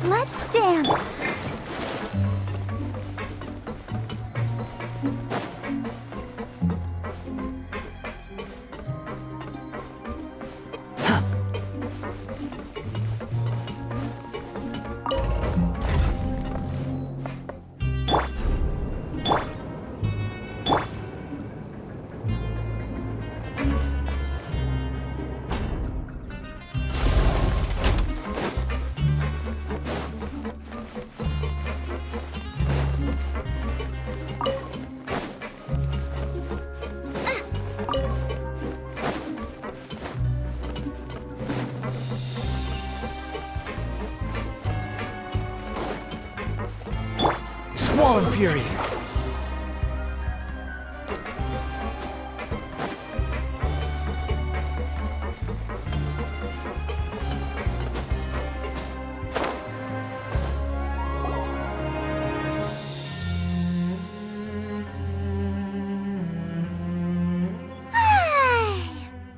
Let's dance. Swollen Fury!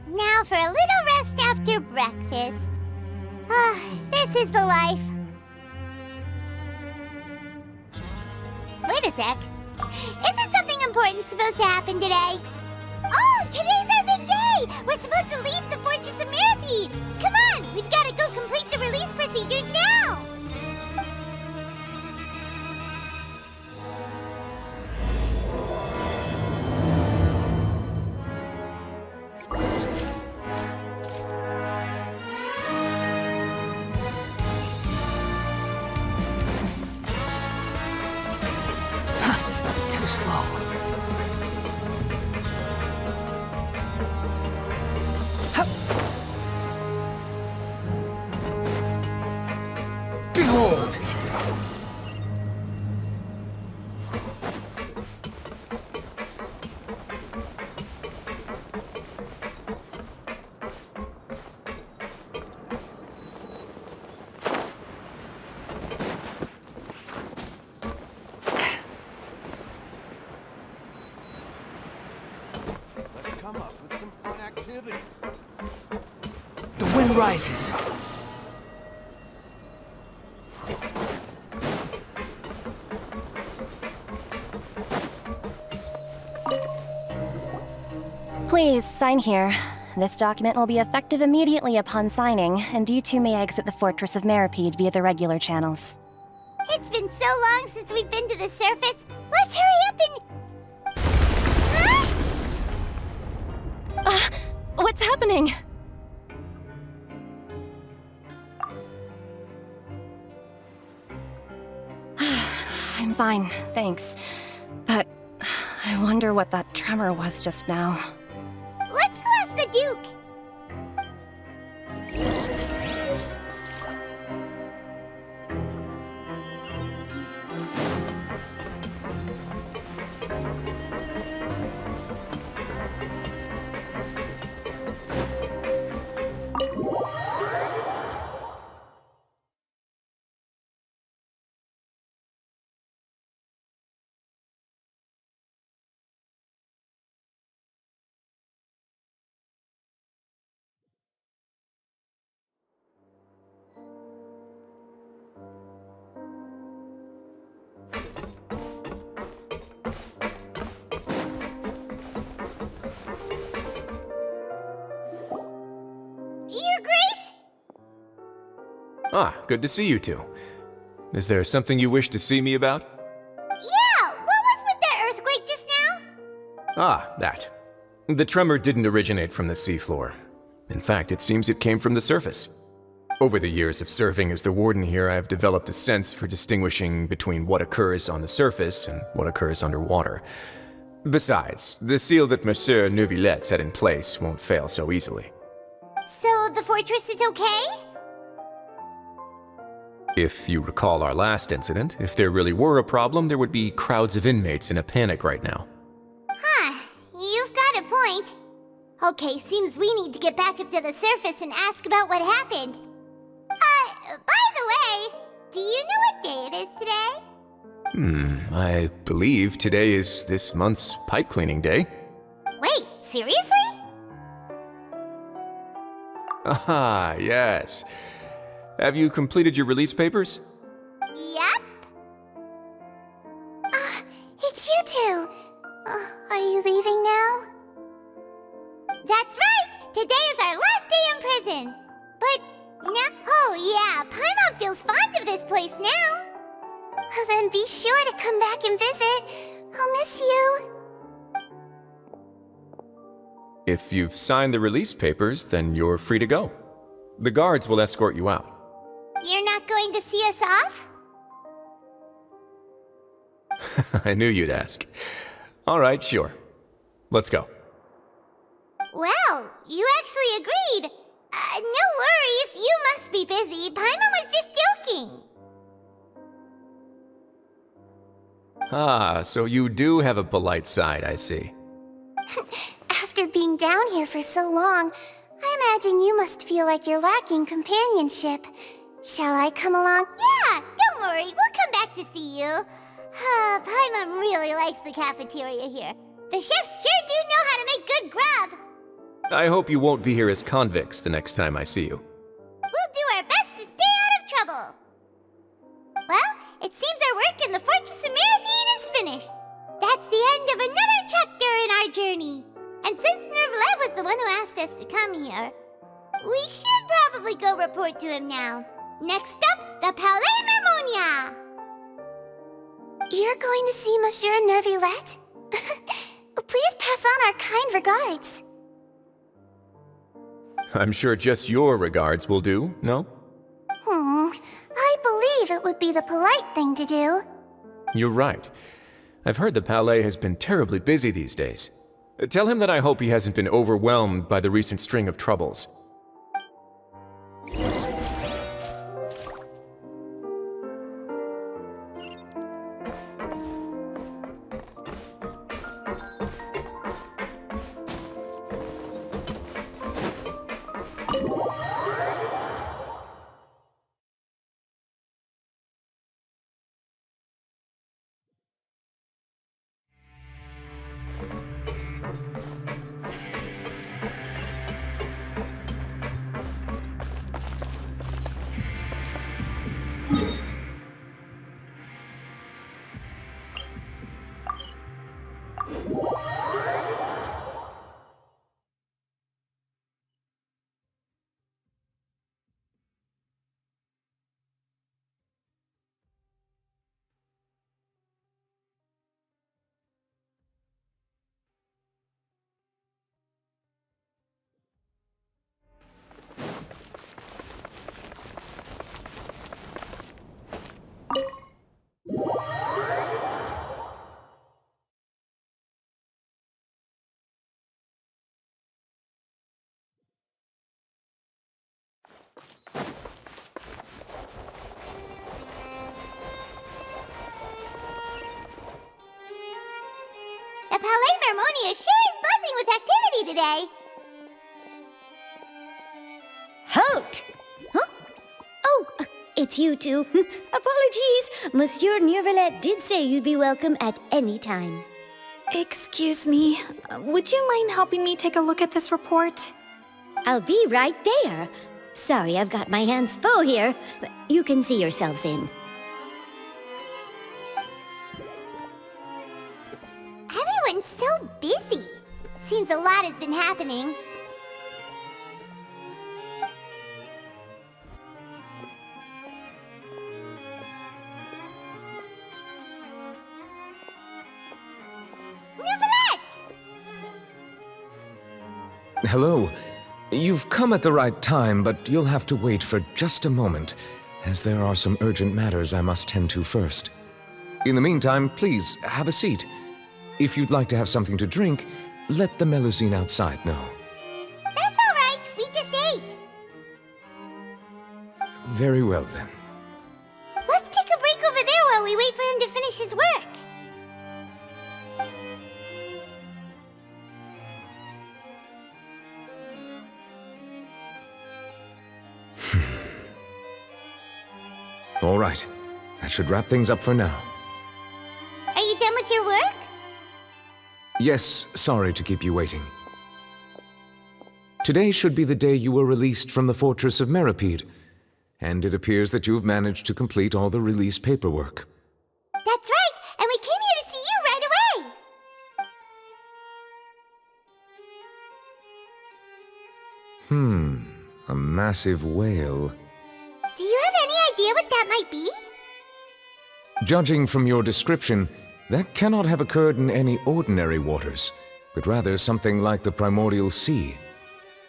Now for a little rest after breakfast. This is the life. Wait a sec. Isn't something important supposed to happen today? Oh, today's our big day! We're supposed to leave the Fortress of Mirapede! Come on, we've got to go complete the release procedures now! Too slow. Behold! Let's come up with some fun activities. The wind rises. Please, sign here. This document will be effective immediately upon signing, and you two may exit the Fortress of Mirapede via the regular channels. It's been so long since we've been to the surface. Let's hurry up and... Huh? What's happening? I'm fine, thanks. But I wonder what that tremor was just now. Let's go ask the Duke. Your Grace? Ah, good to see you two. Is there something you wish to see me about? Yeah, what was with that earthquake just now? Ah, that. The tremor didn't originate from the seafloor. In fact, it seems it came from the surface. Over the years of serving as the warden here, I have developed a sense for distinguishing between what occurs on the surface and what occurs underwater. Besides, the seal that Monsieur Neuvillette set in place won't fail so easily. So the fortress is okay? If you recall our last incident, if there really were a problem, there would be crowds of inmates in a panic right now. Huh, you've got a point. Okay, seems we need to get back up to the surface and ask about what happened. By the way, do you know what day it is today? I believe today is this month's pipe cleaning day. Wait, seriously? Ah, yes. Have you completed your release papers? Yep. It's you two. Are you leaving now? That's right! Today is our last day in prison. But now, oh yeah, Paimon feels fond of this place now. Then be sure to come back and visit. I'll miss you. If you've signed the release papers, then you're free to go. The guards will escort you out. You're not going to see us off? I knew you'd ask. All right, sure. Let's go. Well, you actually agreed. No worries, you must be busy. Paimon was just joking. Ah, so you do have a polite side, I see. After being down here for so long, I imagine you must feel like you're lacking companionship. Shall I come along? Yeah, don't worry, we'll come back to see you. Paimon really likes the cafeteria here. The chefs sure do know how to make good grub. I hope you won't be here as convicts the next time I see you. We'll do our best to stay out of trouble. Well, it seems our work in the Fortress of Mirabine is finished. That's the end of another chapter in our journey. And since Neuvillette was the one who asked us to come here, we should probably go report to him now. Next up, the Palais Mermonia. You're going to see Monsieur Neuvillette? Please pass on our kind regards. I'm sure just your regards will do, no? I believe it would be the polite thing to do. You're right. I've heard the Palais has been terribly busy these days. Tell him that I hope he hasn't been overwhelmed by the recent string of troubles. The Palais Mermonia sure is buzzing with activity today. Halt! Huh? Oh, it's you two. Apologies. Monsieur Neuvillette did say you'd be welcome at any time. Excuse me, would you mind helping me take a look at this report? I'll be right there. Sorry, I've got my hands full here. You can see yourselves in. Everyone's so busy. Seems a lot has been happening. Neuvillette! Hello. You've come at the right time, but you'll have to wait for just a moment, as there are some urgent matters I must tend to first. In the meantime, please, have a seat. If you'd like to have something to drink, let the Melusine outside know. That's all right. We just ate. Very well, then. Let's take a break over there while we wait for him to finish his work. All right. That should wrap things up for now. Are you done with your work? Yes, sorry to keep you waiting. Today should be the day you were released from the Fortress of Meripede, and it appears that you've managed to complete all the release paperwork. That's right, and we came here to see you right away. A massive whale. Do you have any idea what that might be? Judging from your description, that cannot have occurred in any ordinary waters, but rather something like the primordial sea.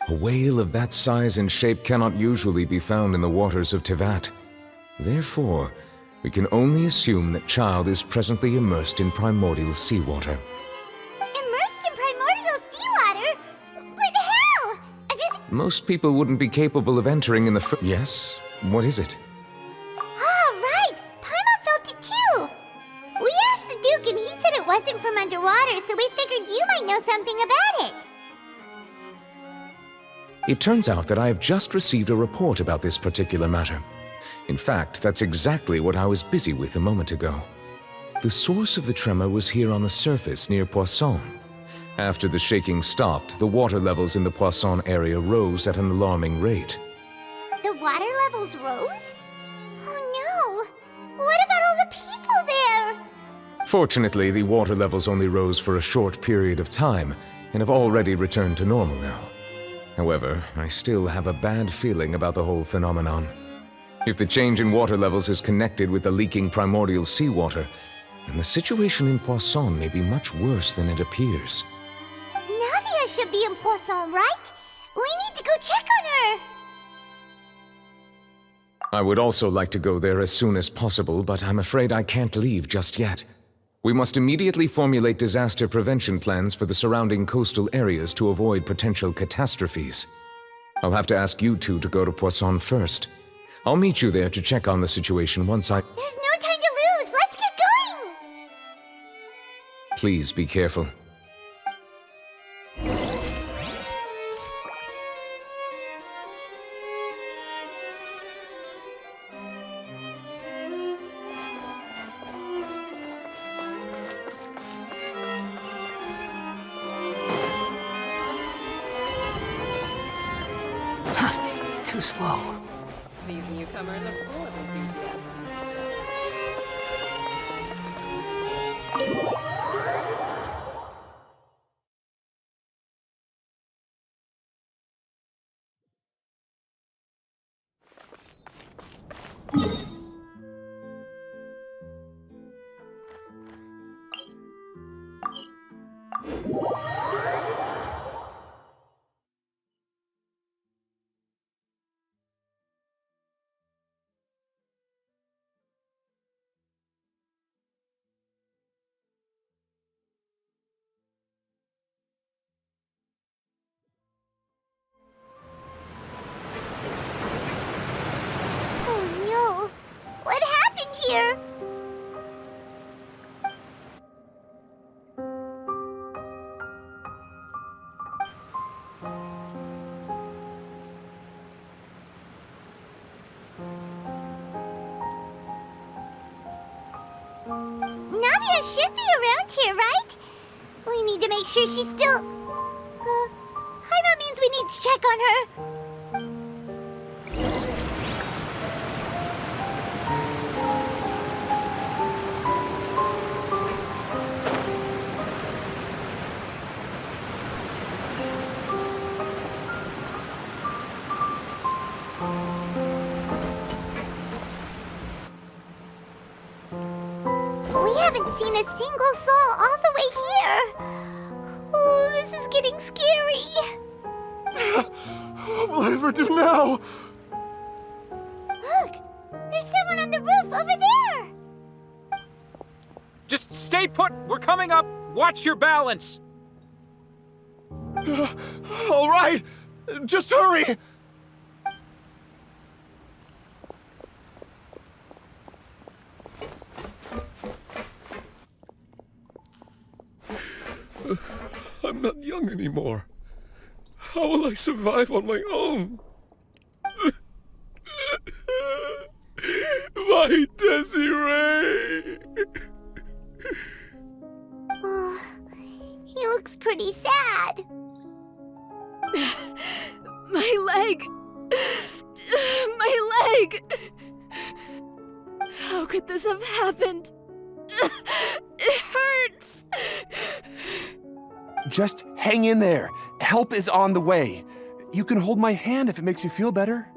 A whale of that size and shape cannot usually be found in the waters of Tevat. Therefore, we can only assume that Child is presently immersed in primordial seawater. Immersed in primordial seawater? But how? Most people wouldn't be capable of entering in the Yes? What is it? Oh, right! Paimon felt it too! We asked the Duke and he said it wasn't from underwater, so we figured you might know something about it. It turns out that I have just received a report about this particular matter. In fact, that's exactly what I was busy with a moment ago. The source of the tremor was here on the surface near Poisson. After the shaking stopped, the water levels in the Poisson area rose at an alarming rate. The water levels rose? Oh no! What about all the people there? Fortunately, the water levels only rose for a short period of time and have already returned to normal now. However, I still have a bad feeling about the whole phenomenon. If the change in water levels is connected with the leaking primordial seawater, then the situation in Poisson may be much worse than it appears. Navia should be in Poisson, right? We need to go check on her! I would also like to go there as soon as possible, but I'm afraid I can't leave just yet. We must immediately formulate disaster prevention plans for the surrounding coastal areas to avoid potential catastrophes. I'll have to ask you two to go to Poisson first. I'll meet you there to check on the situation once I... There's no time to lose! Let's get going! Please be careful. Too slow. These newcomers are full of enthusiasm. Here. Navia should be around here, right? We need to make sure she's still... Paimon means we need to check on her. We haven't seen a single soul all the way here. Oh, this is getting scary. What will I ever do now? Look! There's someone on the roof over there! Just stay put! We're coming up! Watch your balance! All right! Just hurry! I'm not young anymore. How will I survive on my own? My Desiree! Oh, he looks pretty sad. My leg! My leg! How could this have happened? It hurts! Just hang in there. Help is on the way. You can hold my hand if it makes you feel better.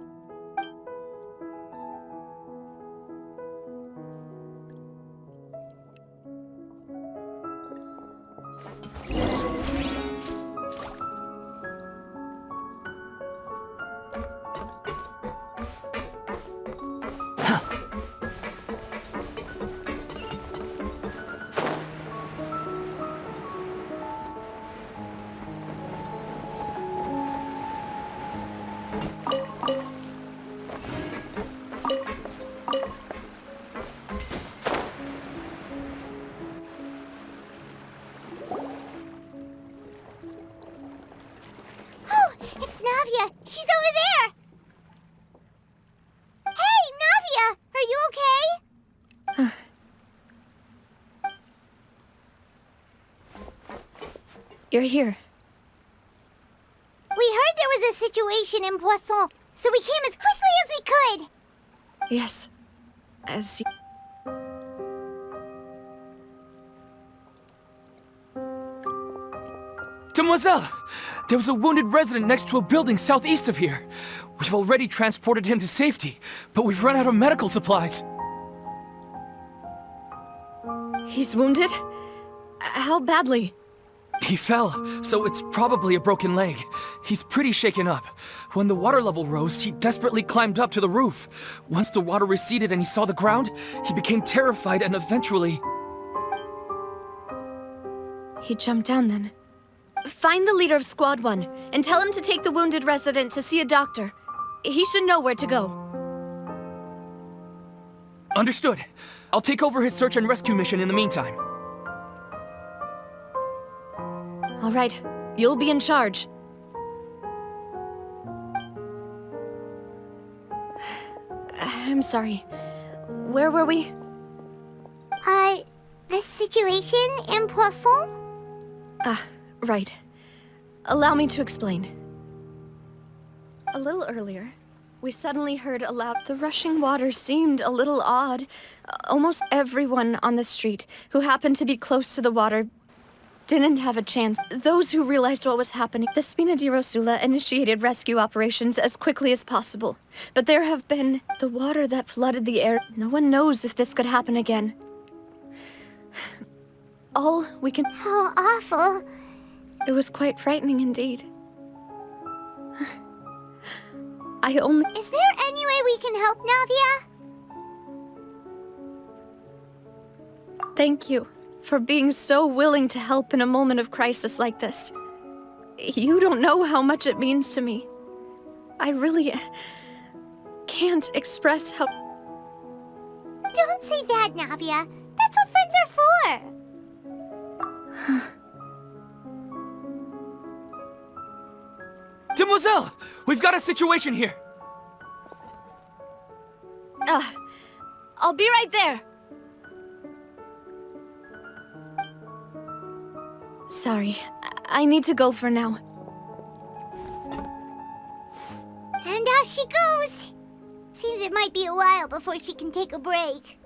Oh, it's Navia! She's over there! Hey, Navia! Are you okay? You're here. We heard there was a situation in Poisson, so we came as quickly as we could! Yes. As you... Demoiselle! There was a wounded resident next to a building southeast of here. We've already transported him to safety, but we've run out of medical supplies. He's wounded? How badly? He fell, so it's probably a broken leg. He's pretty shaken up. When the water level rose, he desperately climbed up to the roof. Once the water receded and he saw the ground, he became terrified and eventually... He jumped down then. Find the leader of Squad 1 and tell him to take the wounded resident to see a doctor. He should know where to go. Understood. I'll take over his search and rescue mission in the meantime. All right, you'll be in charge. I'm sorry. Where were we? The situation in Poisson? Ah, right. Allow me to explain. A little earlier, we suddenly heard a loud... The rushing water seemed a little odd. Almost everyone on the street who happened to be close to the water didn't have a chance. Those who realized what was happening, the Spina di Rosula initiated rescue operations as quickly as possible. But there have been the water that flooded the air. No one knows if this could happen again. All we can... How awful. It was quite frightening indeed. I only... Is there any way we can help, Navia? Thank you for being so willing to help in a moment of crisis like this. You don't know how much it means to me. I really can't express how... Don't say that, Navia. That's what friends are for. Demoiselle! We've got a situation here! I'll be right there. Sorry, I need to go for now. And off she goes. Seems it might be a while before she can take a break.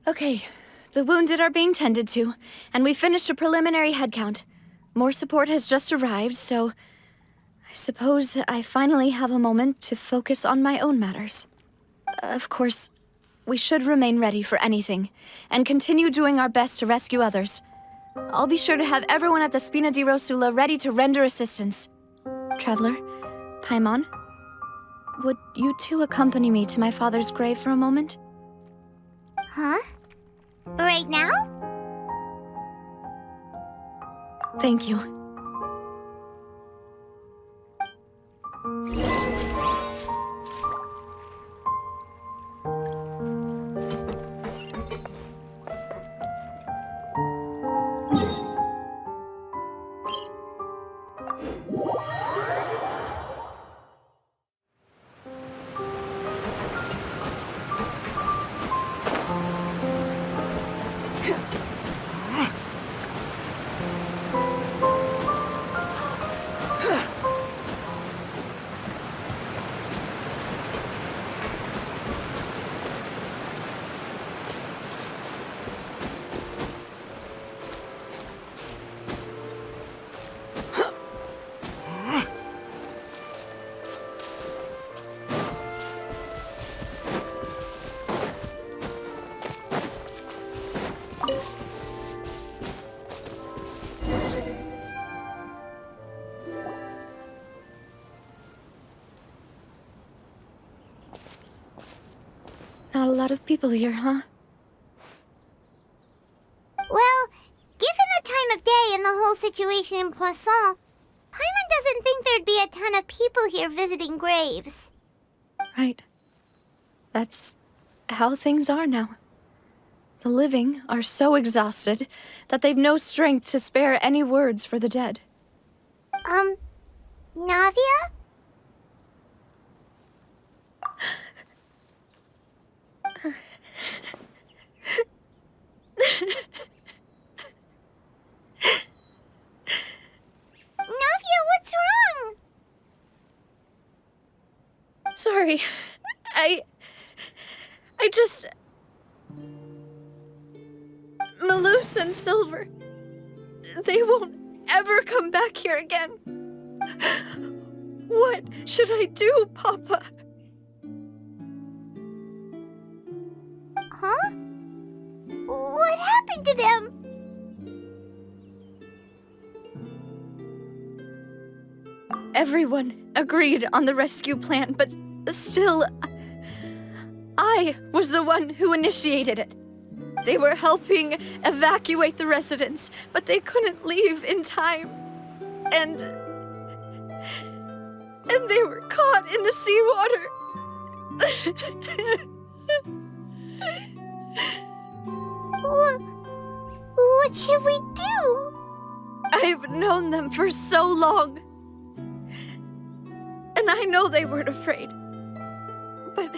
Okay, the wounded are being tended to, and we finished a preliminary head count. More support has just arrived, so I suppose I finally have a moment to focus on my own matters. Of course, we should remain ready for anything, and continue doing our best to rescue others. I'll be sure to have everyone at the Spina di Rosula ready to render assistance. Traveler, Paimon, would you two accompany me to my father's grave for a moment? Huh? Right now? Thank you. Not a lot of people here, huh? Well, given the time of day and the whole situation in Poisson, Paimon doesn't think there'd be a ton of people here visiting graves. Right. That's how things are now. The living are so exhausted that they've no strength to spare any words for the dead. Navia? Navia, what's wrong? Sorry. I just... Malus and Silver. They won't ever come back here again. What should I do, Papa? Huh? What happened to them? Everyone agreed on the rescue plan, but still, I was the one who initiated it. They were helping evacuate the residents, but they couldn't leave in time. And they were caught in the seawater. What should we do? I've known them for so long. And I know they weren't afraid. But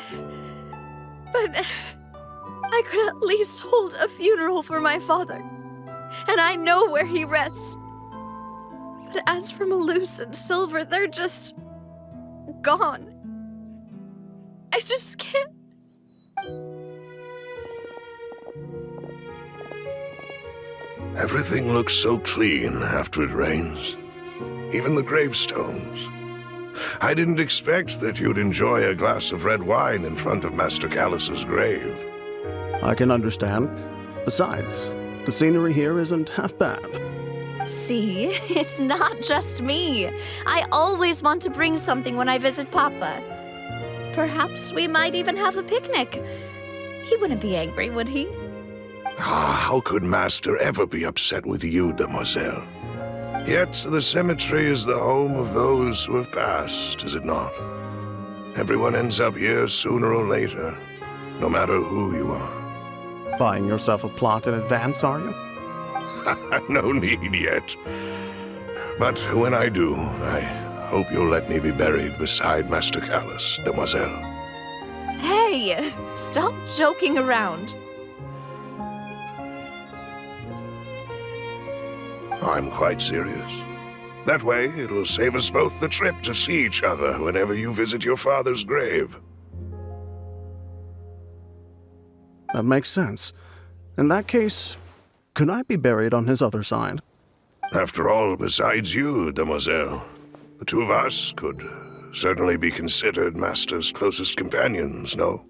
I could at least hold a funeral for my father. And I know where he rests. But as for Malus and Silver, they're just gone. I just can't. Everything looks so clean after it rains. Even the gravestones. I didn't expect that you'd enjoy a glass of red wine in front of Master Callus's grave. I can understand. Besides, the scenery here isn't half bad. See, it's not just me. I always want to bring something when I visit Papa. Perhaps we might even have a picnic. He wouldn't be angry, would he? How could Master ever be upset with you, Demoiselle? Yet the cemetery is the home of those who have passed, is it not? Everyone ends up here sooner or later, no matter who you are. Buying yourself a plot in advance, are you? No need yet. But when I do, I hope you'll let me be buried beside Master Callus, Demoiselle. Hey, stop joking around. I'm quite serious. That way, it'll save us both the trip to see each other whenever you visit your father's grave. That makes sense. In that case, could I be buried on his other side? After all, besides you, Demoiselle, The two of us could certainly be considered Master's closest companions, no?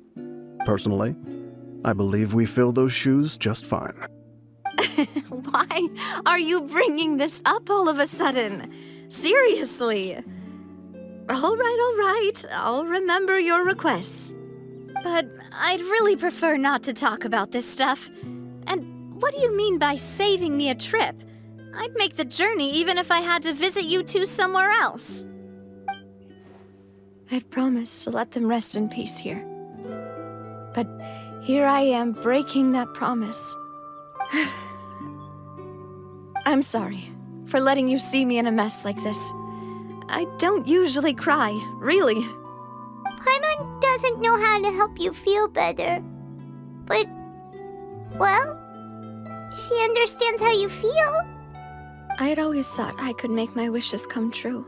Personally, I believe we fill those shoes just fine. Why are you bringing this up all of a sudden? Seriously. All right. I'll remember your requests. But I'd really prefer not to talk about this stuff. And what do you mean by saving me a trip? I'd make the journey even if I had to visit you two somewhere else. I'd promised to let them rest in peace here. But here I am breaking that promise. I'm sorry for letting you see me in a mess like this. I don't usually cry, really. Paimon doesn't know how to help you feel better. But, well, she understands how you feel. I had always thought I could make my wishes come true.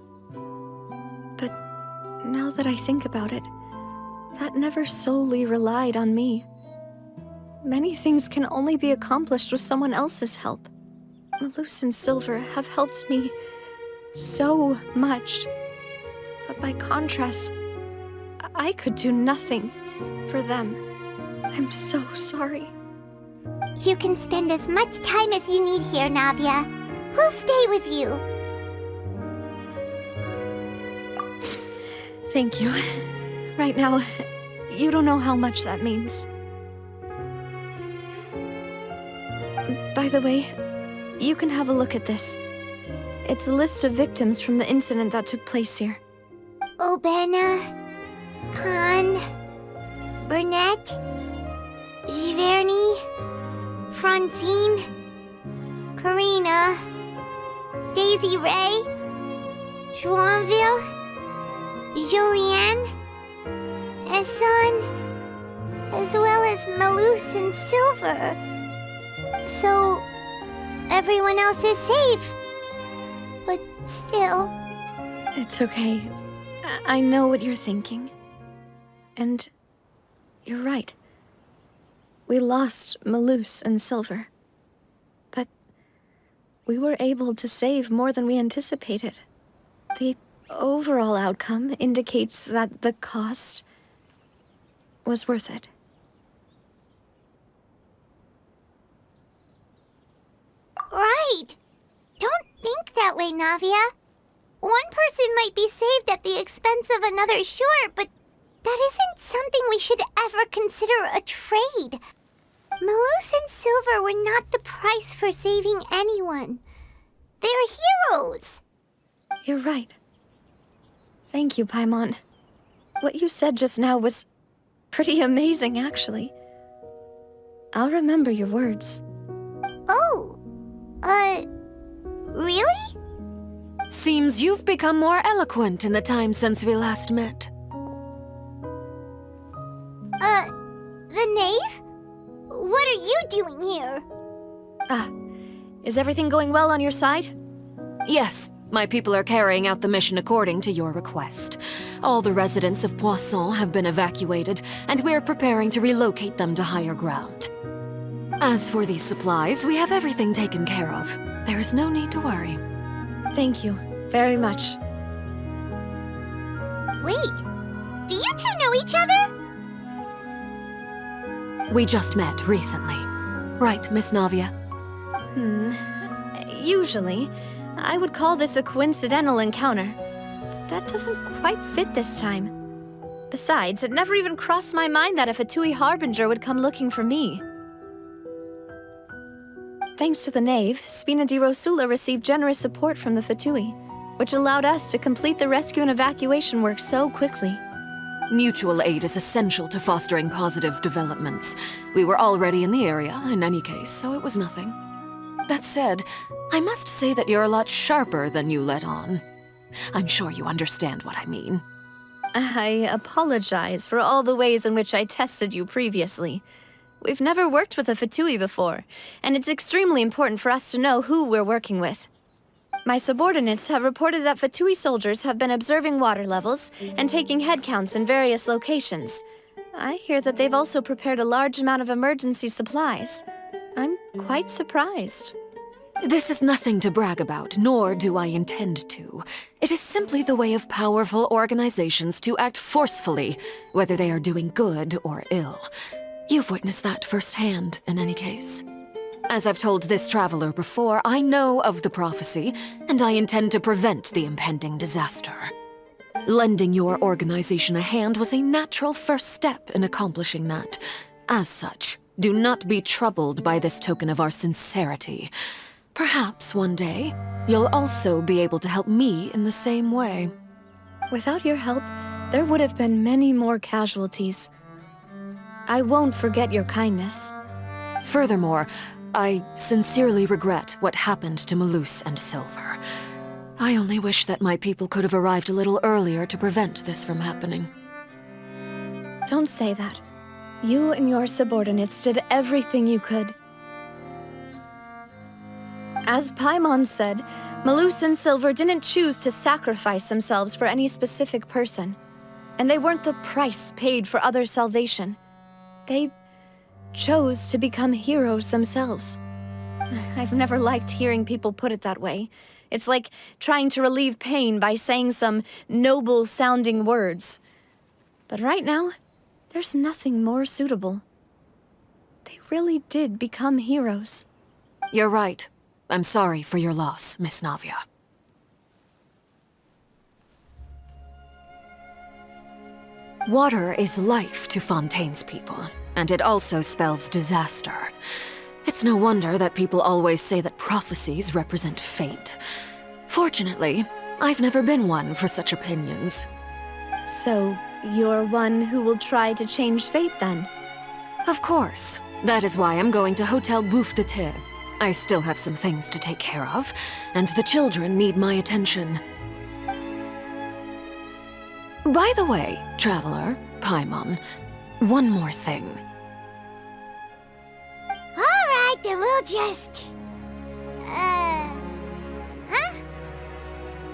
But now that I think about it, that never solely relied on me. Many things can only be accomplished with someone else's help. Malus and Silver have helped me so much. But by contrast, I could do nothing for them. I'm so sorry. You can spend as much time as you need here, Navia. We'll stay with you. Thank you. Right now, you don't know how much that means. By the way, you can have a look at this. It's a list of victims from the incident that took place here. Obena, Khan, Burnett, Giverny, Francine, Karina, Daisy Ray, Joinville, Julianne, Esson, as well as Malus and Silver. So, everyone else is safe. But still... It's okay. I know what you're thinking. And you're right. We lost Malus and Silver. But we were able to save more than we anticipated. The overall outcome indicates that the cost was worth it. Right! Don't think that way, Navia. One person might be saved at the expense of another, sure, but that isn't something we should ever consider a trade. Malus and Silver were not the price for saving anyone. They're heroes. You're right. Thank you, Paimon. What you said just now was pretty amazing, actually. I'll remember your words. Oh, really? Seems you've become more eloquent in the time since we last met. The knave? What are you doing here? Is everything going well on your side? Yes, my people are carrying out the mission according to your request. All the residents of Poisson have been evacuated, and we're preparing to relocate them to higher ground. As for these supplies, we have everything taken care of. There is no need to worry. Thank you very much. Wait, do you two know each other? We just met recently. Right, Miss Navia? Usually, I would call this a coincidental encounter. But that doesn't quite fit this time. Besides, it never even crossed my mind that a Fatui Harbinger would come looking for me. Thanks to the Knave, Spina di Rosula received generous support from the Fatui, which allowed us to complete the rescue and evacuation work so quickly. Mutual aid is essential to fostering positive developments. We were already in the area, in any case, so it was nothing. That said, I must say that you're a lot sharper than you let on. I'm sure you understand what I mean. I apologize for all the ways in which I tested you previously. We've never worked with a Fatui before, and it's extremely important for us to know who we're working with. My subordinates have reported that Fatui soldiers have been observing water levels and taking head counts in various locations. I hear that they've also prepared a large amount of emergency supplies. I'm quite surprised. This is nothing to brag about, nor do I intend to. It is simply the way of powerful organizations to act forcefully, whether they are doing good or ill. You've witnessed that firsthand, in any case. As I've told this traveler before, I know of the prophecy, and I intend to prevent the impending disaster. Lending your organization a hand was a natural first step in accomplishing that. As such, do not be troubled by this token of our sincerity. Perhaps one day, you'll also be able to help me in the same way. Without your help, there would have been many more casualties. I won't forget your kindness. Furthermore, I sincerely regret what happened to Malus and Silver. I only wish that my people could have arrived a little earlier to prevent this from happening. Don't say that. You and your subordinates did everything you could. As Paimon said, Malus and Silver didn't choose to sacrifice themselves for any specific person. And they weren't the price paid for other salvation. They chose to become heroes themselves. I've never liked hearing people put it that way. It's like trying to relieve pain by saying some noble-sounding words. But right now, there's nothing more suitable. They really did become heroes. You're right. I'm sorry for your loss, Miss Navia. Water is life to Fontaine's people, and it also spells disaster. It's no wonder that people always say that prophecies represent fate. Fortunately, I've never been one for such opinions. So, you're one who will try to change fate then? Of course. That is why I'm going to Hotel Bouffe de Thé. I still have some things to take care of, and the children need my attention. By the way, Traveler, Paimon, one more thing. Alright, then we'll just... Huh?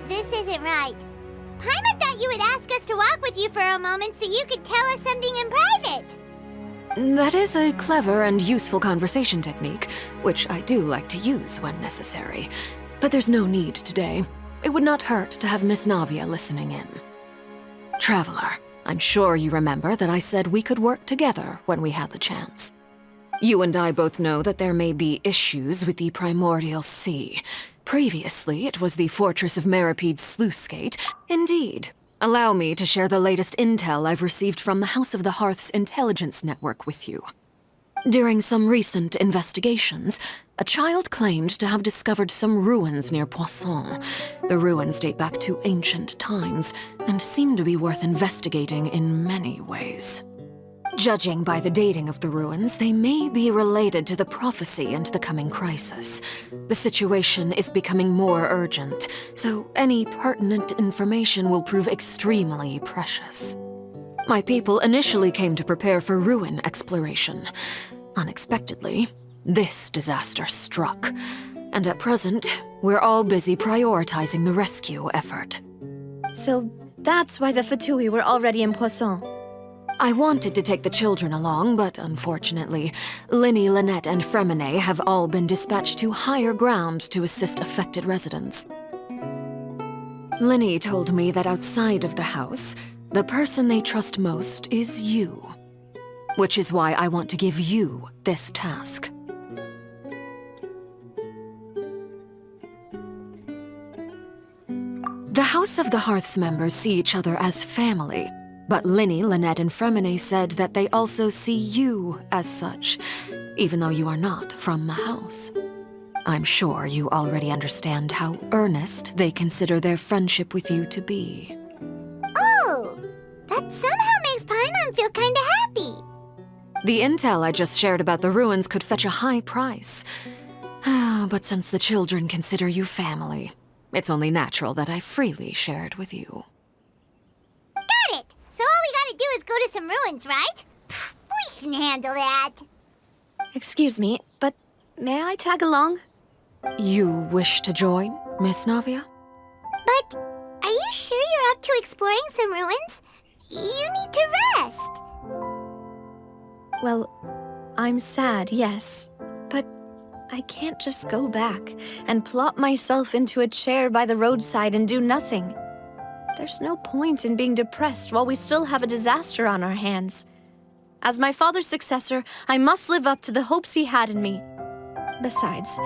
This isn't right. Paimon thought you would ask us to walk with you for a moment so you could tell us something in private. That is a clever and useful conversation technique, which I do like to use when necessary. But there's no need today. It would not hurt to have Miss Navia listening in. Traveler, I'm sure you remember that I said we could work together when we had the chance. You and I both know that there may be issues with the Primordial Sea. Previously, it was the Fortress of Meripede's sluice gate. Indeed. Allow me to share the latest intel I've received from the House of the Hearth's intelligence network with you. During some recent investigations, a child claimed to have discovered some ruins near Poisson. The ruins date back to ancient times, and seem to be worth investigating in many ways. Judging by the dating of the ruins, they may be related to the prophecy and the coming crisis. The situation is becoming more urgent, so any pertinent information will prove extremely precious. My people initially came to prepare for ruin exploration. Unexpectedly, this disaster struck, and at present, we're all busy prioritizing the rescue effort. So that's why the Fatui were already in Poisson. I wanted to take the children along, but unfortunately, Linny, Lynette, and Fremine have all been dispatched to higher ground to assist affected residents. Linny told me that outside of the house, the person they trust most is you. Which is why I want to give you this task. The House of the Hearth's members see each other as family. But Linny, Lynette, and Fremine said that they also see you as such, even though you are not from the house. I'm sure you already understand how earnest they consider their friendship with you to be. Oh, that somehow makes Paimon feel kinda happy. The intel I just shared about the ruins could fetch a high price. But since the children consider you family, it's only natural that I freely share it with you. Got it! So all we gotta do is go to some ruins, right? We can handle that. Excuse me, but may I tag along? You wish to join, Miss Navia? But are you sure you're up to exploring some ruins? You need to rest. Well, I'm sad, yes. But I can't just go back and plop myself into a chair by the roadside and do nothing. There's no point in being depressed while we still have a disaster on our hands. As my father's successor, I must live up to the hopes he had in me. Besides,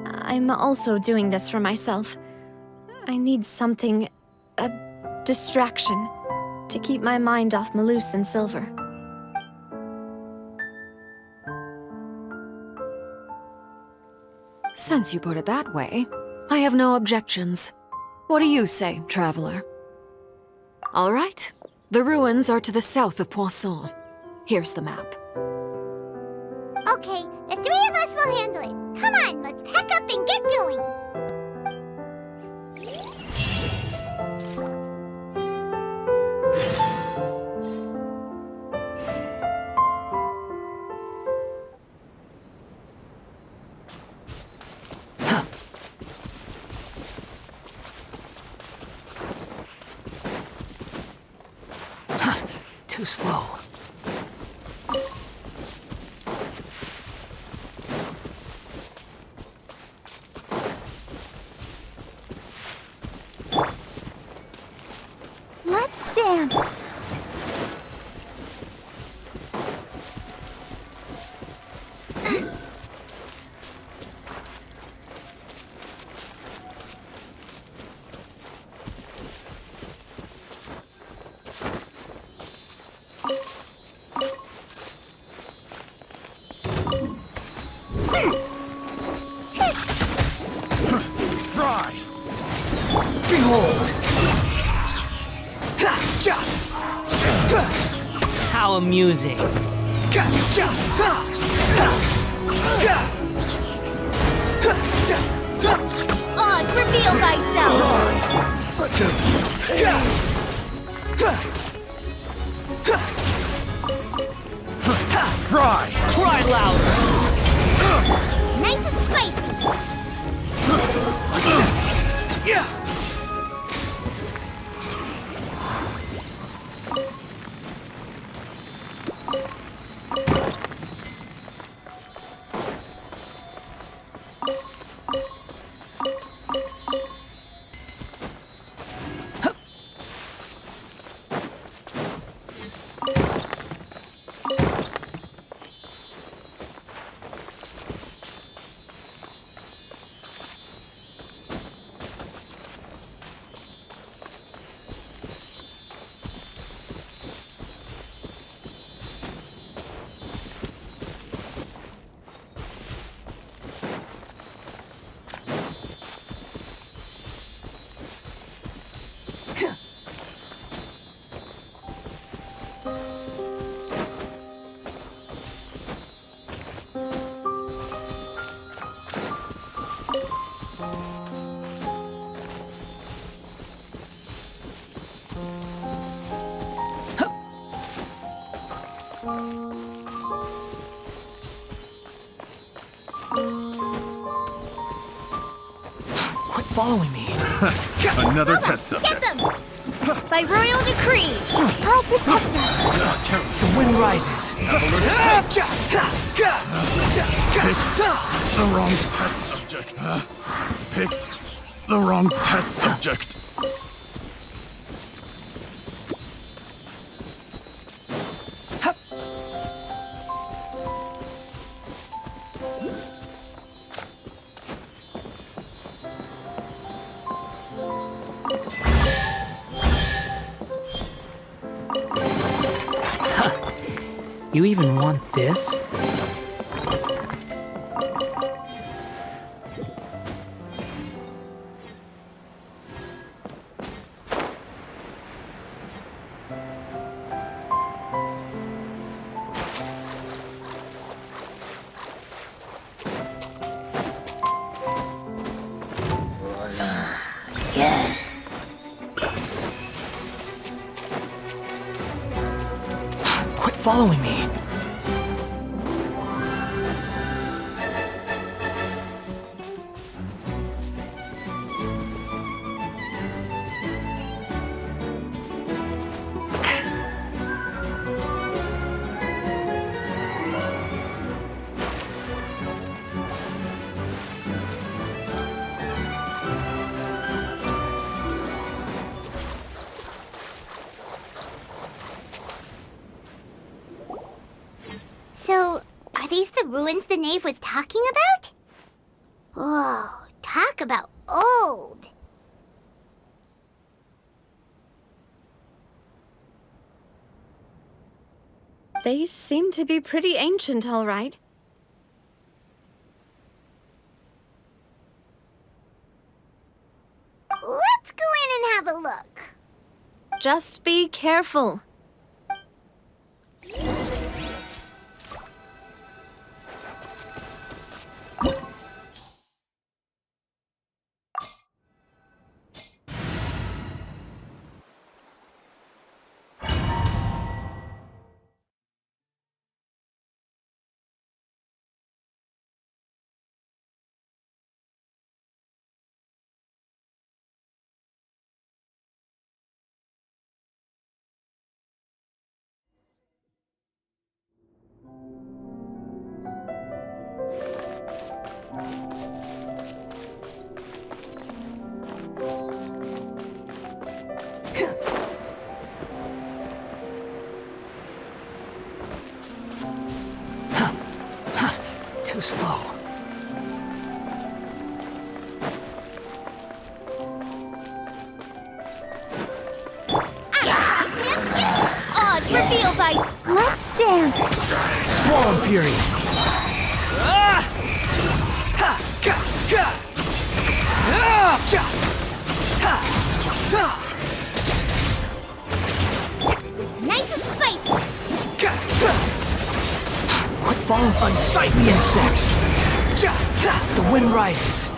I'm also doing this for myself. I need something, a distraction, to keep my mind off Malus and Silver. Since you put it that way, I have no objections. What do you say, traveler? All right. The ruins are to the south of Poisson. Here's the map. Okay, the three of us will handle it. Come on, let's pack up and get going. Too slow. Let's dance. How amusing. Oz, reveal thyself! Such a pain. Fry! Cry louder. Nice and spicy! Quit following me. Another test subject. Get them! By royal decree, I'll protect us. The wind rises. The wrong test subject. Picked the wrong test subject. You even want this? Quit following me. ruins the knave was talking about? Oh, talk about old. They seem to be pretty ancient, all right. Let's go in and have a look. Just be careful. Too slow. Odds revealed by... Let's dance. Swarm Fury. Nice and spicy. Quit following unsightly insects. The wind rises.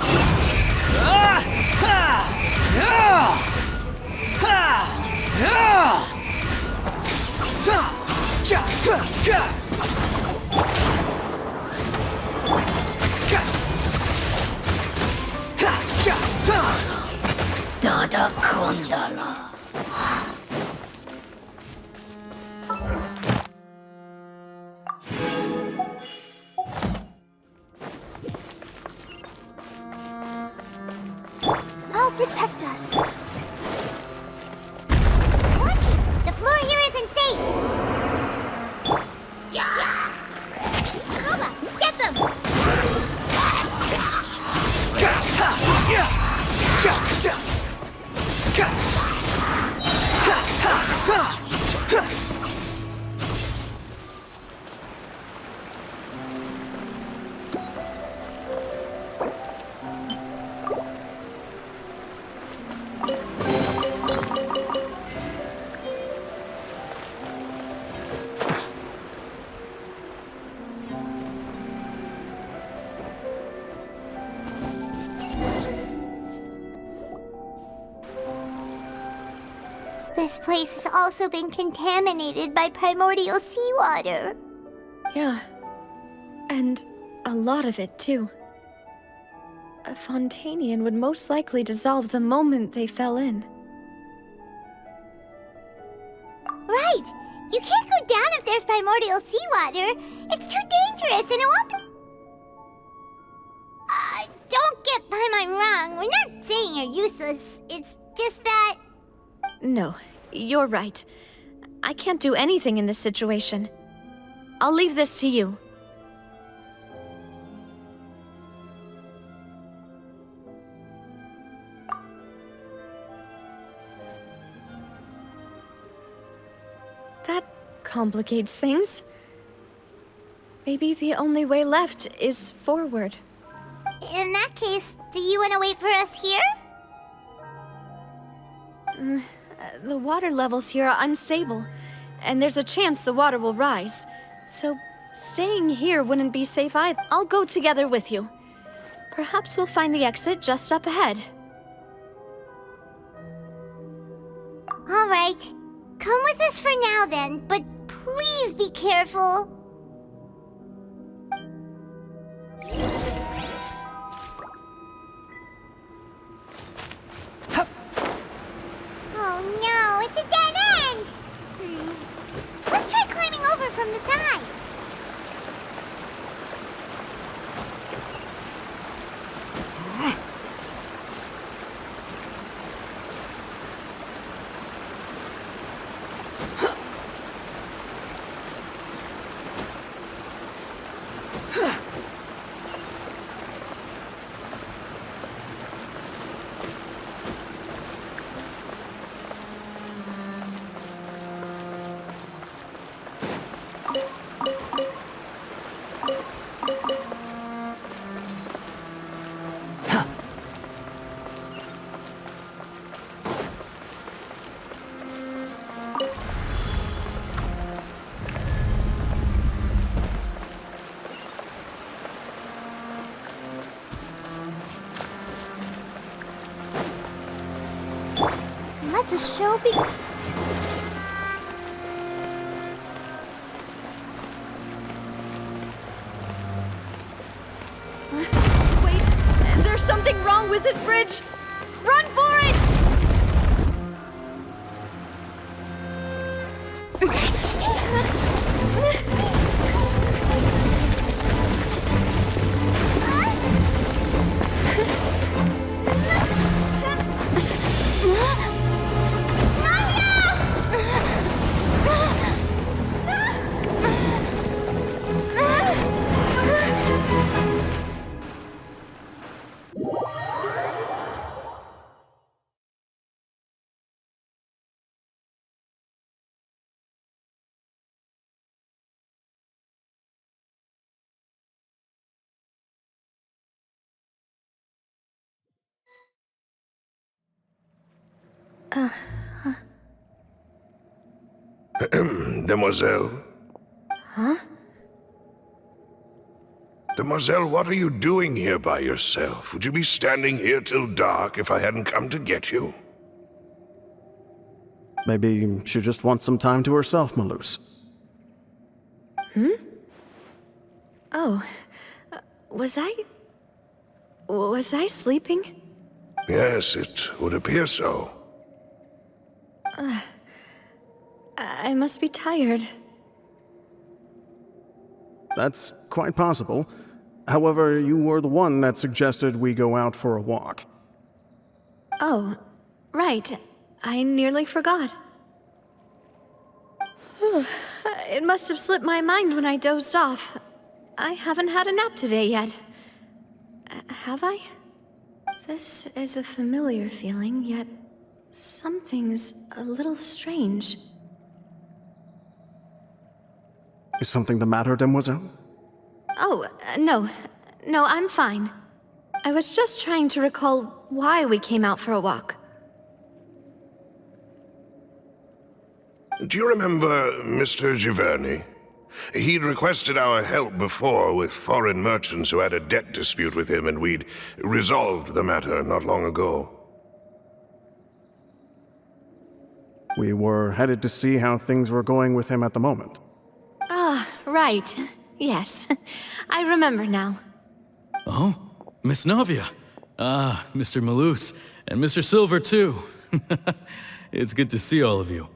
Dada Kundala. I'll protect us. Watch it! The floor here isn't safe! Kuma, get them! This place has also been contaminated by primordial seawater. Yeah. And a lot of it, too. A Fontanian would most likely dissolve the moment they fell in. Right! You can't go down if there's primordial seawater. It's too dangerous and it won't be... don't get my wrong. We're not saying you're useless. It's just that... No, you're right. I can't do anything in this situation. I'll leave this to you. That complicates things. Maybe the only way left is forward. In that case, do you want to wait for us here? The water levels here are unstable, and there's a chance the water will rise. So, staying here wouldn't be safe either. I'll go together with you. Perhaps we'll find the exit just up ahead. All right. Come with us for now then, but please be careful. Oh no, it's a dead end! Let's try climbing over from the side. let the show be... Wait, there's something wrong with this bridge! Run for it! Demoiselle? Huh? Demoiselle, what are you doing here by yourself? Would you be standing here till dark if I hadn't come to get you? Maybe she just wants some time to herself, Malus. Hmm? Oh, was I sleeping? Yes, it would appear so. I must be tired. That's quite possible. However, you were the one that suggested we go out for a walk. Oh, right. I nearly forgot. It must have slipped my mind when I dozed off. I haven't had a nap today yet. Have I? This is a familiar feeling, yet something's a little strange. Is something the matter, Demoiselle? Oh, no. No, I'm fine. I was just trying to recall why we came out for a walk. Do you remember Mr. Giverny? He'd requested our help before with foreign merchants who had a debt dispute with him, and we'd resolved the matter not long ago. We were headed to see how things were going with him at the moment. Ah, right. Yes. I remember now. Oh, Miss Navia. Ah, Mr. Malus. And Mr. Silver, too. It's good to see all of you.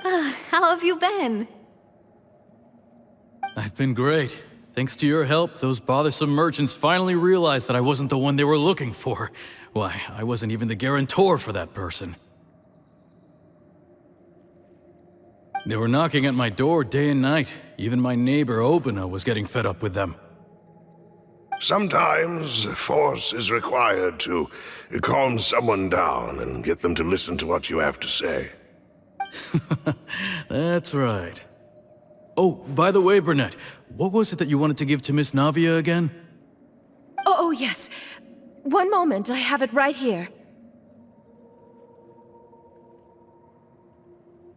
How have you been? I've been great. Thanks to your help, those bothersome merchants finally realized that I wasn't the one they were looking for. Why, I wasn't even the guarantor for that person. They were knocking at my door day and night. Even my neighbor, Obina, was getting fed up with them. Sometimes force is required to calm someone down and get them to listen to what you have to say. That's right. Oh, by the way, Burnett, what was it that you wanted to give to Miss Navia again? Oh, yes. One moment, I have it right here.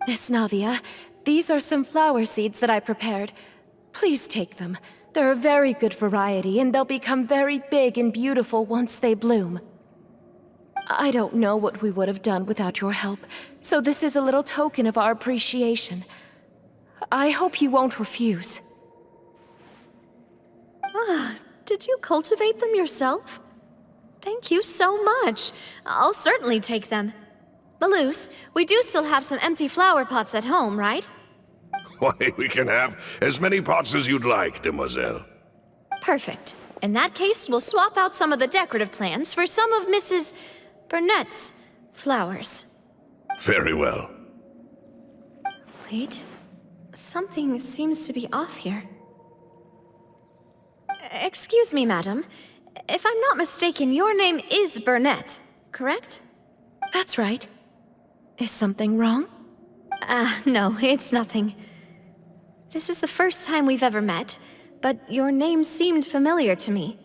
Miss Navia, these are some flower seeds that I prepared. Please take them. They're a very good variety, and they'll become very big and beautiful once they bloom. I don't know what we would have done without your help, so this is a little token of our appreciation. I hope you won't refuse. Ah, did you cultivate them yourself? Thank you so much. I'll certainly take them. Malus, we do still have some empty flower pots at home, right? Why, we can have as many pots as you'd like, Demoiselle. Perfect. In that case, we'll swap out some of the decorative plants for some of Mrs. Burnett's flowers. Very well. Wait. Something seems to be off here. Excuse me, madam. If I'm not mistaken, your name is Burnett, correct? That's right. Is something wrong? No, it's nothing. This is the first time we've ever met, but your name seemed familiar to me.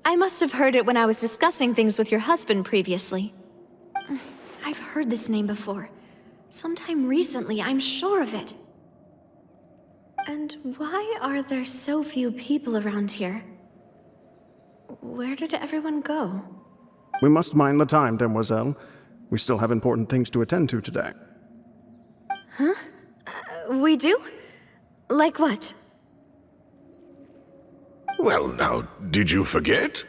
I must have heard it when I was discussing things with your husband previously. I've heard this name before. Sometime recently, I'm sure of it. And why are there so few people around here? Where did everyone go? We must mind the time, Demoiselle. We still have important things to attend to today. Huh? We do? Like what? Well, now, did you forget?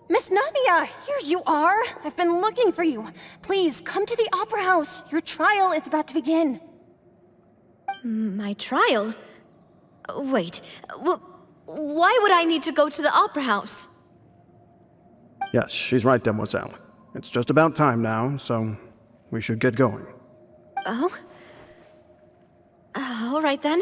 Miss Navia, here you are! I've been looking for you. Please, come to the Opera House. Your trial is about to begin. My trial? Wait, why would I need to go to the Opera House? Yes, she's right, Demoiselle. It's just about time now, so we should get going. Oh? All right then.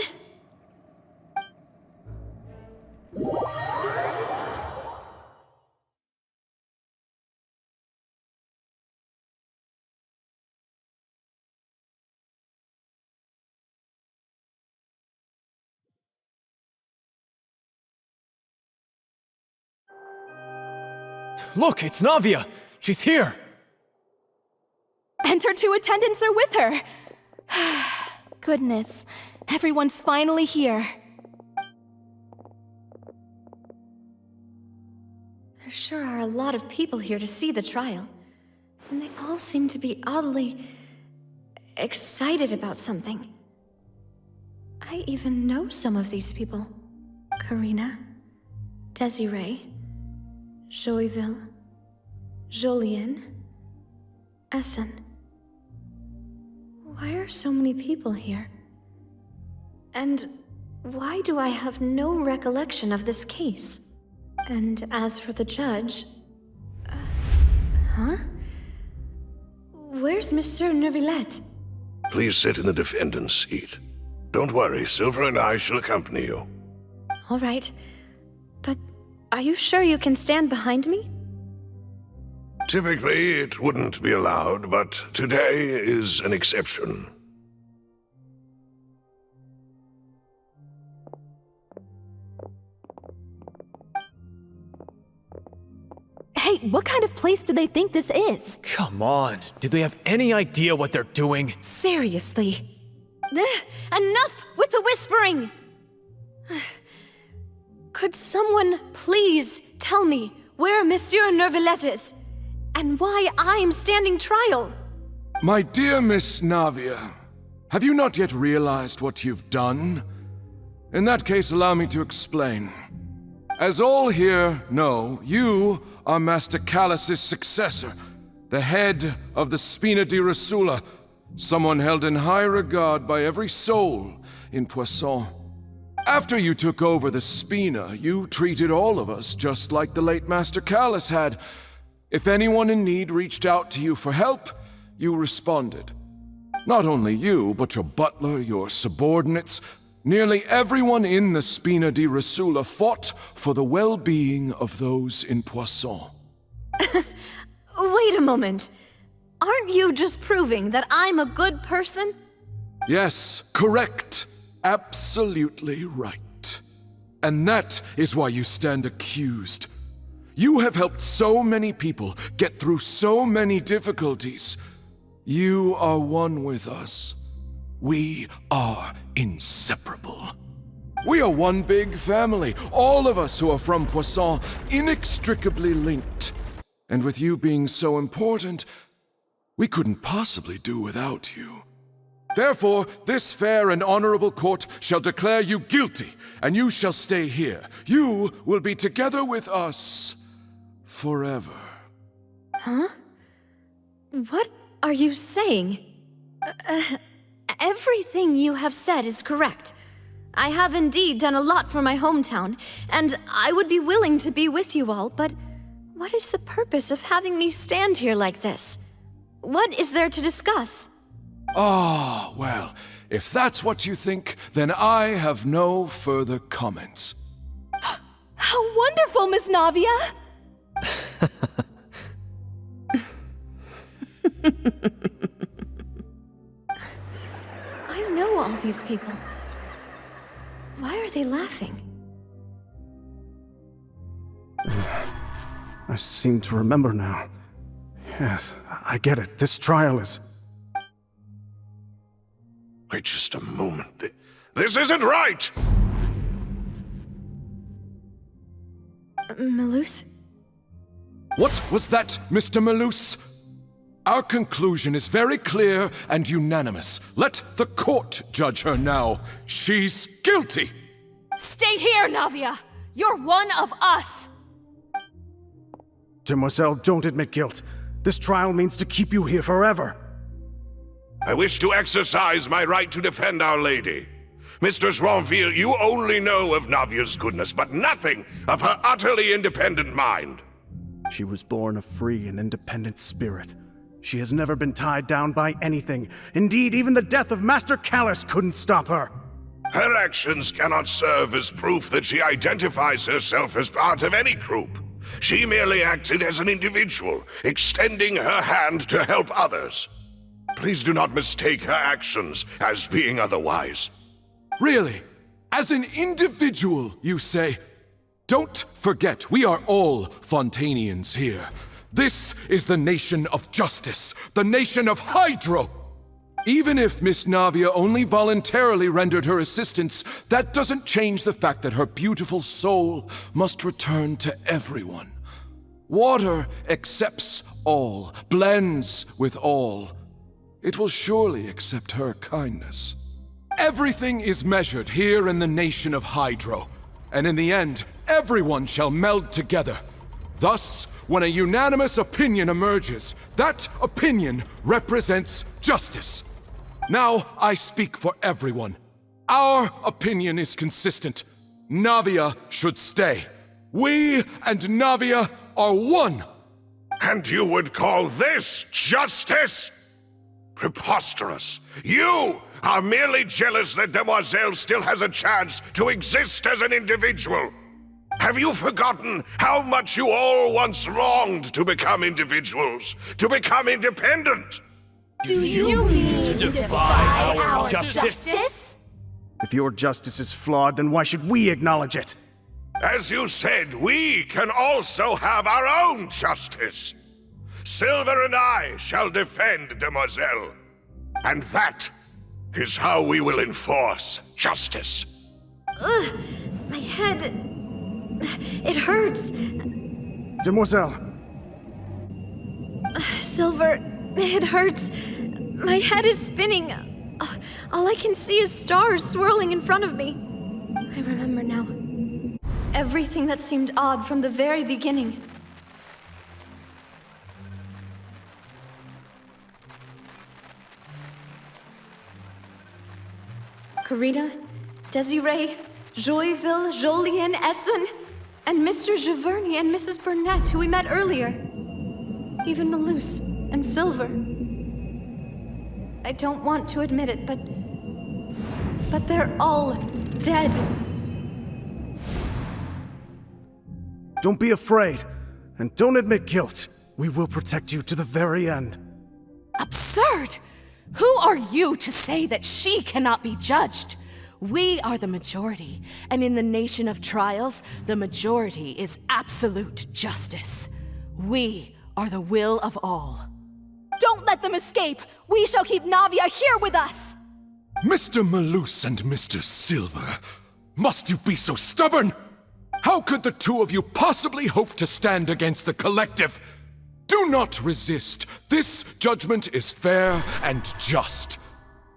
Look, it's Navia! She's here! And her two attendants are with her! Goodness, everyone's finally here. There sure are a lot of people here to see the trial. And they all seem to be oddly excited about something. I even know some of these people. Karina, Desiree, Joyville, Jolien, Essen. Why are so many people here? And why do I have no recollection of this case? And as for the judge... huh? Where's Monsieur Neuvillette? Please sit in the defendant's seat. Don't worry, Silver and I shall accompany you. All right. But are you sure you can stand behind me? Typically, it wouldn't be allowed, but today is an exception. Hey, what kind of place do they think this is? Come on, do they have any idea what they're doing? Seriously. Enough with the whispering! Could someone please tell me where Monsieur Neuvillette is? And why I'm standing trial? My dear Miss Navia, have you not yet realized what you've done? In that case, allow me to explain. As all here know, you are Master Callus's successor, the head of the Spina di Rosula, someone held in high regard by every soul in Poisson. After you took over the Spina, you treated all of us just like the late Master Callus had. If anyone in need reached out to you for help, you responded. Not only you, but your butler, your subordinates, nearly everyone in the Spina di Rosula fought for the well-being of those in Poisson. Wait a moment. Aren't you just proving that I'm a good person? Yes, correct. Absolutely right. And that is why you stand accused. You have helped so many people get through so many difficulties. You are one with us. We are inseparable. We are one big family, all of us who are from Poisson, inextricably linked. And with you being so important, we couldn't possibly do without you. Therefore, this fair and honorable court shall declare you guilty, and you shall stay here. You will be together with us forever. Huh? What are you saying? Everything you have said is correct. I have indeed done a lot for my hometown, and I would be willing to be with you all, but what is the purpose of having me stand here like this? What is there to discuss? Ah, well, if that's what you think, then I have no further comments. How wonderful, Miss Navia! I know all these people. Why are they laughing? I seem to remember now. Yes, I get it. This trial is... Wait just a moment. This isn't right! Malus? What was that, Mr. Malus? Our conclusion is very clear and unanimous. Let the court judge her now. She's guilty! Stay here, Navia! You're one of us! Demoiselle, don't admit guilt. This trial means to keep you here forever. I wish to exercise my right to defend Our Lady. Mr. Joinville, you only know of Navia's goodness, but nothing of her utterly independent mind. She was born a free and independent spirit. She has never been tied down by anything. Indeed, even the death of Master Callus couldn't stop her. Her actions cannot serve as proof that she identifies herself as part of any group. She merely acted as an individual, extending her hand to help others. Please do not mistake her actions as being otherwise. Really? As an individual, you say? Don't forget, we are all Fontanians here. This is the nation of justice, the nation of Hydro! Even if Miss Navia only voluntarily rendered her assistance, that doesn't change the fact that her beautiful soul must return to everyone. Water accepts all, blends with all. It will surely accept her kindness. Everything is measured here in the nation of Hydro, and in the end, everyone shall meld together. Thus, when a unanimous opinion emerges, that opinion represents justice. Now I speak for everyone. Our opinion is consistent. Navia should stay. We and Navia are one. And you would call this justice? Preposterous. You are merely jealous that Demoiselle still has a chance to exist as an individual. Have you forgotten how much you all once longed to become individuals, to become independent? Do you mean to defy our justice? If your justice is flawed, then why should we acknowledge it? As you said, we can also have our own justice. Silver and I shall defend Demoiselle. And that is how we will enforce justice. Ugh, my head... It hurts. Demoiselle. Silver, it hurts. My head is spinning. All I can see is stars swirling in front of me. I remember now. Everything that seemed odd from the very beginning. Karina, Desiree, Joyville, Jolien, Essen, and Mr. Giverny and Mrs. Burnett, who we met earlier. Even Malus and Silver. I don't want to admit it, but they're all dead. Don't be afraid, and don't admit guilt. We will protect you to the very end. Absurd! Who are you to say that she cannot be judged? We are the majority, and in the nation of trials, the majority is absolute justice. We are the will of all. Don't let them escape! We shall keep Navia here with us! Mr. Malus and Mr. Silver, must you be so stubborn? How could the two of you possibly hope to stand against the collective? Do not resist. This judgment is fair and just.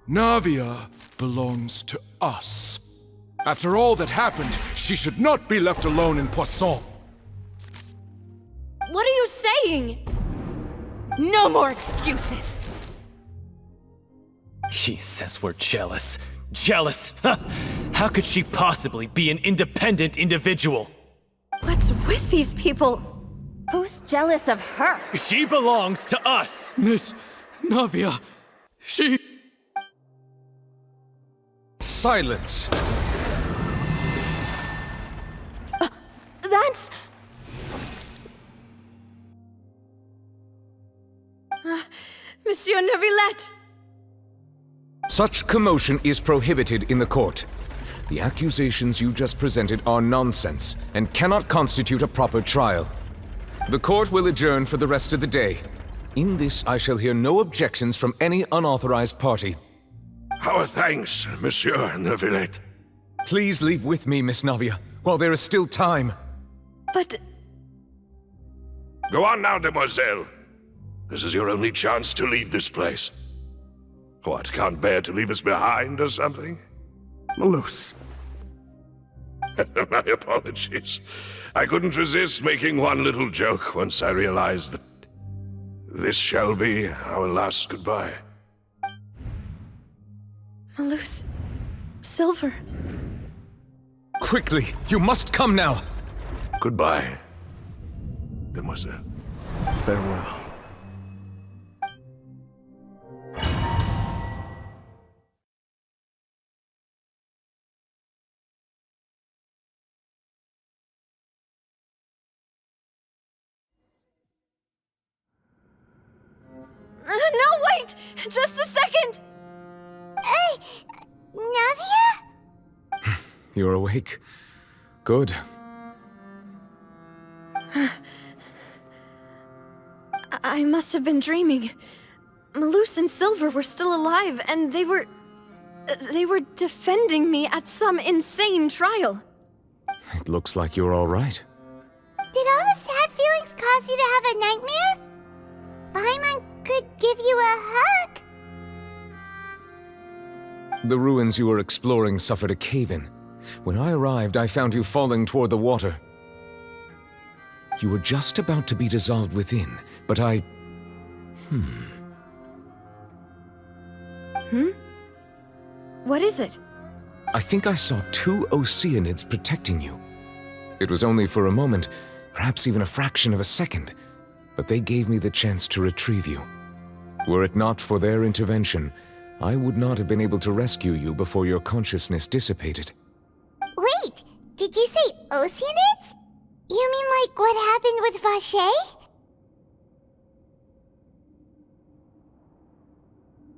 Navia belongs to us. After all that happened, she should not be left alone in Poisson. What are you saying? No more excuses! She says we're jealous. Jealous? How could she possibly be an independent individual? What's with these people? Who's jealous of her? She belongs to us! Miss Navia, she... Silence! That's... Monsieur Neuvillette! Such commotion is prohibited in the court. The accusations you just presented are nonsense and cannot constitute a proper trial. The court will adjourn for the rest of the day. In this, I shall hear no objections from any unauthorized party. Our thanks, Monsieur Neuvillette. Please leave with me, Miss Navia, while there is still time. But... Go on now, demoiselle. This is your only chance to leave this place. What, can't bear to leave us behind or something? Malus. My apologies. I couldn't resist making one little joke once I realized that this shall be our last goodbye. Malus. Silver. Quickly! You must come now! Goodbye, demoiselle. Farewell. No, wait! Just a second! Navia? You're awake. Good. I must have been dreaming. Malus and Silver were still alive, and they were defending me at some insane trial. It looks like you're all right. Did all the sad feelings cause you to have a nightmare? Paimon could give you a hug. The ruins you were exploring suffered a cave-in. When I arrived, I found you falling toward the water. You were just about to be dissolved within, but I... What is it? I think I saw 2 Oceanids protecting you. It was only for a moment, perhaps even a fraction of a second, but they gave me the chance to retrieve you. Were it not for their intervention, I would not have been able to rescue you before your consciousness dissipated. Wait, did you say Oceanids? You mean like what happened with Vache?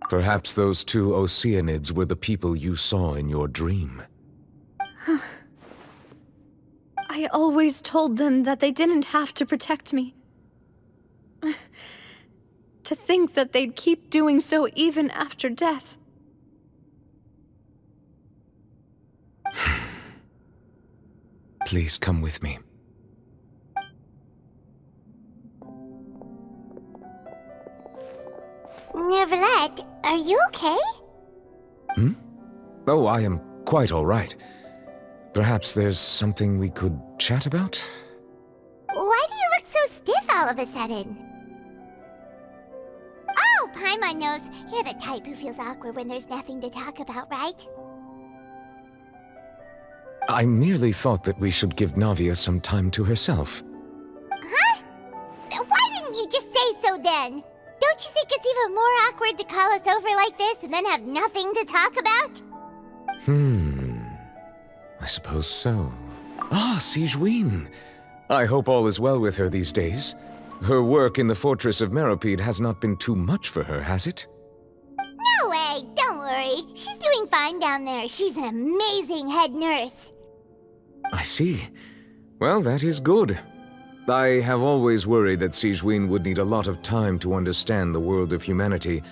Perhaps those 2 Oceanids were the people you saw in your dream. I always told them that they didn't have to protect me. To think that they'd keep doing so even after death. Please come with me. Neuvillette, are you okay? Oh, I am quite all right. Perhaps there's something we could chat about? Why do you look so stiff all of a sudden? Oh, Paimon knows. You're the type who feels awkward when there's nothing to talk about, right? I merely thought that we should give Navia some time to herself. Huh? Why didn't you just say so then? Don't you think it's even more awkward to call us over like this and then have nothing to talk about? I suppose so. Ah, Sigewinne. I hope all is well with her these days. Her work in the Fortress of Meropide has not been too much for her, has it? No way, don't worry. She's doing fine down there. She's an amazing head nurse. I see. Well, that is good. I have always worried that Sigewinne would need a lot of time to understand the world of humanity,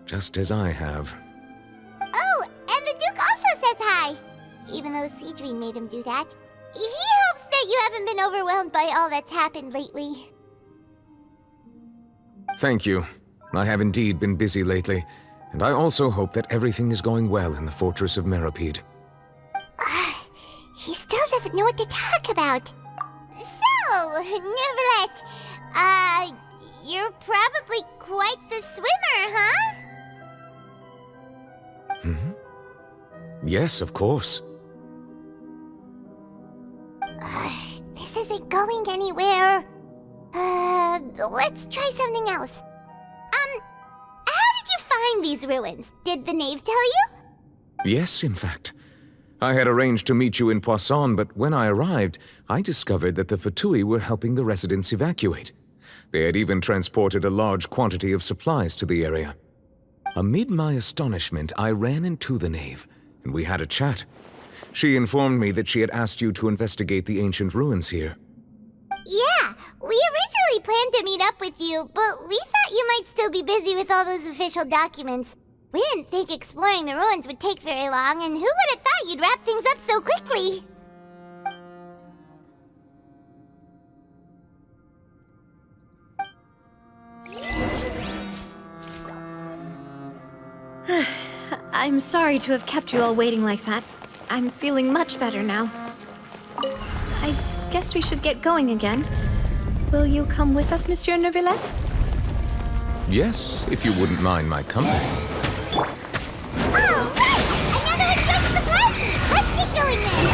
just as I have. Oh, and the Duke also says hi. Even though Sigewinne made him do that. He hopes that you haven't been overwhelmed by all that's happened lately. Thank you. I have indeed been busy lately, and I also hope that everything is going well in the Fortress of Meropide. He still doesn't know what to talk about. So, Neuvillette, you're probably quite the swimmer, huh? Yes, of course. This isn't going anywhere. Let's try something else. How did you find these ruins? Did the knave tell you? Yes, in fact. I had arranged to meet you in Poisson, but when I arrived, I discovered that the Fatui were helping the residents evacuate. They had even transported a large quantity of supplies to the area. Amid my astonishment, I ran into the knave, and we had a chat. She informed me that she had asked you to investigate the ancient ruins here. Yeah, we originally planned to meet up with you, but we thought you might still be busy with all those official documents. We didn't think exploring the ruins would take very long, and who would have thought you'd wrap things up so quickly? I'm sorry to have kept you all waiting like that. I'm feeling much better now. I guess we should get going again. Will you come with us, Monsieur Neuvillette? Yes, if you wouldn't mind my company. Oh, right! Another one goes to the party! Let's get going then!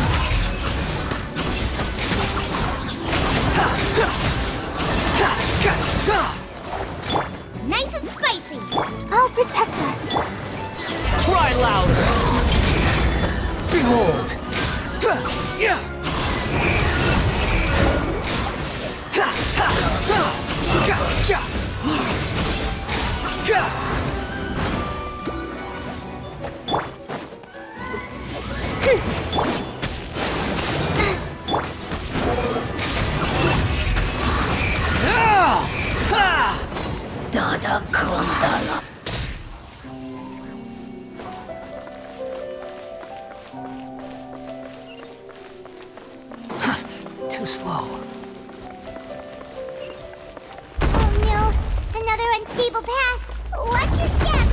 Nice and spicy! I'll protect us. Cry louder! Behold! Dada Kundala. Too slow. Oh no, another unstable path. Watch your step.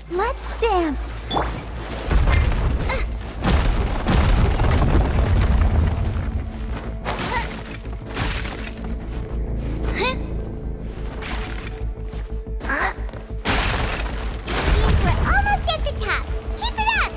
Let's dance. Seems we're almost at the top. Keep it up.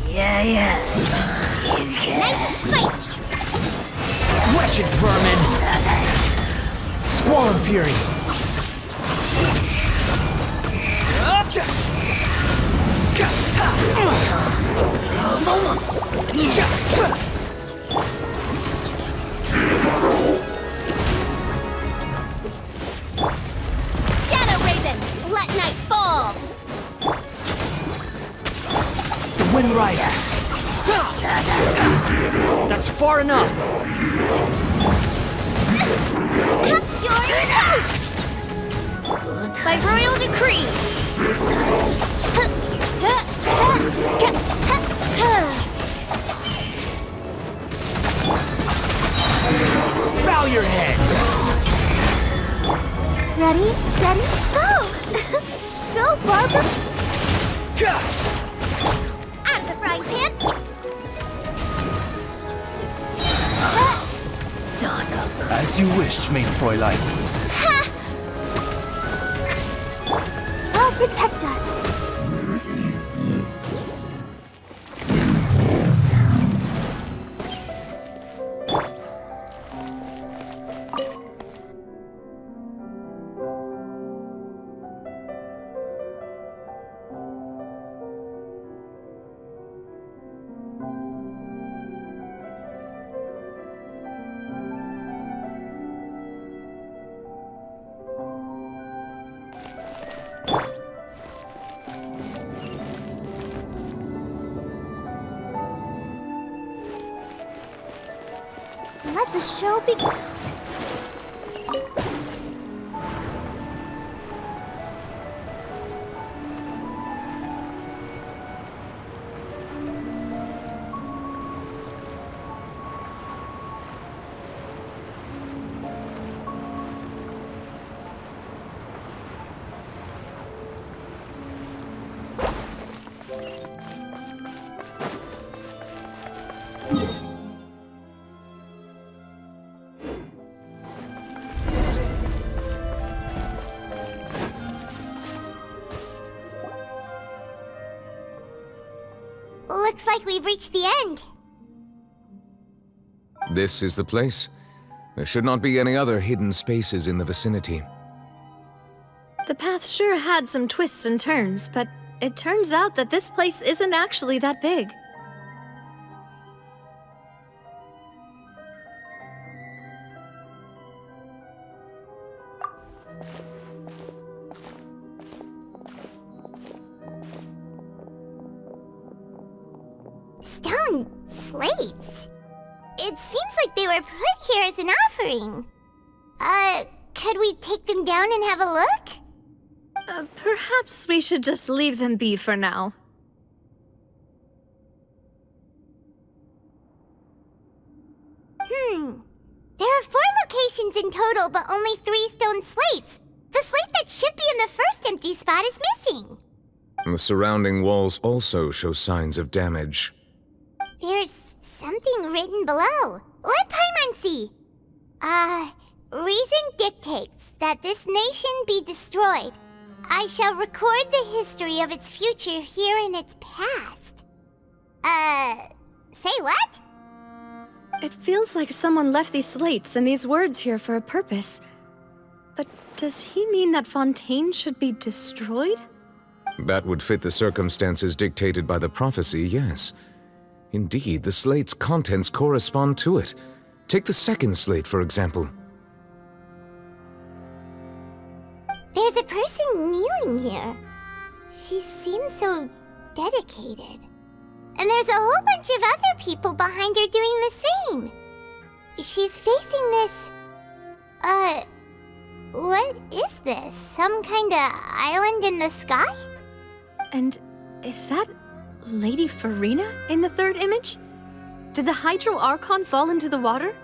Yeah. You can. Nice and spicy. Wretched vermin! Squall and fury! Shadow Raven, let night fall. The wind rises! That's far enough! You're toast! By royal decree! Bow your head! Ready, steady, go! Go, Barbara! Out of the frying pan! As you wish, main Fräulein. Ha! I'll protect us. Let the show begin. Looks like we've reached the end. This is the place. There should not be any other hidden spaces in the vicinity. The path sure had some twists and turns, but it turns out that this place isn't actually that big. Stone slates? It seems like they were put here as an offering. Could we take them down and have a look? Perhaps we should just leave them be for now. There are 4 locations in total, but only 3 stone slates. The slate that should be in the first empty spot is missing. The surrounding walls also show signs of damage. There's something written below. Let Paimon see. Reason dictates that this nation be destroyed. I shall record the history of its future here in its past. Say what? It feels like someone left these slates and these words here for a purpose. But does he mean that Fontaine should be destroyed? That would fit the circumstances dictated by the prophecy, yes. Indeed, the slate's contents correspond to it. Take the second slate, for example. There's a person kneeling here. She seems so dedicated. And there's a whole bunch of other people behind her doing the same. She's facing this... what is this? Some kind of island in the sky? And is that Lady Farina in the third image? Did the Hydro Archon fall into the water?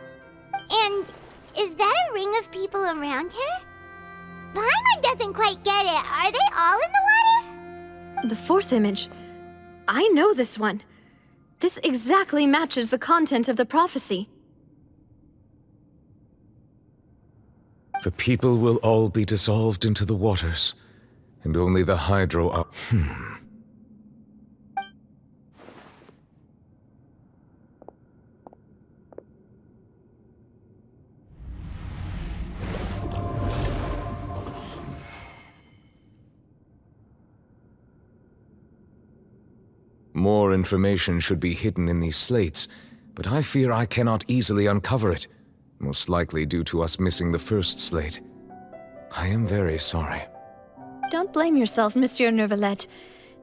And is that a ring of people around her? Paimon doesn't quite get it. Are they all in the water? The fourth image. I know this one. This exactly matches the content of the prophecy. The people will all be dissolved into the waters, and only the Hydro are... More information should be hidden in these slates, but I fear I cannot easily uncover it, most likely due to us missing the first slate. I am very sorry. Don't blame yourself, Monsieur Neuvillette.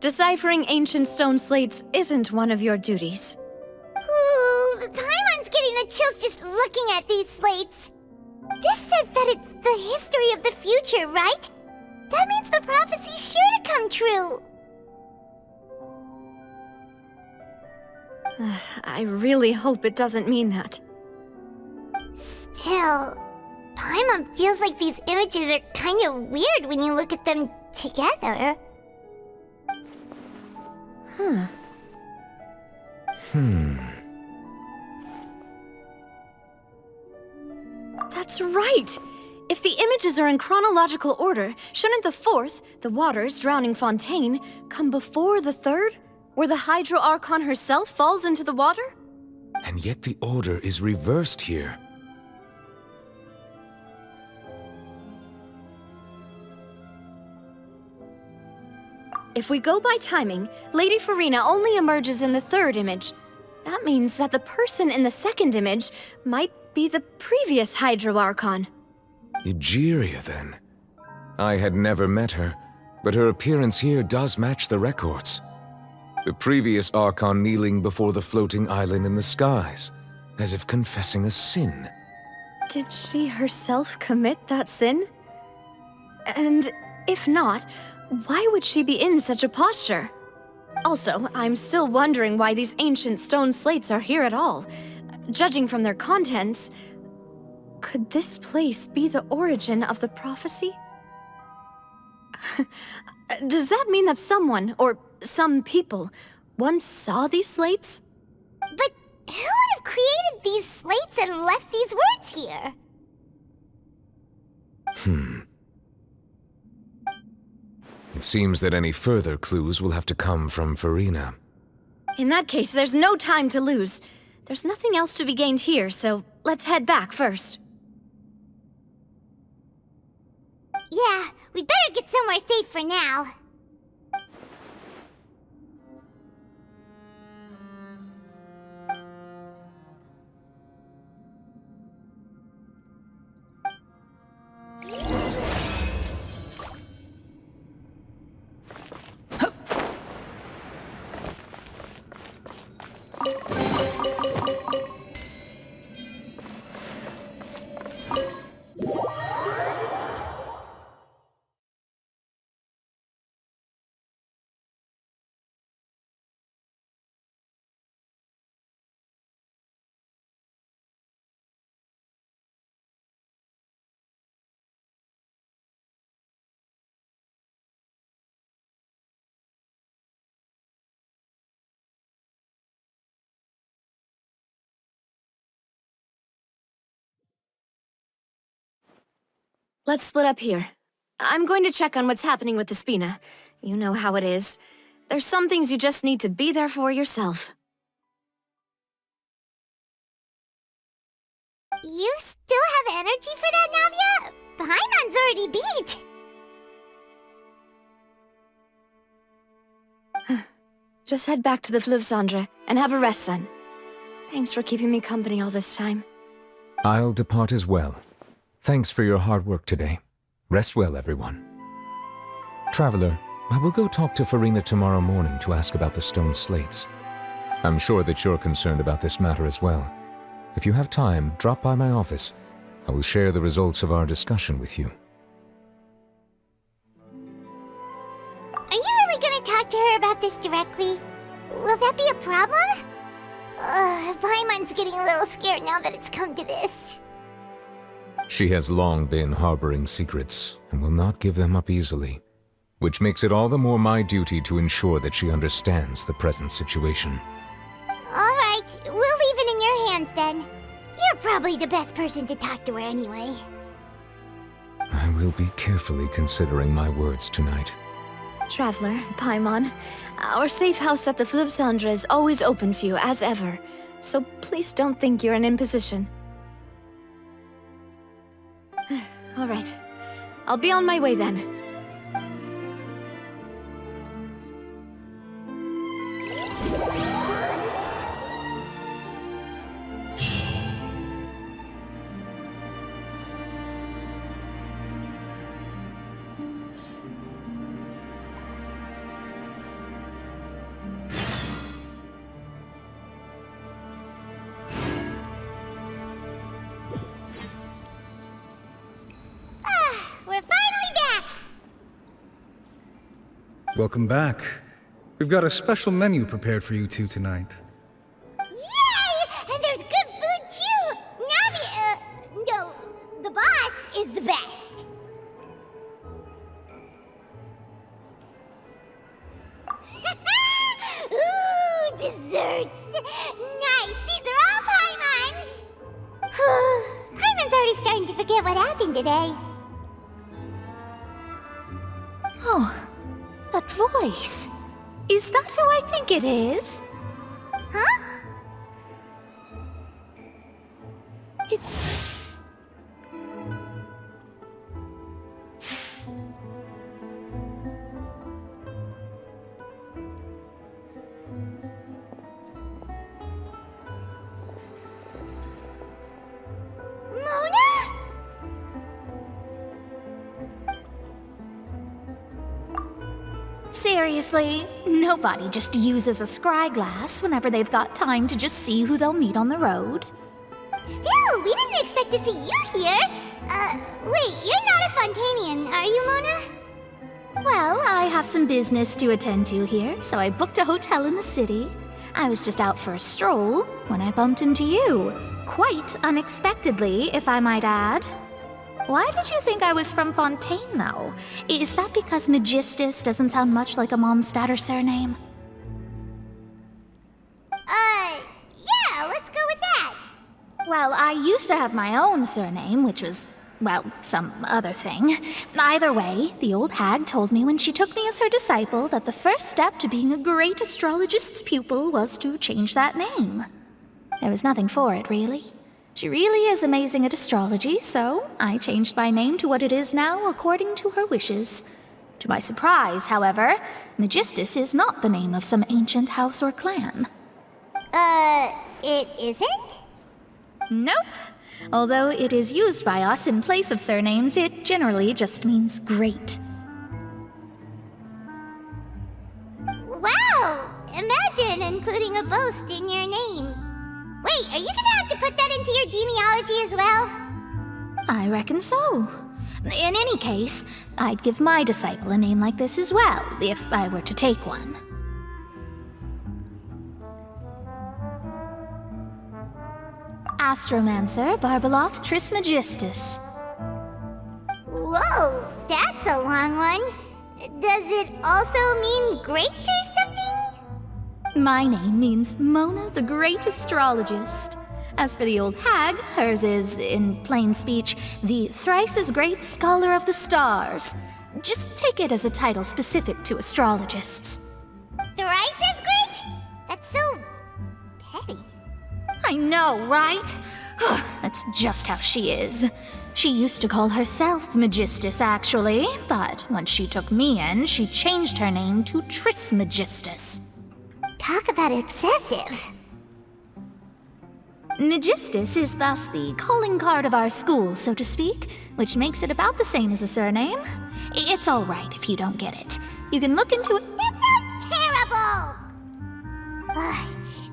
Deciphering ancient stone slates isn't one of your duties. Ooh, Paimon's getting the chills just looking at these slates. This says that it's the history of the future, right? That means the prophecy's sure to come true. I really hope it doesn't mean that. Still, Paimon feels like these images are kind of weird when you look at them together. That's right! If the images are in chronological order, shouldn't the fourth, the waters drowning Fontaine, come before the third, where the Hydro Archon herself falls into the water? And yet the order is reversed here. If we go by timing, Lady Farina only emerges in the third image. That means that the person in the second image might be the previous Hydro Archon. Egeria, then. I had never met her, but her appearance here does match the records. The previous Archon kneeling before the floating island in the skies, as if confessing a sin. Did she herself commit that sin? And if not, why would she be in such a posture? Also, I'm still wondering why these ancient stone slates are here at all. Judging from their contents, could this place be the origin of the prophecy? Does that mean that someone, or some people, once saw these slates? But who would have created these slates and left these words here? It seems that any further clues will have to come from Farina. In that case, there's no time to lose. There's nothing else to be gained here, so let's head back first. Yeah, we better get somewhere safe for now. Let's split up here. I'm going to check on what's happening with the Spina. You know how it is. There's some things you just need to be there for yourself. You still have energy for that, Navia? Paimon's already beat! Just head back to the Fleuve Cendre and have a rest then. Thanks for keeping me company all this time. I'll depart as well. Thanks for your hard work today. Rest well, everyone. Traveler, I will go talk to Farina tomorrow morning to ask about the stone slates. I'm sure that you're concerned about this matter as well. If you have time, drop by my office. I will share the results of our discussion with you. Are you really gonna talk to her about this directly? Will that be a problem? Paimon's getting a little scared now that it's come to this. She has long been harboring secrets and will not give them up easily, which makes it all the more my duty to ensure that she understands the present situation. All right, we'll leave it in your hands then. You're probably the best person to talk to her anyway. I will be carefully considering my words tonight. Traveler, Paimon, our safe house at the Fleuve Cendre is always open to you as ever, so please don't think you're an imposition. All right. I'll be on my way then. Welcome back. We've got a special menu prepared for you two tonight. Yay! And there's good food too! Navi, no, the boss is the best. Ooh, desserts! Nice, these are all Paimon's! Paimon's already starting to forget what happened today. Oh, that voice. Is that who I think it is? Huh? Seriously, nobody just uses a scry glass whenever they've got time to just see who they'll meet on the road. Still, we didn't expect to see you here. Wait, you're not a Fontanian, are you, Mona? Well, I have some business to attend to here, so I booked a hotel in the city. I was just out for a stroll when I bumped into you. Quite unexpectedly, if I might add. Why did you think I was from Fontaine, though? Is that because Magistus doesn't sound much like a Mondstatter surname? Yeah, let's go with that. Well, I used to have my own surname, which was well, some other thing. Either way, the old hag told me when she took me as her disciple that the first step to being a great astrologist's pupil was to change that name. There was nothing for it, really. She really is amazing at astrology, so I changed my name to what it is now according to her wishes. To my surprise, however, Magistus is not the name of some ancient house or clan. It isn't? Nope. Although it is used by us in place of surnames, it generally just means great. Wow! Imagine including a boast in your name. Wait, are you gonna have to put that into your genealogy as well? I reckon so. In any case, I'd give my disciple a name like this as well, if I were to take one. Astromancer Barbeloth Trismegistus. Whoa, that's a long one. Does it also mean great or something? My name means Mona the Great Astrologist. As for the old hag, hers is, in plain speech, the thrice-as-great Scholar of the Stars. Just take it as a title specific to astrologists. Thrice as great? That's so petty. I know, right? That's just how she is. She used to call herself Magistus, actually, but when she took me in, she changed her name to Trismegistus. Talk about excessive. Magistus is thus the calling card of our school, so to speak, which makes it about the same as a surname. It's all right if you don't get it. You can look into it. That sounds terrible!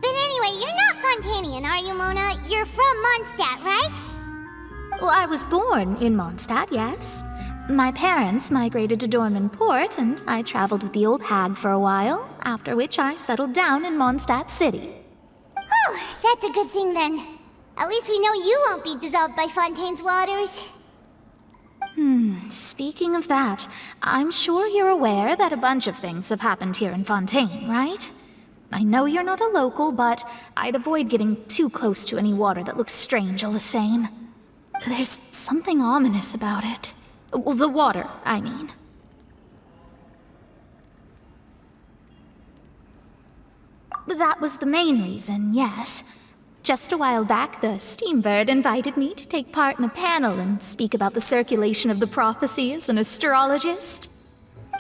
But anyway, you're not Fontanian, are you, Mona? You're from Mondstadt, right? Well, I was born in Mondstadt, yes. My parents migrated to Dorman Port, and I traveled with the old hag for a while, after which I settled down in Mondstadt City. Oh, that's a good thing then. At least we know you won't be dissolved by Fontaine's waters. Speaking of that, I'm sure you're aware that a bunch of things have happened here in Fontaine, right? I know you're not a local, but I'd avoid getting too close to any water that looks strange all the same. There's something ominous about it. Well, the water, I mean. That was the main reason, yes. Just a while back, the Steambird invited me to take part in a panel and speak about the circulation of the prophecy as an astrologist.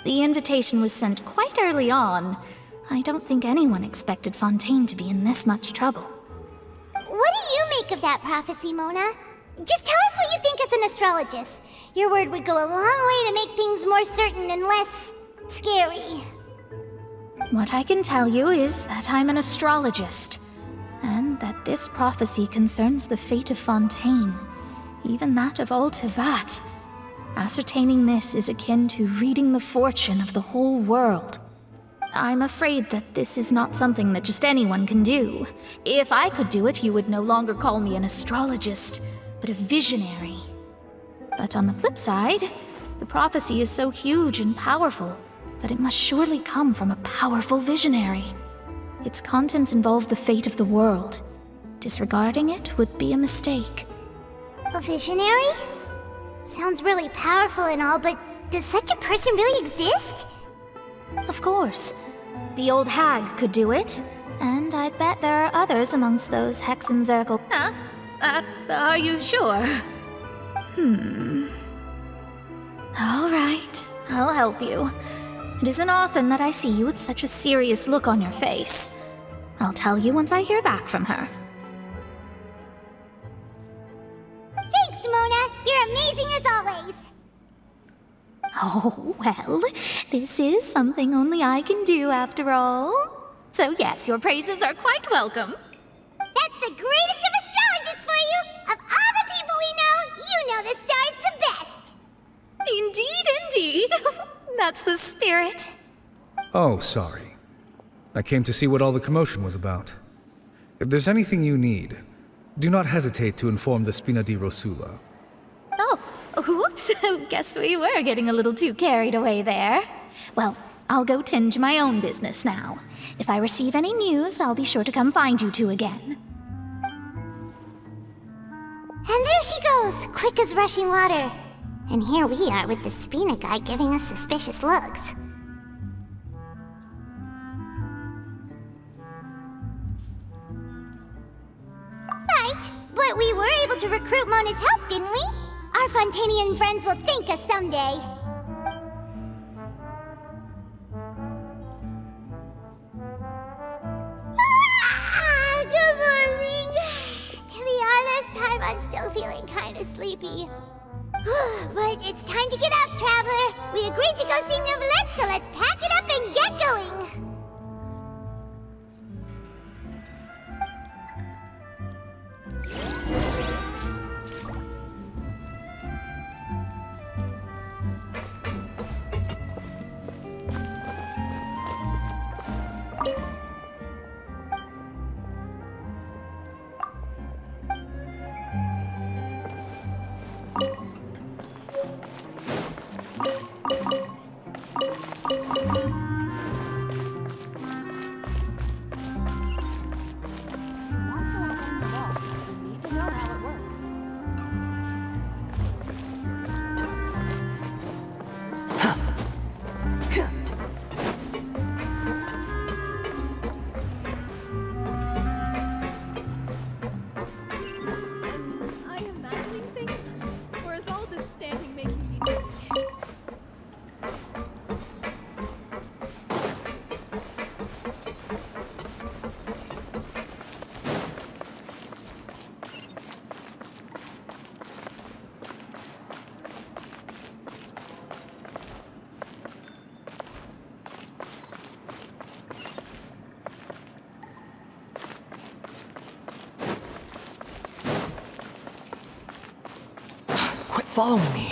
The invitation was sent quite early on. I don't think anyone expected Fontaine to be in this much trouble. What do you make of that prophecy, Mona? Just tell us what you think as an astrologist. Your word would go a long way to make things more certain and less scary. What I can tell you is that I'm an astrologist, and that this prophecy concerns the fate of Fontaine, even that of all Tevat. Ascertaining this is akin to reading the fortune of the whole world. I'm afraid that this is not something that just anyone can do. If I could do it, you would no longer call me an astrologist, but a visionary. But on the flip side, the prophecy is so huge and powerful that it must surely come from a powerful visionary. Its contents involve the fate of the world. Disregarding it would be a mistake. A visionary? Sounds really powerful and all, but does such a person really exist? Of course. The old hag could do it, and I'd bet there are others amongst those Hexenzirkel. Are you sure? All right, I'll help you. It isn't often that I see you with such a serious look on your face. I'll tell you once I hear back from her. Thanks, Mona! You're amazing as always! Oh, well, this is something only I can do after all. So yes, your praises are quite welcome. That's the greatest of astrologists for you! Of all the people we know, you know the star's the best! Indeed. That's the spirit. Oh, sorry. I came to see what all the commotion was about. If there's anything you need, do not hesitate to inform the Spina di Rosula. Oh, whoops. Guess we were getting a little too carried away there. Well, I'll go tend to my own business now. If I receive any news, I'll be sure to come find you two again. And there she goes, quick as rushing water. And here we are with the Spina guy giving us suspicious looks. Right, but we were able to recruit Mona's help, didn't we? Our Fontanian friends will thank us someday. Good morning. To be honest, Paimon's still feeling kinda sleepy. But it's time to get up, Traveler. We agreed to go see Novelette, so let's pack it up and get going. Following me.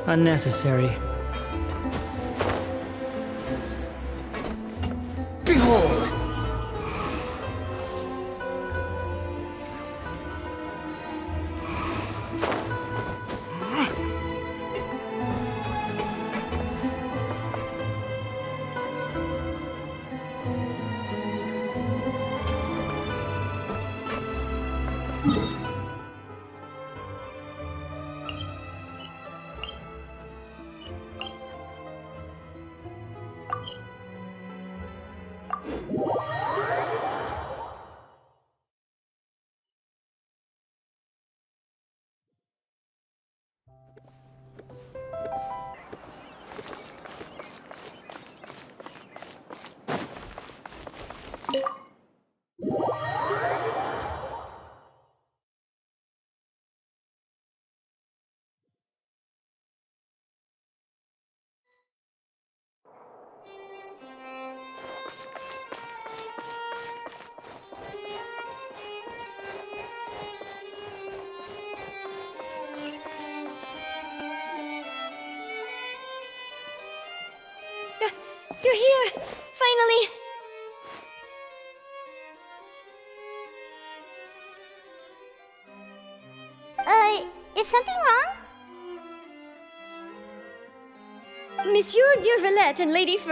Unnecessary. Behold! You're here! Finally! Is something wrong? Monsieur Neuvillette and Lady Fr...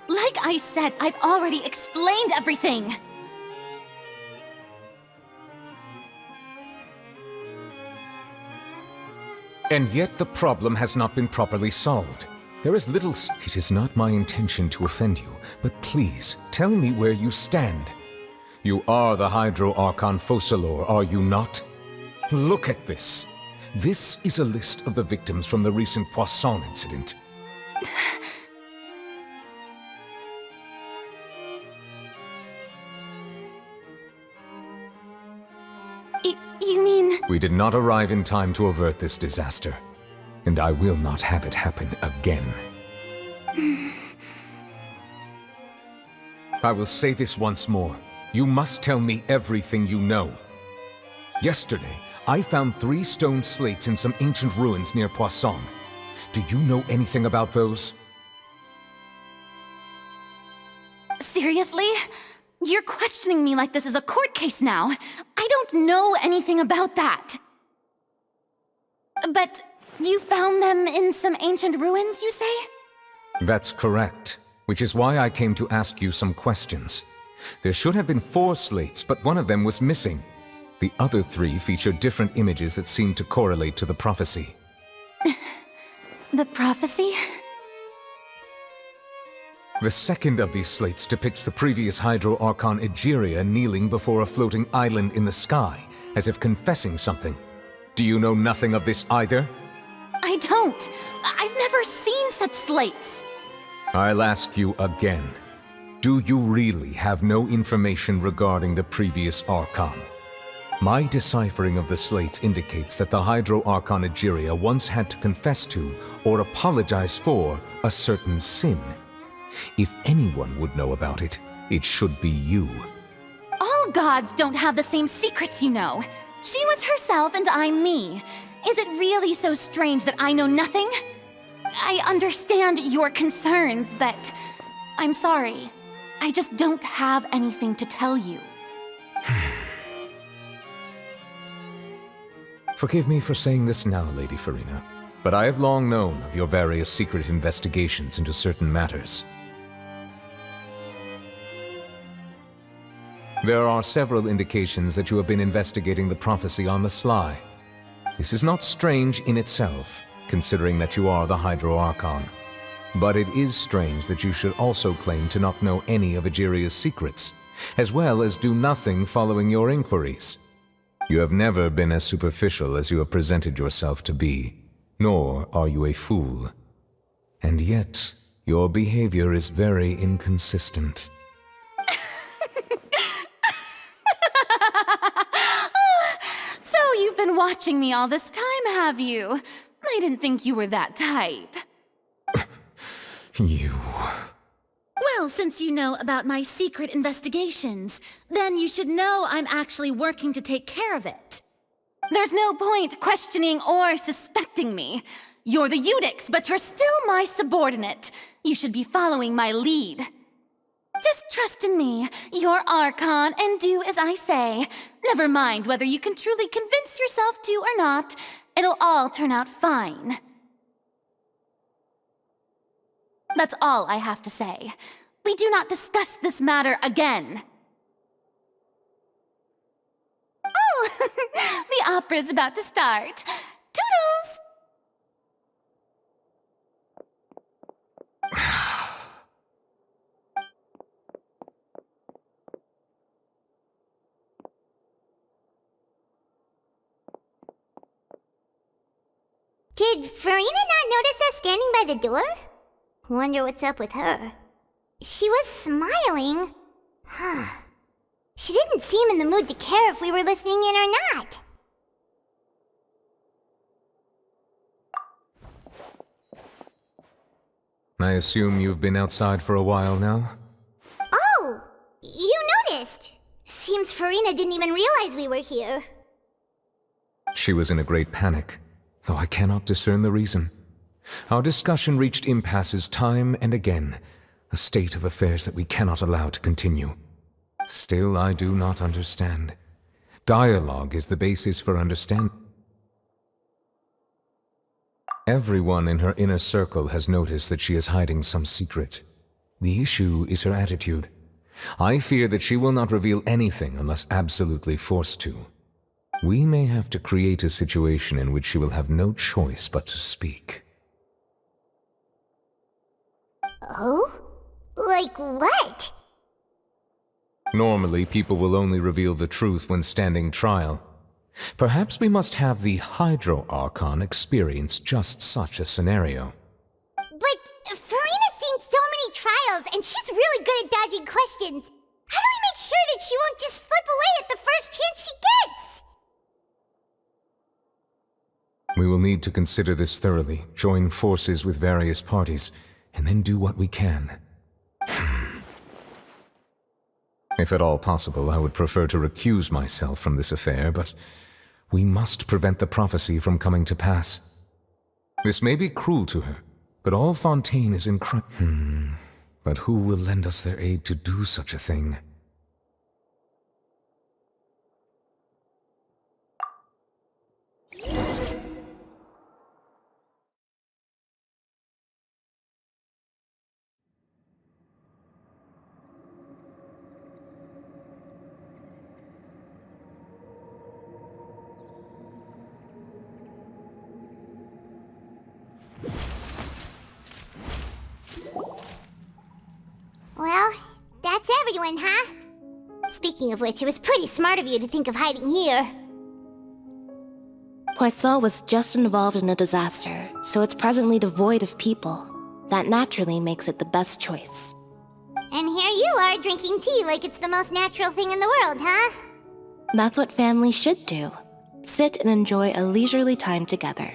Like I said, I've already explained everything! And yet the problem has not been properly solved. There is little. It is not my intention to offend you, but please tell me where you stand. You are the Hydro Archon Focalor, are you not? Look at this. This is a list of the victims from the recent Poisson incident. You mean... We did not arrive in time to avert this disaster, and I will not have it happen again. I will say this once more. You must tell me everything you know. Yesterday, I found 3 stone slates in some ancient ruins near Poisson. Do you know anything about those? Seriously? You're questioning me like this is a court case now. I don't know anything about that. But you found them in some ancient ruins, you say? That's correct, which is why I came to ask you some questions. There should have been 4 slates, but one of them was missing. The other 3 feature different images that seem to correlate to the prophecy. The prophecy? The second of these slates depicts the previous Hydro Archon Egeria kneeling before a floating island in the sky, as if confessing something. Do you know nothing of this either? I don't. I've never seen such slates. I'll ask you again. Do you really have no information regarding the previous Archon? My deciphering of the slates indicates that the Hydro Archon Egeria once had to confess to, or apologize for, a certain sin. If anyone would know about it, it should be you. All gods don't have the same secrets, you know. She was herself and I'm me. Is it really so strange that I know nothing? I understand your concerns, but I'm sorry. I just don't have anything to tell you. Forgive me for saying this now, Lady Farina, but I have long known of your various secret investigations into certain matters. There are several indications that you have been investigating the prophecy on the sly. This is not strange in itself, considering that you are the Hydro Archon. But it is strange that you should also claim to not know any of Egeria's secrets, as well as do nothing following your inquiries. You have never been as superficial as you have presented yourself to be, nor are you a fool. And yet, your behavior is very inconsistent. So you've been watching me all this time, have you? I didn't think you were that type. You... Well, since you know about my secret investigations, then you should know I'm actually working to take care of it. There's no point questioning or suspecting me. You're the Eudix, but you're still my subordinate. You should be following my lead. Just trust in me, you're Archon, and do as I say. Never mind whether you can truly convince yourself to or not. It'll all turn out fine. That's all I have to say. We do not discuss this matter again. Oh, the opera's about to start. Toodles! Did Farina not notice us standing by the door? Wonder what's up with her. She was smiling. Huh. She didn't seem in the mood to care if we were listening in or not. I assume you've been outside for a while now? Oh! You noticed! Seems Farina didn't even realize we were here. She was in a great panic, though I cannot discern the reason. Our discussion reached impasses time and again, a state of affairs that we cannot allow to continue. Still, I do not understand. Dialogue is the basis for understanding. Everyone in her inner circle has noticed that she is hiding some secret. The issue is her attitude. I fear that she will not reveal anything unless absolutely forced to. We may have to create a situation in which she will have no choice but to speak. Oh? Like what? Normally, people will only reveal the truth when standing trial. Perhaps we must have the Hydro Archon experience just such a scenario. But Farina's seen so many trials, and she's really good at dodging questions. How do we make sure that she won't just slip away at the first chance she gets? We will need to consider this thoroughly, join forces with various parties, and then do what we can. If at all possible, I would prefer to recuse myself from this affair, but we must prevent the prophecy from coming to pass. This may be cruel to her, but all Fontaine is But who will lend us their aid to do such a thing? Well, that's everyone, huh? Speaking of which, it was pretty smart of you to think of hiding here. Poisson was just involved in a disaster, so it's presently devoid of people. That naturally makes it the best choice. And here you are drinking tea like it's the most natural thing in the world, huh? That's what families should do. Sit and enjoy a leisurely time together.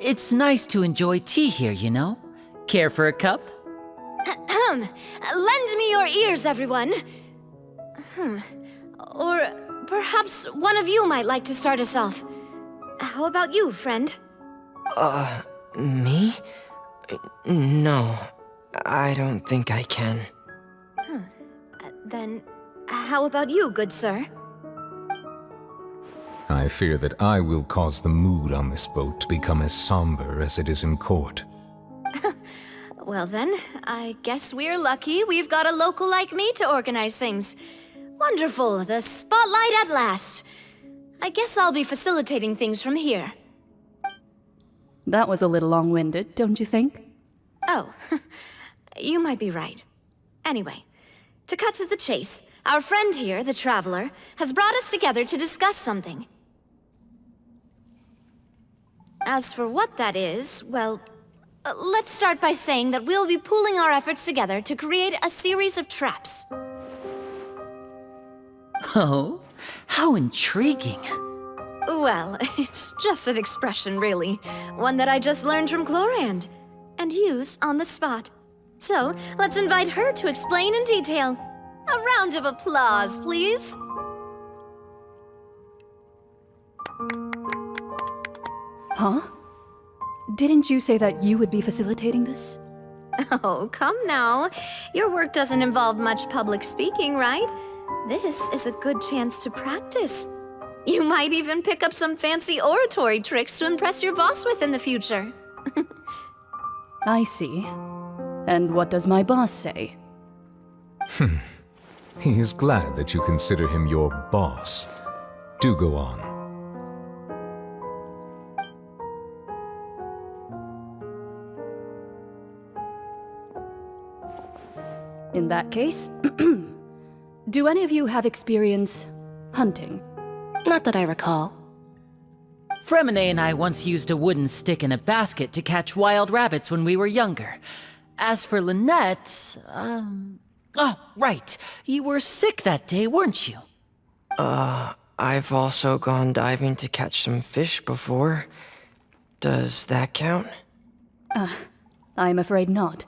It's nice to enjoy tea here, you know? Care for a cup? Lend me your ears, everyone. Or perhaps one of you might like to start us off. How about you, friend? Me? No, I don't think I can. Then, how about you, good sir? I fear that I will cause the mood on this boat to become as somber as it is in court. Well then, I guess we're lucky we've got a local like me to organize things. Wonderful, the spotlight at last. I guess I'll be facilitating things from here. That was a little long-winded, don't you think? Oh, you might be right. Anyway, to cut to the chase, our friend here, the Traveler, has brought us together to discuss something. As for what that is, well, let's start by saying that we'll be pooling our efforts together to create a series of traps. Oh, how intriguing. Well, it's just an expression, really. One that I just learned from Chlorand, and used on the spot. So, let's invite her to explain in detail. A round of applause, please. Huh? Didn't you say that you would be facilitating this? Oh, come now. Your work doesn't involve much public speaking, right? This is a good chance to practice. You might even pick up some fancy oratory tricks to impress your boss with in the future. I see. And what does my boss say? He is glad that you consider him your boss. Do go on. In that case, do any of you have experience hunting? Not that I recall. Fremine and I once used a wooden stick in a basket to catch wild rabbits when we were younger. As for Lynette, oh, right. You were sick that day, weren't you? I've also gone diving to catch some fish before. Does that count? I'm afraid not.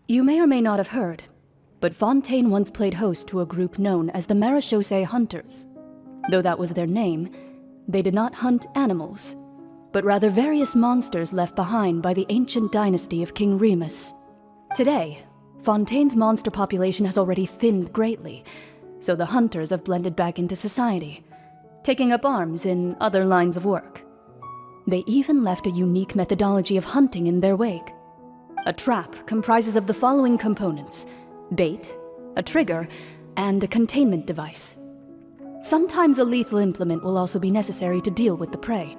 You may or may not have heard, but Fontaine once played host to a group known as the Marechaussee Hunters. Though that was their name, they did not hunt animals, but rather various monsters left behind by the ancient dynasty of King Remus. Today, Fontaine's monster population has already thinned greatly, so the hunters have blended back into society, taking up arms in other lines of work. They even left a unique methodology of hunting in their wake. A trap comprises of the following components: bait, a trigger, and a containment device. Sometimes a lethal implement will also be necessary to deal with the prey.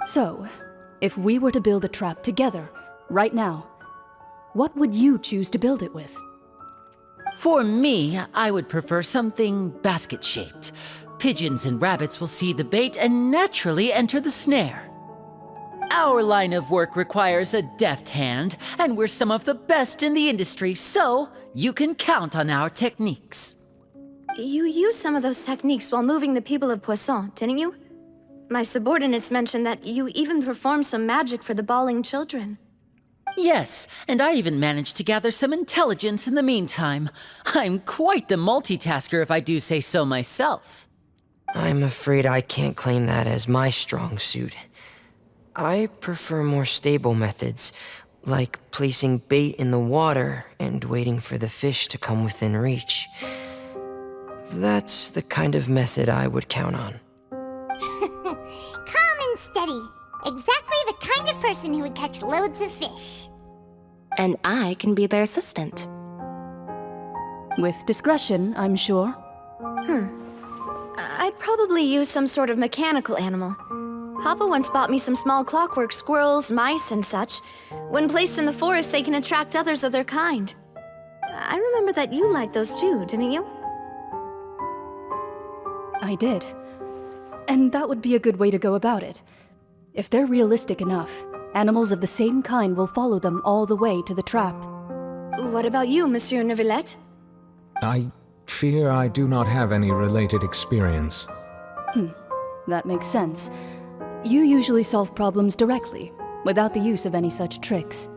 So, if we were to build a trap together, right now, What would you choose to build it with? For me, I would prefer something basket-shaped. Pigeons and rabbits will see the bait and naturally enter the snare. Our line of work requires a deft hand, and we're some of the best in the industry, so you can count on our techniques. You used some of those techniques while moving the people of Poisson, didn't you? My subordinates mentioned that you even performed some magic for the bawling children. Yes, and I even managed to gather some intelligence in the meantime. I'm quite the multitasker if I do say so myself. I'm afraid I can't claim that as my strong suit. I prefer more stable methods, like placing bait in the water and waiting for the fish to come within reach. That's the kind of method I would count on. Calm and steady. Exactly the kind of person who would catch loads of fish. And I can be their assistant. With discretion, I'm sure. I'd probably use some sort of mechanical animal. Papa once bought me some small clockwork squirrels, mice, and such. When placed in the forest, they can attract others of their kind. I remember that you liked those too, didn't you? I did. And that would be a good way to go about it. If they're realistic enough, animals of the same kind will follow them all the way to the trap. What about you, Monsieur Neuvillette? I fear I do not have any related experience. That makes sense. You usually solve problems directly, without the use of any such tricks.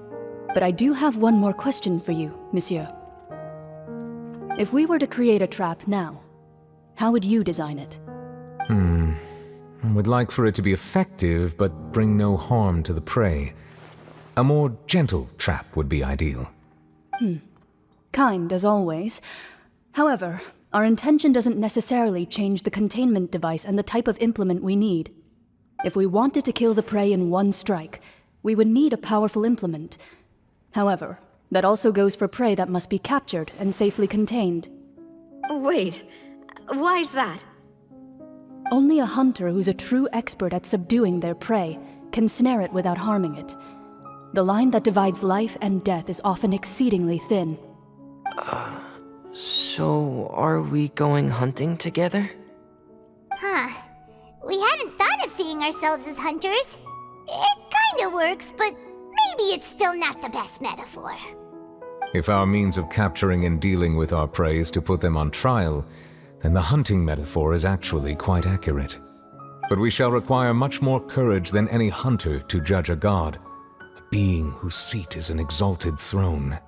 But I do have one more question for you, Monsieur. If we were to create a trap now, how would you design it? I would like for it to be effective, but bring no harm to the prey. A more gentle trap would be ideal. Kind, as always. However, our intention doesn't necessarily change the containment device and the type of implement we need. If we wanted to kill the prey in one strike, we would need a powerful implement. However, that also goes for prey that must be captured and safely contained. Wait, why's that? Only a hunter who's a true expert at subduing their prey can snare it without harming it. The line that divides life and death is often exceedingly thin. So are we going hunting together? We hadn't thought of seeing ourselves as hunters. It kinda works, but maybe it's still not the best metaphor. If our means of capturing and dealing with our prey is to put them on trial, then the hunting metaphor is actually quite accurate. But we shall require much more courage than any hunter to judge a god, a being whose seat is an exalted throne.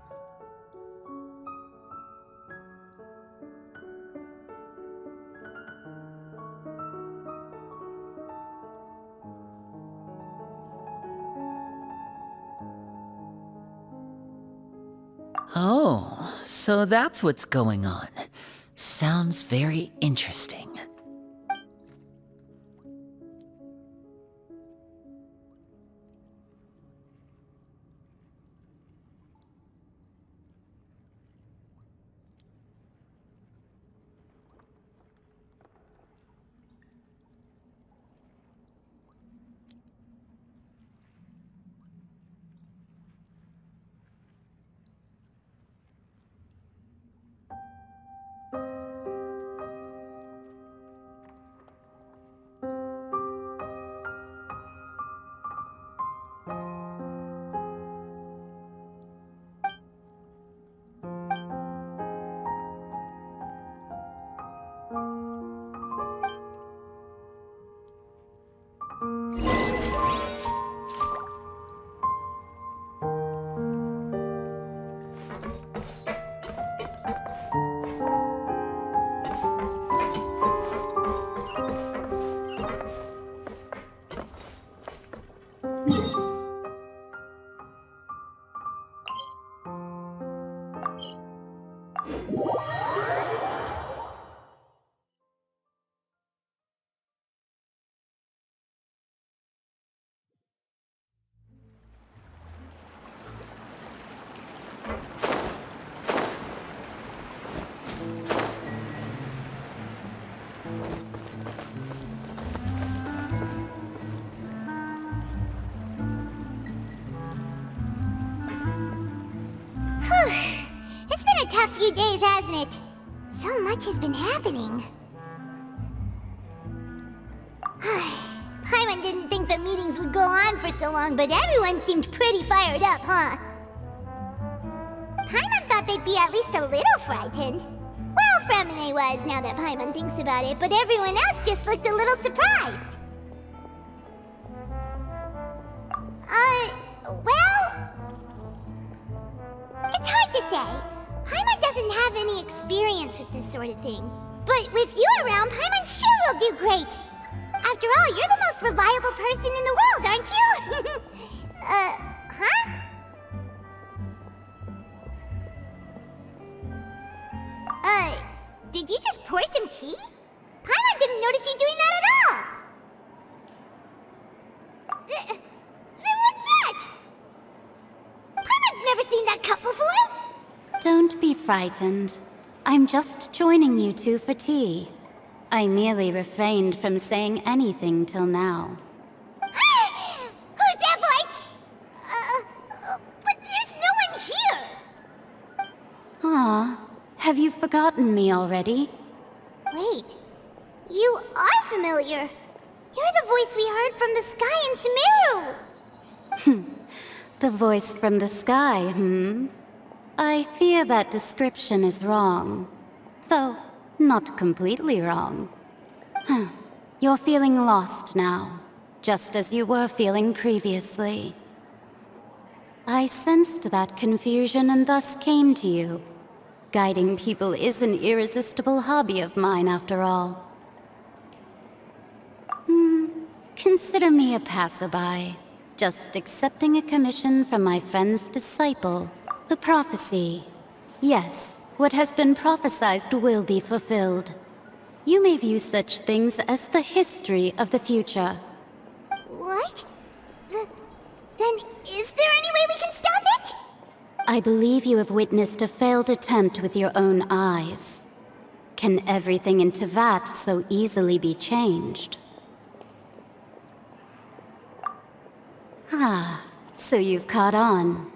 Oh, so that's what's going on. Sounds very interesting. few days, hasn't it? So much has been happening. Paimon didn't think the meetings would go on for so long, but everyone seemed pretty fired up, huh? Paimon thought they'd be at least a little frightened. Well, Fremine was, now that Paimon thinks about it, but everyone else just looked a little surprised. Well... It's hard to say. Paimon doesn't have any experience with this sort of thing. But with you around, Paimon sure will do great. After all, you're the most reliable person in the world, aren't you? Huh? Did you just pour some tea? Paimon didn't notice you doing that at all! Then what's that? Paimon's never seen that cup before! Don't be frightened. I'm just joining you two for tea. I merely refrained from saying anything till now. Who's that voice? But there's no one here! Ah, have you forgotten me already? Wait, you are familiar. You're the voice we heard from the sky in Sumeru. The voice from the sky, I fear that description is wrong. Though, not completely wrong. You're feeling lost now, just as you were feeling previously. I sensed that confusion and thus came to you. Guiding people is an irresistible hobby of mine, after all. Consider me a passerby, just accepting a commission from my friend's disciple. The prophecy. Yes, what has been prophesied will be fulfilled. You may view such things as the history of the future. What? Then is there any way we can stop it? I believe you have witnessed a failed attempt with your own eyes. Can everything in Tevat so easily be changed? Ah, so you've caught on.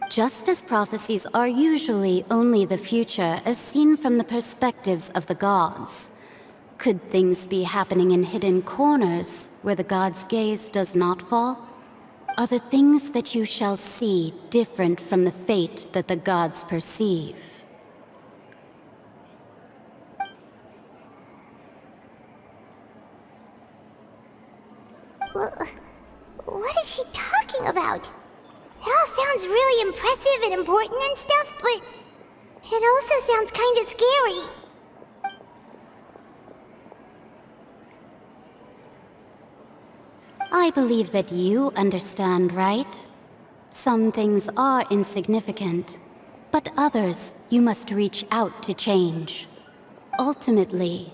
Just as prophecies are usually only the future as seen from the perspectives of the gods, could things be happening in hidden corners where the gods' gaze does not fall? Are the things that you shall see different from the fate that the gods perceive? What is she talking about? It all sounds really impressive and important and stuff, but it also sounds kind of scary. I believe that you understand, right? Some things are insignificant, but others you must reach out to change. Ultimately,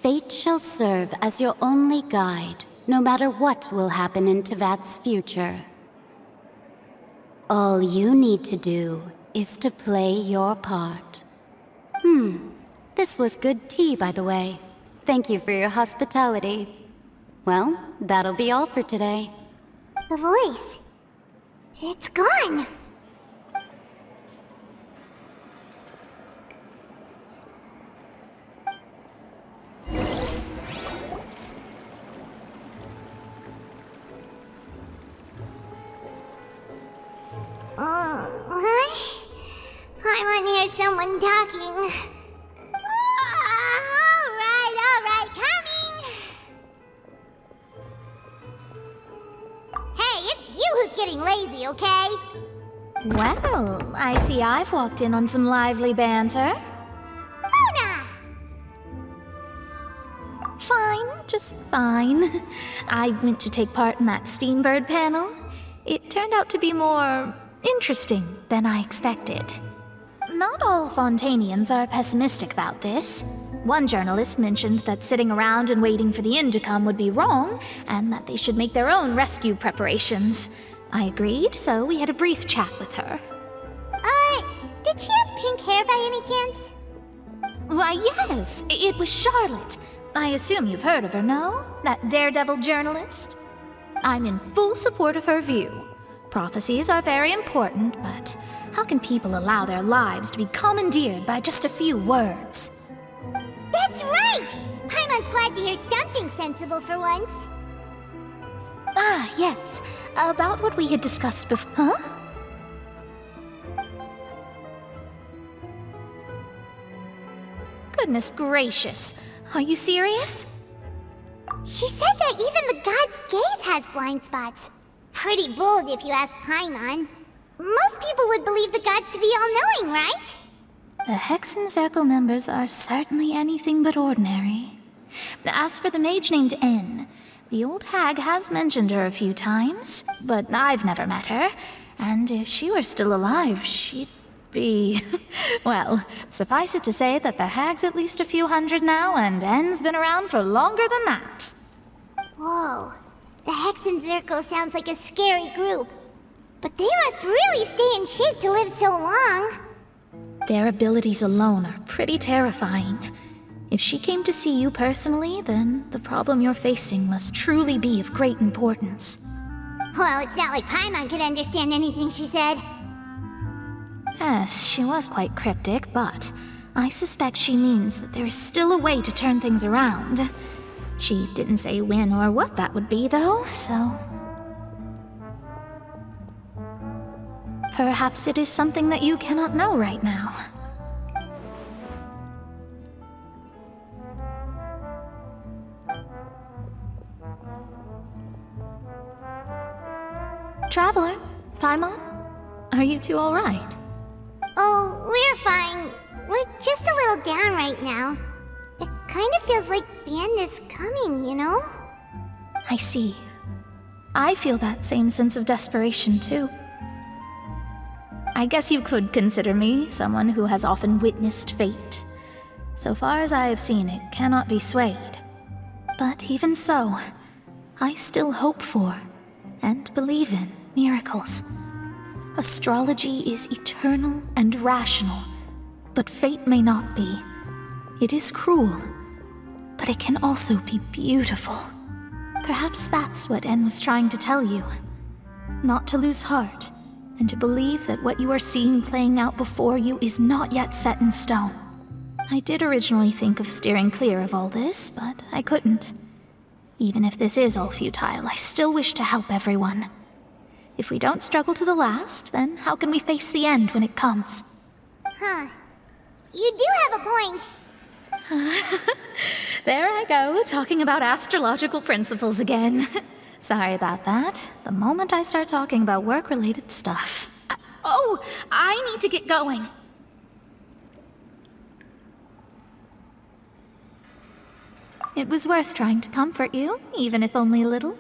fate shall serve as your only guide, no matter what will happen in Tevat's future. All you need to do is to play your part. This was good tea, by the way. Thank you for your hospitality. Well, that'll be all for today. The voice. It's gone. What? I want to hear someone talking. All right, coming. Hey, it's you who's getting lazy, okay? Well, I see I've walked in on some lively banter. Mona! Fine, just fine. I went to take part in that Steambird panel. It turned out to be more interesting than I expected. Not all Fontanians are pessimistic about this. One journalist mentioned that sitting around and waiting for the end to come would be wrong, and that they should make their own rescue preparations. I agreed, so we had a brief chat with her. Did she have pink hair by any chance? Why, yes, it was Charlotte. I assume you've heard of her, no? That daredevil journalist? I'm in full support of her view. Prophecies are very important, but How can people allow their lives to be commandeered by just a few words? That's right! Paimon's glad to hear something sensible for once. Ah, yes. About what we had discussed before. Huh? Goodness gracious. Are you serious? She said that even the god's gaze has blind spots. Pretty bold if you ask Paimon. Most people would believe the gods to be all-knowing, right? The Hexen Circle members are certainly anything but ordinary. As for the mage named N, the old hag has mentioned her a few times, but I've never met her, and if she were still alive, she'd be... well, suffice it to say that the hag's at least a few hundred now, and N's been around for longer than that. Whoa, the Hexen Circle sounds like a scary group. But they must really stay in shape to live so long. Their abilities alone are pretty terrifying. If she came to see you personally, then the problem you're facing must truly be of great importance. Well, it's not like Paimon could understand anything she said. Yes, she was quite cryptic, but I suspect she means that there is still a way to turn things around. She didn't say when or what that would be, though, so... perhaps it is something that you cannot know right now. Traveler, Paimon, are you two all right? Oh, we're fine. We're just a little down right now. It kind of feels like the end is coming, you know? I see. I feel that same sense of desperation, too. I guess you could consider me someone who has often witnessed fate. So far as I have seen, it cannot be swayed. But even so, I still hope for, and believe in, miracles. Astrology is eternal and rational, but fate may not be. It is cruel, but it can also be beautiful. Perhaps that's what En was trying to tell you. Not to lose heart, and to believe that what you are seeing playing out before you is not yet set in stone. I did originally think of steering clear of all this, but I couldn't. Even if this is all futile, I still wish to help everyone. If we don't struggle to the last, then how can we face the end when it comes? Huh. You do have a point. There I go, talking about astrological principles again. Sorry about that. The moment I start talking about work-related stuff... Oh, I need to get going. It was worth trying to comfort you, even if only a little.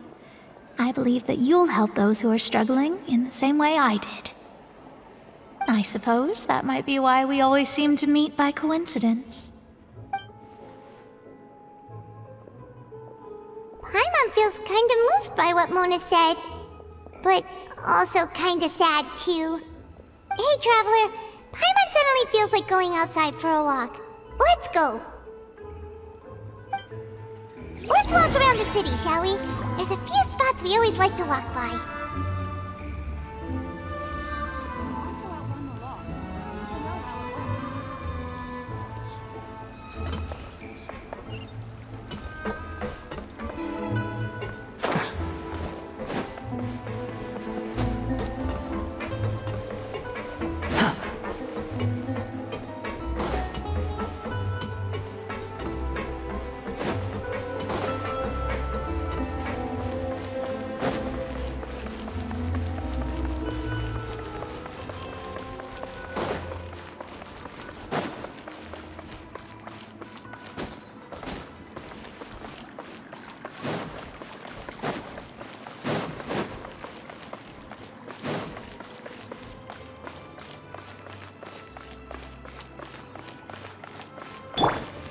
I believe that you'll help those who are struggling in the same way I did. I suppose that might be why we always seem to meet by coincidence. Paimon feels kinda moved by what Mona said. But also kinda sad, too. Hey, Traveler. Paimon suddenly feels like going outside for a walk. Let's go. Let's walk around the city, shall we? There's a few spots we always like to walk by.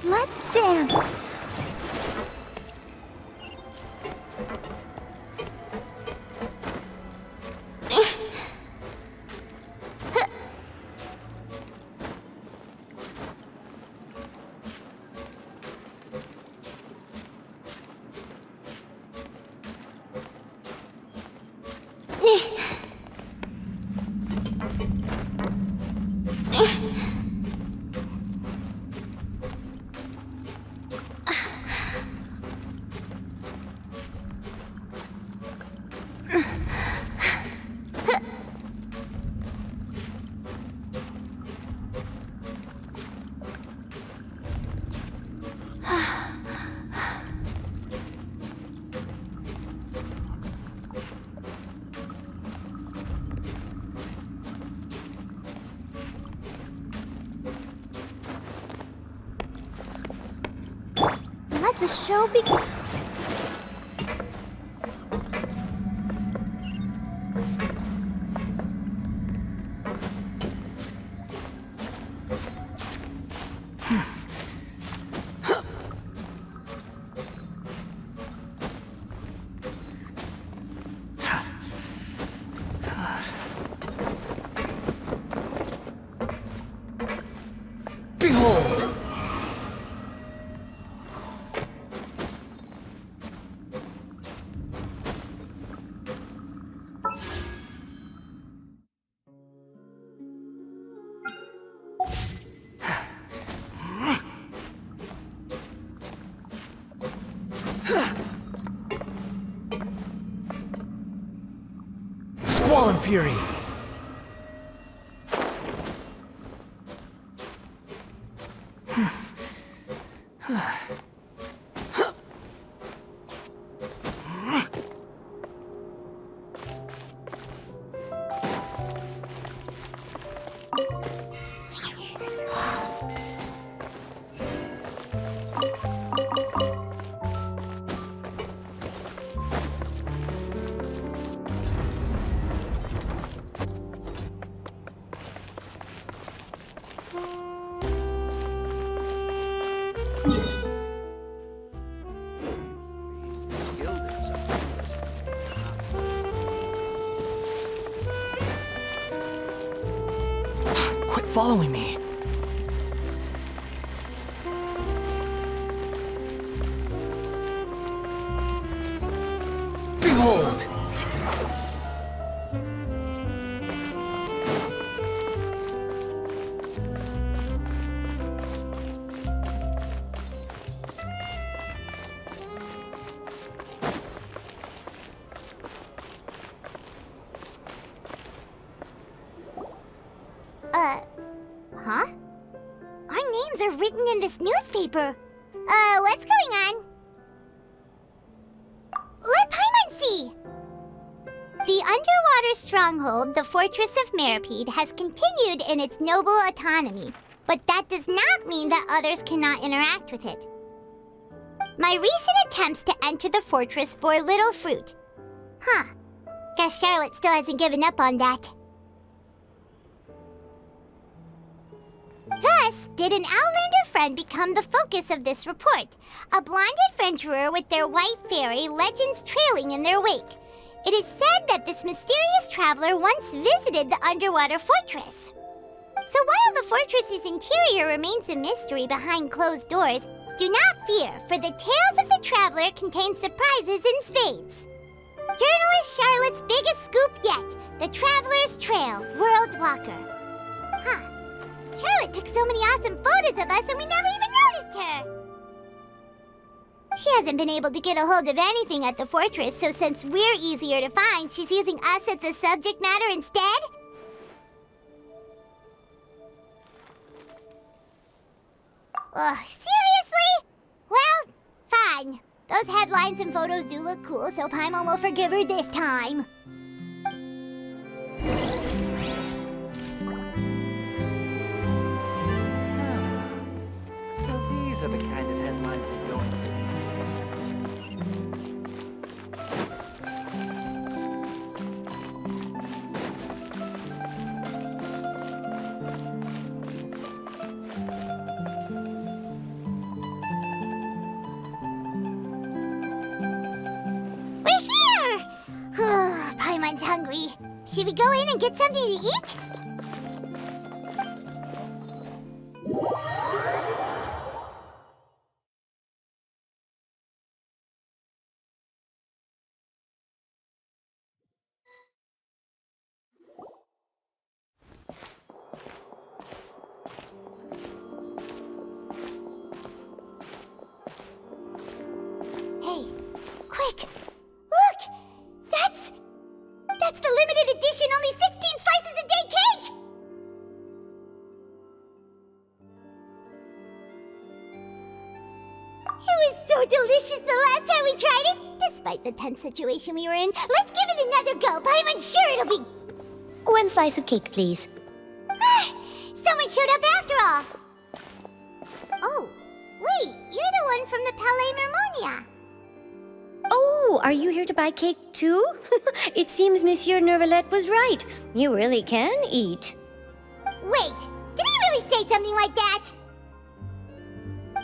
Let's dance! The show begins. Behold! Squall and Fury! Quit following me. Behold! Huh? Our names are written in this newspaper. What's going on? Let Paimon see! The underwater stronghold, the Fortress of Meripede, has continued in its noble autonomy, but that does not mean that others cannot interact with it. My recent attempts to enter the fortress bore little fruit. Huh. Guess Charlotte still hasn't given up on that. Thus, did an Outlander friend become the focus of this report, a blind adventurer with their white fairy legends trailing in their wake. It is said that this mysterious traveler once visited the underwater fortress. So while the fortress's interior remains a mystery behind closed doors, do not fear, for the tales of the traveler contain surprises in spades. Journalist Charlotte's biggest scoop yet, the Traveler's Trail, World Walker. Huh. Charlotte took so many awesome photos of us and we never even noticed her! She hasn't been able to get a hold of anything at the fortress, so since we're easier to find, she's using us as the subject matter instead? Ugh, seriously? Well, fine. Those headlines and photos do look cool, so Paimon will forgive her this time. These are the kind of headlines that go in for these days. We're here! Paimon's hungry. Should we go in and get something to eat? That's the limited edition, only 16 slices a day cake! It was so delicious the last time we tried it, despite the tense situation we were in. Let's give it another go. I'm sure it'll be... One slice of cake, please. Someone showed up after all. Oh, wait, you're the one from the Palais Mermont. Maya. Oh, are you here to buy cake too? It seems Monsieur Nervalette was right. You really can eat. Wait, did he really say something like that?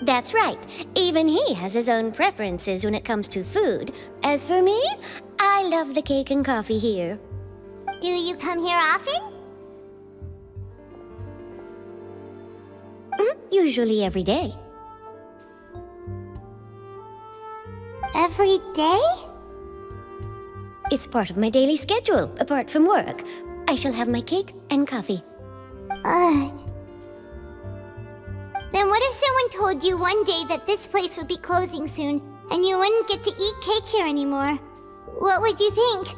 That's right. Even he has his own preferences when it comes to food. As for me, I love the cake and coffee here. Do you come here often? Usually every day. Every day? It's part of my daily schedule, apart from work. I shall have my cake and coffee. Then what if someone told you one day that this place would be closing soon, and you wouldn't get to eat cake here anymore? What would you think?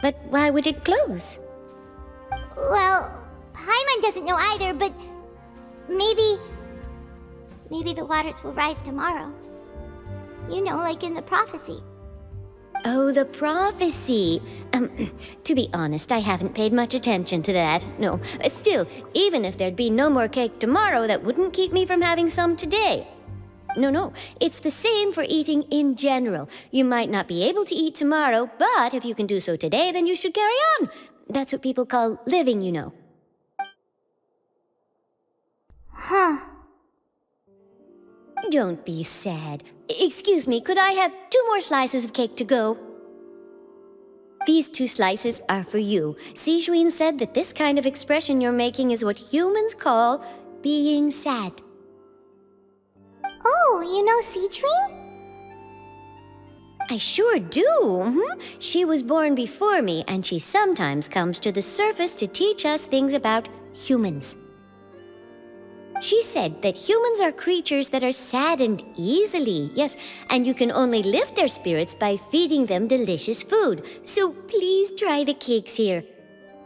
But why would it close? Well, Paimon doesn't know either, but maybe the waters will rise tomorrow. You know, like in the prophecy. Oh, the prophecy. To be honest, I haven't paid much attention to that. No, still, even if there'd be no more cake tomorrow, that wouldn't keep me from having some today. No, it's the same for eating in general. You might not be able to eat tomorrow, but if you can do so today, then you should carry on. That's what people call living, you know. Huh. Don't be sad. Excuse me, could I have 2 more slices of cake to go? These 2 slices are for you. Sijuin said that this kind of expression you're making is what humans call being sad. Oh, you know Sijuin? I sure do. She was born before me, and she sometimes comes to the surface to teach us things about humans. She said that humans are creatures that are saddened easily, yes, and you can only lift their spirits by feeding them delicious food. So please try the cakes here.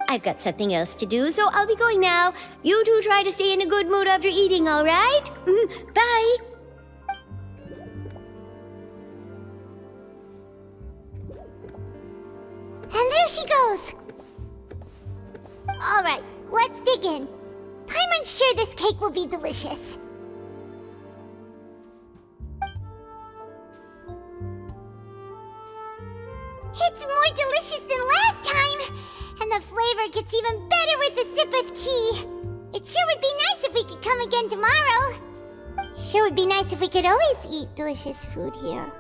I've got something else to do, so I'll be going now. You two try to stay in a good mood after eating, all right? Bye. And there she goes. All right, let's dig in. Paimon's sure this cake will be delicious. It's more delicious than last time, and the flavor gets even better with a sip of tea. It sure would be nice if we could come again tomorrow. Sure would be nice if we could always eat delicious food here.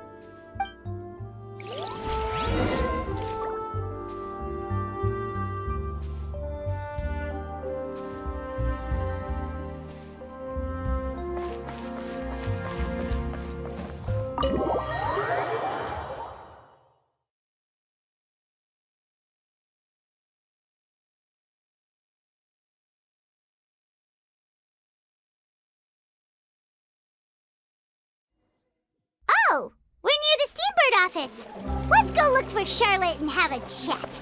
Oh, we're near the Steambird office. Let's go look for Charlotte and have a chat.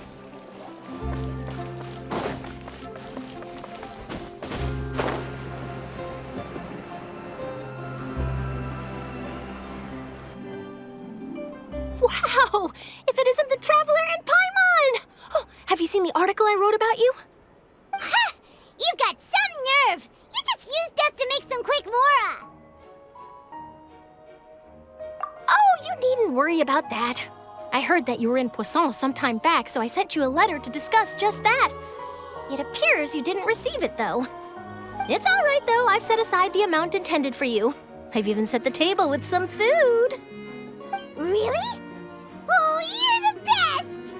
Wow! If it isn't the Traveler and Paimon! Oh, have you seen the article I wrote about you? Ha! You've got some nerve! You just used us to make some quick mora! Oh, you needn't worry about that. I heard that you were in Poisson some time back, so I sent you a letter to discuss just that. It appears you didn't receive it, though. It's all right, though. I've set aside the amount intended for you. I've even set the table with some food. Really? Oh, you're the best!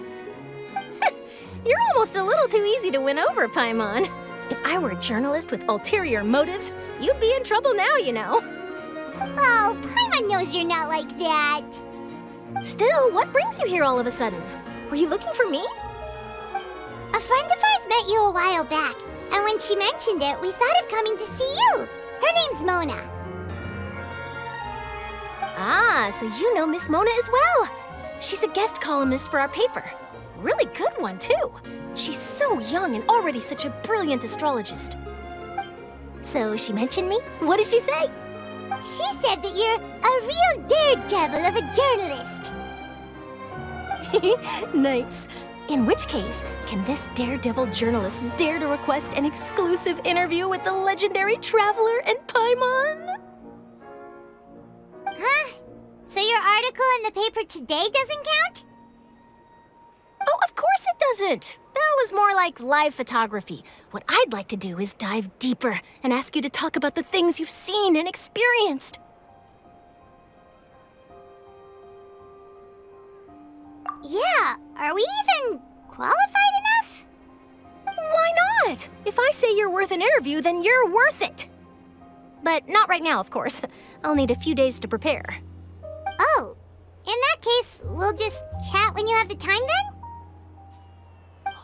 You're almost a little too easy to win over, Paimon. If I were a journalist with ulterior motives, you'd be in trouble now, you know. Oh, Paimon knows you're not like that. Still, what brings you here all of a sudden? Were you looking for me? A friend of ours met you a while back, and when she mentioned it, we thought of coming to see you. Her name's Mona. Ah, so you know Miss Mona as well. She's a guest columnist for our paper. Really good one, too. She's so young and already such a brilliant astrologist. So she mentioned me? What did she say? She said that you're a real daredevil of a journalist. Nice. In which case, can this daredevil journalist dare to request an exclusive interview with the legendary Traveler and Paimon? Huh? So you're article in the paper today doesn't count? Oh, of course it doesn't. That was more like live photography. What I'd like to do is dive deeper and ask you to talk about the things you've seen and experienced. Yeah, are we even qualified enough? Why not? If I say you're worth an interview, then you're worth it. But not right now, of course. I'll need a few days to prepare. Oh, in that case, we'll just chat when you have the time then?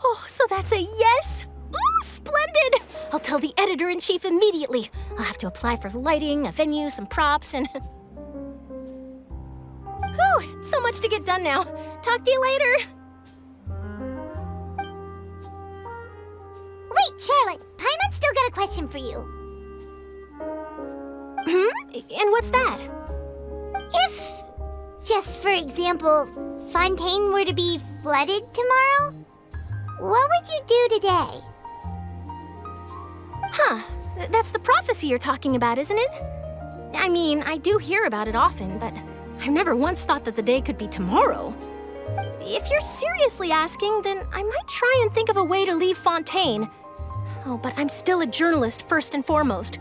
Oh, so that's a yes? Ooh, splendid! I'll tell the editor-in-chief immediately. I'll have to apply for lighting, a venue, some props, and... Whew, so much to get done now. Talk to you later. Wait, Charlotte, Paimon's still got a question for you. And what's that? If, just for example, Fontaine were to be flooded tomorrow, what would you do today? Huh, that's the prophecy you're talking about, isn't it? I mean, I do hear about it often, but I've never once thought that the day could be tomorrow. If you're seriously asking, then I might try and think of a way to leave Fontaine. Oh, but I'm still a journalist first and foremost.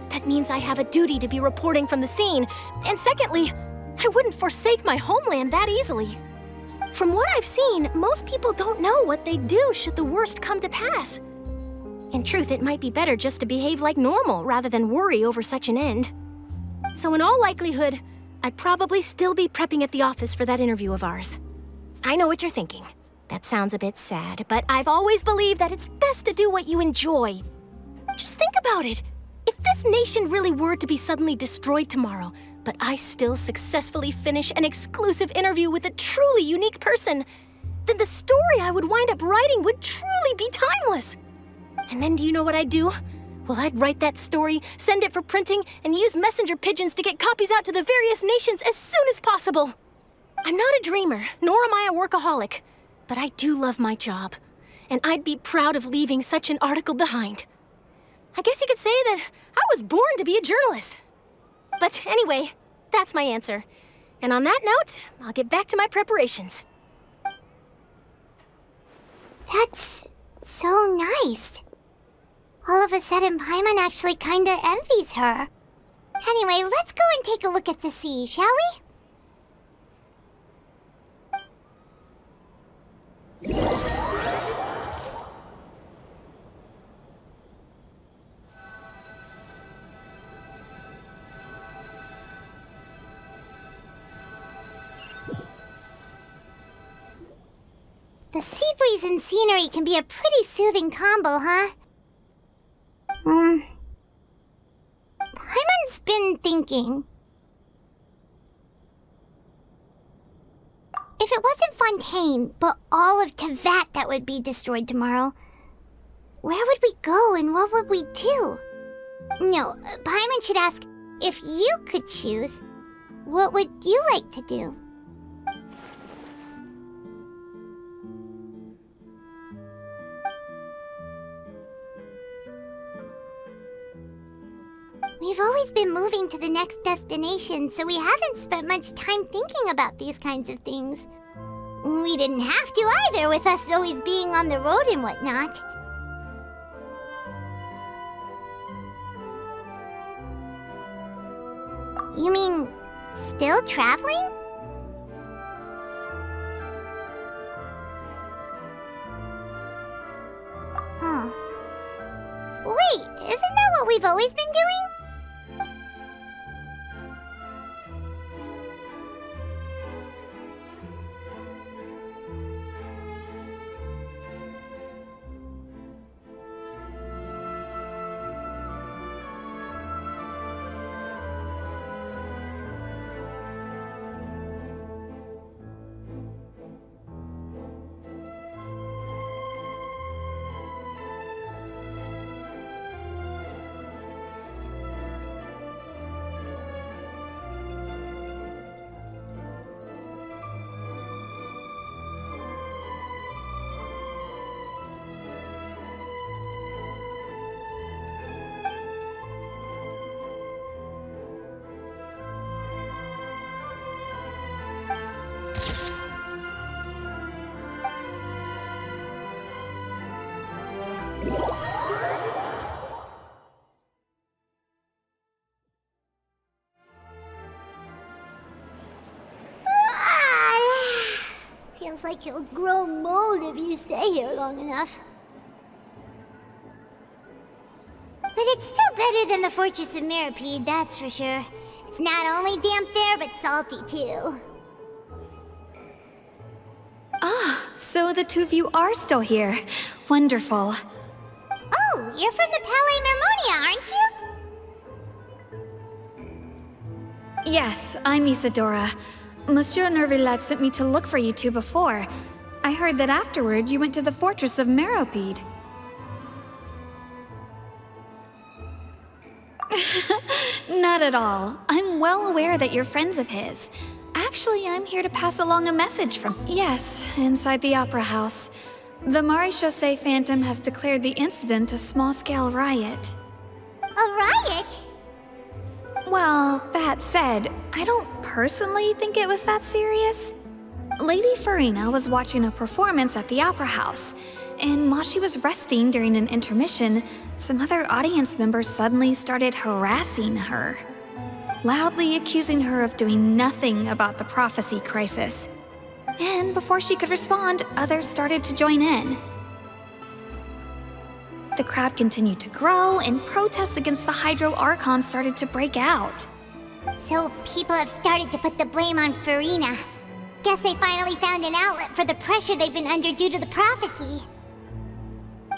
That means I have a duty to be reporting from the scene. And secondly, I wouldn't forsake my homeland that easily. From what I've seen, most people don't know what they'd do should the worst come to pass. In truth, it might be better just to behave like normal rather than worry over such an end. So in all likelihood, I'd probably still be prepping at the office for that interview of ours. I know what you're thinking. That sounds a bit sad, but I've always believed that it's best to do what you enjoy. Just think about it. If this nation really were to be suddenly destroyed tomorrow, but I still successfully finish an exclusive interview with a truly unique person, then the story I would wind up writing would truly be timeless. And then do you know what I'd do? Well, I'd write that story, send it for printing, and use messenger pigeons to get copies out to the various nations as soon as possible. I'm not a dreamer, nor am I a workaholic, but I do love my job, and I'd be proud of leaving such an article behind. I guess you could say that I was born to be a journalist. But anyway, that's my answer. And on that note, I'll get back to my preparations. That's so nice. All of a sudden, Paimon actually kinda envies her. Anyway, let's go and take a look at the sea, shall we? The sea breeze and scenery can be a pretty soothing combo, huh? Paimon's been thinking. If it wasn't Fontaine, but all of Tevat that would be destroyed tomorrow, where would we go and what would we do? No, Paimon should ask, if you could choose, what would you like to do? We've always been moving to the next destination, so we haven't spent much time thinking about these kinds of things. We didn't have to either, with us always being on the road and whatnot. You mean, still traveling? Huh. Wait, isn't that what we've always been doing? looks like he'll grow mold if you stay here long enough. But it's still better than the Fortress of Mirapede, that's for sure. It's not only damp there, but salty too. Ah, so the two of you are still here. Wonderful. Oh, you're from the Palais Mermonia, aren't you? Yes, I'm Isadora. Monsieur Nervillet sent me to look for you two before. I heard that afterward you went to the Fortress of Meropide. Not at all. I'm well aware that you're friends of his. Actually, I'm here to pass along a message from... Yes, inside the Opera House. The Maréchaussée Phantom has declared the incident a small-scale riot. A riot? Well, that said, I don't personally think it was that serious. Lady Farina was watching a performance at the Opera House, and while she was resting during an intermission, some other audience members suddenly started harassing her, loudly accusing her of doing nothing about the prophecy crisis. And before she could respond, others started to join in. The crowd continued to grow, and protests against the Hydro Archon started to break out. So people have started to put the blame on Farina. Guess they finally found an outlet for the pressure they've been under due to the prophecy.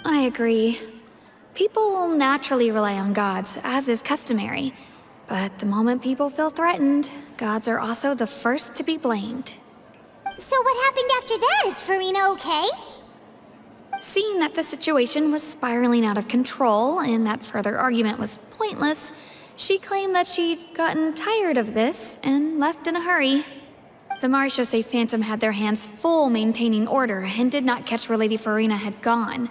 I agree. People will naturally rely on gods, as is customary. But the moment people feel threatened, gods are also the first to be blamed. So what happened after that? Is Farina okay? Seeing that the situation was spiraling out of control and that further argument was pointless, she claimed that she'd gotten tired of this and left in a hurry. The Maréchaussée Phantom had their hands full maintaining order and did not catch where Lady Farina had gone.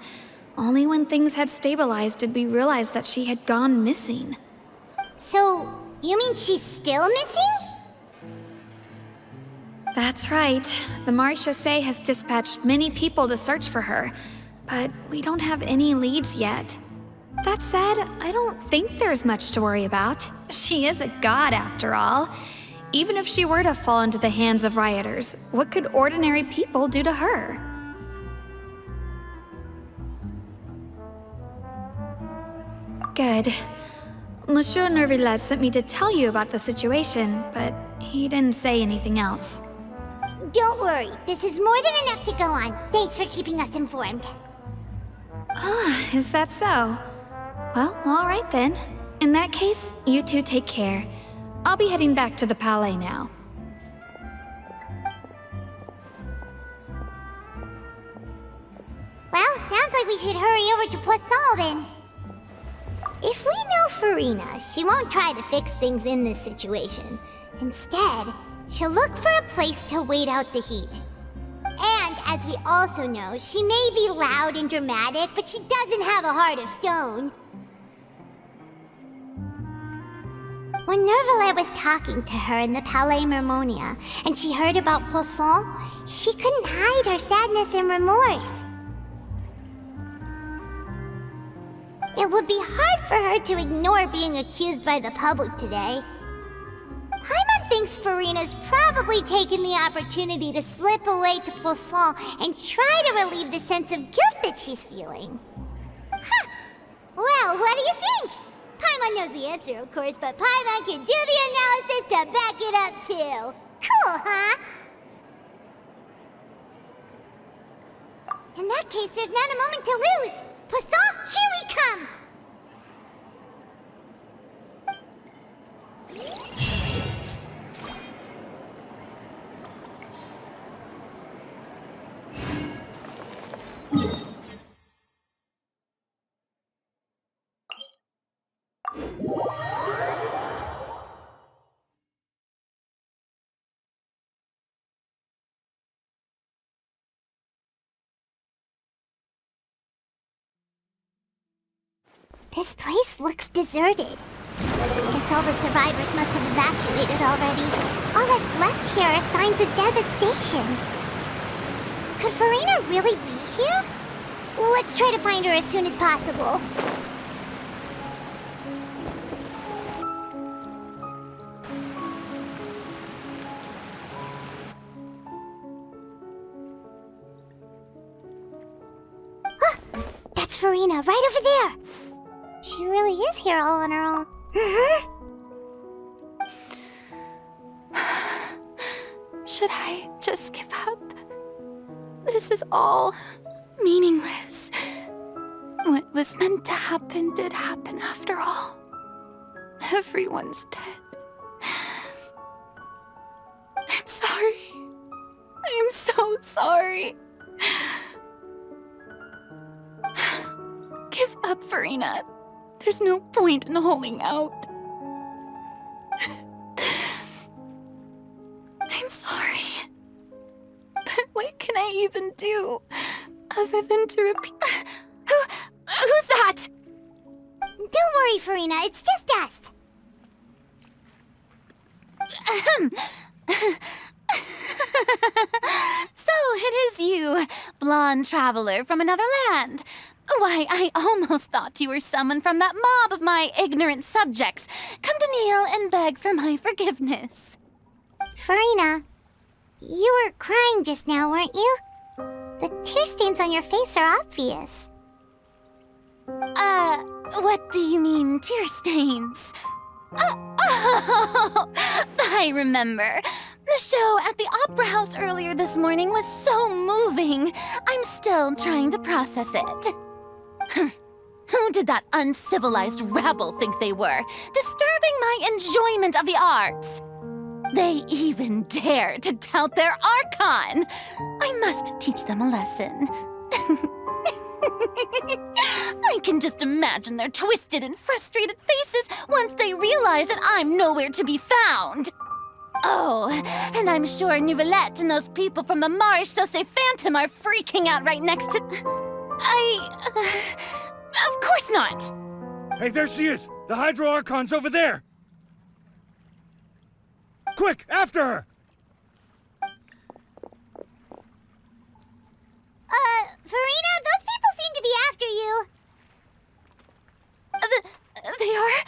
Only when things had stabilized did we realize that she had gone missing. So, you mean she's still missing? That's right. The Maréchaussée has dispatched many people to search for her, but we don't have any leads yet. That said, I don't think there's much to worry about. She is a god after all. Even if she were to fall into the hands of rioters, what could ordinary people do to her? Good. Monsieur Nervillet sent me to tell you about the situation, but he didn't say anything else. Don't worry, this is more than enough to go on. Thanks for keeping us informed. Ah, is that so? Well, all right then. In that case, you two take care. I'll be heading back to the Palais now. Well, sounds like we should hurry over to Poisson then. If we know Farina, she won't try to fix things in this situation. Instead, she'll look for a place to wait out the heat. And as we also know, she may be loud and dramatic, but she doesn't have a heart of stone. When Nervillet was talking to her in the Palais Mermonia, and she heard about Poisson, she couldn't hide her sadness and remorse. It would be hard for her to ignore being accused by the public today. Paimon thinks Farina's probably taken the opportunity to slip away to Poisson and try to relieve the sense of guilt that she's feeling. Huh. Well, what do you think? Paimon knows the answer, of course, but Paimon can do the analysis to back it up, too. Cool, huh? In that case, there's not a moment to lose. Poisson, here we come! This place looks deserted. Guess all the survivors must have evacuated already. All that's left here are signs of devastation. Could Farina really be here? Let's try to find her as soon as possible. Farina, right over there. She really is here all on her own. Should I just give up? This is all meaningless. What was meant to happen did happen after all. Everyone's dead. I'm sorry. I am so sorry. Give up, Farina. There's no point in holding out. I'm sorry. But what can I even do other than to repeat? Who's that? Don't worry, Farina. It's just us. So it is you, blonde traveler from another land. Why, I almost thought you were someone from that mob of my ignorant subjects, come to kneel and beg for my forgiveness. Farina, you were crying just now, weren't you? The tear stains on your face are obvious. What do you mean, tear stains? Oh, I remember. The show at the Opera House earlier this morning was so moving. I'm still trying to process it. Who did that uncivilized rabble think they were, disturbing my enjoyment of the arts? They even dare to tout their Archon! I must teach them a lesson. I can just imagine their twisted and frustrated faces once they realize that I'm nowhere to be found. Oh, and I'm sure Nouvellette and those people from the Maréchaussée Phantom are freaking out right next to... of course not! Hey, there she is! The Hydro Archon's over there! Quick, after her! Farina, those people seem to be after you. They are?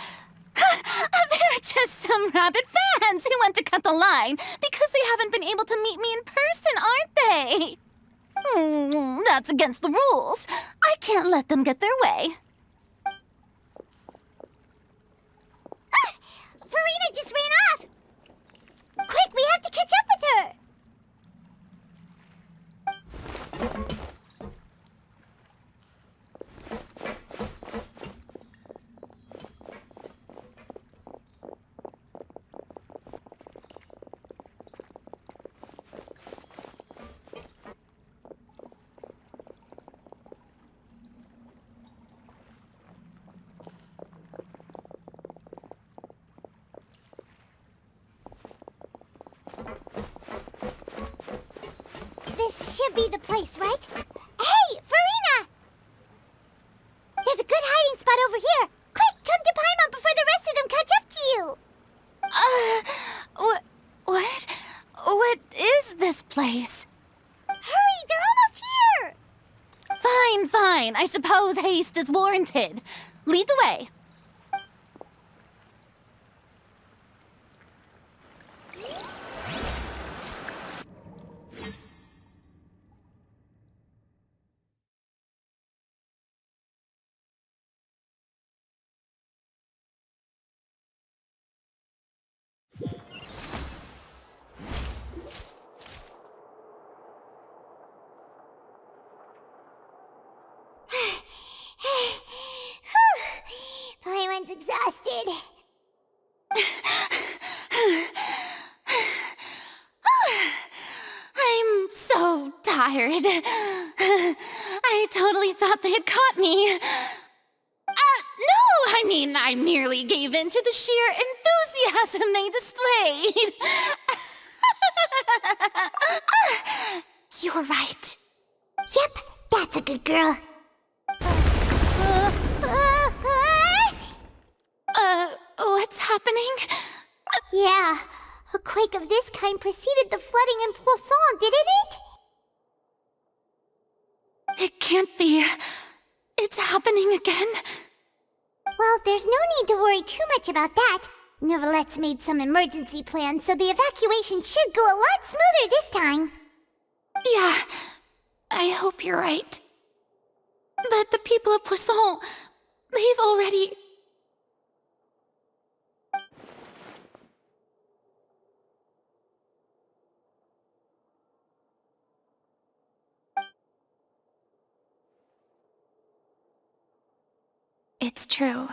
They're just some rabid fans who want to cut the line because they haven't been able to meet me in person, aren't they? That's against the rules. I can't let them get their way. Farina just ran off! Quick, we have to catch up with her! This should be the place, right? Hey, Farina! There's a good hiding spot over here. Quick, come to Paimon before the rest of them catch up to you. What is this place? Hurry, they're almost here! Fine. I suppose haste is warranted. Lead the way. Paimon's exhausted. I'm so tired. I totally thought they had caught me. No, I merely gave in to the sheer enthusiasm they displayed. You're right. Yep, that's a good girl. What's happening? Yeah, a quake of this kind preceded the flooding in Poisson, didn't it? It can't be. It's happening again. Well, there's no need to worry too much about that. Nouvellette's made some emergency plans, so the evacuation should go a lot smoother this time. Yeah, I hope you're right. But the people of Poisson, they've already... It's true.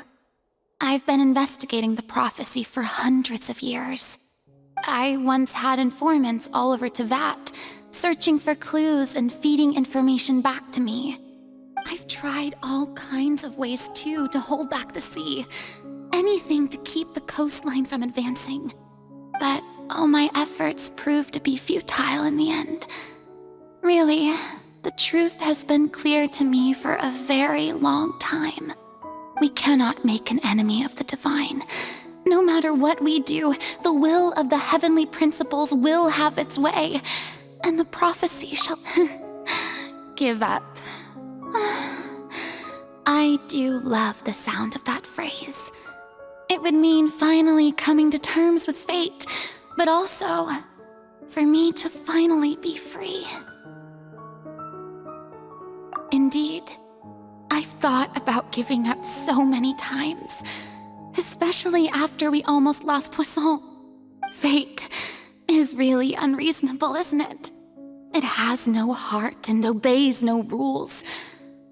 I've been investigating the prophecy for hundreds of years. I once had informants all over Tevat, searching for clues and feeding information back to me. I've tried all kinds of ways, too, to hold back the sea. Anything to keep the coastline from advancing. But all my efforts proved to be futile in the end. Really, the truth has been clear to me for a very long time. We cannot make an enemy of the divine. No matter what we do, the will of the heavenly principles will have its way, and the prophecy shall give up. I do love the sound of that phrase. It would mean finally coming to terms with fate, but also for me to finally be free. Indeed, I've thought about giving up so many times, especially after we almost lost Poisson. Fate is really unreasonable, isn't it? It has no heart and obeys no rules.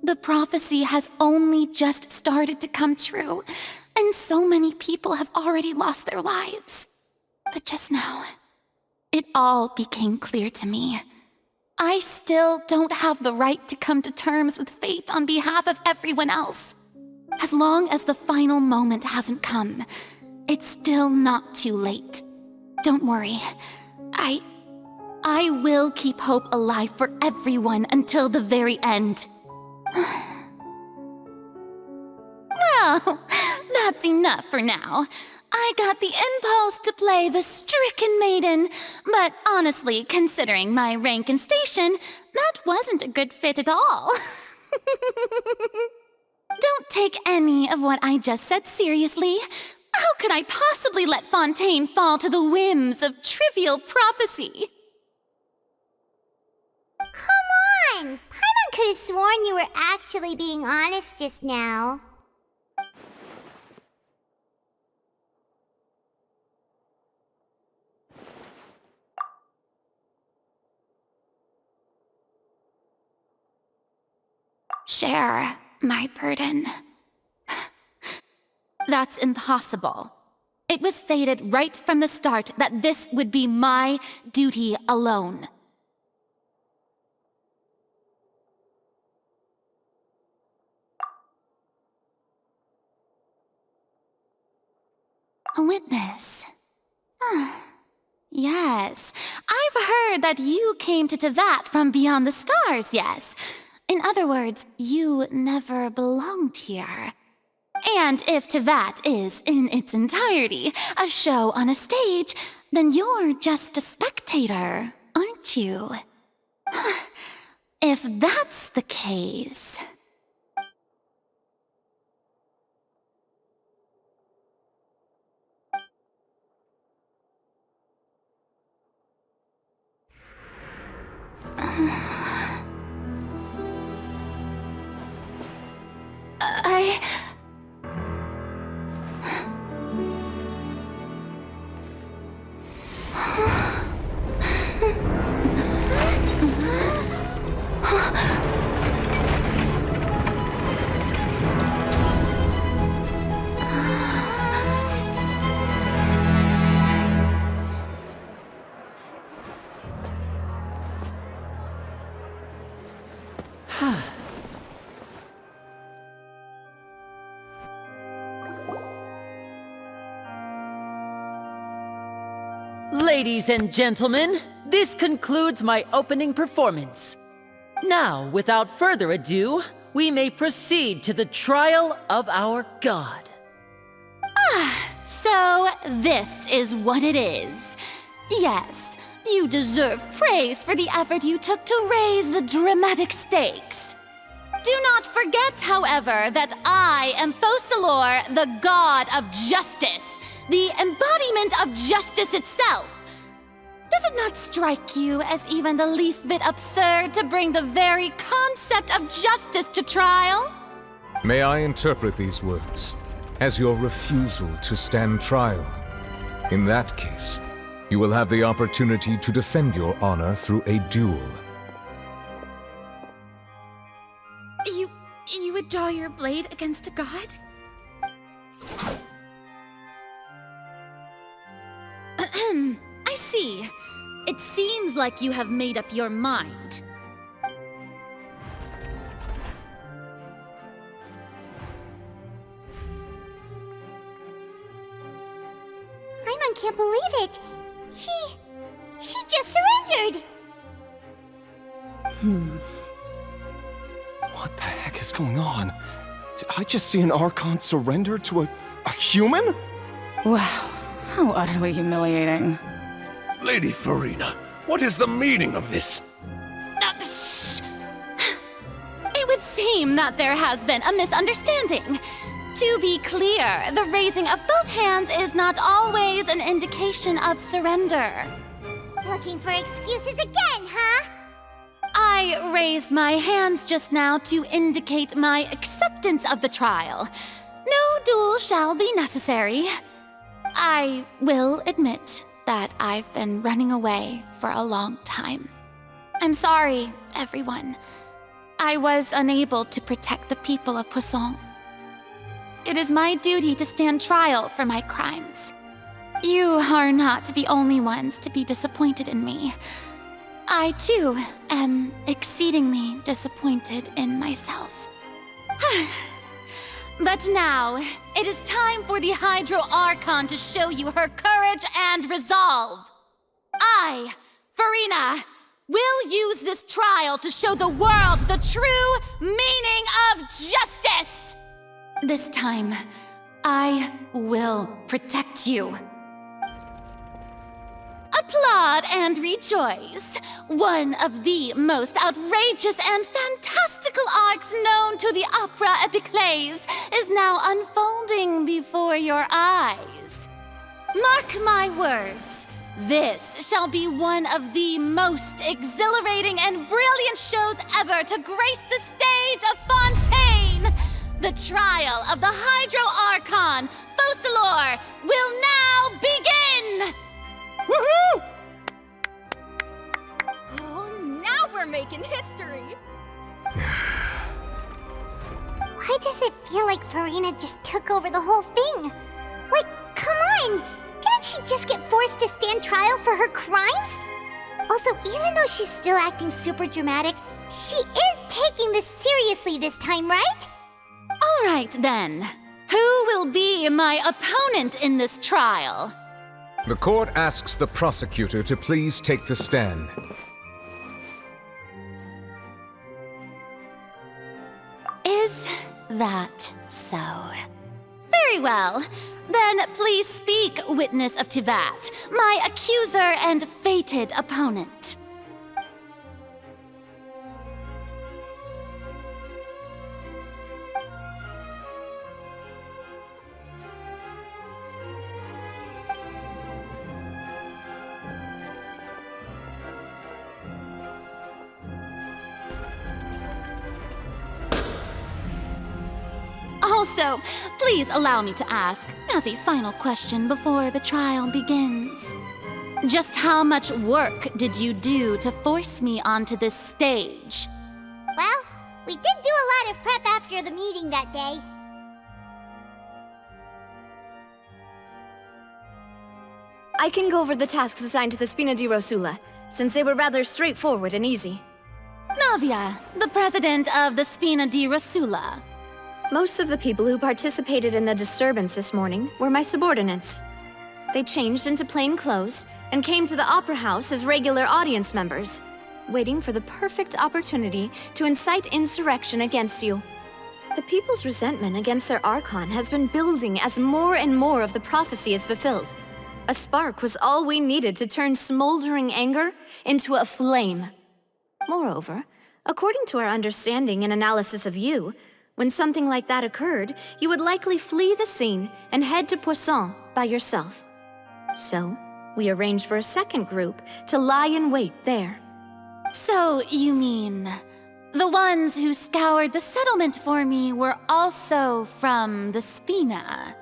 The prophecy has only just started to come true, and so many people have already lost their lives. But just now, it all became clear to me. I still don't have the right to come to terms with fate on behalf of everyone else. As long as the final moment hasn't come, it's still not too late. Don't worry. I will keep hope alive for everyone until the very end. Well, that's enough for now. I got the impulse to play the stricken maiden, but honestly, considering my rank and station, that wasn't a good fit at all. Don't take any of what I just said seriously. How could I possibly let Fontaine fall to the whims of trivial prophecy? Come on! Paimon could have sworn you were actually being honest just now. Share my burden. That's impossible. It was fated right from the start that this would be my duty alone. A witness. Yes, I've heard that you came to Tevat from beyond the stars, yes. In other words, you never belonged here. And if Tevat is, in its entirety, a show on a stage, then you're just a spectator, aren't you? If that's the case... Ladies and gentlemen, this concludes my opening performance. Now, without further ado, we may proceed to the trial of our god. So this is what it is. Yes, you deserve praise for the effort you took to raise the dramatic stakes. Do not forget, however, that I am Focalor, the god of justice, the embodiment of justice itself. Does it not strike you as even the least bit absurd to bring the very concept of justice to trial? May I interpret these words as your refusal to stand trial? In that case, you will have the opportunity to defend your honor through a duel. You would draw your blade against a god? I see. It seems like you have made up your mind. Paimon can't believe it. She just surrendered. What the heck is going on? Did I just see an Archon surrender to a human? Wow, how utterly humiliating. Lady Farina, what is the meaning of this? It would seem that there has been a misunderstanding. To be clear, the raising of both hands is not always an indication of surrender. Looking for excuses again, huh? I raised my hands just now to indicate my acceptance of the trial. No duel shall be necessary. I will admit that I've been running away for a long time. I'm sorry, everyone. I was unable to protect the people of Poisson. It is my duty to stand trial for my crimes. You are not the only ones to be disappointed in me. I, too, am exceedingly disappointed in myself. But now, it is time for the Hydro Archon to show you her courage and resolve. I, Farina, will use this trial to show the world the true meaning of justice! This time, I will protect you. Applaud and rejoice! One of the most outrageous and fantastical arcs known to the opera epiclese is now unfolding before your eyes. Mark my words, this shall be one of the most exhilarating and brilliant shows ever to grace the stage of Fontaine! The trial of the Hydro Archon, Focalor, will now begin! Woohoo! Oh, now we're making history! Why does it feel like Farina just took over the whole thing? Like, come on! Didn't she just get forced to stand trial for her crimes? Also, even though she's still acting super dramatic, she is taking this seriously this time, right? All right, then. Who will be my opponent in this trial? The court asks the prosecutor to please take the stand. Is that so? Very well. Then please speak, witness of Tivat, my accuser and fated opponent. Also, please allow me to ask, as a final question before the trial begins. Just how much work did you do to force me onto this stage? Well, we did do a lot of prep after the meeting that day. I can go over the tasks assigned to the Spina di Rosula, since they were rather straightforward and easy. Navia, the president of the Spina di Rosula. Most of the people who participated in the disturbance this morning were my subordinates. They changed into plain clothes and came to the Opera House as regular audience members, waiting for the perfect opportunity to incite insurrection against you. The people's resentment against their Archon has been building as more and more of the prophecy is fulfilled. A spark was all we needed to turn smoldering anger into a flame. Moreover, according to our understanding and analysis of you, when something like that occurred, you would likely flee the scene and head to Poisson by yourself. So, we arranged for a second group to lie in wait there. So, you mean the ones who scoured the settlement for me were also from the Spina?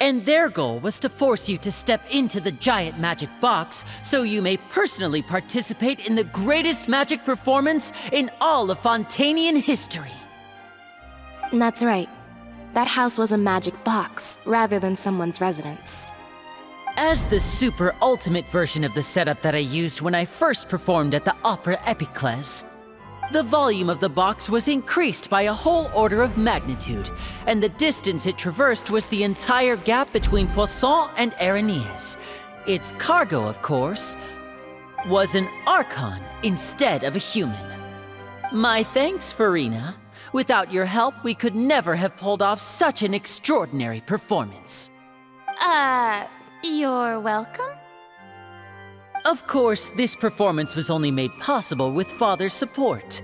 And their goal was to force you to step into the giant magic box so you may personally participate in the greatest magic performance in all of Fontanian history. That's right. That house was a magic box, rather than someone's residence. As the super ultimate version of the setup that I used when I first performed at the Opera Epiclese, the volume of the box was increased by a whole order of magnitude, and the distance it traversed was the entire gap between Poisson and Areneas. Its cargo, of course, was an Archon instead of a human. My thanks, Farina. Without your help, we could never have pulled off such an extraordinary performance. You're welcome? Of course, this performance was only made possible with Father's support.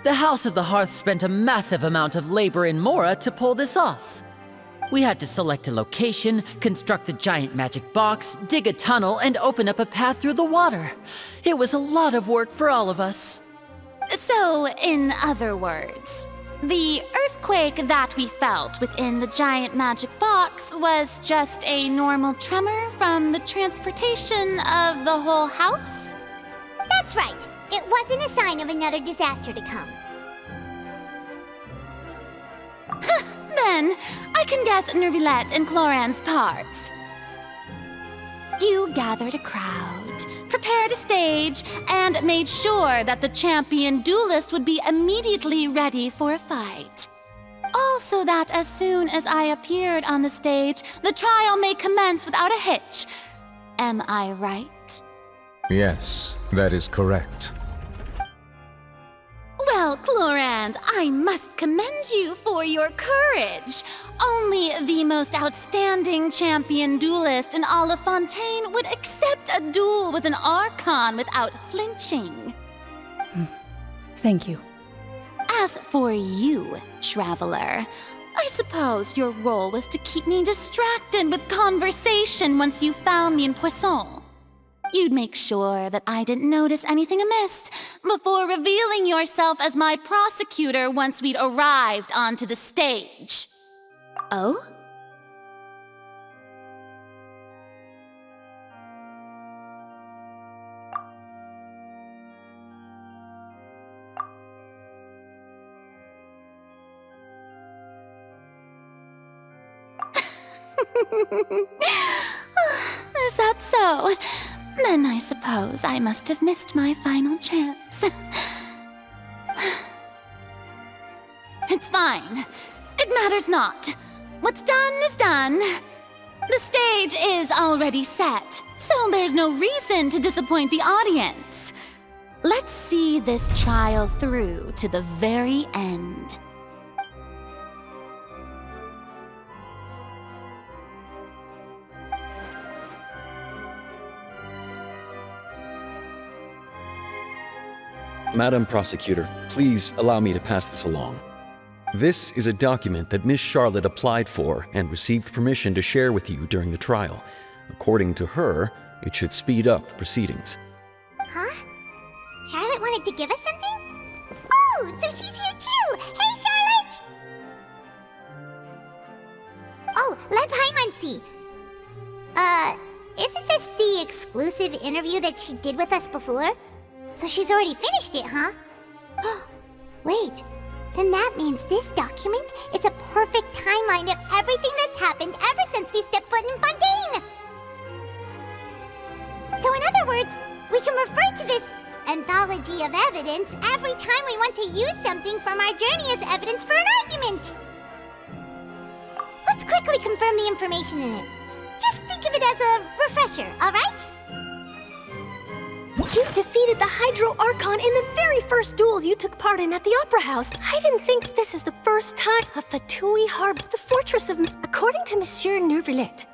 The House of the Hearth spent a massive amount of labor in Mora to pull this off. We had to select a location, construct the giant magic box, dig a tunnel, and open up a path through the water. It was a lot of work for all of us. So, in other words, the earthquake that we felt within the giant magic box was just a normal tremor from the transportation of the whole house? That's right. It wasn't a sign of another disaster to come. Then, I can guess Nervilette and Cloran's parts. You gathered a crowd, prepared a stage, and made sure that the champion duelist would be immediately ready for a fight. Also that as soon as I appeared on the stage, the trial may commence without a hitch. Am I right? Yes, that is correct. Well, Clorand, I must commend you for your courage. Only the most outstanding champion duelist in all of Fontaine would accept a duel with an Archon without flinching. Thank you. As for you, Traveler, I suppose your role was to keep me distracted with conversation once you found me in Poisson. You'd make sure that I didn't notice anything amiss before revealing yourself as my prosecutor once we'd arrived onto the stage. Oh? Is that so? Then I suppose I must have missed my final chance. It's fine. It matters not. What's done is done. The stage is already set, so there's no reason to disappoint the audience. Let's see this trial through to the very end. Madam Prosecutor, please allow me to pass this along. This is a document that Miss Charlotte applied for and received permission to share with you during the trial. According to her, it should speed up the proceedings. Huh? Charlotte wanted to give us something? Oh, so she's here too! Hey, Charlotte! Oh, let Paimon see. Isn't this the exclusive interview that she did with us before? So she's already finished it, huh? Wait, then that means this document is a perfect timeline of everything that's happened ever since we stepped foot in Fontaine! So in other words, we can refer to this anthology of evidence every time we want to use something from our journey as evidence for an argument! Let's quickly confirm the information in it. Just think of it as a refresher, alright? You defeated the Hydro Archon in the very first duels you took part in at the Opera House. I didn't think this is the first time a Fatui Harbor, the fortress of... According to Monsieur Neuvillette,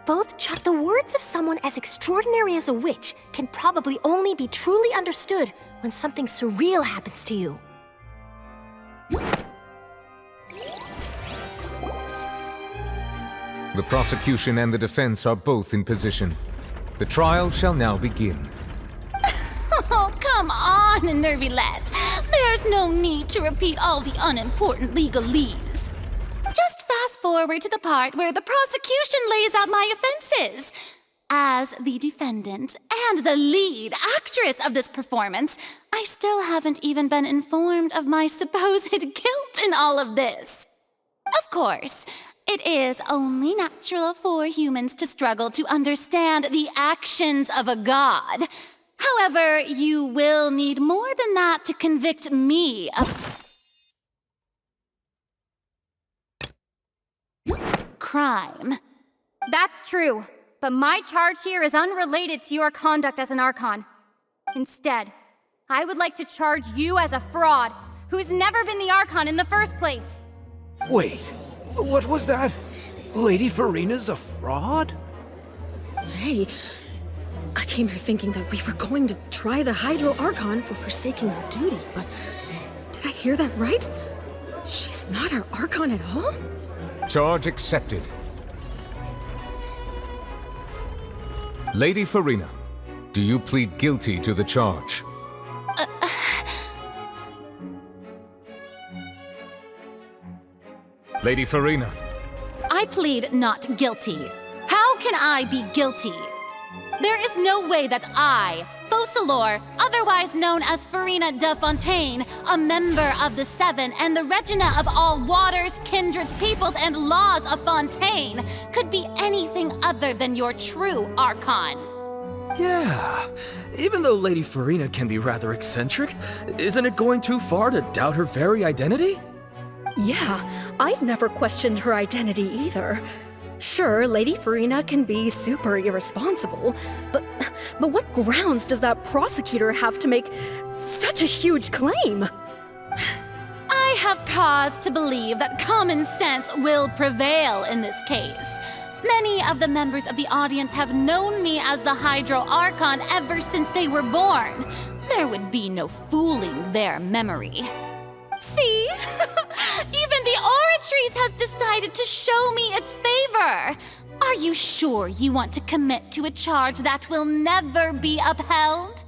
the words of someone as extraordinary as a witch can probably only be truly understood when something surreal happens to you. The prosecution and the defense are both in position. The trial shall now begin. Oh, come on, Nervilette. There's no need to repeat all the unimportant legalese. Just fast forward to the part where the prosecution lays out my offenses. As the defendant and the lead actress of this performance, I still haven't even been informed of my supposed guilt in all of this. Of course, it is only natural for humans to struggle to understand the actions of a god. However, you will need more than that to convict me of crime. That's true, but my charge here is unrelated to your conduct as an Archon. Instead, I would like to charge you as a fraud who's never been the Archon in the first place. Wait, what was that? Lady Farina's a fraud? Hey, I came here thinking that we were going to try the Hydro Archon for forsaking her duty, but did I hear that right? She's not our Archon at all? Charge accepted. Lady Farina, do you plead guilty to the charge? Lady Farina. I plead not guilty. How can I be guilty? There is no way that I, Focalor, otherwise known as Farina de Fontaine, a member of the Seven and the Regina of all waters, kindreds, peoples, and laws of Fontaine, could be anything other than your true Archon. Yeah, even though Lady Farina can be rather eccentric, isn't it going too far to doubt her very identity? Yeah, I've never questioned her identity either. Sure, Lady Farina can be super irresponsible, but what grounds does that prosecutor have to make such a huge claim? I have cause to believe that common sense will prevail in this case. Many of the members of the audience have known me as the Hydro Archon ever since they were born. There would be no fooling their memory. See? Even the Oratrice has decided to show me its favor. Are you sure you want to commit to a charge that will never be upheld?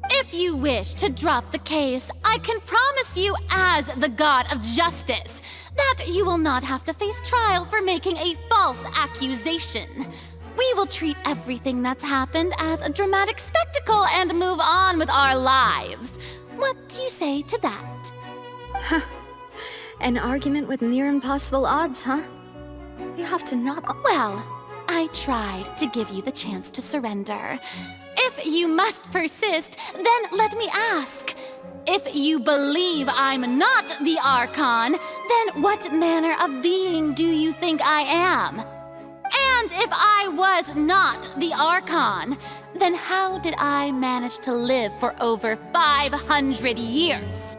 If you wish to drop the case, I can promise you as the God of Justice that you will not have to face trial for making a false accusation. We will treat everything that's happened as a dramatic spectacle and move on with our lives. What do you say to that? Huh. An argument with near impossible odds, huh? You have to not— Well, I tried to give you the chance to surrender. If you must persist, then let me ask. If you believe I'm not the Archon, then what manner of being do you think I am? And if I was not the Archon, then how did I manage to live for over 500 years?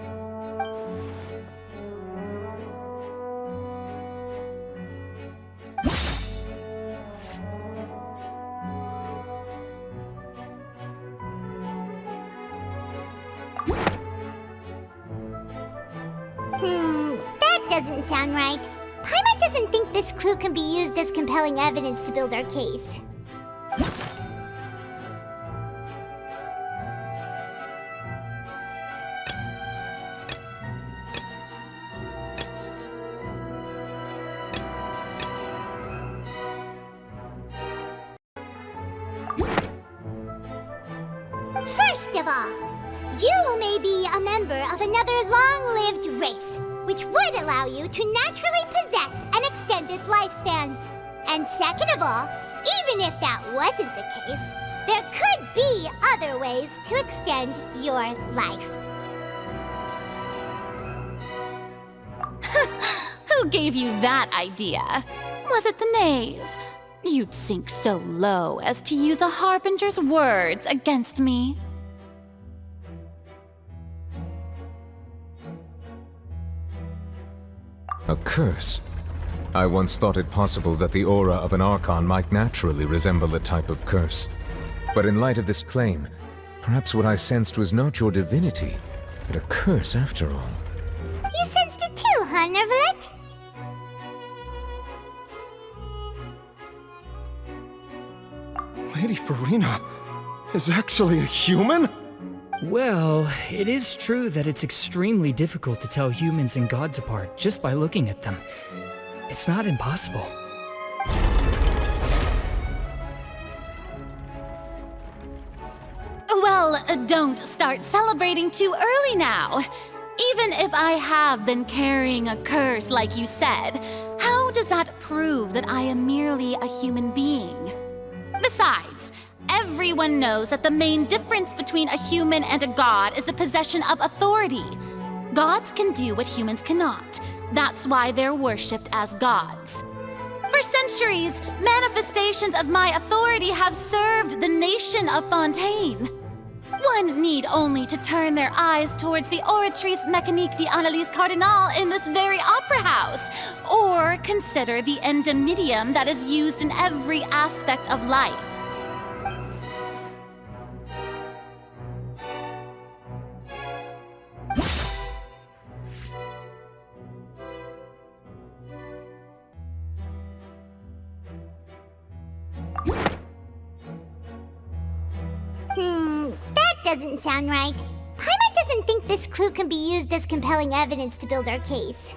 That doesn't sound right. Paimon doesn't think this clue can be used as compelling evidence to build our case. First of all, you may be a member of another long-lived race, which would allow you to naturally possess an extended lifespan. And second of all, even if that wasn't the case, there could be other ways to extend your life. Who gave you that idea? Was it the knave? You'd sink so low as to use a harbinger's words against me. A curse? I once thought it possible that the aura of an Archon might naturally resemble a type of curse. But in light of this claim, perhaps what I sensed was not your divinity, but a curse after all. You sensed it too, huh, Nervilette? Lady Farina is actually a human? Well, it is true that it's extremely difficult to tell humans and gods apart just by looking at them. It's not impossible. Well, don't start celebrating too early now. Even if I have been carrying a curse like you said, how does that prove that I am merely a human being? Besides, everyone knows that the main difference between a human and a god is the possession of authority. Gods can do what humans cannot. That's why they're worshipped as gods. For centuries, manifestations of my authority have served the nation of Fontaine. One need only to turn their eyes towards the Oratrice Mécanique d'Analyse Cardinal in this very opera house, or consider the indemnitium that is used in every aspect of life. That doesn't sound right. Paimon doesn't think this clue can be used as compelling evidence to build our case.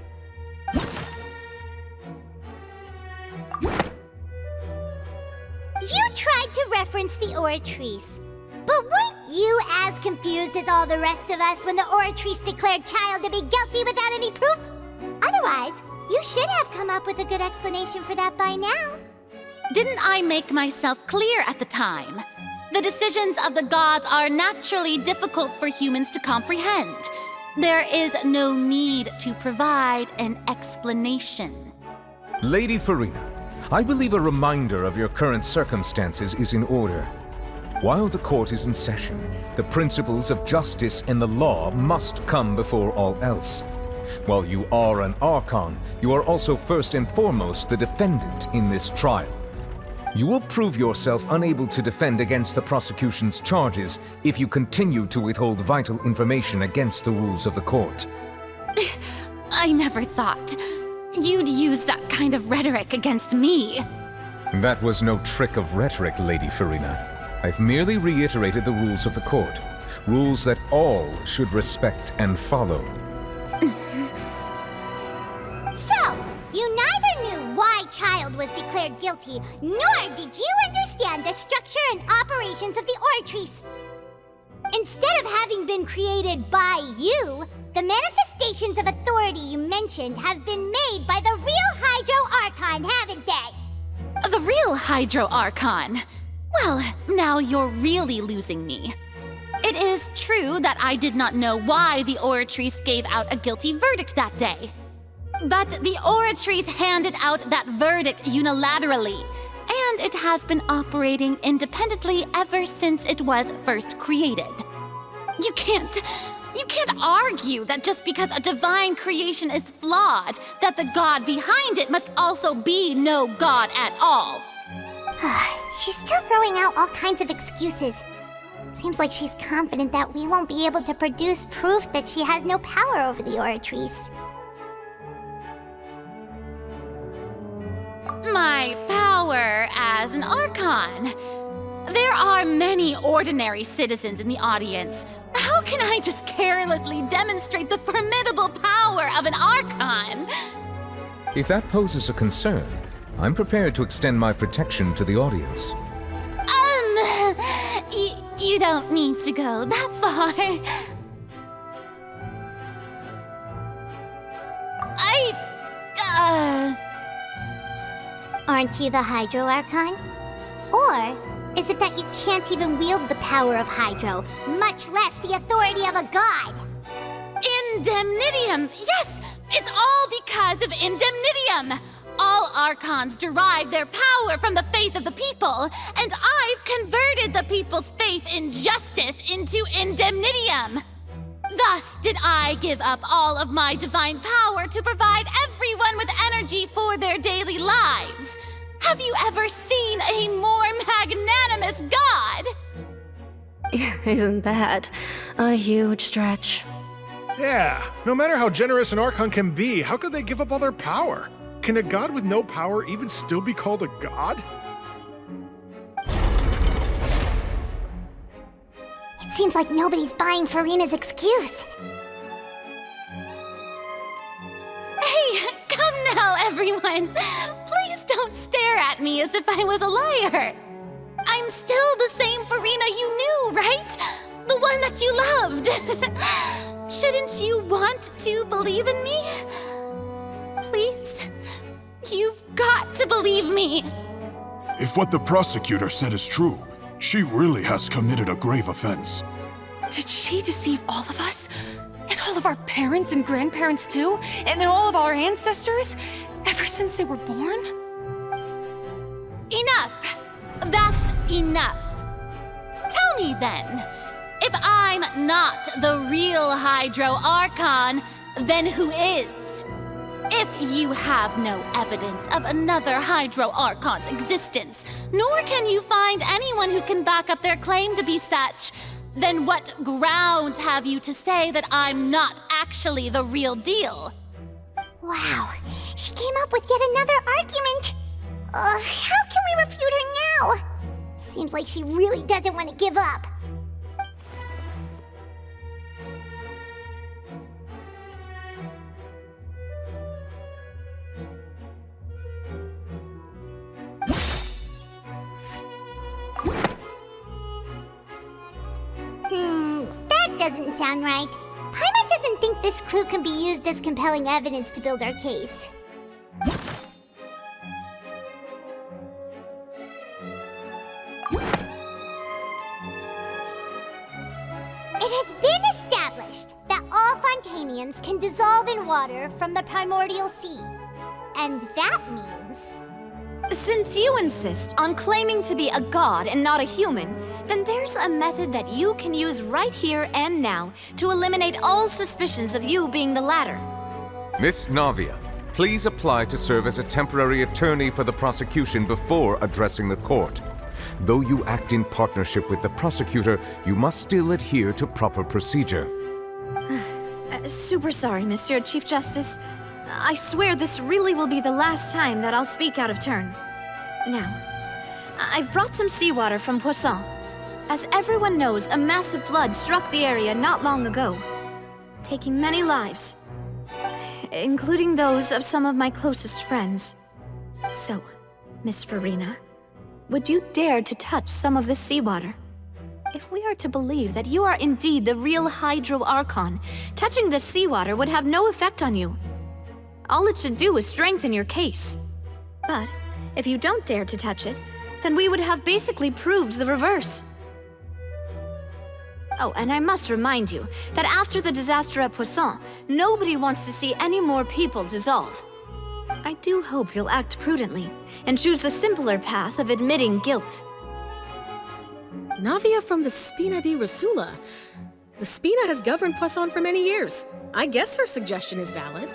You tried to reference the Oratrice, but weren't you as confused as all the rest of us when the Oratrice declared Child to be guilty without any proof? Otherwise, you should have come up with a good explanation for that by now. Didn't I make myself clear at the time? The decisions of the gods are naturally difficult for humans to comprehend. There is no need to provide an explanation. Lady Farina, I believe a reminder of your current circumstances is in order. While the court is in session, the principles of justice and the law must come before all else. While you are an Archon, you are also first and foremost the defendant in this trial. You will prove yourself unable to defend against the prosecution's charges if you continue to withhold vital information against the rules of the court. I never thought you'd use that kind of rhetoric against me. That was no trick of rhetoric, Lady Farina. I've merely reiterated the rules of the court. Rules that all should respect and follow. So, you neither knew why Child was declared guilty, nor did you understand the structure and operations of the Oratrice. Instead of having been created by you, the manifestations of authority you mentioned have been made by the real Hydro Archon, haven't they? The real Hydro Archon? Well, now you're really losing me. It is true that I did not know why the Oratrice gave out a guilty verdict that day. But the Oratrice handed out that verdict unilaterally, and it has been operating independently ever since it was first created. You can't argue that just because a divine creation is flawed, that the god behind it must also be no god at all. She's still throwing out all kinds of excuses. Seems like she's confident that we won't be able to produce proof that she has no power over the Oratrice. My power as an Archon. There are many ordinary citizens in the audience. How can I just carelessly demonstrate the formidable power of an Archon? If that poses a concern, I'm prepared to extend my protection to the audience. You don't need to go that far. Aren't you the Hydro Archon? Or is it that you can't even wield the power of Hydro, much less the authority of a god? Indemnitium! Yes! It's all because of Indemnitium! All Archons derive their power from the faith of the people, and I've converted the people's faith in justice into Indemnitium! Thus did I give up all of my divine power to provide everyone with energy for their daily lives. Have you ever seen a more magnanimous god? Isn't that a huge stretch? Yeah, no matter how generous an Archon can be, how could they give up all their power? Can a god with no power even still be called a god? It seems like nobody's buying Furina's excuse. Hey, come now, everyone! Please don't stare at me as if I was a liar! I'm still the same Furina you knew, right? The one that you loved! Shouldn't you want to believe in me? Please? You've got to believe me! If what the prosecutor said is true, she really has committed a grave offense. Did she deceive all of us? And all of our parents and grandparents too? And all of our ancestors? Ever since they were born? Enough! That's enough! Tell me then, if I'm not the real Hydro Archon, then who is? If you have no evidence of another Hydro Archon's existence, nor can you find anyone who can back up their claim to be such, then what grounds have you to say that I'm not actually the real deal? Wow, she came up with yet another argument. How can we refute her now? Seems like she really doesn't want to give up. That doesn't sound right. Paimon doesn't think this clue can be used as compelling evidence to build our case. It has been established that all Fontanians can dissolve in water from the primordial sea. And that means... Since you insist on claiming to be a god and not a human, then there's a method that you can use right here and now to eliminate all suspicions of you being the latter. Miss Navia, please apply to serve as a temporary attorney for the prosecution before addressing the court. Though you act in partnership with the prosecutor, you must still adhere to proper procedure. Super sorry, Monsieur Chief Justice. I swear this really will be the last time that I'll speak out of turn. Now, I've brought some seawater from Poisson. As everyone knows, a massive flood struck the area not long ago, taking many lives, including those of some of my closest friends. So, Miss Furina, would you dare to touch some of this seawater? If we are to believe that you are indeed the real Hydro Archon, touching this seawater would have no effect on you. All it should do is strengthen your case. But if you don't dare to touch it, then we would have basically proved the reverse. Oh, and I must remind you that after the disaster at Poisson, nobody wants to see any more people dissolve. I do hope you'll act prudently and choose the simpler path of admitting guilt. Navia from the Spina di Rasula. The Spina has governed Poisson for many years. I guess her suggestion is valid.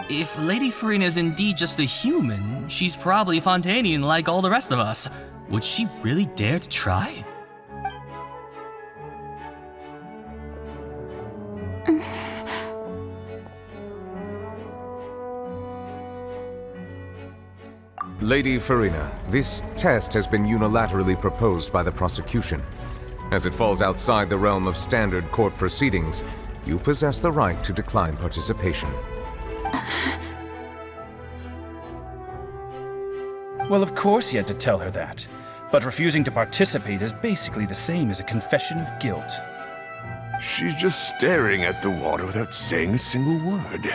If Lady Furina is indeed just a human, she's probably Fontanian like all the rest of us. Would she really dare to try? Lady Furina, this test has been unilaterally proposed by the prosecution. As it falls outside the realm of standard court proceedings, you possess the right to decline participation. Well, of course he had to tell her that. But refusing to participate is basically the same as a confession of guilt. She's just staring at the water without saying a single word.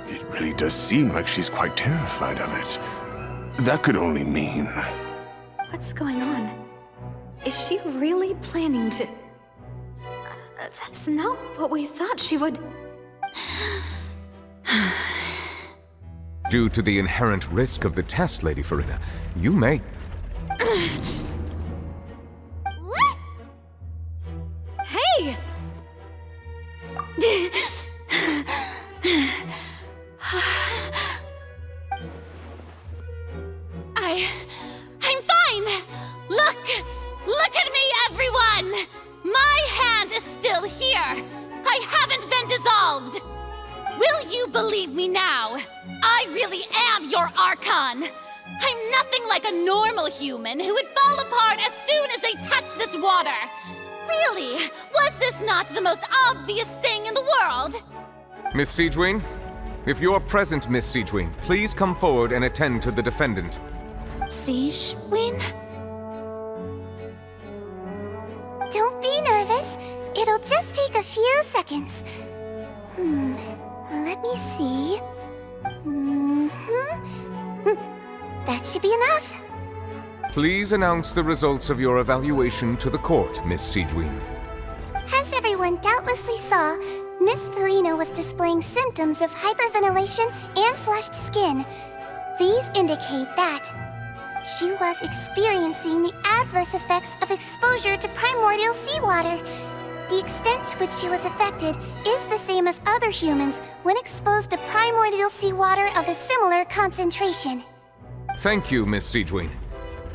It really does seem like she's quite terrified of it. That could only mean... What's going on? Is she really planning to... That's not what we thought she would... Due to the inherent risk of the test, Lady Furina, you may... What? Hey! I'm fine! Look at me, everyone! My hand is still here! I haven't been dissolved! Will you believe me now? I really am your Archon! I'm nothing like a normal human who would fall apart as soon as they touch the this water? Really? Was this not the most obvious thing in the world? Miss Siegewien? If you are present, Miss Siegewien, please come forward and attend to the defendant. Siegewien? Don't be nervous. It'll just take a few seconds. Let me see. That should be enough. Please announce the results of your evaluation to the court, Miss Siegewien. As everyone doubtlessly saw, Miss Farina was displaying symptoms of hyperventilation and flushed skin. These indicate that she was experiencing the adverse effects of exposure to primordial seawater. The extent to which she was affected is the same as other humans when exposed to primordial seawater of a similar concentration. Thank you, Miss Siegewien.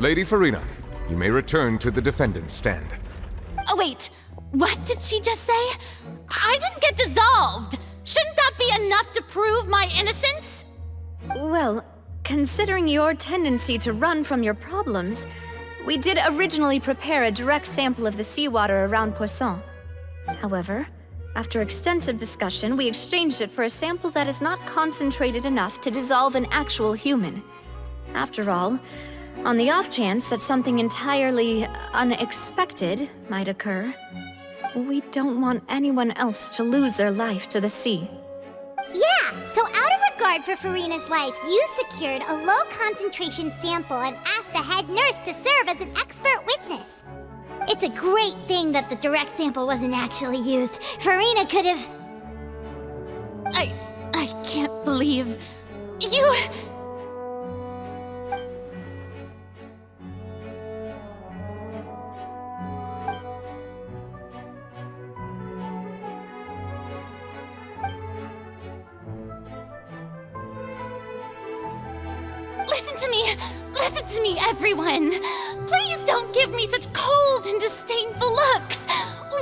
Lady Farina, you may return to the defendant's stand. Oh, wait. What did she just say? I didn't get dissolved. Shouldn't that be enough to prove my innocence? Well, considering your tendency to run from your problems, we did originally prepare a direct sample of the seawater around Poisson. However, after extensive discussion, we exchanged it for a sample that is not concentrated enough to dissolve an actual human. After all, on the off chance that something entirely unexpected might occur, we don't want anyone else to lose their life to the sea. Yeah, so out of regard for Farina's life, you secured a low-concentration sample and asked the head nurse to serve as an expert witness. It's a great thing that the direct sample wasn't actually used. Farina could have... I can't believe... you... Listen to me, everyone! Please don't give me such cold and disdainful looks!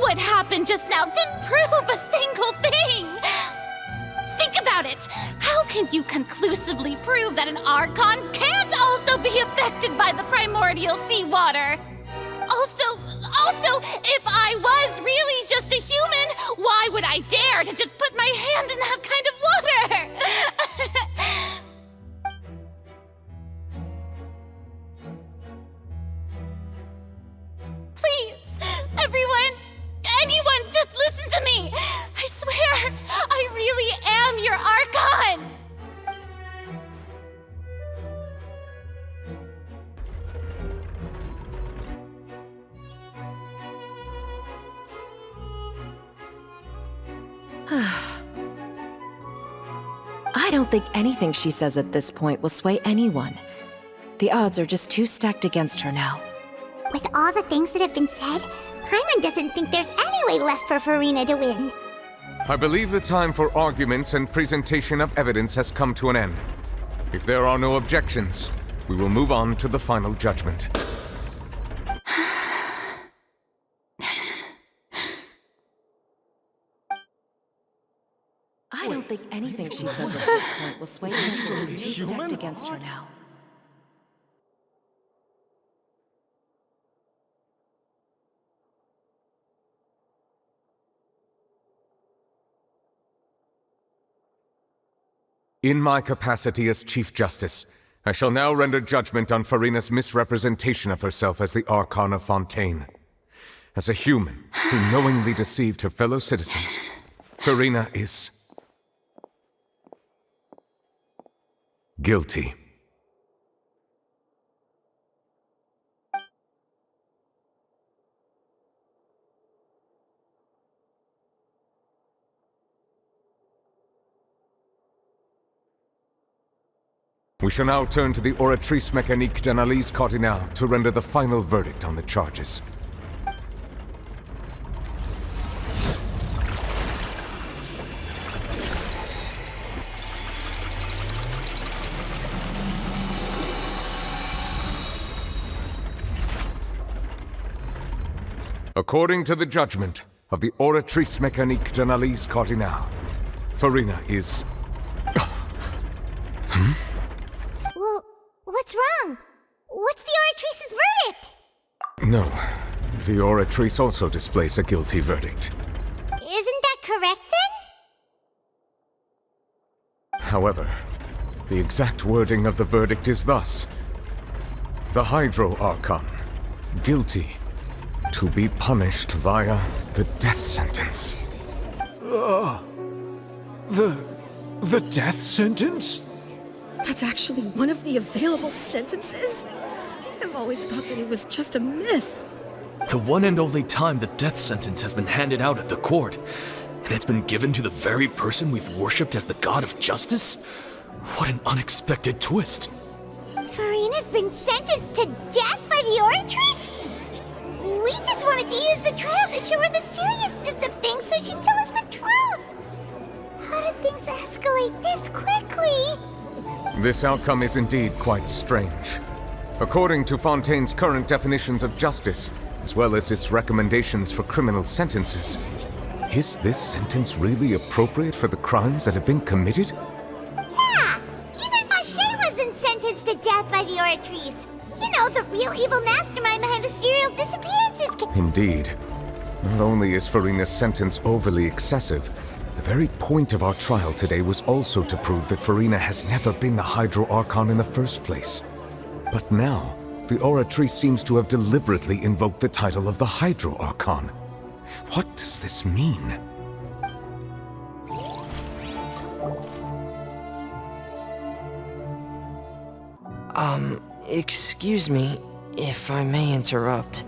What happened just now didn't prove a single thing! Think about it! How can you conclusively prove that an Archon can't also be affected by the primordial seawater? Also, if I was really just a human, why would I dare to just put my hand in that kind of water? Please, everyone, anyone, just listen to me! I swear, I really am your Archon! I don't think anything she says at this point will sway anyone. The odds are just too stacked against her now. With all the things that have been said, Paimon doesn't think there's any way left for Farina to win. I believe the time for arguments and presentation of evidence has come to an end. If there are no objections, we will move on to the final judgment. I don't think anything she says at this point will sway anyone. She's too stacked against her now. In my capacity as Chief Justice, I shall now render judgment on Farina's misrepresentation of herself as the Archon of Fontaine. As a human who knowingly deceived her fellow citizens, Farina is... guilty. We shall now turn to the Oratrice Mécanique d'Analyse Cardinale to render the final verdict on the charges. According to the judgment of the Oratrice Mécanique d'Analyse Cardinale, Farina is... Well, what's wrong? What's the Oratrice's verdict? No, The Oratrice also displays a guilty verdict. Isn't that correct then? However, the exact wording of the verdict is thus. The Hydro Archon, guilty, to be punished via the death sentence. The death sentence? That's actually one of the available sentences? I've always thought that it was just a myth. The one and only time the death sentence has been handed out at the court, and it's been given to the very person we've worshipped as the god of justice? What an unexpected twist. Furina's been sentenced to death by the Oratrice? We just wanted to use the trial to show her the seriousness of things so she'd tell us the truth. How did things escalate this quickly? This outcome is indeed quite strange. According to Fontaine's current definitions of justice, as well as its recommendations for criminal sentences, is this sentence really appropriate for the crimes that have been committed? Yeah! Even Vacher wasn't sentenced to death by the Oratrice. You know, the real evil mastermind behind the serial disappearances. Indeed. Not only is Furina's sentence overly excessive, the very point of our trial today was also to prove that Furina has never been the Hydro Archon in the first place. But now, the Oratrice seems to have deliberately invoked the title of the Hydro Archon. What does this mean? Excuse me, if I may interrupt.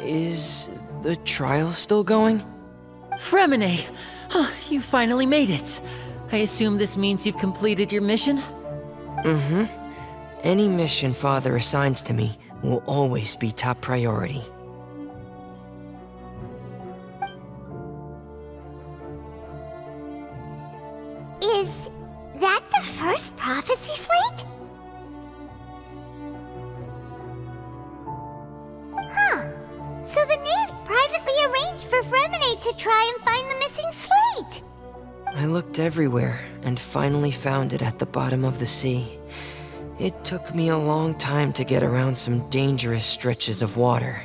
Is the trial still going? Fremine! You finally made it. I assume this means you've completed your mission? Mm-hmm. Any mission Father assigns to me will always be top priority. Is that the first prophecy slate? Huh. So the knave privately arranged for Fremine to try and find the missing slate. I looked everywhere and finally found it at the bottom of the sea. It took me a long time to get around some dangerous stretches of water.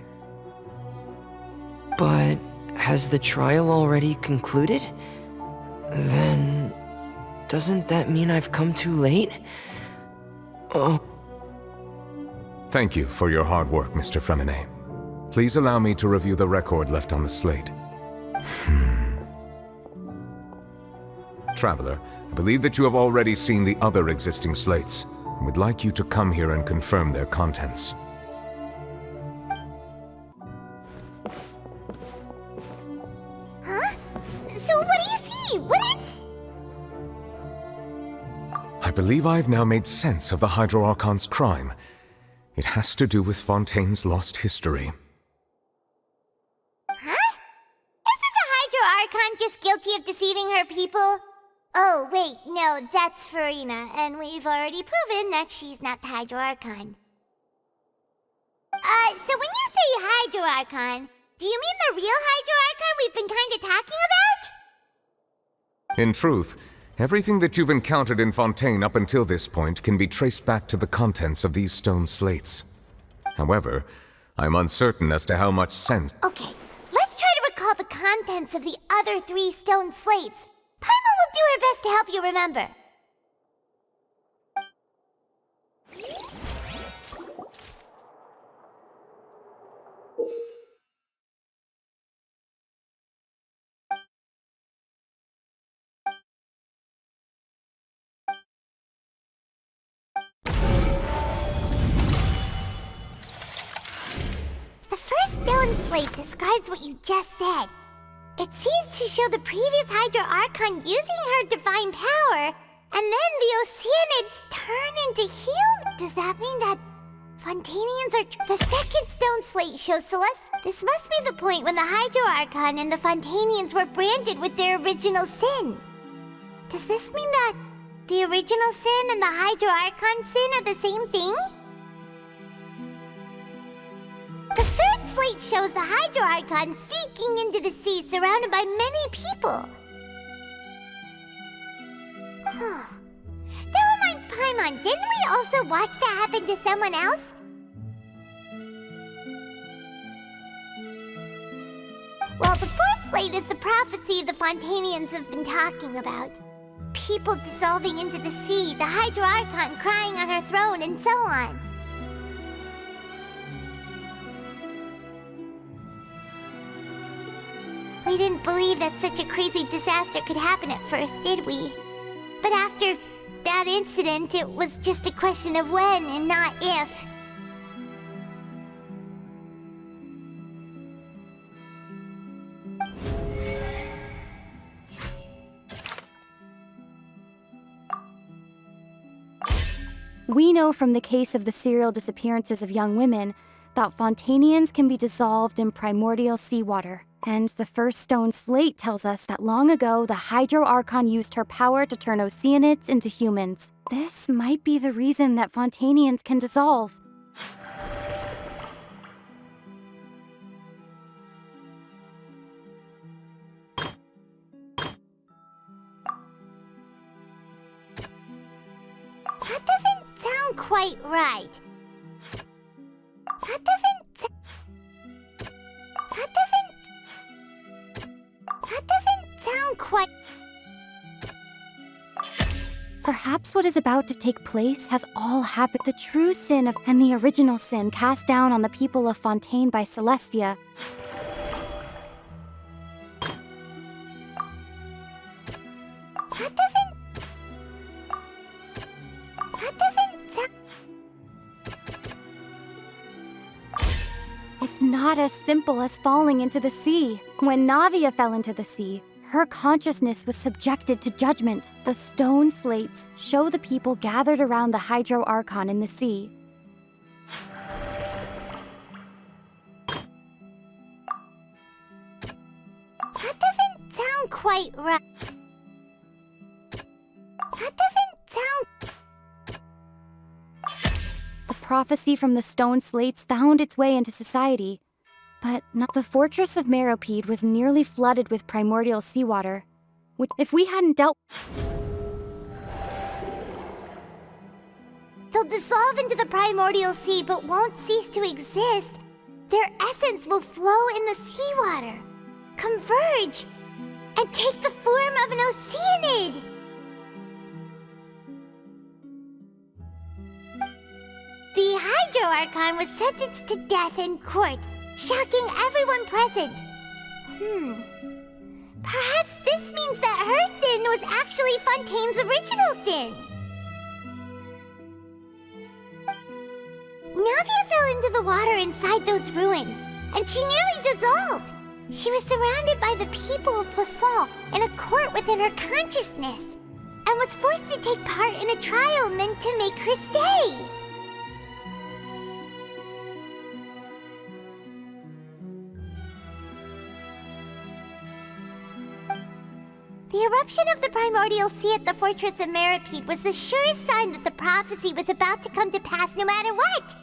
But has the trial already concluded? Then doesn't that mean I've come too late? Oh. Thank you for your hard work, Mr. Fremine. Please allow me to review the record left on the slate. Traveler, I believe that you have already seen the other existing slates, and would like you to come here and confirm their contents. Huh? So what do you see? I believe I have now made sense of the Hydro Archon's crime. It has to do with Fontaine's lost history. Huh? Isn't the Hydro Archon just guilty of deceiving her people? Oh, wait, no, that's Furina, and we've already proven that she's not the Hydro Archon. So when you say Hydro Archon, do you mean the real Hydro Archon we've been kinda talking about? In truth, everything that you've encountered in Fontaine up until this point can be traced back to the contents of these stone slates. However, I'm uncertain as to how much sense... Okay, let's try to recall the contents of the other 3 stone slates. Paimon will do her best to help you remember. The first stone slate describes what you just said. It seems to show the previous Hydro Archon using her divine power, and then the Oceanids turn into humans. Does that mean that Fontanians are... The second stone slate shows Celeste. This must be the point when the Hydro Archon and the Fontanians were branded with their original sin. Does this mean that the original sin and the Hydro Archon sin are the same thing? The third slate shows the Hydro Archon sinking into the sea surrounded by many people. That reminds Paimon, didn't we also watch that happen to someone else? Well, the fourth slate is the prophecy the Fontanians have been talking about. People dissolving into the sea, the Hydro Archon crying on her throne, and so on. We didn't believe that such a crazy disaster could happen at first, did we? But after that incident, it was just a question of when and not if. We know from the case of the serial disappearances of young women that Fontanians can be dissolved in primordial seawater. And the first stone slate tells us that long ago, the Hydro Archon used her power to turn Oceanids into humans. This might be the reason that Fontanians can dissolve. That doesn't sound quite right. That doesn't sound quite... Perhaps what is about to take place has all happened. The true sin and the original sin cast down on the people of Fontaine by Celestia. That doesn't sound... It's not as simple as falling into the sea. When Navia fell into the sea, her consciousness was subjected to judgment. The stone slates show the people gathered around the Hydro Archon in the sea. That doesn't sound quite right. That doesn't sound... The prophecy from the stone slates found its way into society. But not the fortress of Meropide was nearly flooded with primordial seawater, which, if we hadn't dealt... They'll dissolve into the primordial sea but won't cease to exist. Their essence will flow in the seawater, converge, and take the form of an Oceanid. The Hydro Archon was sentenced to death in court, shocking everyone present. Perhaps this means that her sin was actually Fontaine's original sin. Navia fell into the water inside those ruins, and she nearly dissolved. She was surrounded by the people of Poisson in a court within her consciousness, and was forced to take part in a trial meant to make her stay. The eruption of the primordial sea at the fortress of Meropide was the surest sign that the prophecy was about to come to pass no matter what.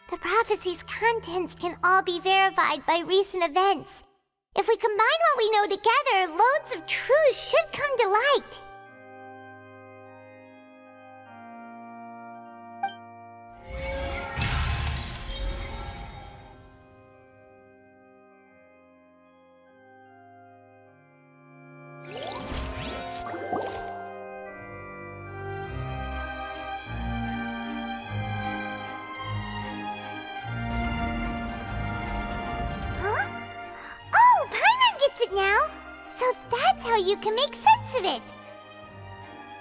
The prophecy's contents can all be verified by recent events. If we combine what we know together, loads of truths should come to light. Now, so that's how you can make sense of it.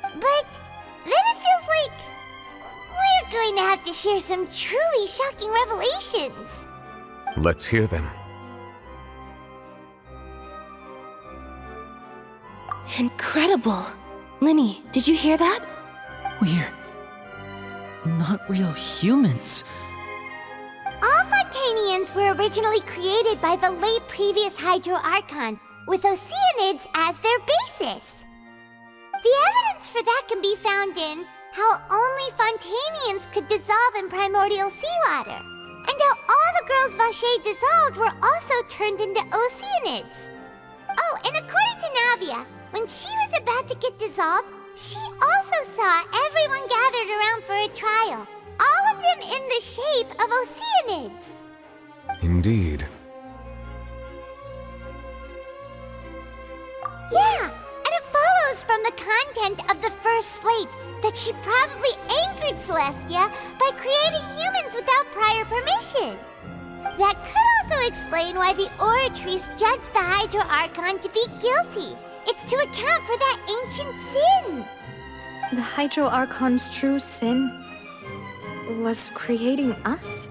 But then it feels like we're going to have to share some truly shocking revelations. Let's hear them. Incredible. Linny, did you hear that? We're not real humans. All Fontanians were originally created by the late previous Hydro Archon, with Oceanids as their basis. The evidence for that can be found in how only Fontanians could dissolve in primordial seawater, and how all the girls Vacher dissolved were also turned into Oceanids. Oh, and according to Navia, when she was about to get dissolved, she also saw everyone gathered around for a trial, all of them in the shape of oceanids. Indeed. Yeah, and it follows from the content of the first slate that she probably anchored Celestia by creating humans without prior permission. That could also explain why the Oratrice judged the Hydro Archon to be guilty. It's to account for that ancient sin. The Hydro Archon's true sin was creating us?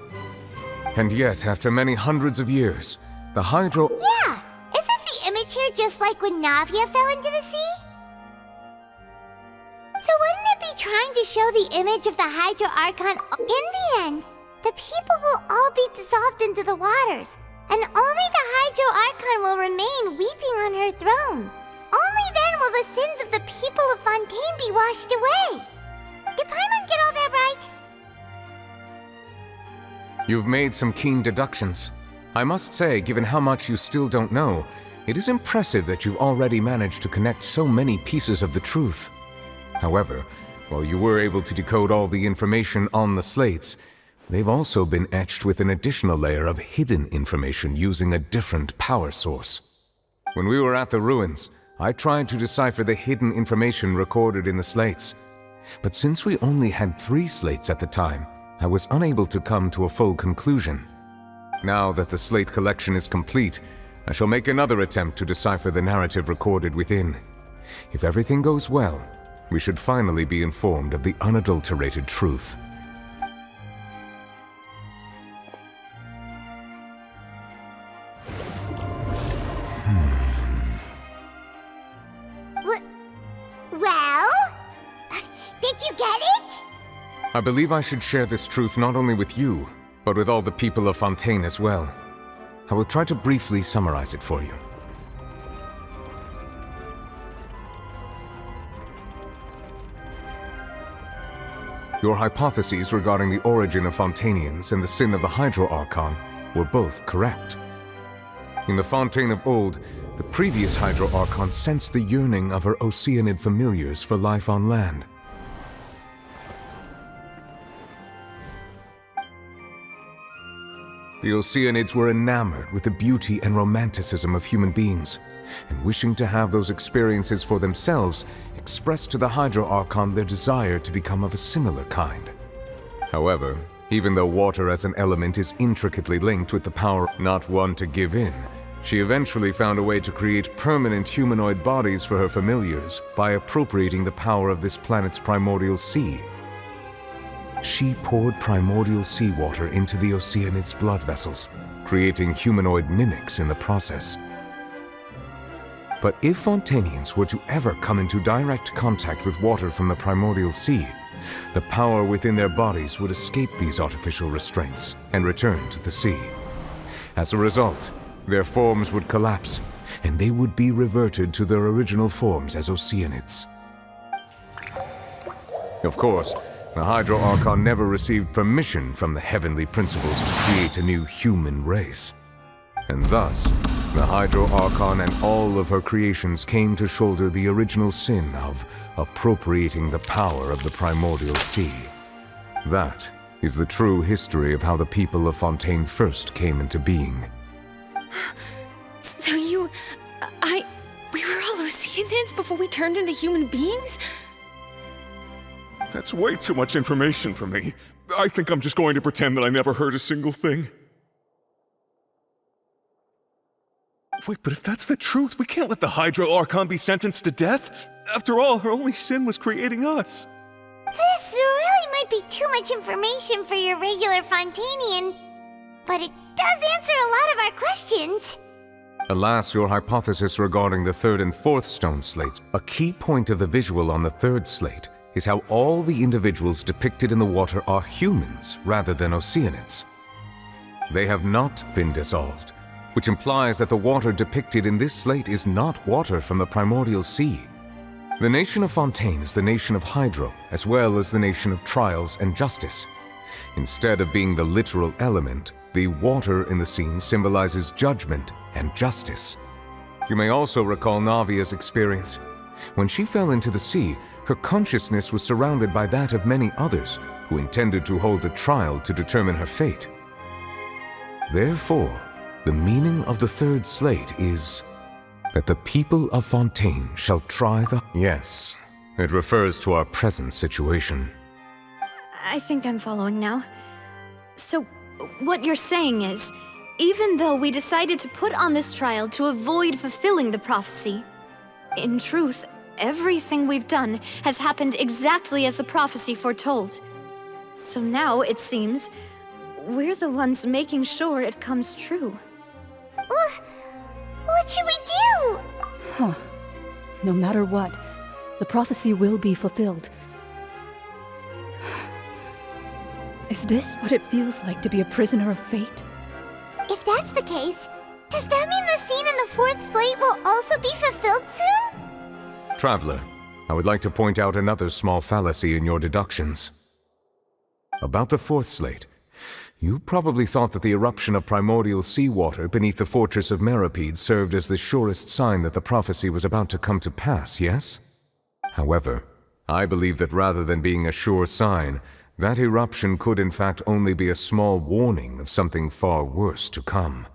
And yet, after many hundreds of years, the Hydro... Yeah! Isn't the image here just like when Navia fell into the sea? So wouldn't it be trying to show the image of the Hydro Archon? In the end, the people will all be dissolved into the waters, and only the Hydro Archon will remain weeping on her throne. Only then will the sins of the people of Fontaine be washed away. Did Paimon get all that right? You've made some keen deductions. I must say, given how much you still don't know, it is impressive that you've already managed to connect so many pieces of the truth. However, while you were able to decode all the information on the slates, they've also been etched with an additional layer of hidden information using a different power source. When we were at the ruins, I tried to decipher the hidden information recorded in the slates. But since we only had 3 slates at the time, I was unable to come to a full conclusion. Now that the slate collection is complete, I shall make another attempt to decipher the narrative recorded within. If everything goes well, we should finally be informed of the unadulterated truth. Well? Did you get it? I believe I should share this truth not only with you, but with all the people of Fontaine as well. I will try to briefly summarize it for you. Your hypotheses regarding the origin of Fontainians and the sin of the Hydro Archon were both correct. In the Fontaine of old, the previous Hydro Archon sensed the yearning of her Oceanid familiars for life on land. The Oceanids were enamored with the beauty and romanticism of human beings, and wishing to have those experiences for themselves, expressed to the Hydro Archon their desire to become of a similar kind. However, even though water as an element is intricately linked with the power not one to give in, she eventually found a way to create permanent humanoid bodies for her familiars by appropriating the power of this planet's primordial sea. She poured primordial seawater into the Oceanids' blood vessels, creating humanoid mimics in the process. But if Fontainians were to ever come into direct contact with water from the primordial sea, the power within their bodies would escape these artificial restraints and return to the sea. As a result, their forms would collapse, and they would be reverted to their original forms as Oceanids. Of course, the Hydro Archon never received permission from the heavenly principles to create a new human race. And thus, the Hydro Archon and all of her creations came to shoulder the original sin of appropriating the power of the primordial sea. That is the true history of how the people of Fontaine first came into being. So we were all Oceanids before we turned into human beings? That's way too much information for me. I think I'm just going to pretend that I never heard a single thing. Wait, but if that's the truth, we can't let the Hydro Archon be sentenced to death. After all, her only sin was creating us. This really might be too much information for your regular Fontainian, but it does answer a lot of our questions. Alas, your hypothesis regarding the 3rd and 4th stone slates, a key point of the visual on the 3rd slate, is how all the individuals depicted in the water are humans rather than Oceanids. They have not been dissolved, which implies that the water depicted in this slate is not water from the primordial sea. The nation of Fontaine is the nation of Hydro, as well as the nation of trials and justice. Instead of being the literal element, the water in the scene symbolizes judgment and justice. You may also recall Navia's experience. When she fell into the sea, her consciousness was surrounded by that of many others who intended to hold a trial to determine her fate. Therefore, the meaning of the third slate is that the people of Fontaine shall try the... Yes, it refers to our present situation. I think I'm following now. So, what you're saying is, even though we decided to put on this trial to avoid fulfilling the prophecy, in truth, everything we've done has happened exactly as the prophecy foretold. So now, it seems, we're the ones making sure it comes true. What should we do? Huh. No matter what, the prophecy will be fulfilled. Is this what it feels like to be a prisoner of fate? If that's the case, does that mean the scene in the fourth slate will also be fulfilled soon? Traveler, I would like to point out another small fallacy in your deductions. About the fourth slate, you probably thought that the eruption of primordial seawater beneath the fortress of Meripede served as the surest sign that the prophecy was about to come to pass, yes? However, I believe that rather than being a sure sign, that eruption could in fact only be a small warning of something far worse to come.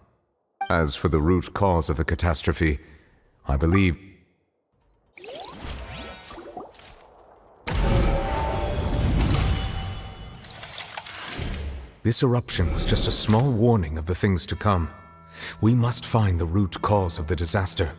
As for the root cause of the catastrophe, I believe... This eruption was just a small warning of the things to come. We must find the root cause of the disaster.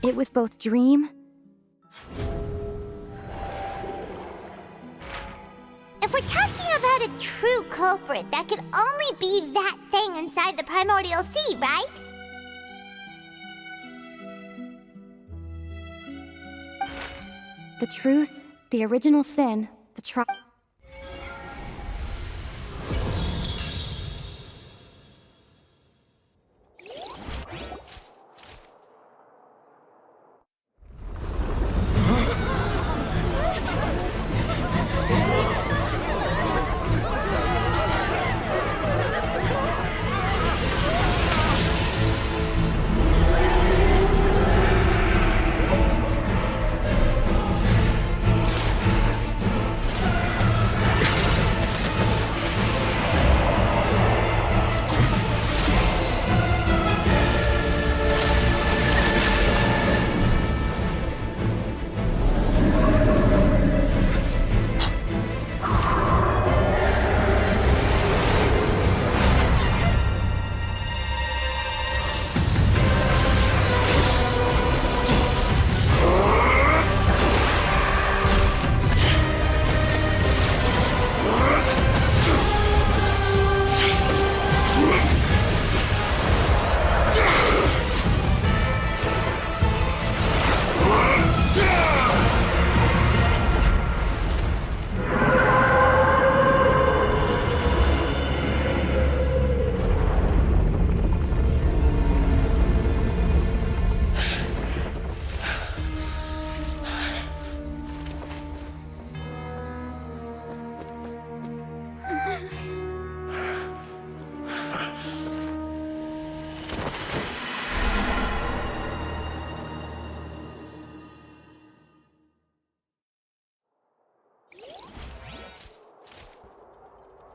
It was both dream... If we're talking about a true culprit, that could only be that thing inside the primordial sea, right? The truth, the original sin, the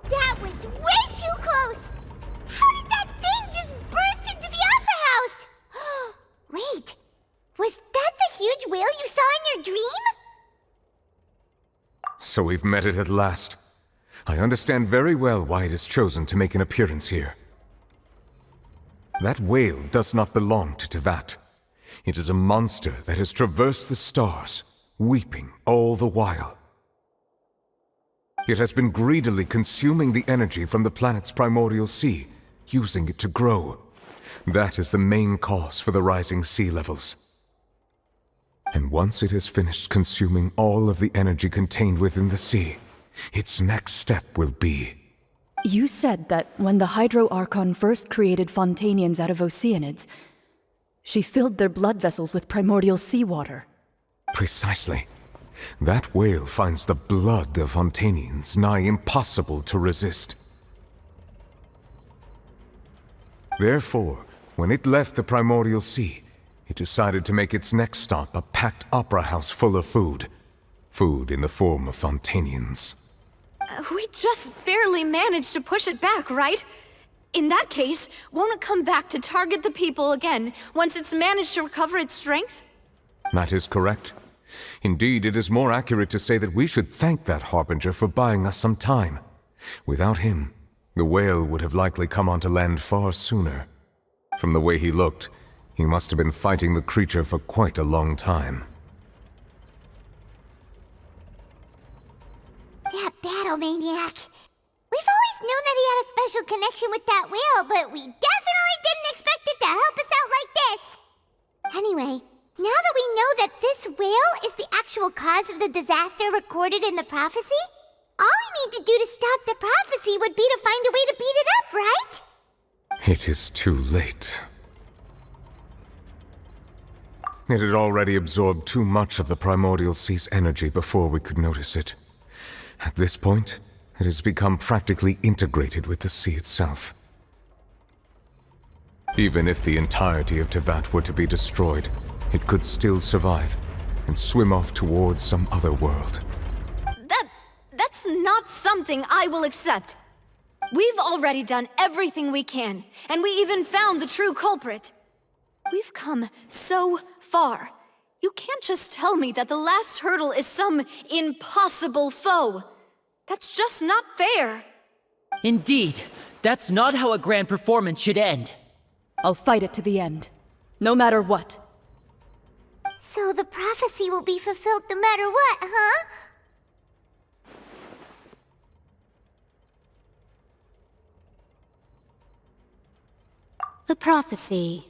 That was way too close! How did that thing just burst into the opera house? Wait, was that the huge whale you saw in your dream? So we've met it at last. I understand very well why it has chosen to make an appearance here. That whale does not belong to Tevat. It is a monster that has traversed the stars, weeping all the while. It has been greedily consuming the energy from the planet's primordial sea, using it to grow. That is the main cause for the rising sea levels. And once it has finished consuming all of the energy contained within the sea, its next step will be... You said that when the Hydro Archon first created Fontanians out of Oceanids, She filled their blood vessels with primordial seawater. Precisely. That whale finds the blood of Fontanians nigh impossible to resist. Therefore, when it left the primordial sea, it decided to make its next stop a packed opera house full of food. Food in the form of Fontanians. We just barely managed to push it back, right? In that case, won't it come back to target the people again once it's managed to recover its strength? That is correct. Indeed, it is more accurate to say that we should thank that Harbinger for buying us some time. Without him, the whale would have likely come onto land far sooner. From the way he looked, he must have been fighting the creature for quite a long time. That battle maniac. We've always known that he had a special connection with that whale, but we definitely didn't expect it to help us out like this. Anyway, now that we know that this whale is the actual cause of the disaster recorded in the prophecy, all we need to do to stop the prophecy would be to find a way to beat it up, right? It is too late. It had already absorbed too much of the primordial sea's energy before we could notice it. At this point, it has become practically integrated with the sea itself. Even if the entirety of Tevat were to be destroyed, it could still survive and swim off towards some other world. That's not something I will accept. We've already done everything we can, and we even found the true culprit. We've come so far. You can't just tell me that the last hurdle is some impossible foe. That's just not fair. Indeed, that's not how a grand performance should end. I'll fight it to the end, no matter what. So the prophecy will be fulfilled no matter what, huh? The prophecy.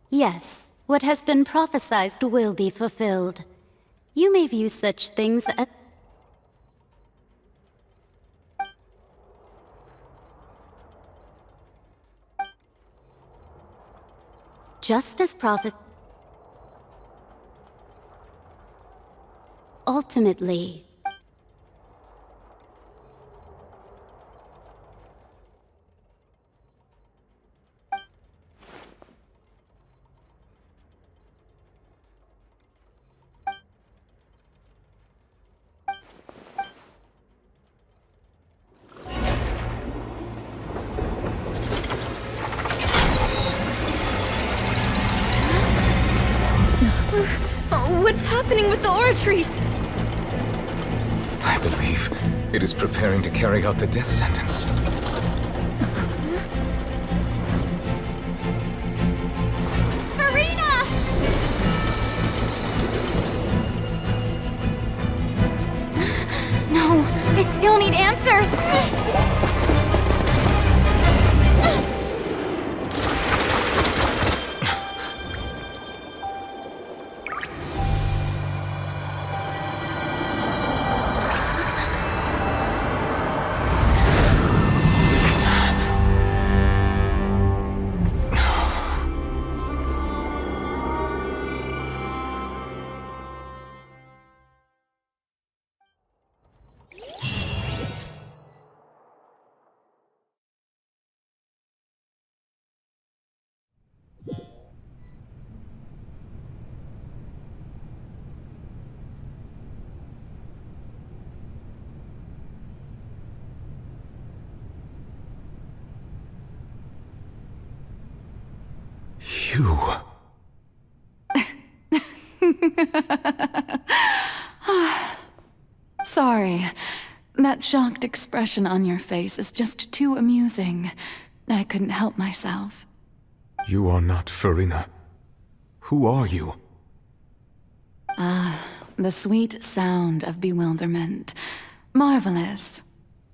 Yes, what has been prophesied will be fulfilled. You may view such things as... just as prophet... ultimately... What's happening with the oratories? I believe it is preparing to carry out the death sentence. Farina! No, I still need answers. You... Sorry. That shocked expression on your face is just too amusing. I couldn't help myself. You are not Farina. Who are you? The sweet sound of bewilderment. Marvelous.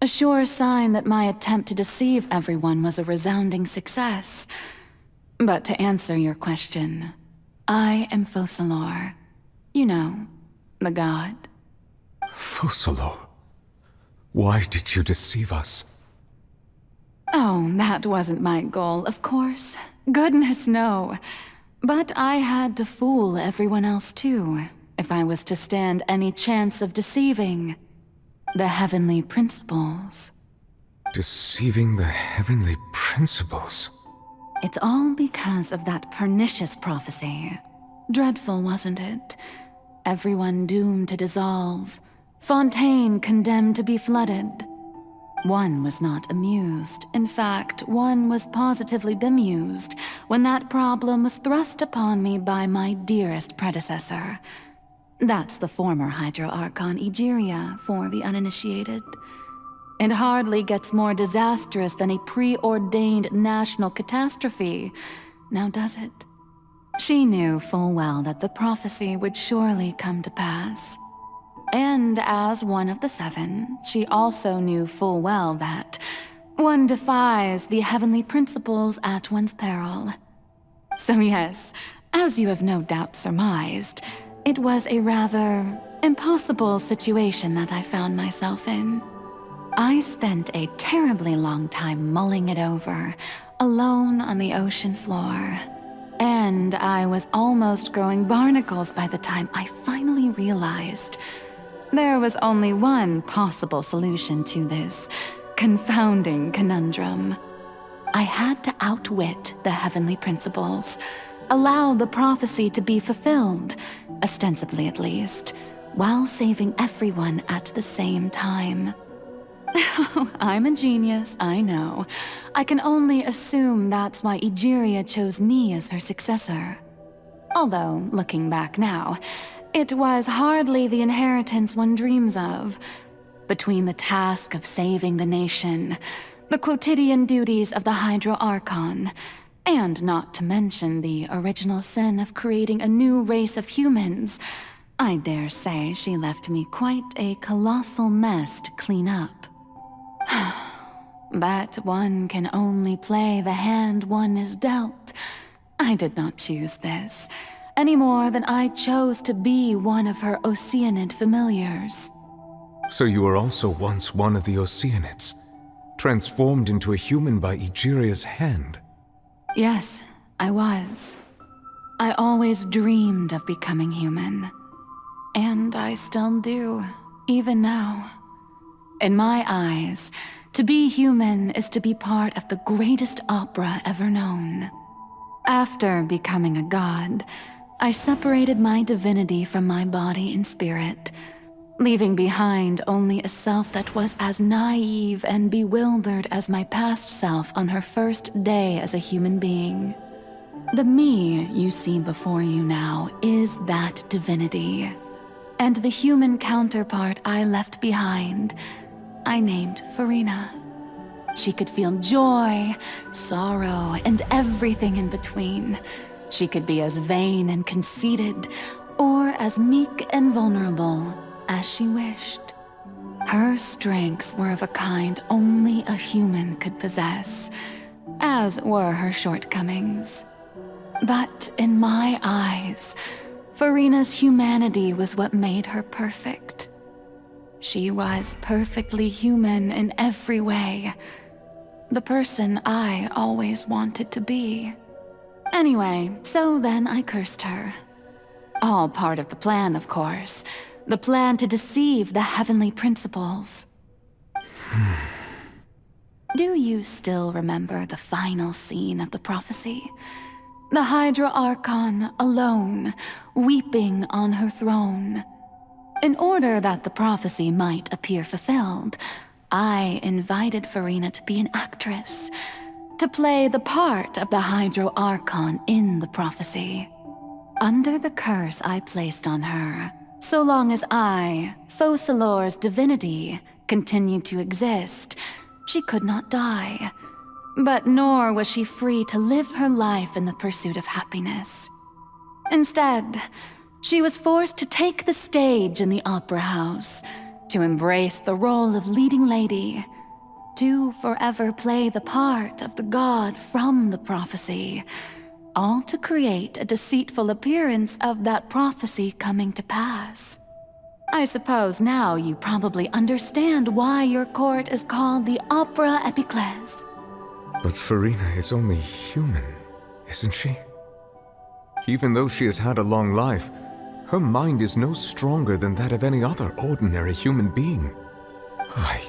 A sure sign that my attempt to deceive everyone was a resounding success. But to answer your question, I am Focalor. You know, the god. Focalor? Why did you deceive us? Oh, that wasn't my goal, of course. Goodness, no. But I had to fool everyone else too, if I was to stand any chance of deceiving the heavenly principles. Deceiving the heavenly principles? It's all because of that pernicious prophecy. Dreadful, wasn't it? Everyone doomed to dissolve. Fontaine condemned to be flooded. One was not amused. In fact, one was positively bemused when that problem was thrust upon me by my dearest predecessor. That's the former Hydro Archon Egeria, for the uninitiated. It hardly gets more disastrous than a preordained national catastrophe, now does it? She knew full well that the prophecy would surely come to pass. And as one of the seven, she also knew full well that one defies the heavenly principles at one's peril. So yes, as you have no doubt surmised, it was a rather impossible situation that I found myself in. I spent a terribly long time mulling it over, alone on the ocean floor. And I was almost growing barnacles by the time I finally realized there was only one possible solution to this confounding conundrum. I had to outwit the heavenly principles, allow the prophecy to be fulfilled, ostensibly at least, while saving everyone at the same time. I'm a genius, I know. I can only assume that's why Egeria chose me as her successor. Although, looking back now, it was hardly the inheritance one dreams of. Between the task of saving the nation, the quotidian duties of the Hydro Archon, and not to mention the original sin of creating a new race of humans, I dare say she left me quite a colossal mess to clean up. But one can only play the hand one is dealt. I did not choose this, any more than I chose to be one of her Oceanid familiars. So you were also once one of the Oceanids, transformed into a human by Egeria's hand? Yes, I was. I always dreamed of becoming human. And I still do, even now. In my eyes, to be human is to be part of the greatest opera ever known. After becoming a god, I separated my divinity from my body and spirit, leaving behind only a self that was as naive and bewildered as my past self on her first day as a human being. The me you see before you now is that divinity, and the human counterpart I left behind, I named Farina. She could feel joy, sorrow, and everything in between. She could be as vain and conceited, or as meek and vulnerable as she wished. Her strengths were of a kind only a human could possess, as were her shortcomings. But in my eyes, Farina's humanity was what made her perfect. She was perfectly human in every way. The person I always wanted to be. Anyway, so then I cursed her. All part of the plan, of course. The plan to deceive the heavenly principles. Do you still remember the final scene of the prophecy? The Hydra Archon alone, weeping on her throne. In order that the prophecy might appear fulfilled, I invited Farina to be an actress, to play the part of the Hydro Archon in the prophecy. Under the curse I placed on her, so long as I, Focalor's divinity, continued to exist, she could not die. But nor was she free to live her life in the pursuit of happiness. Instead, she was forced to take the stage in the opera house, to embrace the role of leading lady, to forever play the part of the god from the prophecy, all to create a deceitful appearance of that prophecy coming to pass. I suppose now you probably understand why your court is called the Opera Epiclese. But Farina is only human, isn't she? Even though she has had a long life, her mind is no stronger than that of any other ordinary human being. I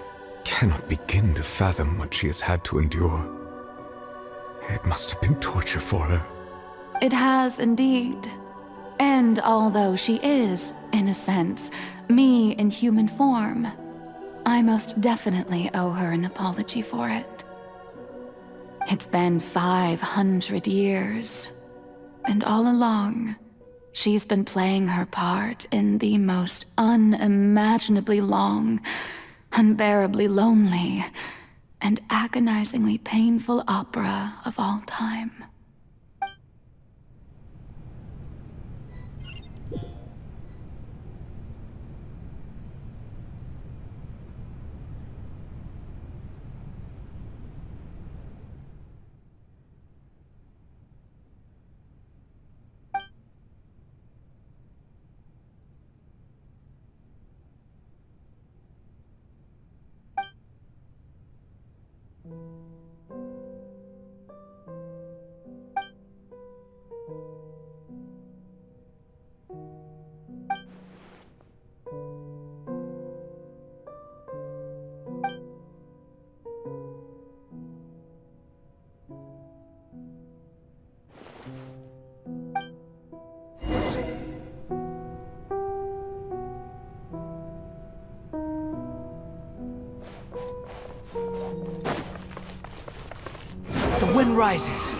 cannot begin to fathom what she has had to endure. It must have been torture for her. It has indeed. And although she is, in a sense, me in human form, I most definitely owe her an apology for it. It's been 500 years, and all along, she's been playing her part in the most unimaginably long, unbearably lonely, and agonizingly painful opera of all time. The wind rises.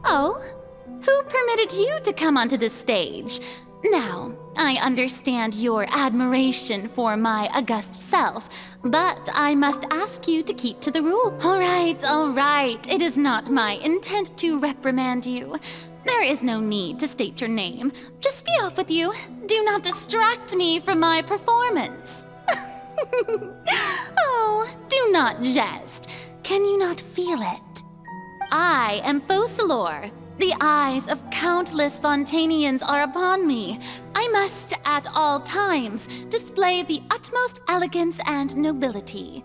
Oh? Who permitted you to come onto the stage? Now, I understand your admiration for my august self, but I must ask you to keep to the rule. All right. It is not my intent to reprimand you. There is no need to state your name. Just be off with you. Do not distract me from my performance. Oh, do not jest. Can you not feel it? I am Focalor. The eyes of countless Fontanians are upon me. I must, at all times, display the utmost elegance and nobility.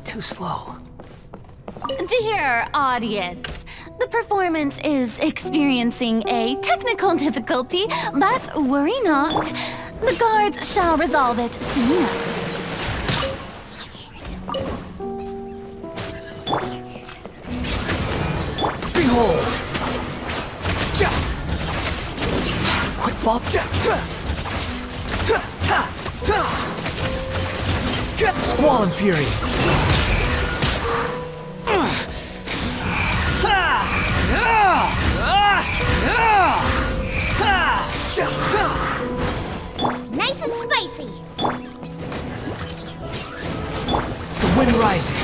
Too slow. Dear audience, the performance is experiencing a technical difficulty, but worry not. The guards shall resolve it soon enough. Behold! Quick fall. Squall and Fury. Nice and spicy. The wind rises.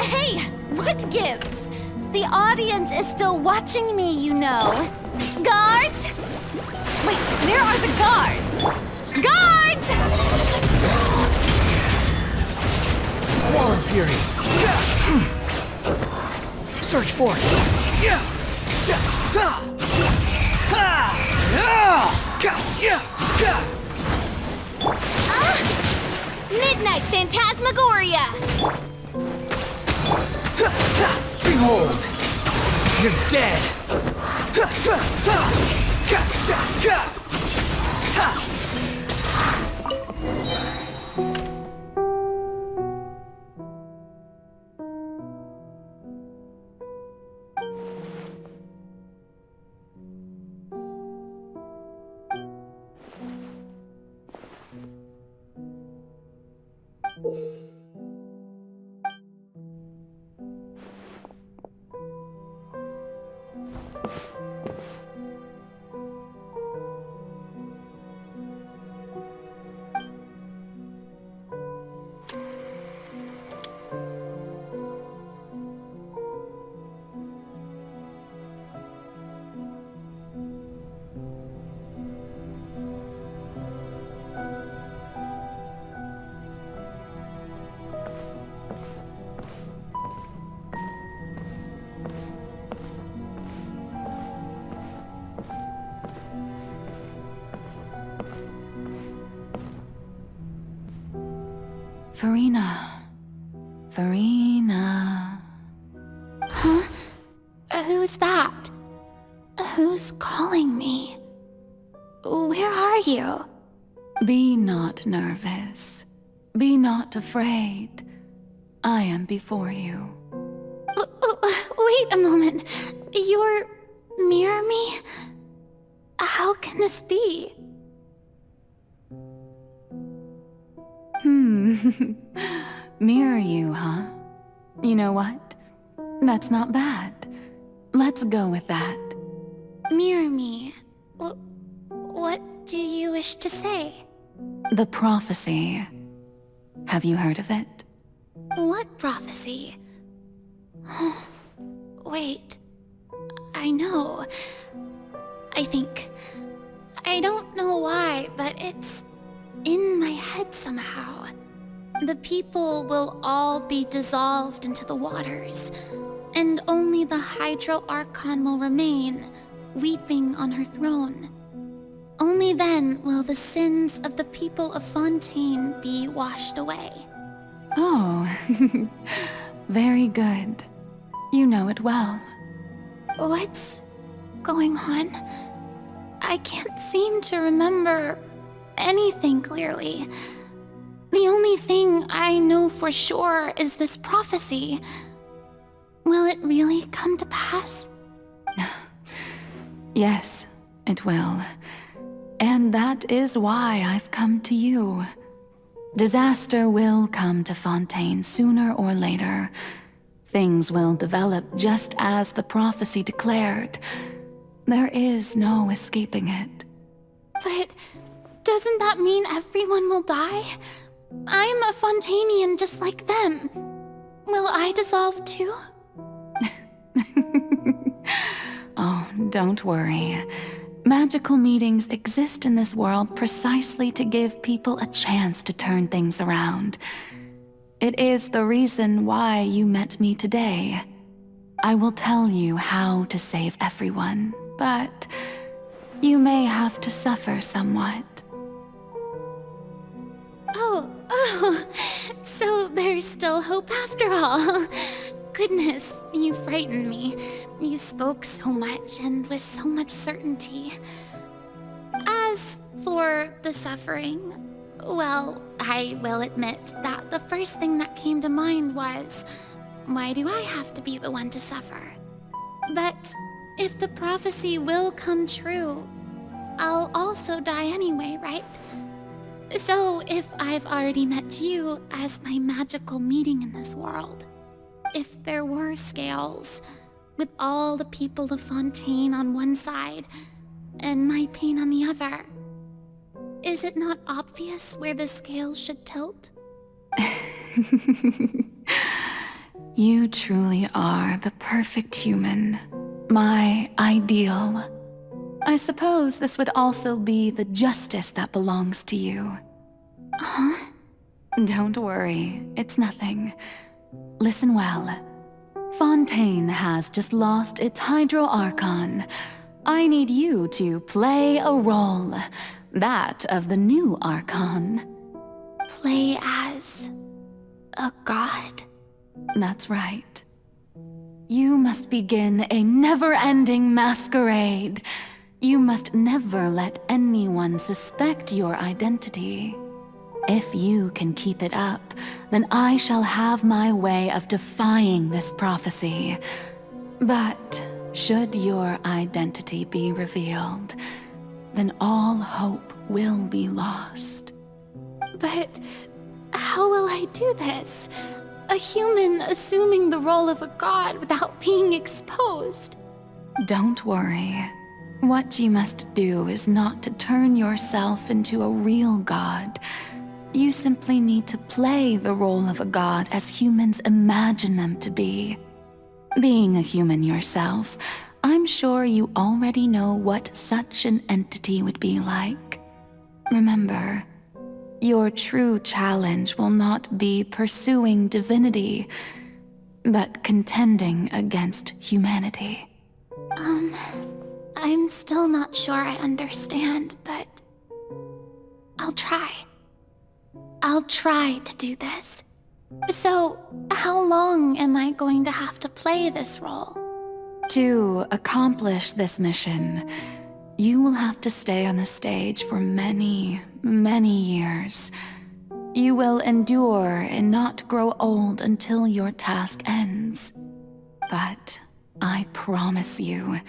Hey, what gives? The audience is still watching me, you know. Guards? Wait, where are the guards? Guards! Squall and Fury. Search for it. Midnight Phantasmagoria! Behold! You're dead! Farina. Huh? Who's that? Who's calling me? Where are you? Be not nervous. Be not afraid. I am before you. Wait a moment. You're mirror me? How can this be? Mirror you, huh? You know what? That's not bad. Let's go with that. Mirror me? What do you wish to say? The prophecy. Have you heard of it? What prophecy? Wait. I know. I think. I don't know why, but it's in my head somehow. The people will all be dissolved into the waters, and only the Hydro Archon will remain, weeping on her throne. Only then will the sins of the people of Fontaine be washed away. Oh, very good. You know it well. What's going on? I can't seem to remember anything clearly. The only thing I know for sure is this prophecy. Will it really come to pass? Yes, it will. And that is why I've come to you. Disaster will come to Fontaine sooner or later. Things will develop just as the prophecy declared. There is no escaping it. But doesn't that mean everyone will die? I'm a Fontainian just like them. Will I dissolve too? Oh, don't worry. Magical meetings exist in this world precisely to give people a chance to turn things around. It is the reason why you met me today. I will tell you how to save everyone, but you may have to suffer somewhat. Oh, so there's still hope after all. Goodness, you frightened me. You spoke so much and with so much certainty. As for the suffering, well, I will admit that the first thing that came to mind was, why do I have to be the one to suffer? But if the prophecy will come true, I'll also die anyway, right? So if I've already met you as my magical meeting in this world, if there were scales, with all the people of Fontaine on one side, and my pain on the other, is it not obvious where the scales should tilt? You truly are the perfect human, my ideal. I suppose this would also be the justice that belongs to you. Huh? Don't worry, it's nothing. Listen well. Fontaine has just lost its Hydro Archon. I need you to play a role, that of the new Archon. Play as a god? That's right. You must begin a never-ending masquerade. You must never let anyone suspect your identity. If you can keep it up, then I shall have my way of defying this prophecy. But should your identity be revealed, then all hope will be lost. But how will I do this? A human assuming the role of a god without being exposed. Don't worry. What you must do is not to turn yourself into a real god. You simply need to play the role of a god as humans imagine them to be. Being a human yourself, I'm sure you already know what such an entity would be like. Remember, your true challenge will not be pursuing divinity, but contending against humanity. I'm still not sure I understand, but I'll try. I'll try to do this. So, how long am I going to have to play this role? To accomplish this mission, you will have to stay on the stage for many, many years. You will endure and not grow old until your task ends. But I promise you,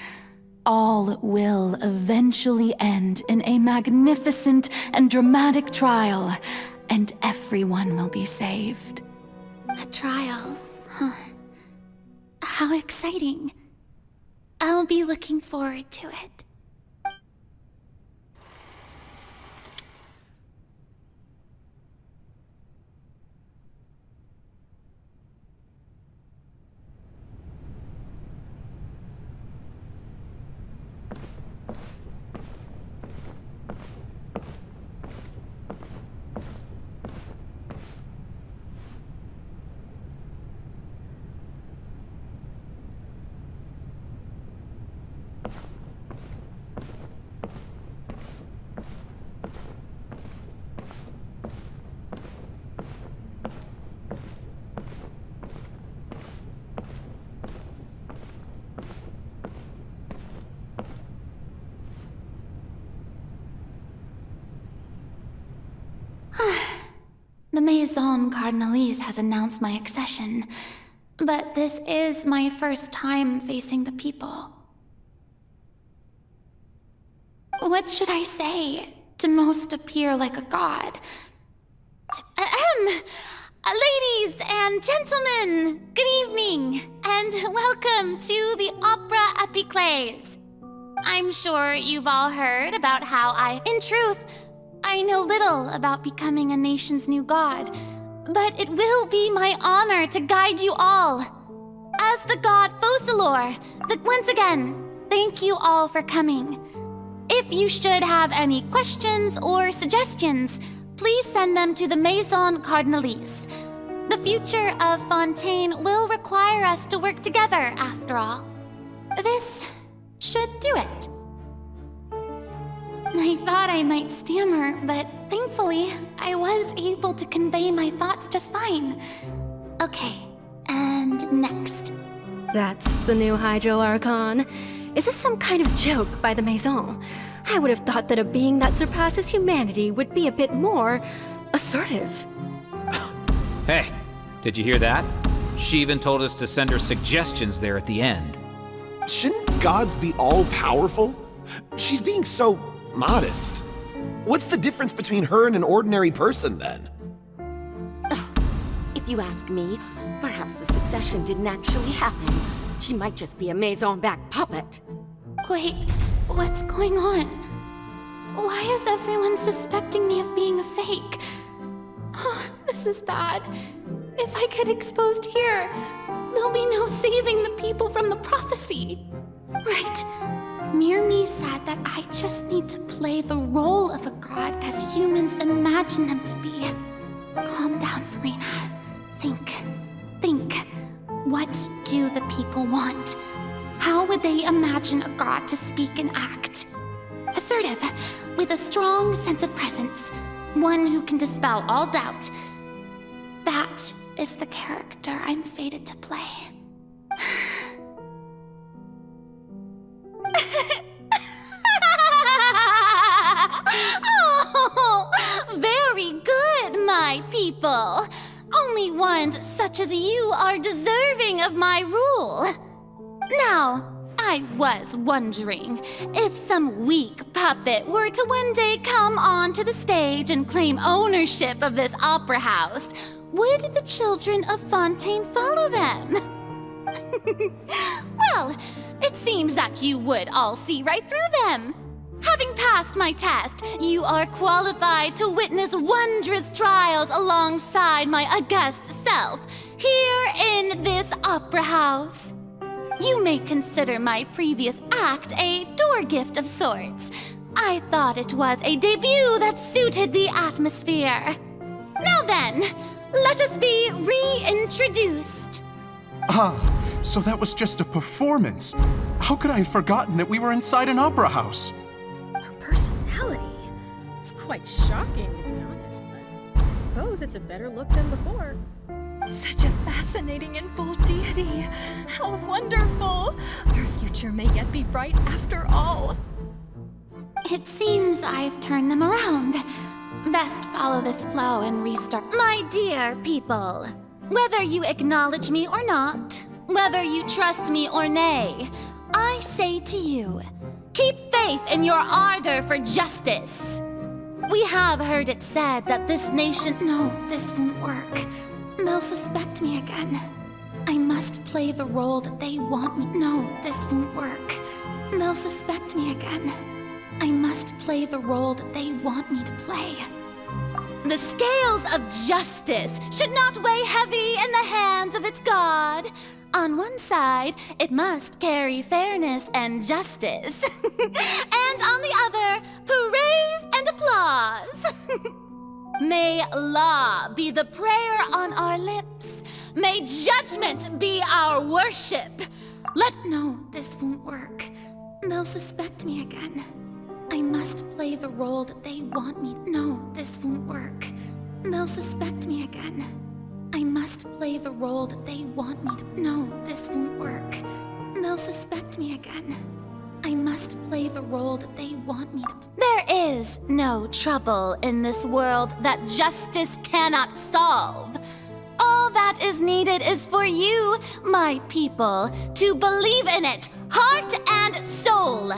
all will eventually end in a magnificent and dramatic trial, and everyone will be saved. A trial? Huh. How exciting. I'll be looking forward to it. The Maison Cardinalise has announced my accession, but this is my first time facing the people. What should I say to most appear like a god? Ladies and gentlemen, good evening, and welcome to the Opera Epiclese. I'm sure you've all heard about how in truth, I know little about becoming a nation's new god, but it will be my honor to guide you all. As the god Focalor, once again, thank you all for coming. If you should have any questions or suggestions, please send them to the Maison Cardinalise. The future of Fontaine will require us to work together, after all. This should do it. I thought I might stammer, but thankfully, I was able to convey my thoughts just fine. Okay, and next. That's the new Hydro Archon. Is this some kind of joke by the Maison? I would have thought that a being that surpasses humanity would be a bit more assertive. Hey, did you hear that? She even told us to send her suggestions there at the end. Shouldn't gods be all-powerful? She's being so modest. What's the difference between her and an ordinary person, then? If you ask me, perhaps the succession didn't actually happen. She might just be a Maison-backed puppet. Wait, what's going on? Why is everyone suspecting me of being a fake? Oh, this is bad. If I get exposed here, there'll be no saving the people from the prophecy. Right. Mirmi said that I just need to play the role of a god as humans imagine them to be. Calm down, Farina. Think. What do the people want? How would they imagine a god to speak and act? Assertive, with a strong sense of presence. One who can dispel all doubt. That is the character I'm fated to play. Oh, very good, my people. Only ones such as you are deserving of my rule. Now, I was wondering if some weak puppet were to one day come onto the stage and claim ownership of this opera house, would the children of Fontaine follow them? Well, it seems that you would all see right through them. Having passed my test, you are qualified to witness wondrous trials alongside my august self, here in this opera house. You may consider my previous act a door gift of sorts. I thought it was a debut that suited the atmosphere. Now then, let us be reintroduced. Ah, so that was just a performance. How could I have forgotten that we were inside an opera house? Her personality. It's quite shocking, to be honest, but suppose it's a better look than before. Such a fascinating and bold deity. How wonderful! Our future may yet be bright after all. It seems I've turned them around. Best follow this flow and restart. My dear people, whether you acknowledge me or not, whether you trust me or nay, I say to you, keep faith in your ardor for justice. We have heard it said that this nation... No, this won't work. They'll suspect me again. I must play the role that they want me... No, this won't work. They'll suspect me again. I must play the role that they want me to play. The scales of justice should not weigh heavy in the hands of its god. On one side, it must carry fairness and justice. And on the other, praise and applause. May law be the prayer on our lips. May judgment be our worship. No, this won't work. They'll suspect me again. I must play the role that they want me. No, this won't work. They'll suspect me again. I must play the role that they want me to... No, this won't work. They'll suspect me again. I must play the role that they want me to... There is no trouble in this world that justice cannot solve. All that is needed is for you, my people, to believe in it, heart and soul.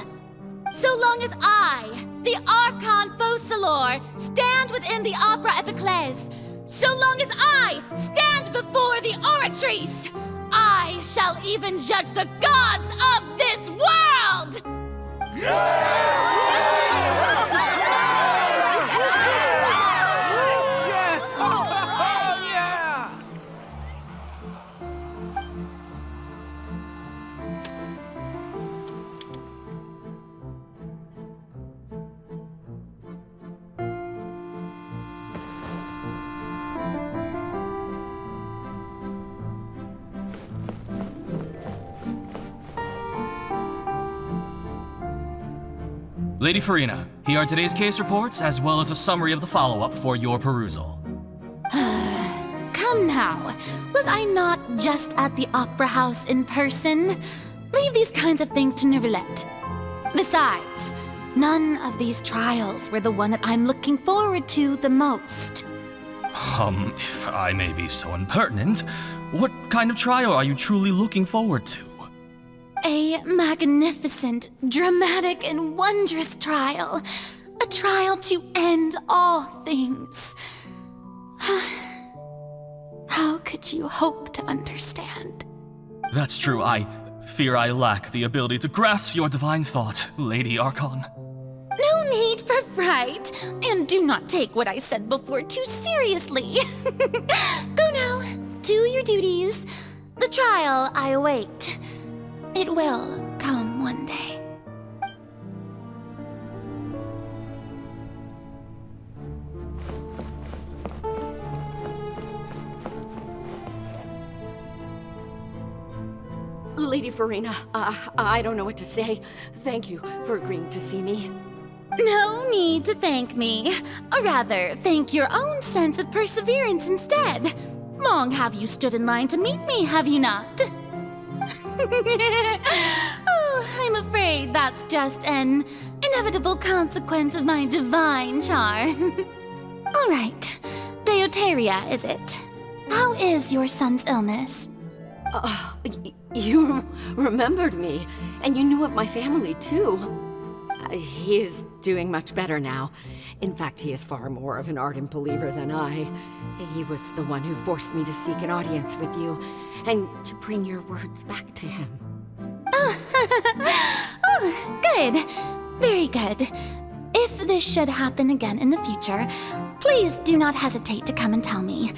So long as I, the Archon Focalor, stand within the Opera Epiclese, so long as I stand before the Oratrice, I shall even judge the gods of this world! Lady Farina, here are today's case reports, as well as a summary of the follow-up for your perusal. Come now, was I not just at the Opera House in person? Leave these kinds of things to Neuvillette. Besides, none of these trials were the one that I'm looking forward to the most. If I may be so impertinent, what kind of trial are you truly looking forward to? A magnificent, dramatic, and wondrous trial. A trial to end all things. How could you hope to understand? That's true. I fear I lack the ability to grasp your divine thought, Lady Archon. No need for fright, and do not take what I said before too seriously. Go now, do your duties. The trial I await. It will come one day. Lady Farina, I don't know what to say. Thank you for agreeing to see me. No need to thank me. Or rather, thank your own sense of perseverance instead. Long have you stood in line to meet me, have you not? Oh, I'm afraid that's just an inevitable consequence of my divine charm. All right, Deuteria, is it? How is your son's illness? You remembered me, and you knew of my family, too. He is doing much better now. In fact, he is far more of an ardent believer than I. He was the one who forced me to seek an audience with you, and to bring your words back to him. Oh, good. Very good. If this should happen again in the future, please do not hesitate to come and tell me.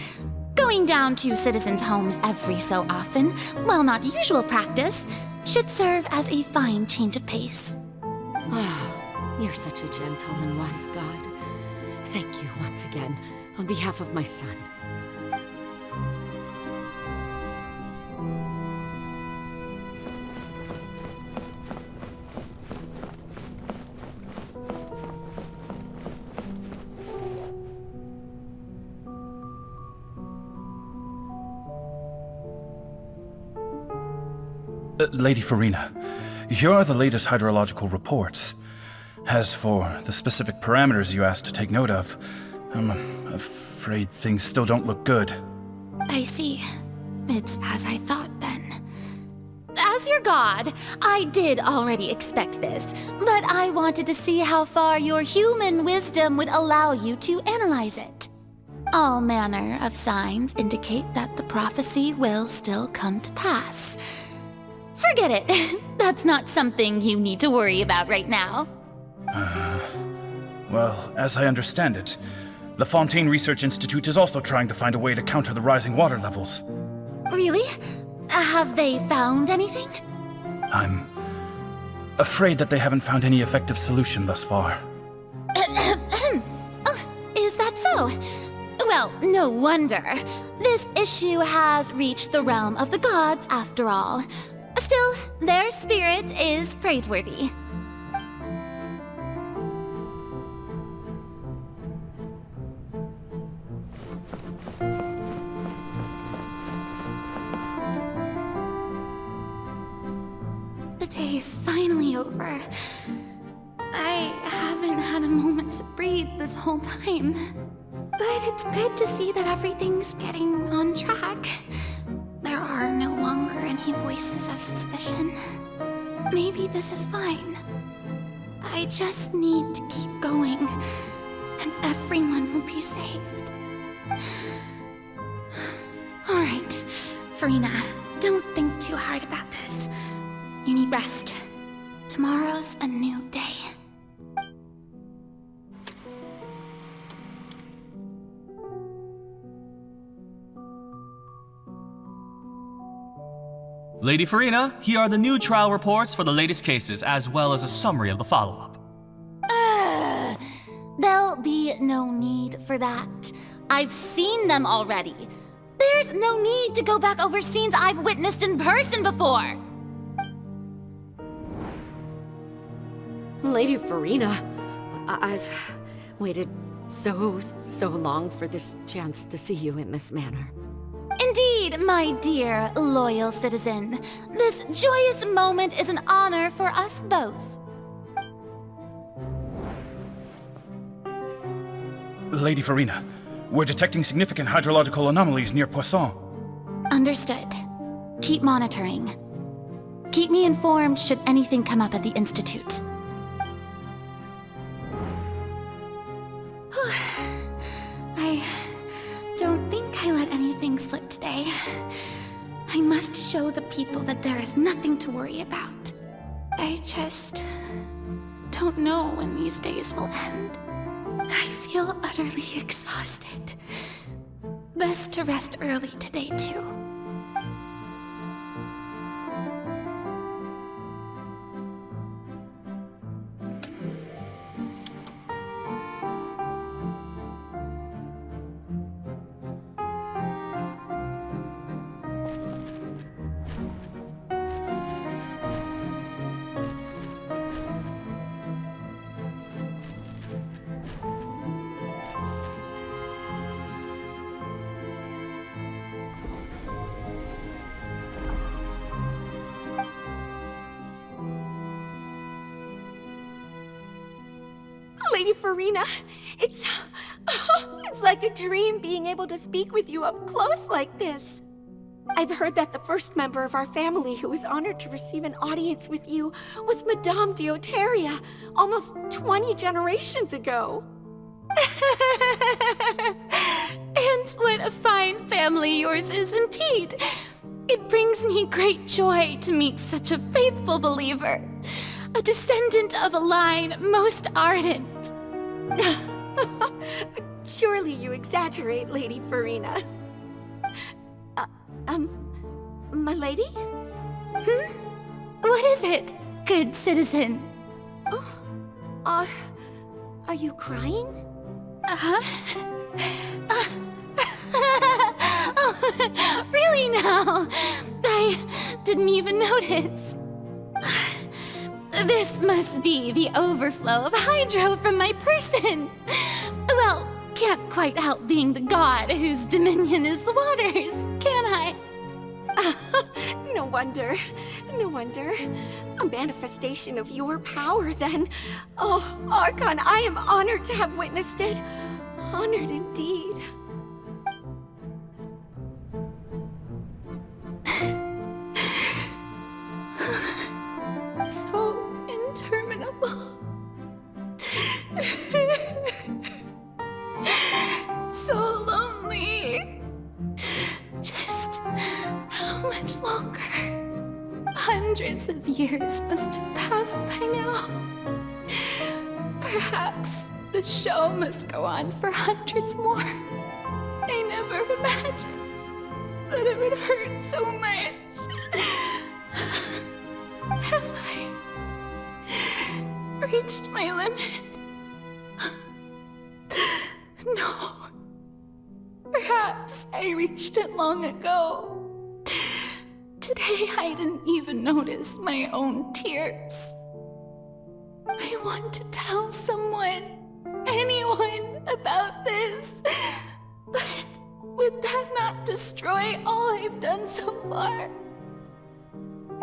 Going down to citizens' homes every so often, while not usual practice, should serve as a fine change of pace. You're such a gentle and wise god. Thank you once again, on behalf of my son. Lady Farina, here are the latest hydrological reports. As for the specific parameters you asked to take note of, I'm afraid things still don't look good. I see. It's as I thought then. As your god, I did already expect this, but I wanted to see how far your human wisdom would allow you to analyze it. All manner of signs indicate that the prophecy will still come to pass. Forget it. That's not something you need to worry about right now. Well, as I understand it, the Fontaine Research Institute is also trying to find a way to counter the rising water levels. Really? Have they found anything? I'm afraid that they haven't found any effective solution thus far. Is that so? Well, no wonder. This issue has reached the realm of the gods, after all. Still, their spirit is praiseworthy. The day is finally over. I haven't had a moment to breathe this whole time. But it's good to see that everything's getting on track. There are no longer any voices of suspicion. Maybe this is fine. I just need to keep going, and everyone will be saved. Alright, Farina, don't think too hard about this. You need rest. Tomorrow's a new day. Lady Farina, here are the new trial reports for the latest cases, as well as a summary of the follow-up. There'll be no need for that. I've seen them already. There's no need to go back over scenes I've witnessed in person before. Lady Farina, I've waited so long for this chance to see you in this manner. Indeed, my dear, loyal citizen. This joyous moment is an honor for us both. Lady Farina, we're detecting significant hydrological anomalies near Poisson. Understood. Keep monitoring. Keep me informed should anything come up at the Institute. I don't think I let anything slip today. I must show the people that there is nothing to worry about. I just don't know when these days will end. I feel utterly exhausted. Best to rest early today, too. Lady Farina, it's like a dream being able to speak with you up close like this. I've heard that the first member of our family who was honored to receive an audience with you was Madame Deoteria, almost 20 generations ago. And what a fine family yours is indeed. It brings me great joy to meet such a faithful believer. A descendant of a line most ardent. Surely you exaggerate, Lady Farina. My lady? What is it, good citizen? Oh, are you crying? Oh, really now? I didn't even notice. This must be the overflow of hydro from my person. Well, can't quite help being the god whose dominion is the waters, can I? No wonder. No wonder. A manifestation of your power, then. Oh, Archon, I am honored to have witnessed it. Honored indeed. So interminable. So lonely. Just how much longer? Hundreds of years must have passed by now. Perhaps the show must go on for hundreds more. I never imagined that it would hurt so much. Have I reached my limit? No. Perhaps I reached it long ago. Today I didn't even notice my own tears. I want to tell someone, anyone, about this. But would that not destroy all I've done so far?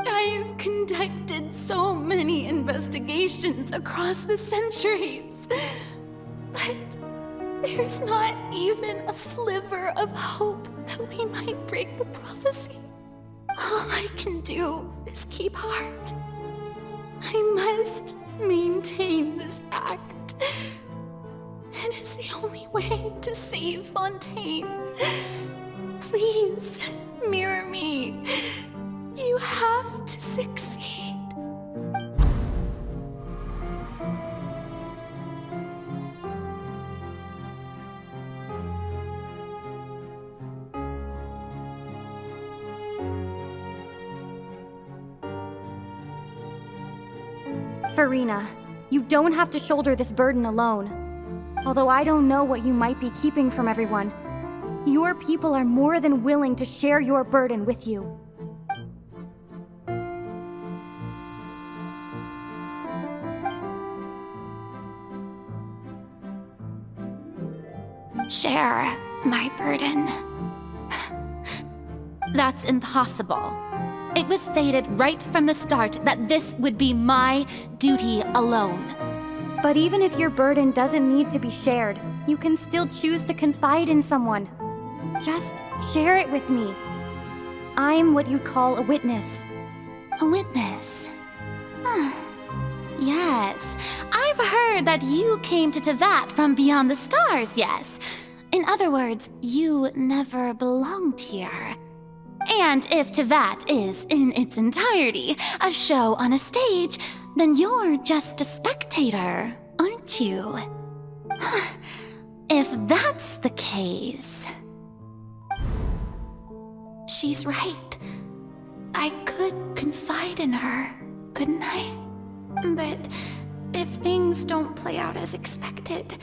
I've conducted so many investigations across the centuries. But there's not even a sliver of hope that we might break the prophecy. All I can do is keep heart. I must maintain this act. It is the only way to save Fontaine. Please, mirror me. You have to succeed. Farina, you don't have to shoulder this burden alone. Although I don't know what you might be keeping from everyone, your people are more than willing to share your burden with you. Share my burden. That's impossible. It was fated right from the start that this would be my duty alone. But even if your burden doesn't need to be shared, you can still choose to confide in someone. Just share it with me. I'm what you'd call a witness. A witness? Yes, I've heard that you came to Tevat from beyond the stars, yes. In other words, you never belonged here. And if Tevat is, in its entirety, a show on a stage, then you're just a spectator, aren't you? If that's the case... She's right. I could confide in her, couldn't I? But if things don't play out as expected,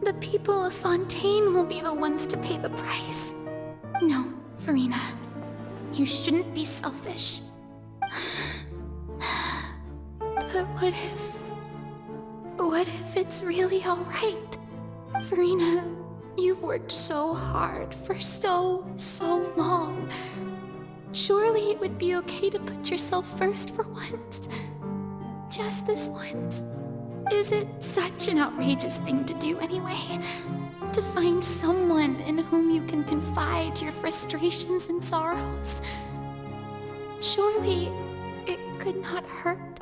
the people of Fontaine will be the ones to pay the price. No, Farina. You shouldn't be selfish. But what if it's really alright? Farina, you've worked so hard for so long. Surely it would be okay to put yourself first for once. Just this once. Is it such an outrageous thing to do anyway? To find someone in whom you can confide your frustrations and sorrows? Surely it could not hurt.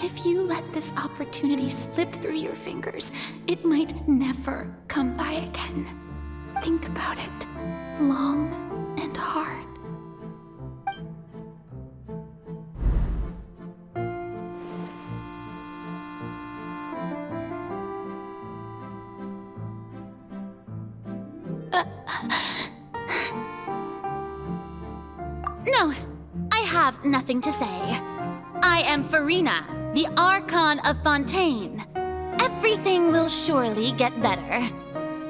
If you let this opportunity slip through your fingers, it might never come by again. Think about it long and hard. No, I have nothing to say. I am Farina, the Archon of Fontaine. Everything will surely get better.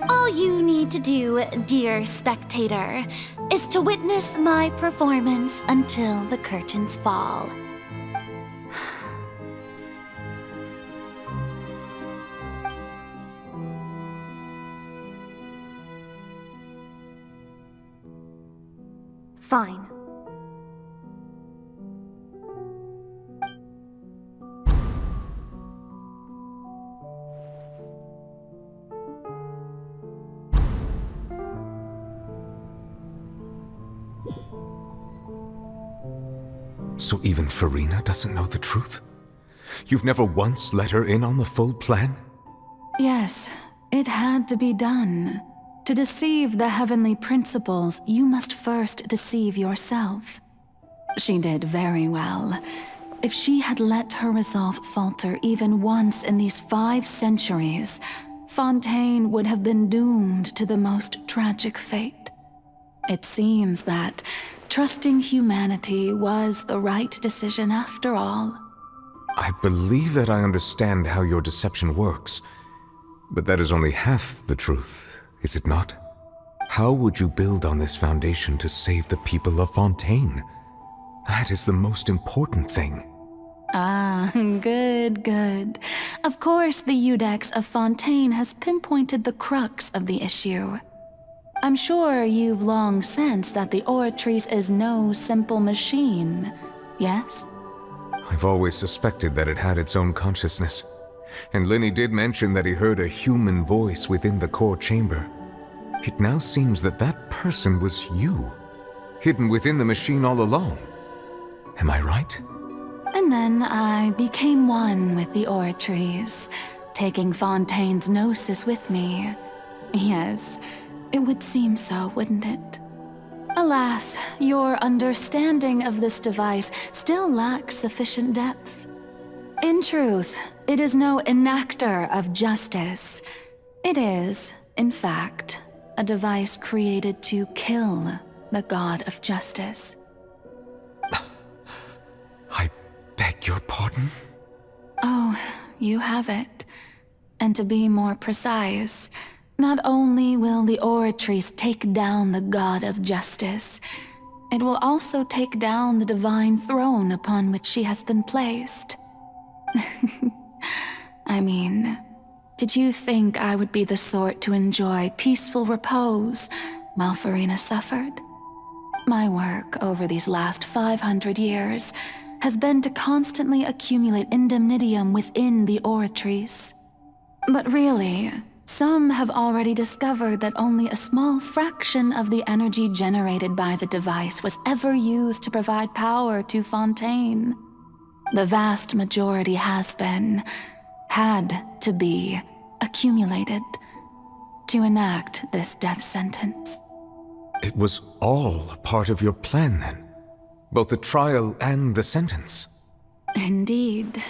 All you need to do, dear spectator, is to witness my performance until the curtains fall. Fine. So even Farina doesn't know the truth? You've never once let her in on the full plan? Yes, it had to be done. To deceive the heavenly principles, you must first deceive yourself. She did very well. If she had let her resolve falter even once in these 5 centuries, Fontaine would have been doomed to the most tragic fate. It seems that trusting humanity was the right decision after all. I believe that I understand how your deception works, but that is only half the truth, is it not? How would you build on this foundation to save the people of Fontaine? That is the most important thing. Ah, good, good. Of course, the Iudex of Fontaine has pinpointed the crux of the issue. I'm sure you've long sensed that the Oratrice is no simple machine, yes? I've always suspected that it had its own consciousness, and Lenny did mention that he heard a human voice within the core chamber. It now seems that that person was you, hidden within the machine all along. Am I right? And then I became one with the Oratrice, taking Fontaine's gnosis with me. Yes, it would seem so, wouldn't it? Alas, your understanding of this device still lacks sufficient depth. In truth, it is no enactor of justice. It is, in fact, a device created to kill the god of justice. I beg your pardon? Oh, you have it. And to be more precise, not only will the Oratrice take down the god of justice, it will also take down the divine throne upon which she has been placed. I mean, did you think I would be the sort to enjoy peaceful repose while Farina suffered? My work over these last 500 years has been to constantly accumulate indemnitium within the Oratrice. But really, some have already discovered that only a small fraction of the energy generated by the device was ever used to provide power to Fontaine. The vast majority had to be, accumulated to enact this death sentence. It was all a part of your plan then? Both the trial and the sentence? Indeed.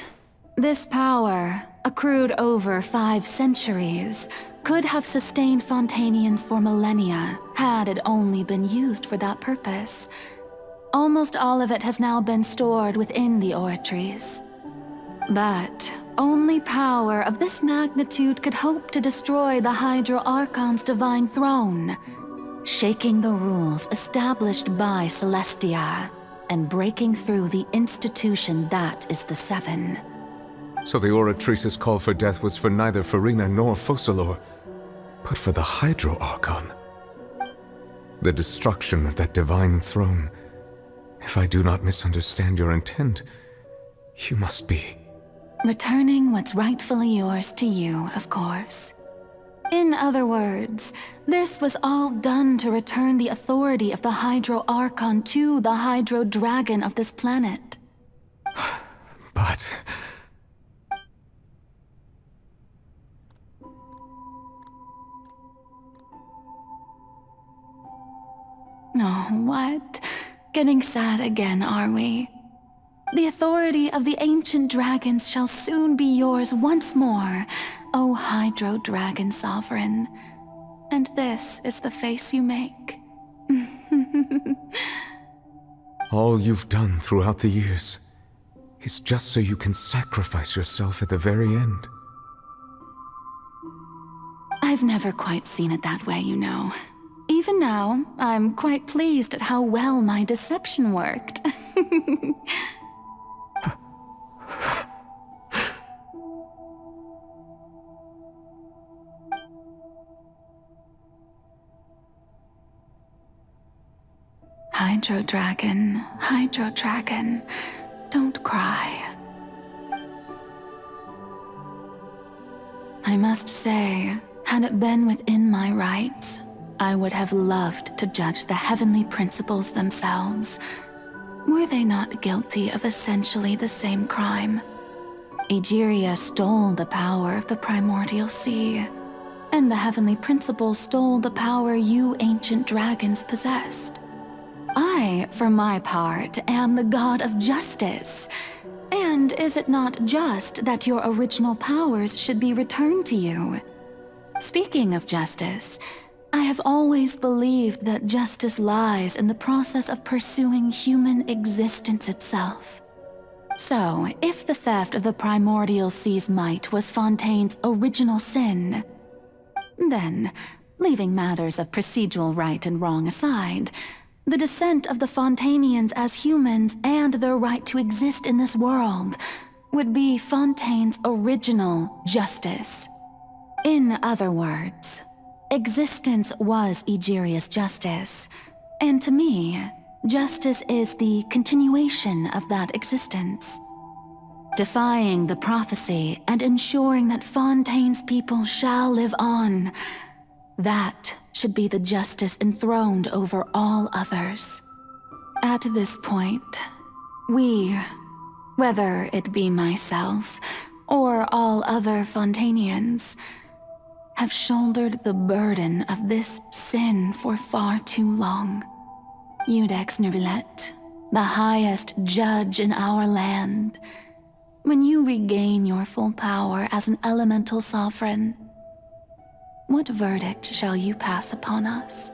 This power, accrued over 5 centuries, could have sustained Fontainians for millennia had it only been used for that purpose. Almost all of it has now been stored within the Oratrice. But only power of this magnitude could hope to destroy the Hydro Archon's divine throne, shaking the rules established by Celestia, and breaking through the institution that is the Seven. So the Oratrice's call for death was for neither Farina nor Focalor, but for the Hydro Archon. The destruction of that divine throne. If I do not misunderstand your intent, you must be... returning what's rightfully yours to you, of course. In other words, this was all done to return the authority of the Hydro Archon to the Hydro Dragon of this planet. But... Oh, what? Getting sad again, are we? The authority of the ancient dragons shall soon be yours once more, O Hydro Dragon Sovereign. And this is the face you make. All you've done throughout the years is just so you can sacrifice yourself at the very end. I've never quite seen it that way, you know. Even now, I'm quite pleased at how well my deception worked. Hydro Dragon, don't cry. I must say, had it been within my rights, I would have loved to judge the heavenly principles themselves. Were they not guilty of essentially the same crime? Egeria stole the power of the primordial sea, and the heavenly principles stole the power you ancient dragons possessed. I, for my part, am the god of justice. And is it not just that your original powers should be returned to you? Speaking of justice, I have always believed that justice lies in the process of pursuing human existence itself. So, if the theft of the primordial sea's might was Fontaine's original sin, then, leaving matters of procedural right and wrong aside, the descent of the Fontainians as humans and their right to exist in this world would be Fontaine's original justice. In other words, existence was Egeria's justice, and to me, justice is the continuation of that existence. Defying the prophecy and ensuring that Fontaine's people shall live on, that should be the justice enthroned over all others. At this point, we, whether it be myself or all other Fontainians, have shouldered the burden of this sin for far too long. Iudex Neuvillette, the highest judge in our land, when you regain your full power as an elemental sovereign, what verdict shall you pass upon us?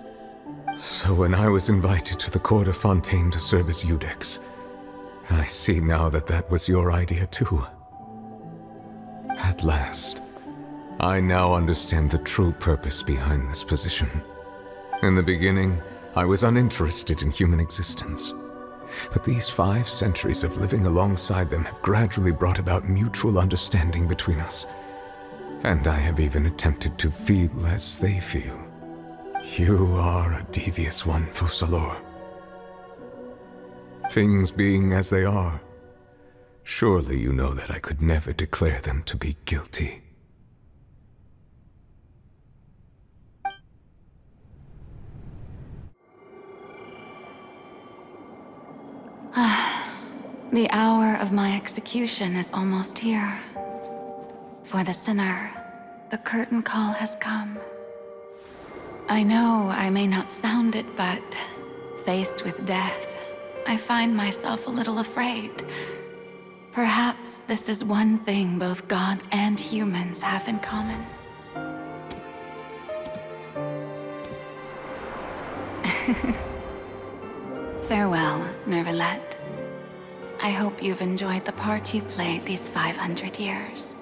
So when I was invited to the court of Fontaine to serve as Iudex, I see now that that was your idea too. At last, I now understand the true purpose behind this position. In the beginning, I was uninterested in human existence. But these 5 centuries of living alongside them have gradually brought about mutual understanding between us. And I have even attempted to feel as they feel. You are a devious one, Focalors. Things being as they are, surely you know that I could never declare them to be guilty. The hour of my execution is almost here. For the sinner, the curtain call has come. I know I may not sound it, but faced with death, I find myself a little afraid. Perhaps this is one thing both gods and humans have in common. Farewell, Neuvillette. I hope you've enjoyed the part you played these 500 years.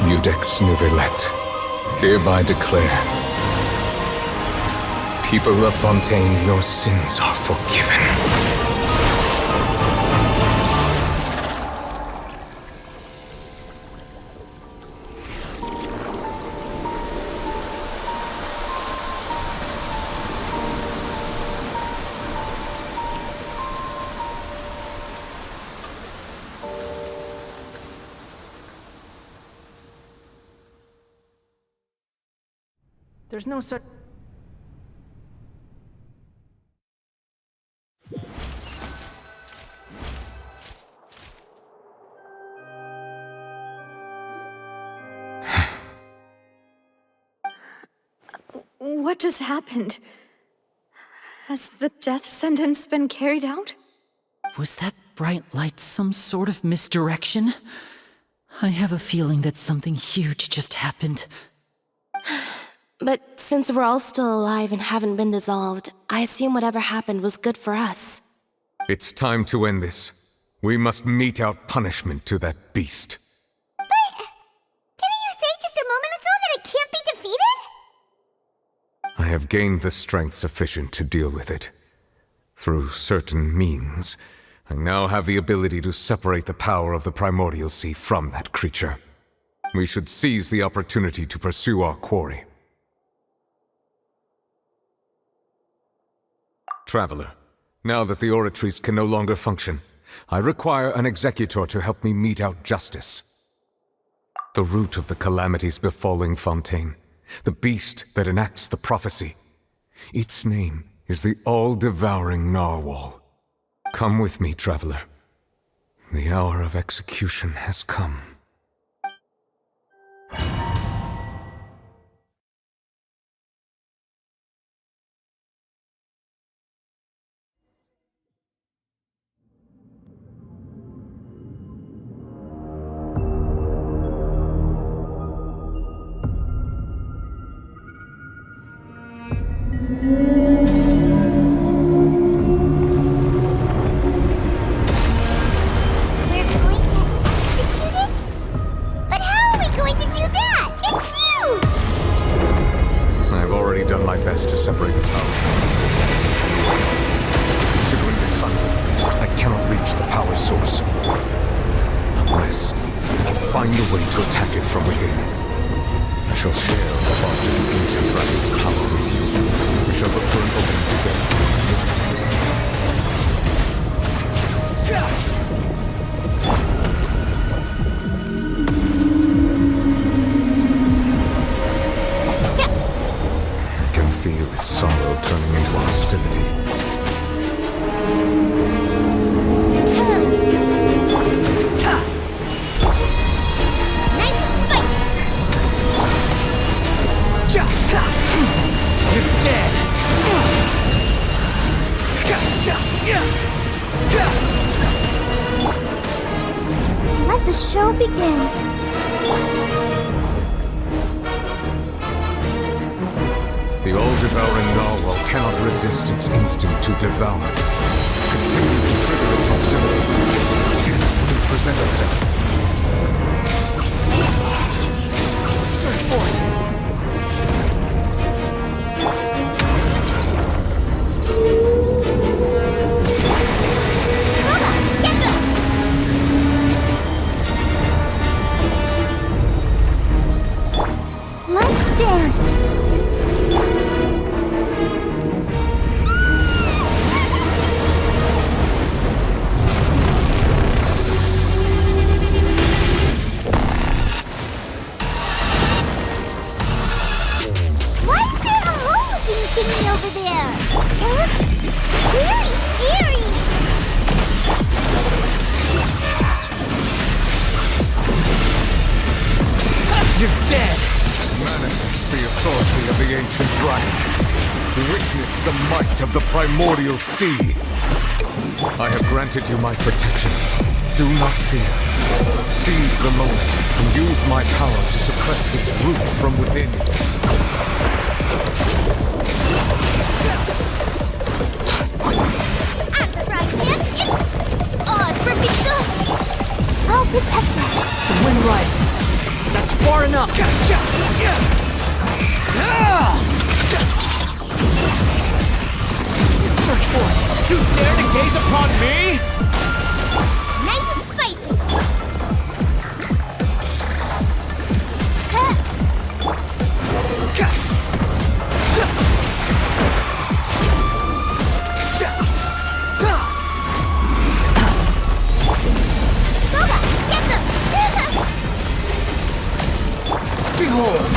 Iudex Neuvillette, hereby declare, people of Fontaine, your sins are forgiven. There's no such... What just happened? Has the death sentence been carried out? Was that bright light some sort of misdirection? I have a feeling that something huge just happened. But since we're all still alive and haven't been dissolved, I assume whatever happened was good for us. It's time to end this. We must mete out punishment to that beast. Didn't you say just a moment ago that it can't be defeated? I have gained the strength sufficient to deal with it. Through certain means, I now have the ability to separate the power of the Primordial Sea from that creature. We should seize the opportunity to pursue our quarry. Traveler, now that the oratories can no longer function, I require an executor to help me mete out justice. The root of the calamities befalling Fontaine, the beast that enacts the prophecy. Its name is the all-devouring narwhal. Come with me, traveler. The hour of execution has come. Let the show begin. The all-devouring narwhal cannot resist its instinct to devour. Continue to trigger its hostility. Chance will present itself. Search for it! Let's dance! Why is there a hole-looking thingy over there? It looks really scary! You're dead! Manifest the authority of the ancient dragons. Witness the might of the primordial sea. I have granted you my protection. Do not fear. Seize the moment and use my power to suppress its root from within. I'm the right hand. It's ours for me good. I'll protect it. The wind rises. That's far enough. gaze upon me? Nice and spicy. Boba, get them! Behold!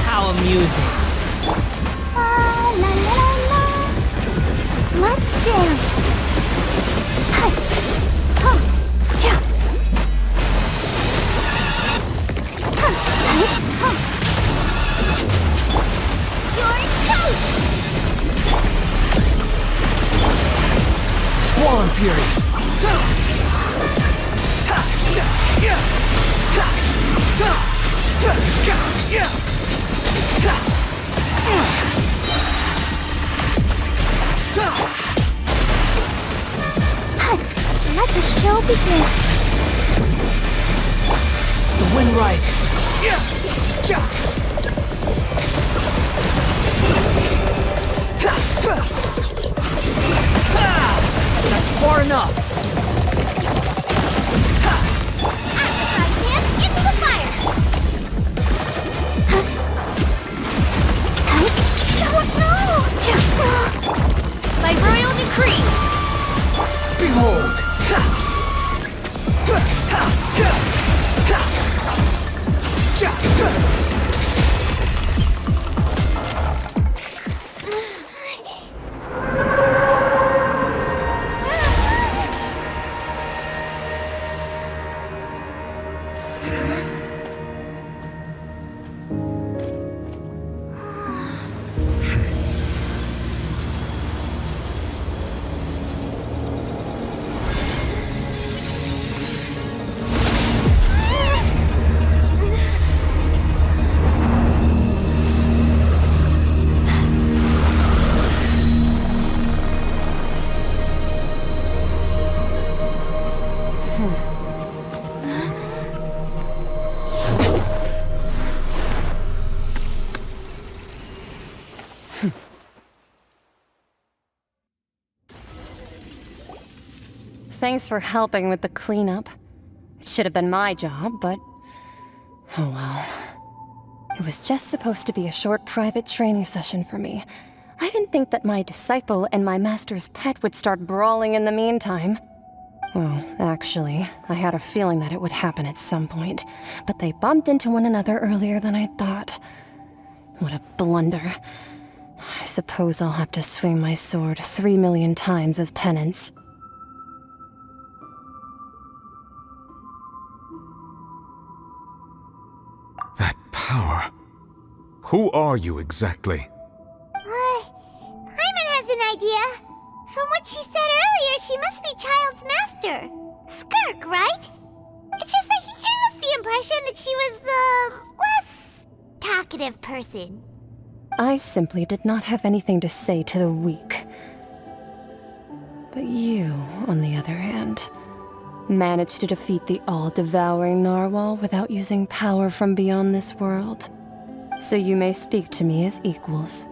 How amusing. La la la la. Let's dance. Hi. Huh. Yeah. Huh. Hi. Huh. You're toast. Squall and Fury! Let the show begin. The wind rises. That's far enough. Into the fire. No! By royal decree. Behold! Thanks for helping with the cleanup. It should have been my job, but... oh well. It was just supposed to be a short private training session for me. I didn't think that my disciple and my master's pet would start brawling in the meantime. Well, actually, I had a feeling that it would happen at some point, but they bumped into one another earlier than I thought. What a blunder. I suppose I'll have to swing my sword 3 million times as penance. That power. Who are you exactly? Paimon has an idea. From what she said earlier, she must be Child's master. Skirk, right? It's just that he gave us the impression that she was the less talkative person. I simply did not have anything to say to the weak. But you, on the other hand, managed to defeat the all-devouring narwhal without using power from beyond this world. So you may speak to me as equals.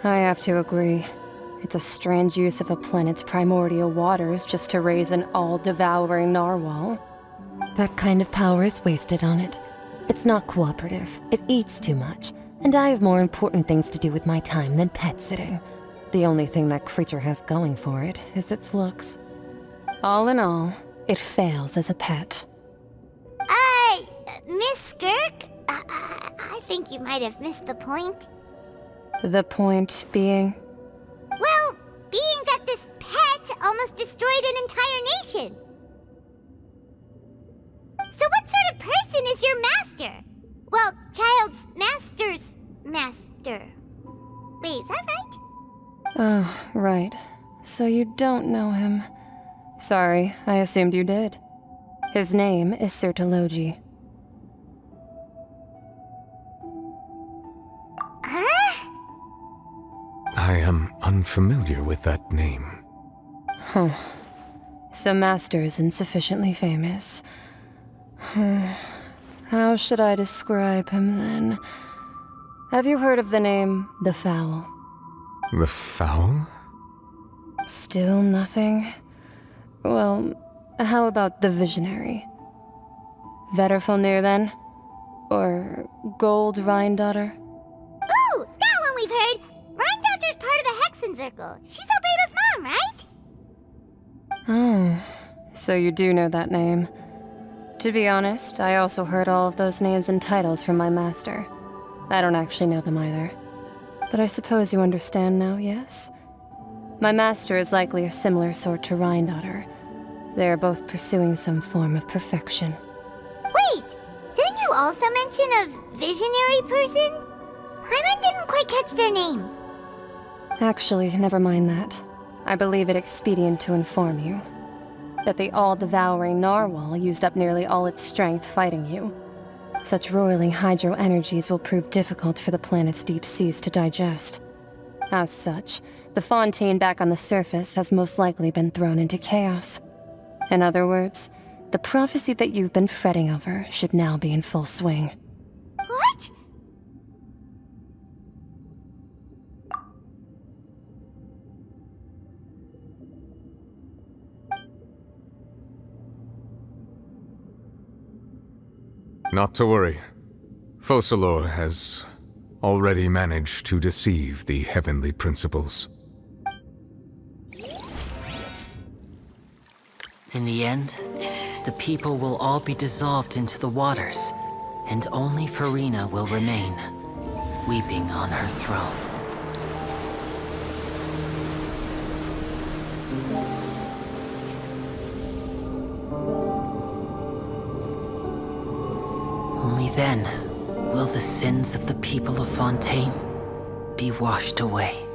I have to agree. It's a strange use of a planet's primordial waters just to raise an all-devouring narwhal. That kind of power is wasted on it. It's not cooperative. It eats too much. And I have more important things to do with my time than pet sitting. The only thing that creature has going for it is its looks. All in all, it fails as a pet. Miss Skirk? I think you might have missed the point. The point being? Well, being that this pet almost destroyed an entire nation. So what sort of person is your master? Well, Child's master's master. Wait, is that right? Oh, right. So you don't know him. Sorry, I assumed you did. His name is Sertologi. I am unfamiliar with that name. Huh. So Master is insufficiently famous. How should I describe him then? Have you heard of the name The Fowl? The Fowl? Still nothing? Well, how about the Visionary? Vetterfulnir then? Or Gold Rhindaughter? Ooh, that one we've heard! Rhindaughter's part of the Hexen Circle. She's Albedo's mom, right? Oh, so you do know that name. To be honest, I also heard all of those names and titles from my master. I don't actually know them either. But I suppose you understand now, yes? My master is likely a similar sort to Rhindaughter. They are both pursuing some form of perfection. Wait! Didn't you also mention a visionary person? Paimon didn't quite catch their name. Actually, never mind that. I believe it expedient to inform you that the all-devouring narwhal used up nearly all its strength fighting you. Such roiling hydro energies will prove difficult for the planet's deep seas to digest. As such, the fontaine back on the surface has most likely been thrown into chaos. In other words, the prophecy that you've been fretting over should now be in full swing. What? Not to worry. Focalor has already managed to deceive the heavenly principles. In the end, the people will all be dissolved into the waters, and only Farina will remain, weeping on her throne. Only then will the sins of the people of Fontaine be washed away.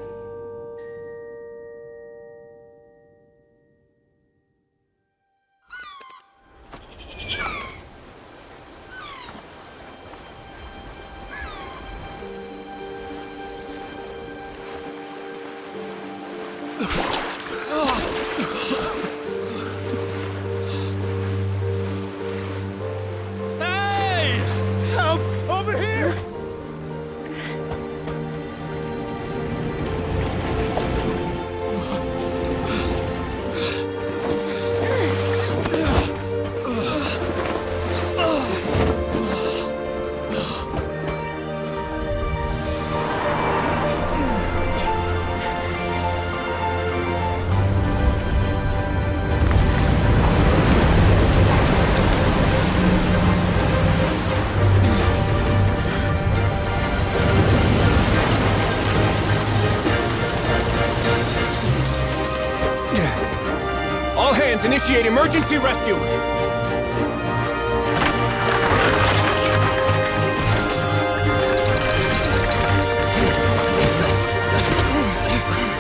Initiate emergency rescue!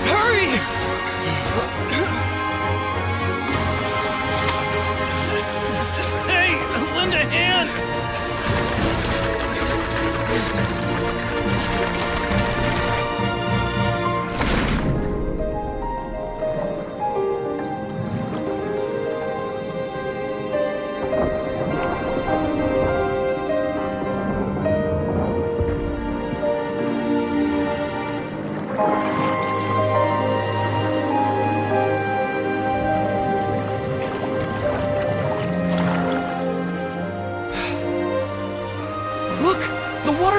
Hurry! Hey, lend a hand!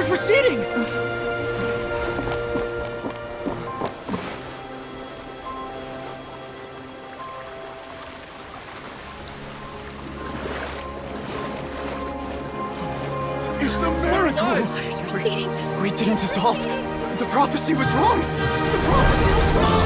Receding! It's a miracle! Water's receding. We didn't dissolve. The prophecy was wrong. The prophecy was wrong.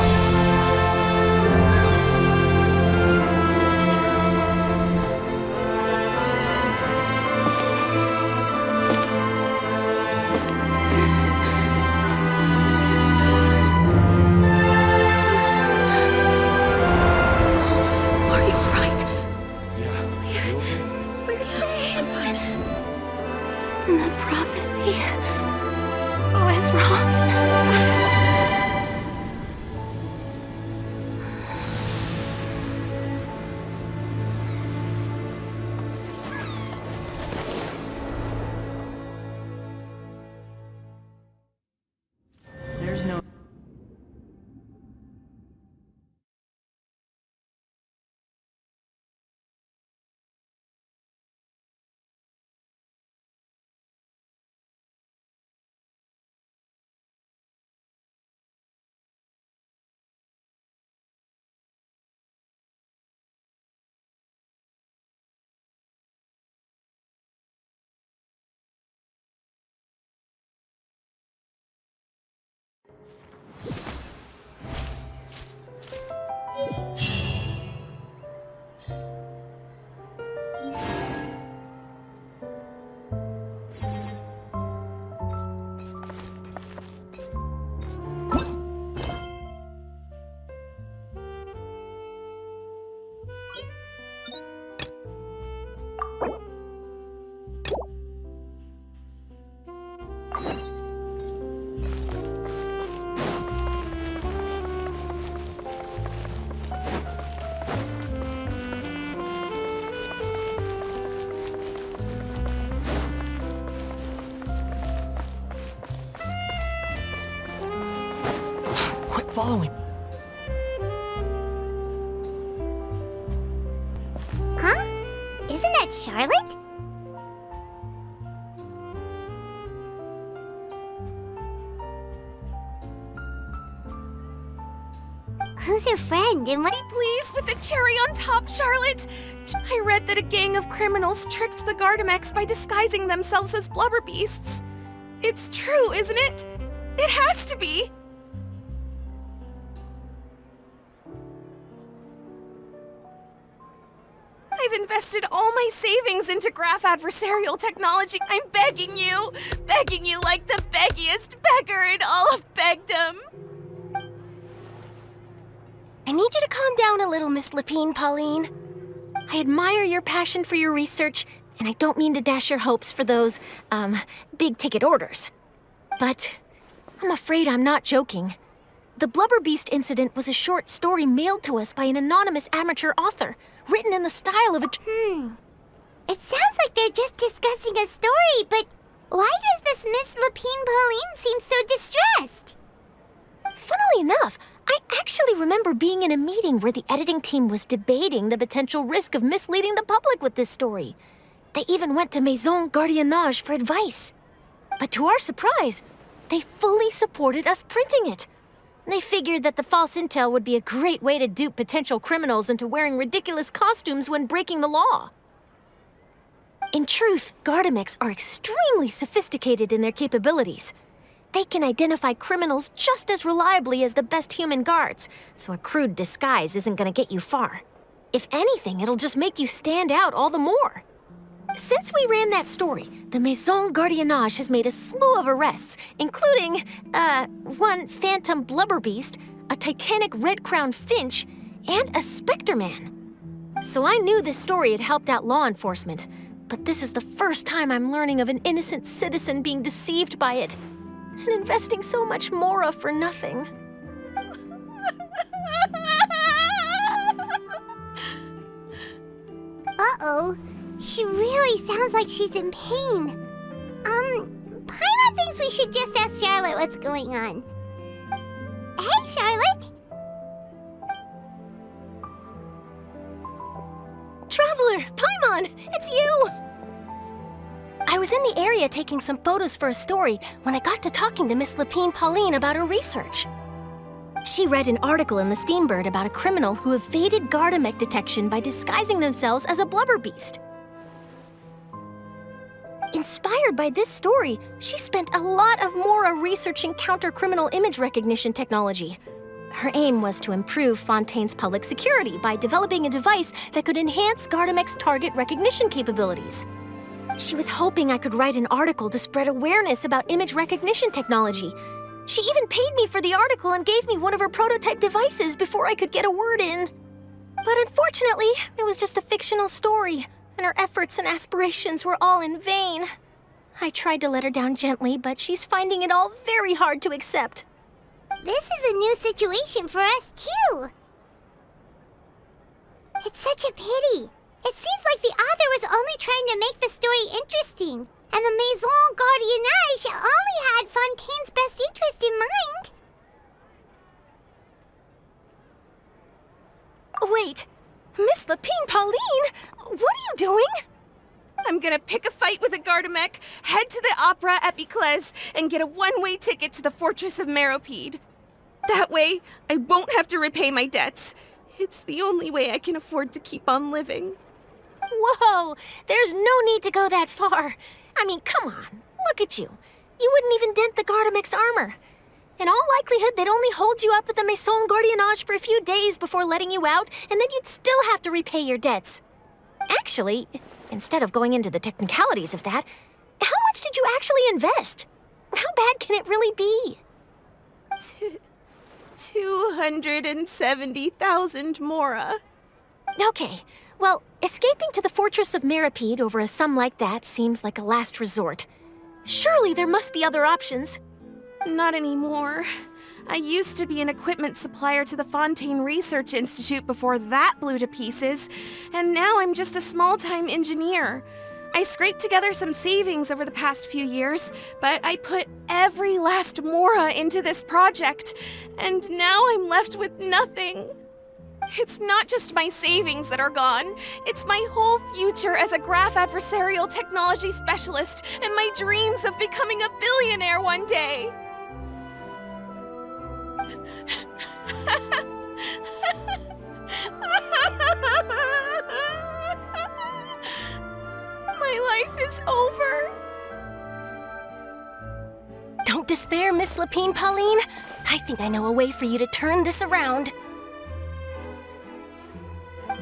following. Huh? Isn't that Charlotte? Who's her friend and what? Please, with the cherry on top, Charlotte! I read that a gang of criminals tricked the Gardamex by disguising themselves as blubber beasts. It's true, isn't it? It has to be! I've invested all my savings into graph adversarial technology. I'm begging you like the beggiest beggar in all of begdom. I need you to calm down a little, Miss Lapine, Pauline. I admire your passion for your research, and I don't mean to dash your hopes for those, big-ticket orders. But I'm afraid I'm not joking. The Blubber Beast incident was a short story mailed to us by an anonymous amateur author, written in the style of a... It sounds like they're just discussing a story, but why does this Miss Lapine Pauline seem so distressed? Funnily enough, I actually remember being in a meeting where the editing team was debating the potential risk of misleading the public with this story. They even went to Maison Gardiennage for advice. But to our surprise, they fully supported us printing it. They figured that the false intel would be a great way to dupe potential criminals into wearing ridiculous costumes when breaking the law. In truth, Gardamex are extremely sophisticated in their capabilities. They can identify criminals just as reliably as the best human guards, so a crude disguise isn't gonna get you far. If anything, it'll just make you stand out all the more. Since we ran that story, the Maison Gardiennage has made a slew of arrests, including, one phantom blubber beast, a titanic red-crowned finch, and a specter man. So I knew this story had helped out law enforcement, but this is the first time I'm learning of an innocent citizen being deceived by it, and investing so much mora for nothing. Uh-oh. She really sounds like she's in pain. Paimon thinks we should just ask Charlotte what's going on. Hey, Charlotte! Traveler, Paimon, it's you! I was in the area taking some photos for a story when I got to talking to Miss Lapine Pauline about her research. She read an article in the Steambird about a criminal who evaded Gardamex detection by disguising themselves as a blubber beast. Inspired by this story, she spent a lot of mora researching counter-criminal image recognition technology. Her aim was to improve Fontaine's public security by developing a device that could enhance Gardamex target recognition capabilities. She was hoping I could write an article to spread awareness about image recognition technology. She even paid me for the article and gave me one of her prototype devices before I could get a word in. But unfortunately, it was just a fictional story, and her efforts and aspirations were all in vain. I tried to let her down gently, but she's finding it all very hard to accept. This is a new situation for us, too. It's such a pity. It seems like the author was only trying to make the story interesting, and the Maison Gardiennage only had Fontaine's best interest in mind. Wait, Miss Lapine Pauline, what are you doing? I'm gonna pick a fight with a Gardamex, head to the Opera at Biclez, and get a one-way ticket to the Fortress of Meropide. That way, I won't have to repay my debts. It's the only way I can afford to keep on living. Whoa, there's no need to go that far. I mean, come on, look at you. You wouldn't even dent the Gardamex armor. In all likelihood, they'd only hold you up at the Maison Gardiennage for a few days before letting you out, and then you'd still have to repay your debts. Actually, instead of going into the technicalities of that, how much did you actually invest? How bad can it really be? 270,000 mora. Okay, well, escaping to the Fortress of Meropide over a sum like that seems like a last resort. Surely there must be other options. Not anymore. I used to be an equipment supplier to the Fontaine Research Institute before that blew to pieces, and now I'm just a small-time engineer. I scraped together some savings over the past few years, but I put every last mora into this project, and now I'm left with nothing. It's not just my savings that are gone, it's my whole future as a graph adversarial technology specialist and my dreams of becoming a billionaire one day. My life is over. Don't despair, Miss Lapine Pauline. I think I know a way for you to turn this around.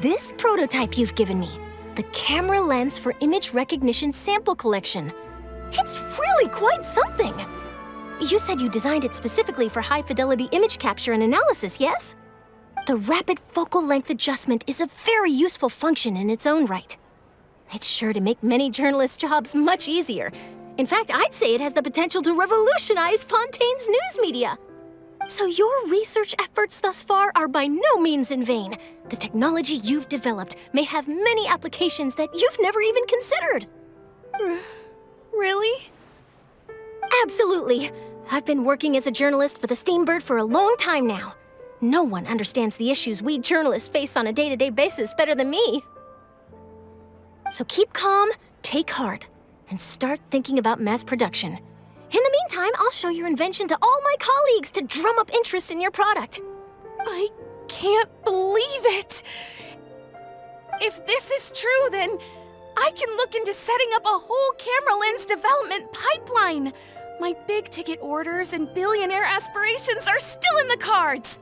This prototype you've given me, the camera lens for image recognition sample collection. It's really quite something. You said you designed it specifically for high-fidelity image capture and analysis, yes? The rapid focal length adjustment is a very useful function in its own right. It's sure to make many journalists' jobs much easier. In fact, I'd say it has the potential to revolutionize Fontaine's news media. So your research efforts thus far are by no means in vain. The technology you've developed may have many applications that you've never even considered. Really? Absolutely. I've been working as a journalist for the Steambird for a long time now. No one understands the issues we journalists face on a day-to-day basis better than me. So keep calm, take heart, and start thinking about mass production. In the meantime, I'll show your invention to all my colleagues to drum up interest in your product. I can't believe it! If this is true, then I can look into setting up a whole camera lens development pipeline. My big-ticket orders and billionaire aspirations are still in the cards.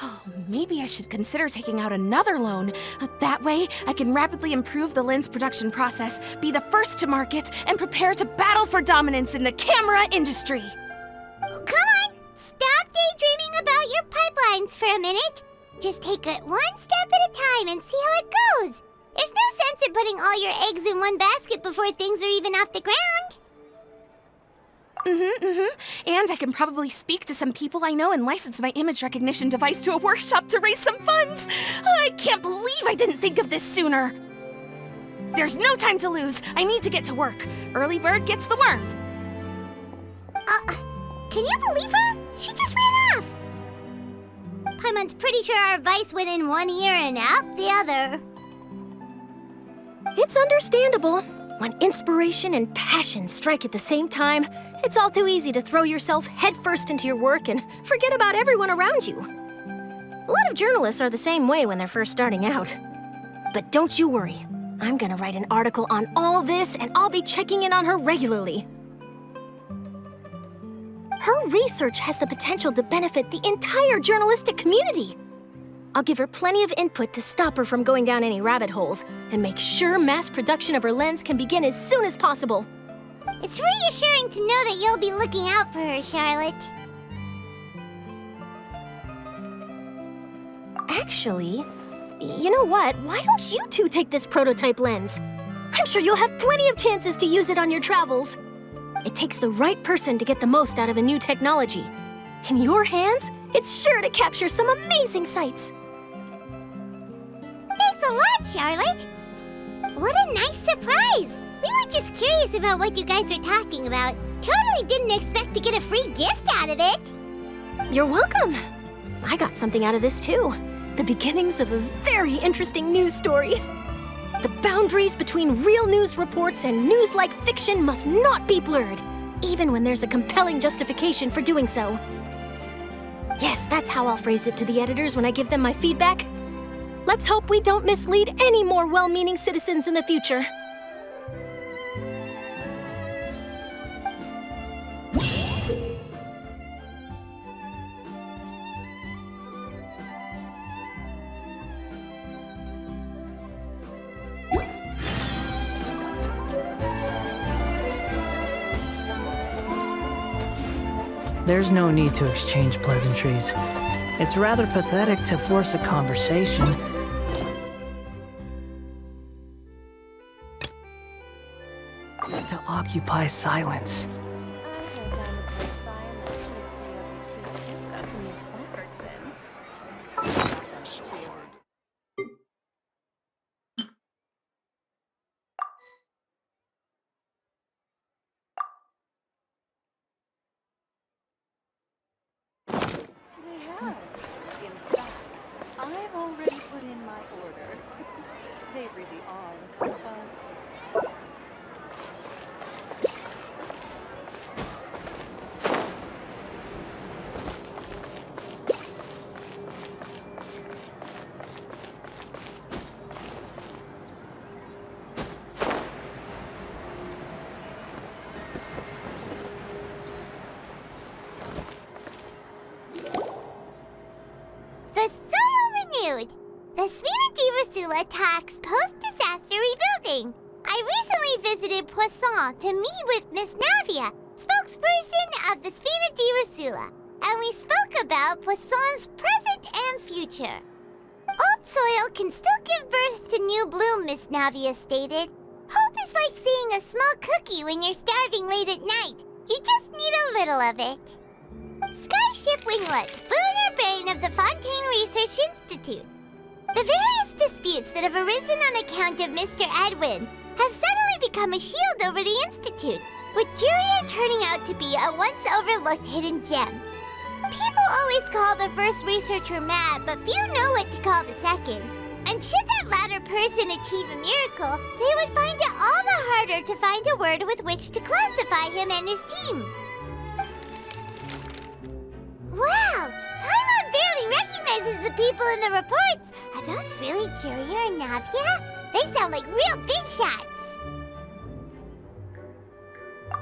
Oh, maybe I should consider taking out another loan. That way, I can rapidly improve the lens production process, be the first to market, and prepare to battle for dominance in the camera industry. Come on! Stop daydreaming about your pipelines for a minute. Just take it one step at a time and see how it goes. There's no sense in putting all your eggs in one basket before things are even off the ground. And I can probably speak to some people I know and license my image recognition device to a workshop to raise some funds. I can't believe I didn't think of this sooner. There's no time to lose. I need to get to work. Early bird gets the worm. Can you believe her? She just ran off. Paimon's pretty sure our advice went in one ear and out the other. It's understandable. When inspiration and passion strike at the same time, it's all too easy to throw yourself headfirst into your work and forget about everyone around you. A lot of journalists are the same way when they're first starting out. But don't you worry. I'm gonna write an article on all this, and I'll be checking in on her regularly. Her research has the potential to benefit the entire journalistic community. I'll give her plenty of input to stop her from going down any rabbit holes and make sure mass production of her lens can begin as soon as possible. It's reassuring to know that you'll be looking out for her, Charlotte. Actually, you know what? Why don't you two take this prototype lens? I'm sure you'll have plenty of chances to use it on your travels. It takes the right person to get the most out of a new technology. In your hands, it's sure to capture some amazing sights. Thanks a lot, Charlotte. What a nice surprise. We were just curious about what you guys were talking about. Totally didn't expect to get a free gift out of it. You're welcome. I got something out of this too. The beginnings of a very interesting news story. The boundaries between real news reports and news-like fiction must not be blurred, even when there's a compelling justification for doing so. Yes, that's how I'll phrase it to the editors when I give them my feedback. Let's hope we don't mislead any more well-meaning citizens in the future. There's no need to exchange pleasantries. It's rather pathetic to force a conversation. To occupy silence. I've already put in my order. They really are a couple bugs. The Soil renewed! The Spina di Rosula talks post-disaster rebuilding. I recently visited Poisson to meet with Miss Navia, spokesperson of the Spina di Rosula, and we spoke about Poisson's present and future. Old soil can still give birth to new bloom, Miss Navia stated. Hope is like seeing a small cookie when you're starving late at night. You just need a little of it. Skyship Winglet, lunar brain of the Fontaine Research Institute. The various disputes that have arisen on account of Mr. Edwin have suddenly become a shield over the Institute, with Jurier turning out to be a once-overlooked hidden gem. People always call the first researcher mad, but few know what to call the second. And should that latter person achieve a miracle, they would find it all the harder to find a word with which to classify him and his team. Wow! Paimon barely recognizes the people in the reports. Are those really Jurier and Navia? They sound like real big shots.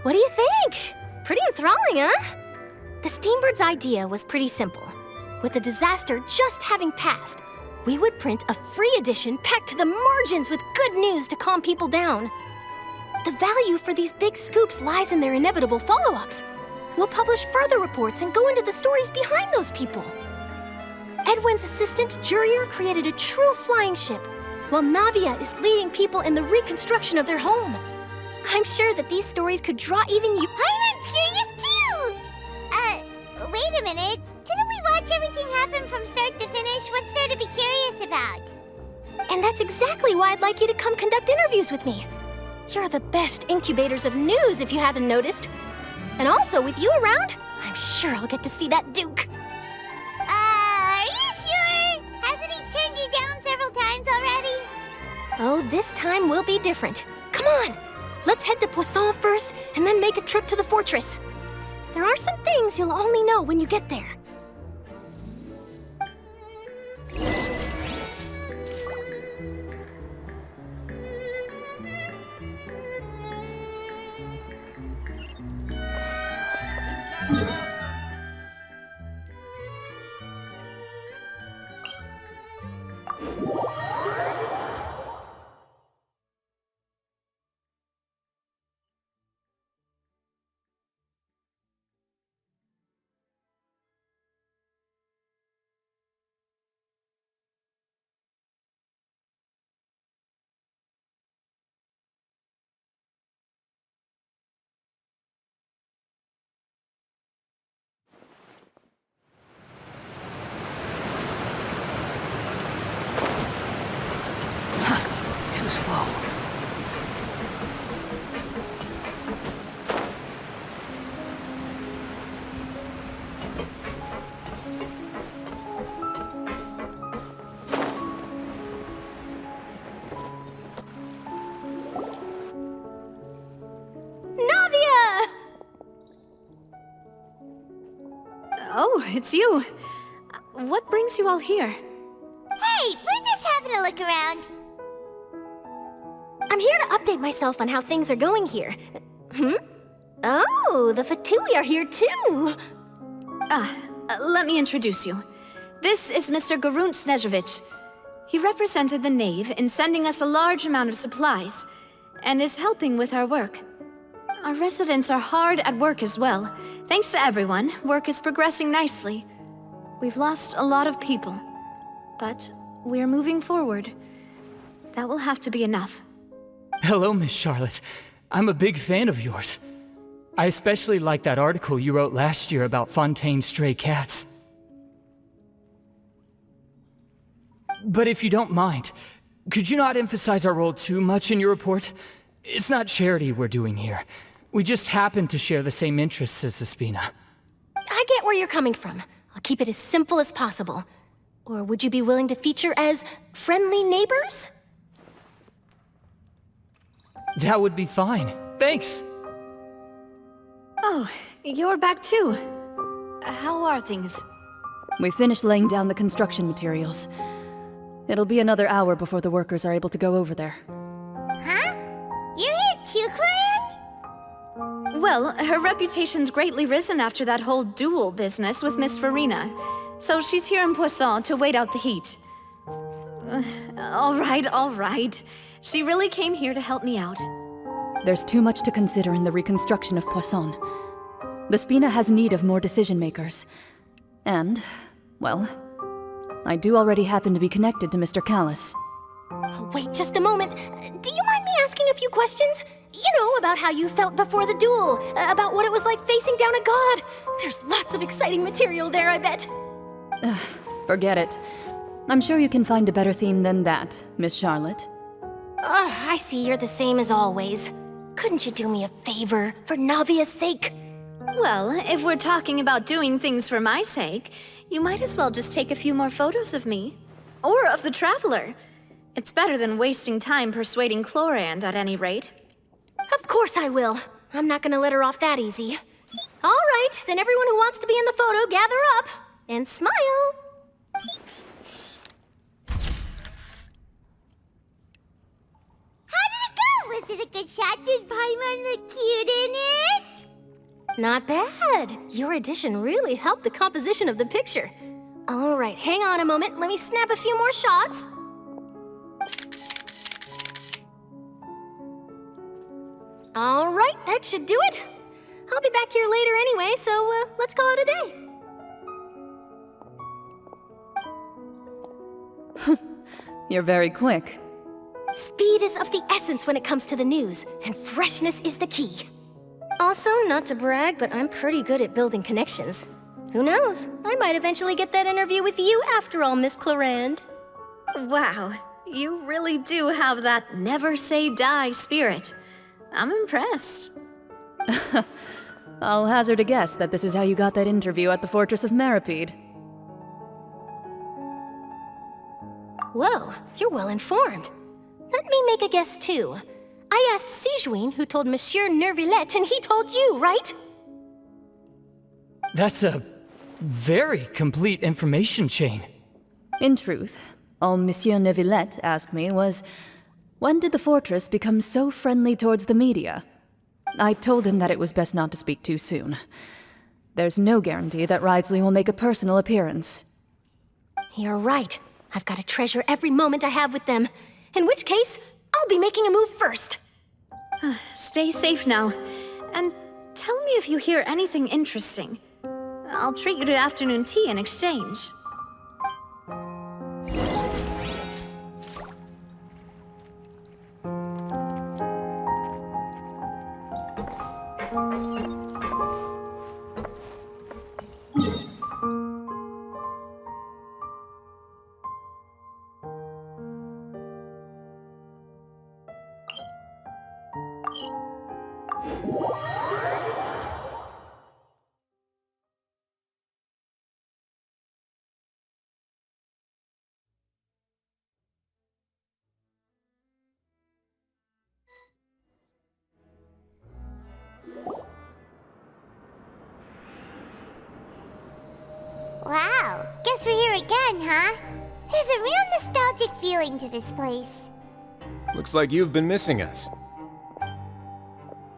What do you think? Pretty enthralling, huh? The Steambird's idea was pretty simple. With the disaster just having passed, we would print a free edition packed to the margins with good news to calm people down. The value for these big scoops lies in their inevitable follow-ups. We'll publish further reports and go into the stories behind those people. Edwin's assistant, Jurier, created a true flying ship, while Navia is leading people in the reconstruction of their home. I'm sure that these stories could draw even you— Paimon's curious too! Wait a minute. Didn't we watch everything happen from start to finish? What's there to be curious about? And that's exactly why I'd like you to come conduct interviews with me. You're the best incubators of news, if you haven't noticed. And also, with you around, I'm sure I'll get to see that Duke. Are you sure? Hasn't he turned you down several times already? Oh, this time will be different. Come on! Let's head to Poisson first, and then make a trip to the fortress. There are some things you'll only know when you get there. Too slow. Navia! Oh, it's you. What brings you all here? Hey, we're just having a look around. I'm here to update myself on how things are going here. Oh, the Fatui are here too! Let me introduce you. This is Mr. Garunt Snežević. He represented the Knave in sending us a large amount of supplies, and is helping with our work. Our residents are hard at work as well. Thanks to everyone, work is progressing nicely. We've lost a lot of people, but we're moving forward. That will have to be enough. Hello, Miss Charlotte. I'm a big fan of yours. I especially like that article you wrote last year about Fontaine's stray cats. But if you don't mind, could you not emphasize our role too much in your report? It's not charity we're doing here. We just happen to share the same interests as the Spina. I get where you're coming from. I'll keep it as simple as possible. Or would you be willing to feature as friendly neighbors? That would be fine. Thanks. Oh, you're back too. How are things? We finished laying down the construction materials. It'll be another hour before the workers are able to go over there. Huh? You're here too, Clorinde? Well, her reputation's greatly risen after that whole duel business with Miss Farina. So she's here in Poisson to wait out the heat. All right. She really came here to help me out. There's too much to consider in the reconstruction of Poisson. The Spina has need of more decision makers. And, well, I do already happen to be connected to Mr. Callis. Oh, wait just a moment. Do you mind me asking a few questions? You know, about how you felt before the duel, about what it was like facing down a god. There's lots of exciting material there, I bet. Forget it. I'm sure you can find a better theme than that, Miss Charlotte. I see you're the same as always. Couldn't you do me a favor, for Navia's sake? Well, if we're talking about doing things for my sake, you might as well just take a few more photos of me. Or of the Traveler. It's better than wasting time persuading Clorinde, at any rate. Of course I will. I'm not gonna let her off that easy. All right, then everyone who wants to be in the photo, gather up. And smile. How did it go? Was it a good shot? Did Paimon look cute in it? Not bad. Your addition really helped the composition of the picture. All right, hang on a moment. Let me snap a few more shots. All right, that should do it. I'll be back here later anyway, so let's call it a day. You're very quick. Speed is of the essence when it comes to the news, and freshness is the key. Also, not to brag, but I'm pretty good at building connections. Who knows? I might eventually get that interview with you after all, Miss Clorinde. Wow, you really do have that never say die spirit. I'm impressed. I'll hazard a guess that this is how you got that interview at the Fortress of Meripede. Whoa, you're well informed. Let me make a guess too. I asked Sijuin, who told Monsieur Nervillette, and he told you, right? That's a very complete information chain. In truth, all Monsieur Nervillette asked me was, when did the fortress become so friendly towards the media? I told him that it was best not to speak too soon. There's no guarantee that Ridsley will make a personal appearance. You're right. I've got to treasure every moment I have with them. In which case, I'll be making a move first. Stay safe now. And tell me if you hear anything interesting. I'll treat you to afternoon tea in exchange. Wow, guess we're here again, huh? There's a real nostalgic feeling to this place. Looks like you've been missing us.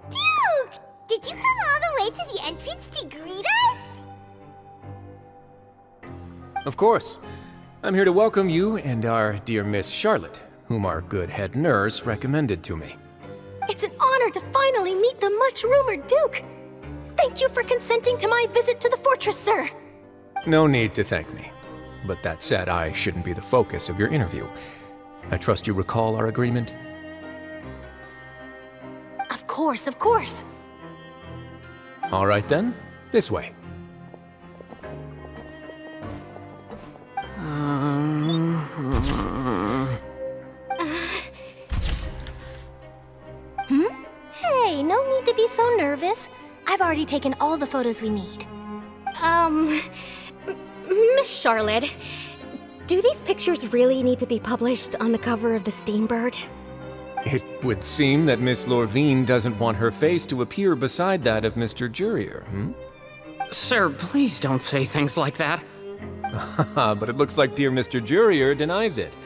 Duke! Did you come all the way to the entrance to greet us? Of course. I'm here to welcome you and our dear Miss Charlotte, whom our good head nurse recommended to me. It's an honor to finally meet the much-rumored Duke. Thank you for consenting to my visit to the fortress, sir. No need to thank me. But that said, I shouldn't be the focus of your interview. I trust you recall our agreement? Of course, of course. All right then, this way. Hey, no need to be so nervous. I've already taken all the photos we need. Miss Charlotte, Do these pictures really need to be published on the cover of the Steambird? It would seem that Miss Lorvine doesn't want her face to appear beside that of Mr. Jurier, hmm? Sir, please don't say things like that. But it looks like dear Mr. Jurier denies it.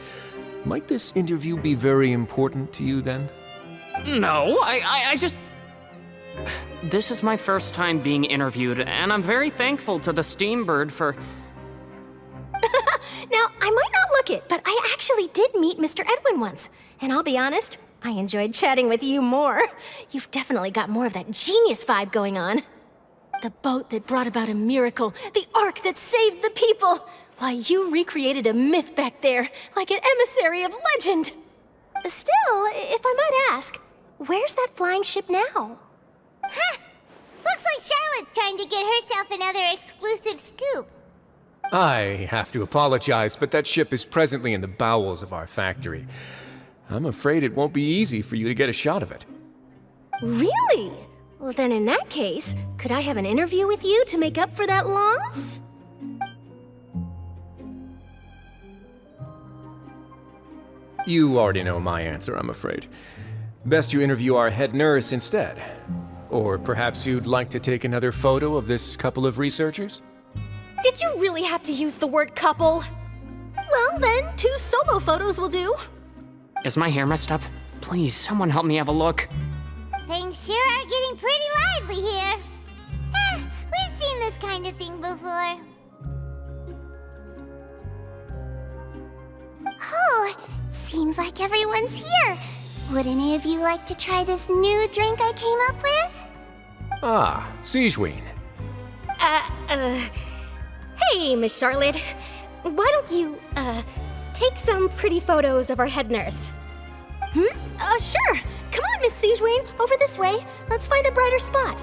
Might this interview be very important to you, then? No, I just... This is my first time being interviewed, and I'm very thankful to the Steambird for... Now, I might not look it, but I actually did meet Mr. Edwin once. And I'll be honest, I enjoyed chatting with you more. You've definitely got more of that genius vibe going on. The boat that brought about a miracle, the ark that saved the people. Why, you recreated a myth back there, like an emissary of legend. Still, if I might ask, where's that flying ship now? Huh! Looks like Charlotte's trying to get herself another exclusive scoop. I have to apologize, but that ship is presently in the bowels of our factory. I'm afraid it won't be easy for you to get a shot of it. Really? Well, then in that case, could I have an interview with you to make up for that loss? You already know my answer, I'm afraid. Best you interview our head nurse instead. Or perhaps you'd like to take another photo of this couple of researchers? Did you really have to use the word couple? Well, then, 2 solo photos will do. Is my hair messed up? Please, someone help me have a look. Things sure are getting pretty lively here. We've seen this kind of thing before. Oh, seems like everyone's here. Would any of you like to try this new drink I came up with? Ah, Sigewinne. Hey, Miss Charlotte. Why don't you, take some pretty photos of our head nurse? Sure. Come on, Miss Sigewinne, over this way. Let's find a brighter spot.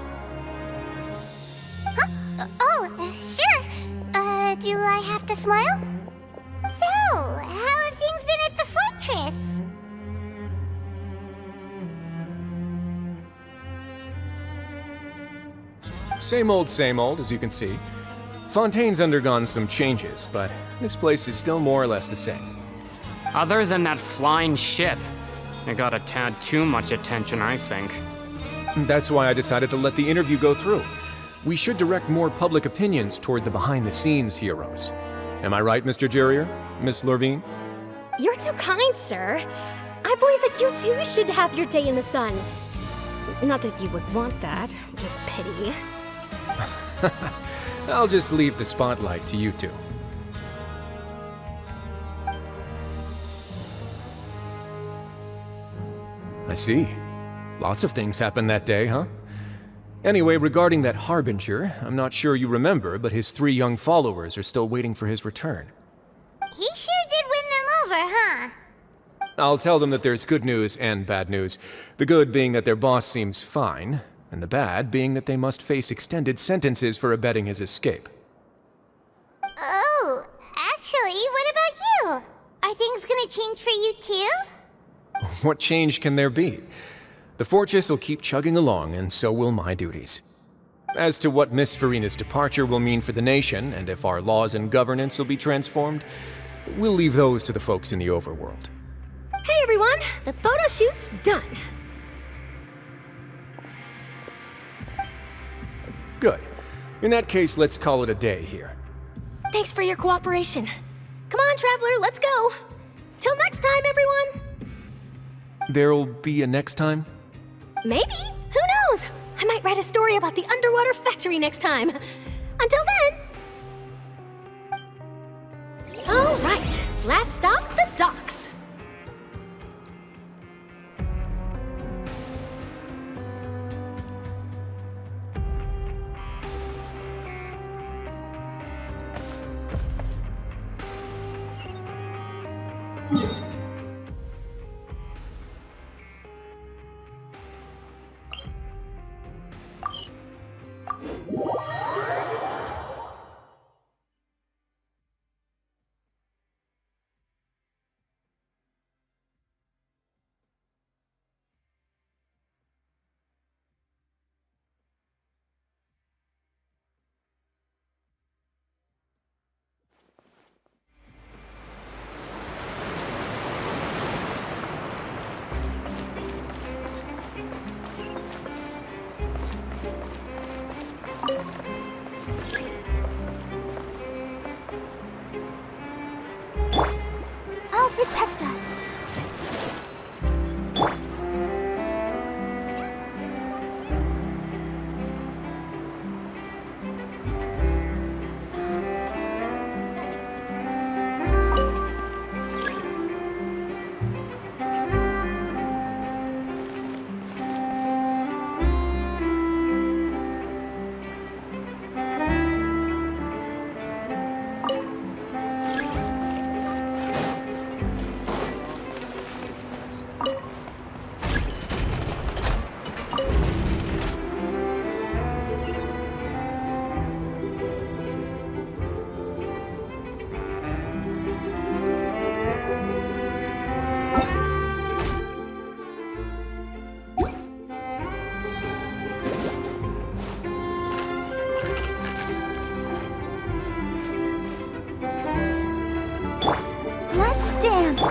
Sure. Do I have to smile? So, how have things been at the fortress? Same old, as you can see. Fontaine's undergone some changes, but this place is still more or less the same. Other than that flying ship, it got a tad too much attention, I think. That's why I decided to let the interview go through. We should direct more public opinions toward the behind-the-scenes heroes. Am I right, Mr. Jurier? Miss Lorvine? You're too kind, sir. I believe that you too should have your day in the sun. Not that you would want that, just pity. I'll just leave the spotlight to you two. I see. Lots of things happened that day, huh? Anyway, regarding that Harbinger, I'm not sure you remember, but his 3 young followers are still waiting for his return. He sure did win them over, huh? I'll tell them that there's good news and bad news. The good being that their boss seems fine, and the bad being that they must face extended sentences for abetting his escape. Oh, actually, what about you? Are things gonna change for you too? What change can there be? The fortress will keep chugging along, and so will my duties. As to what Miss Farina's departure will mean for the nation, and if our laws and governance will be transformed, we'll leave those to the folks in the overworld. Hey everyone, the photo shoot's done. Good. In that case, let's call it a day here. Thanks for your cooperation. Come on, Traveler, let's go. Till next time, everyone. There'll be a next time? Maybe. Who knows? I might write a story about the underwater factory next time. Until then. All right, last stop, the docks. protect us. Let's dance.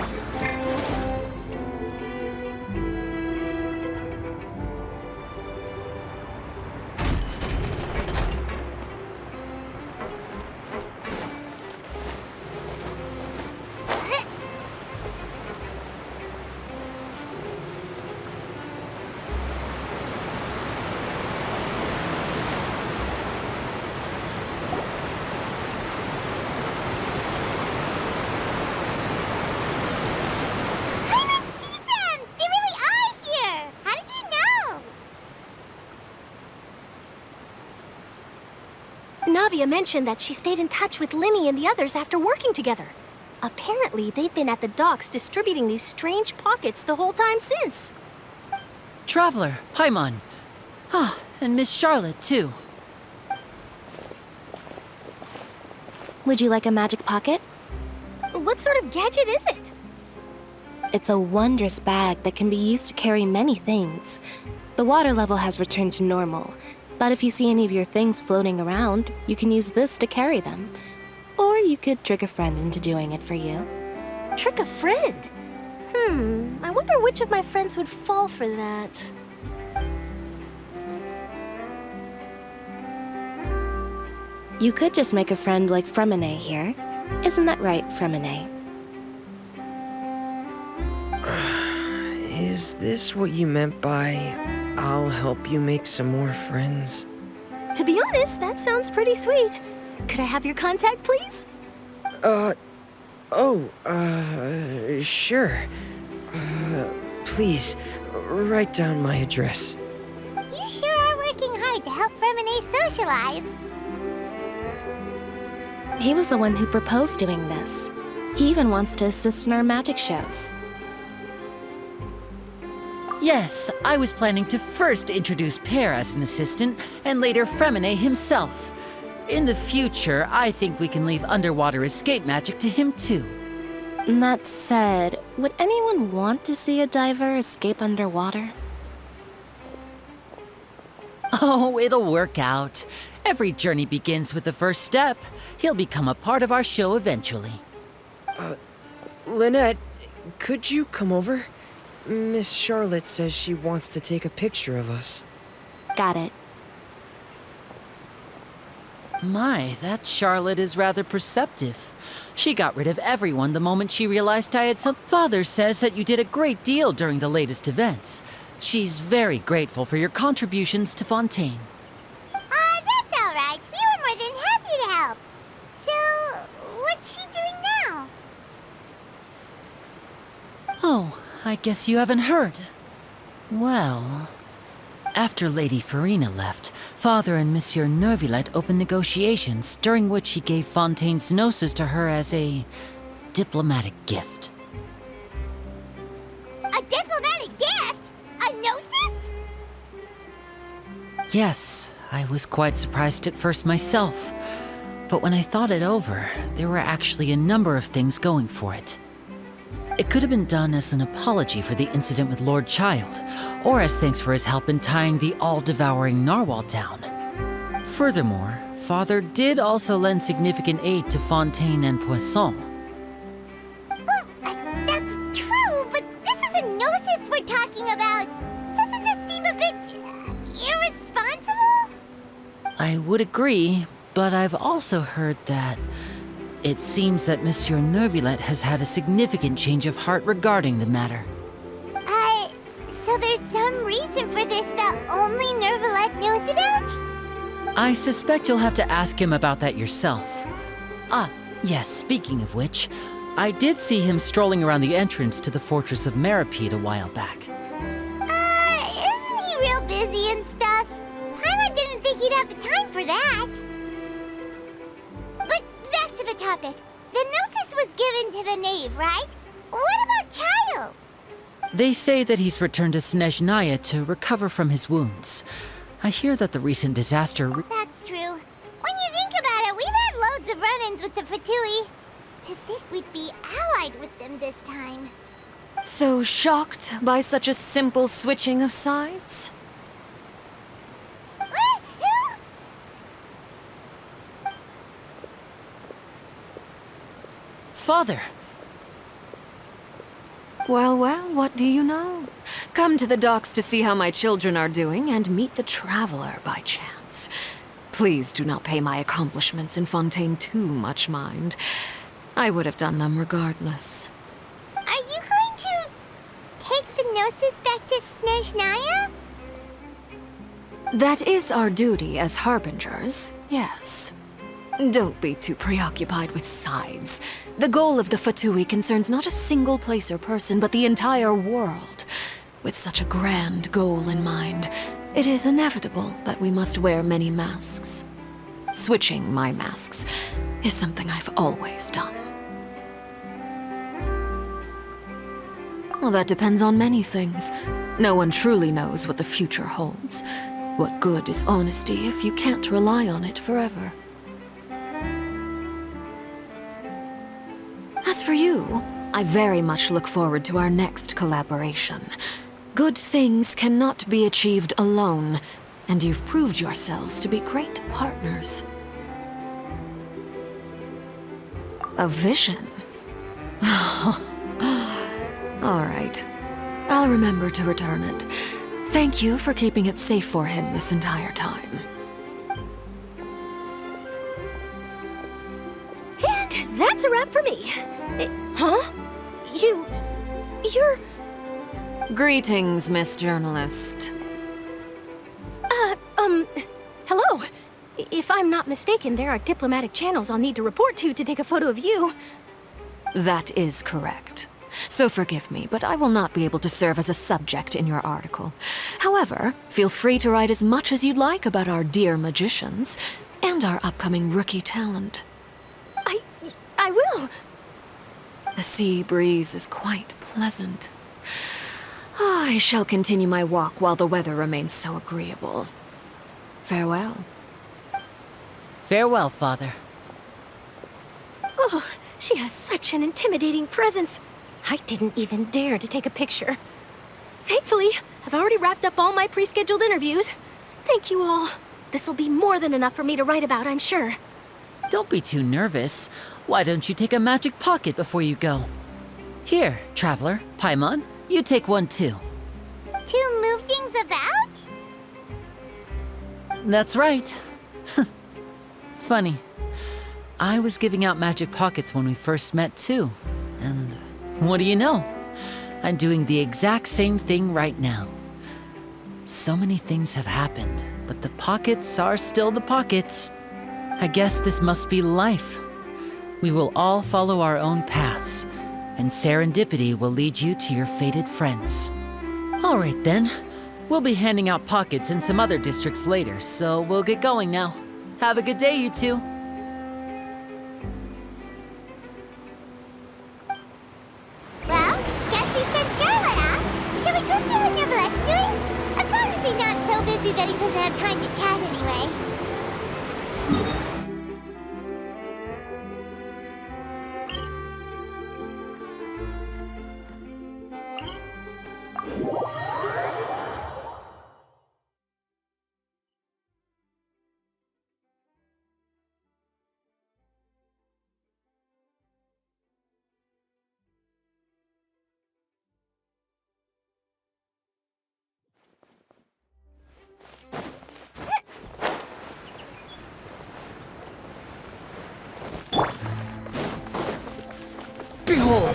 Navia mentioned that she stayed in touch with Linny and the others after working together. Apparently, they've been at the docks distributing these strange pockets the whole time since. Traveler, Paimon. Ah, and Miss Charlotte, too. Would you like a magic pocket? What sort of gadget is it? It's a wondrous bag that can be used to carry many things. The water level has returned to normal, but if you see any of your things floating around, you can use this to carry them. Or you could trick a friend into doing it for you. Trick a friend? I wonder which of my friends would fall for that. You could just make a friend like Fremine here. Isn't that right, Fremine? Is this what you meant by, I'll help you make some more friends? To be honest, that sounds pretty sweet. Could I have your contact, please? Sure. Please, write down my address. You sure are working hard to help Fremine socialize. He was the one who proposed doing this. He even wants to assist in our magic shows. Yes, I was planning to first introduce Pear as an assistant, and later Fremine himself. In the future, I think we can leave underwater escape magic to him too. That said, would anyone want to see a diver escape underwater? Oh, it'll work out. Every journey begins with the first step. He'll become a part of our show eventually. Lynette, could you come over? Miss Charlotte says she wants to take a picture of us. Got it. My, that Charlotte is rather perceptive. She got rid of everyone the moment she realized I had some... Father says that you did a great deal during the latest events. She's very grateful for your contributions to Fontaine. That's all right. We were more than happy to help. So, what's she doing now? Oh, I guess you haven't heard. Well... After Lady Farina left, Father and Monsieur Neuvillette opened negotiations, during which he gave Fontaine's gnosis to her as a diplomatic gift. A diplomatic gift? A gnosis? Yes, I was quite surprised at first myself. But when I thought it over, there were actually a number of things going for it. It could have been done as an apology for the incident with Lord Child, or as thanks for his help in tying the all-devouring narwhal down. Furthermore, Father did also lend significant aid to Fontaine and Poisson. Well, that's true, but this is a gnosis we're talking about. Doesn't this seem a bit... irresponsible? I would agree, but I've also heard that It seems that Monsieur Neuvillette has had a significant change of heart regarding the matter. So there's some reason for this that only Neuvillette knows about? I suspect you'll have to ask him about that yourself. Ah, yes, speaking of which, I did see him strolling around the entrance to the Fortress of Meripede a while back. Isn't he real busy and stuff? Paimon didn't think he'd have the time for that. But back to the topic. The Gnosis was given to the knave, right? What about Child? They say that he's returned to Snezhnaya to recover from his wounds. I hear that the recent disaster... That's true. When you think about it, we've had loads of run-ins with the Fatui. To think we'd be allied with them this time. So shocked by such a simple switching of sides? Father! Well, what do you know? Come to the docks to see how my children are doing and meet the Traveler by chance. Please do not pay my accomplishments in Fontaine too much mind. I would have done them regardless. Are you going to take the Gnosis back to Snezhnaya? That is our duty as Harbingers, yes. Don't be too preoccupied with sides. The goal of the Fatui concerns not a single place or person, but the entire world. With such a grand goal in mind, it is inevitable that we must wear many masks. Switching my masks is something I've always done. Well, that depends on many things. No one truly knows what the future holds. What good is honesty if you can't rely on it forever? As for you, I very much look forward to our next collaboration. Good things cannot be achieved alone, and you've proved yourselves to be great partners. A vision? All right. I'll remember to return it. Thank you for keeping it safe for him this entire time. And that's a wrap for me. Huh? You're... Greetings, Miss Journalist. Hello. If I'm not mistaken, there are diplomatic channels I'll need to report to take a photo of you. That is correct. So forgive me, but I will not be able to serve as a subject in your article. However, feel free to write as much as you'd like about our dear magicians and our upcoming rookie talent. I will. The sea breeze is quite pleasant. I shall continue my walk while the weather remains so agreeable. Farewell. Farewell, Father. Oh, she has such an intimidating presence. I didn't even dare to take a picture. Thankfully, I've already wrapped up all my pre-scheduled interviews. Thank you all. This'll be more than enough for me to write about, I'm sure. Don't be too nervous. Why don't you take a magic pocket before you go? Here, Traveler, Paimon, you take one too. To move things about? That's right. Funny. I was giving out magic pockets when we first met too. And what do you know? I'm doing the exact same thing right now. So many things have happened, but the pockets are still the pockets. I guess this must be life. We will all follow our own paths, and serendipity will lead you to your fated friends. All right then. We'll be handing out pockets in some other districts later, so we'll get going now. Have a good day, you two. Well, guess we sent Charlotte off. Shall we go see how Neville's doing? As long as he's not so busy that he doesn't have time to chat anyway. cold.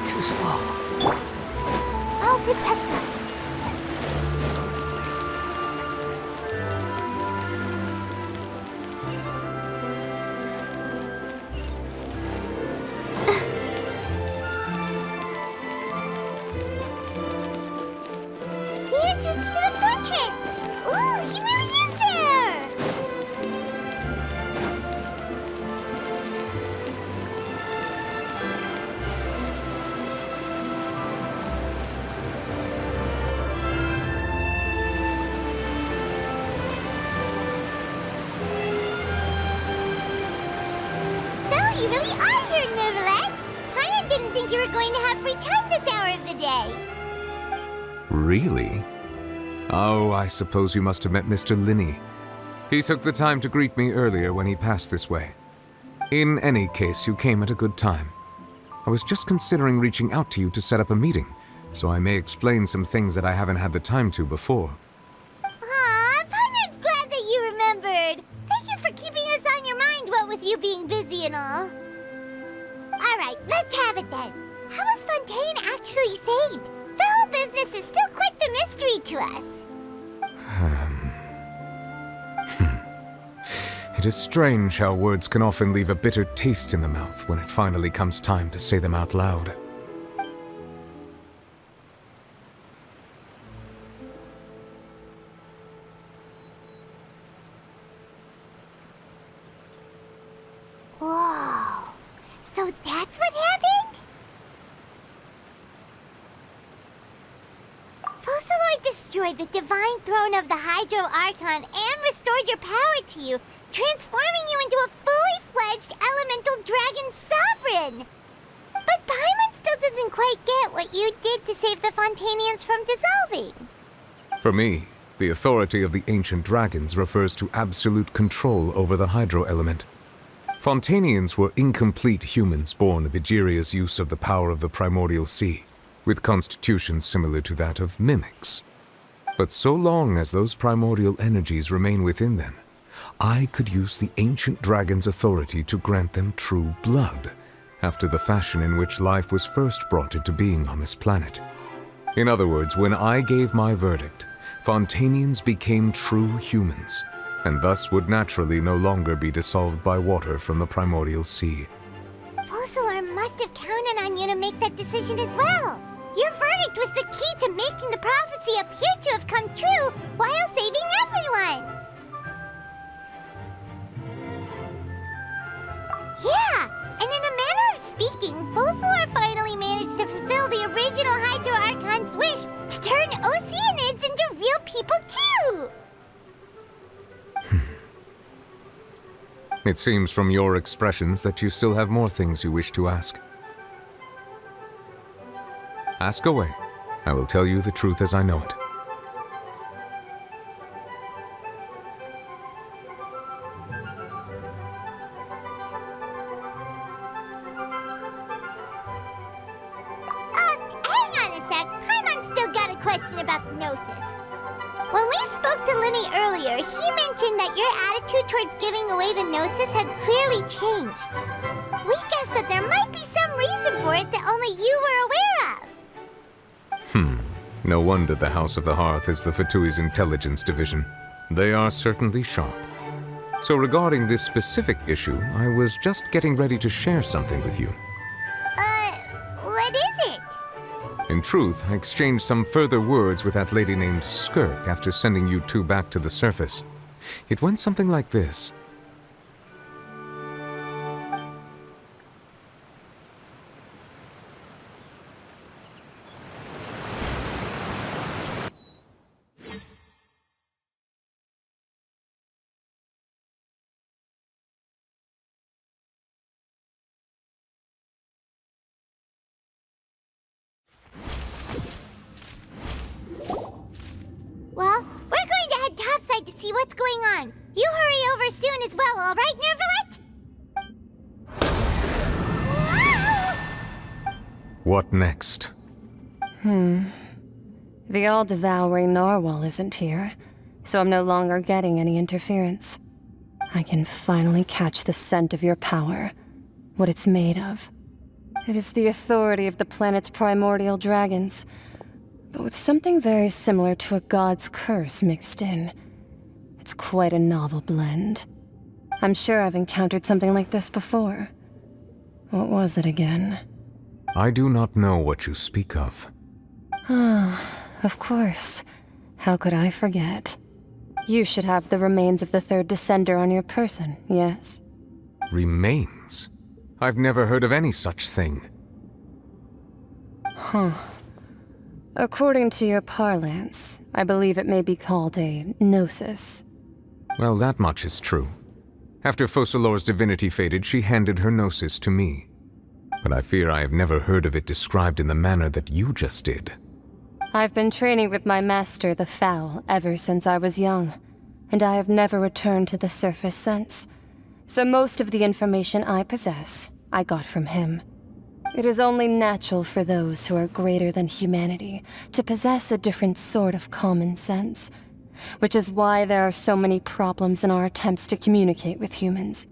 Too slow. I'll protect us. The entrance to the fortress! Ooh, he really is there! So, you really are here, Novelette! Paimon didn't think you were going to have free time this hour of the day. Really? Oh, I suppose you must have met Mr. Linney. He took the time to greet me earlier when he passed this way. In any case, you came at a good time. I was just considering reaching out to you to set up a meeting, so I may explain some things that I haven't had the time to before. Aw, Paimon's glad that you remembered. Thank you for keeping us on your mind, what with you being busy and all. Alright, let's have it then. How was Fontaine actually saved? The whole business is still quite the mystery to us. It is strange how words can often leave a bitter taste in the mouth when it finally comes time to say them out loud. Whoa. So that's what happened? Focalor destroyed the divine throne of the Hydro Archon and restored your power to you, transforming you into a fully fledged elemental dragon sovereign! But Paimon still doesn't quite get what you did to save the Fontainians from dissolving. For me, the authority of the ancient dragons refers to absolute control over the hydro element. Fontainians were incomplete humans born of Egeria's use of the power of the primordial sea, with constitutions similar to that of mimics. But so long as those primordial energies remain within them, I could use the ancient dragon's authority to grant them true blood, after the fashion in which life was first brought into being on this planet. In other words, when I gave my verdict, Fontainians became true humans, and thus would naturally no longer be dissolved by water from the primordial sea. Focalor must have counted on you to make that decision as well. Your verdict was the key to making the prophecy appear to have come true while saving everyone. Yeah, and in a manner of speaking, Focalor finally managed to fulfill the original Hydro Archon's wish to turn Oceanids into real people too! It seems from your expressions that you still have more things you wish to ask. Ask away. I will tell you the truth as I know it. Hang on a sec. Paimon's still got a question about the Gnosis. When we spoke to Linny earlier, he mentioned that your attitude towards giving away the Gnosis had clearly changed. We guessed that there might be some reason for it that only you were aware of. No wonder the House of the Hearth is the Fatui's intelligence division. They are certainly sharp. So regarding this specific issue, I was just getting ready to share something with you. What is it? In truth, I exchanged some further words with that lady named Skirk after sending you two back to the surface. It went something like this. in as well, all right, Nervalet? What next? The all-devouring narwhal isn't here, so I'm no longer getting any interference. I can finally catch the scent of your power, what it's made of. It is the authority of the planet's primordial dragons, but with something very similar to a god's curse mixed in. It's quite a novel blend. I'm sure I've encountered something like this before. What was it again? I do not know what you speak of. Of course. How could I forget? You should have the remains of the third Descender on your person, yes? Remains? I've never heard of any such thing. According to your parlance, I believe it may be called a gnosis. Well, that much is true. After Focalor's divinity faded, she handed her gnosis to me. But I fear I have never heard of it described in the manner that you just did. I've been training with my master, the Foul, ever since I was young, and I have never returned to the surface since. So most of the information I possess, I got from him. It is only natural for those who are greater than humanity to possess a different sort of common sense, which is why there are so many problems in our attempts to communicate with humans.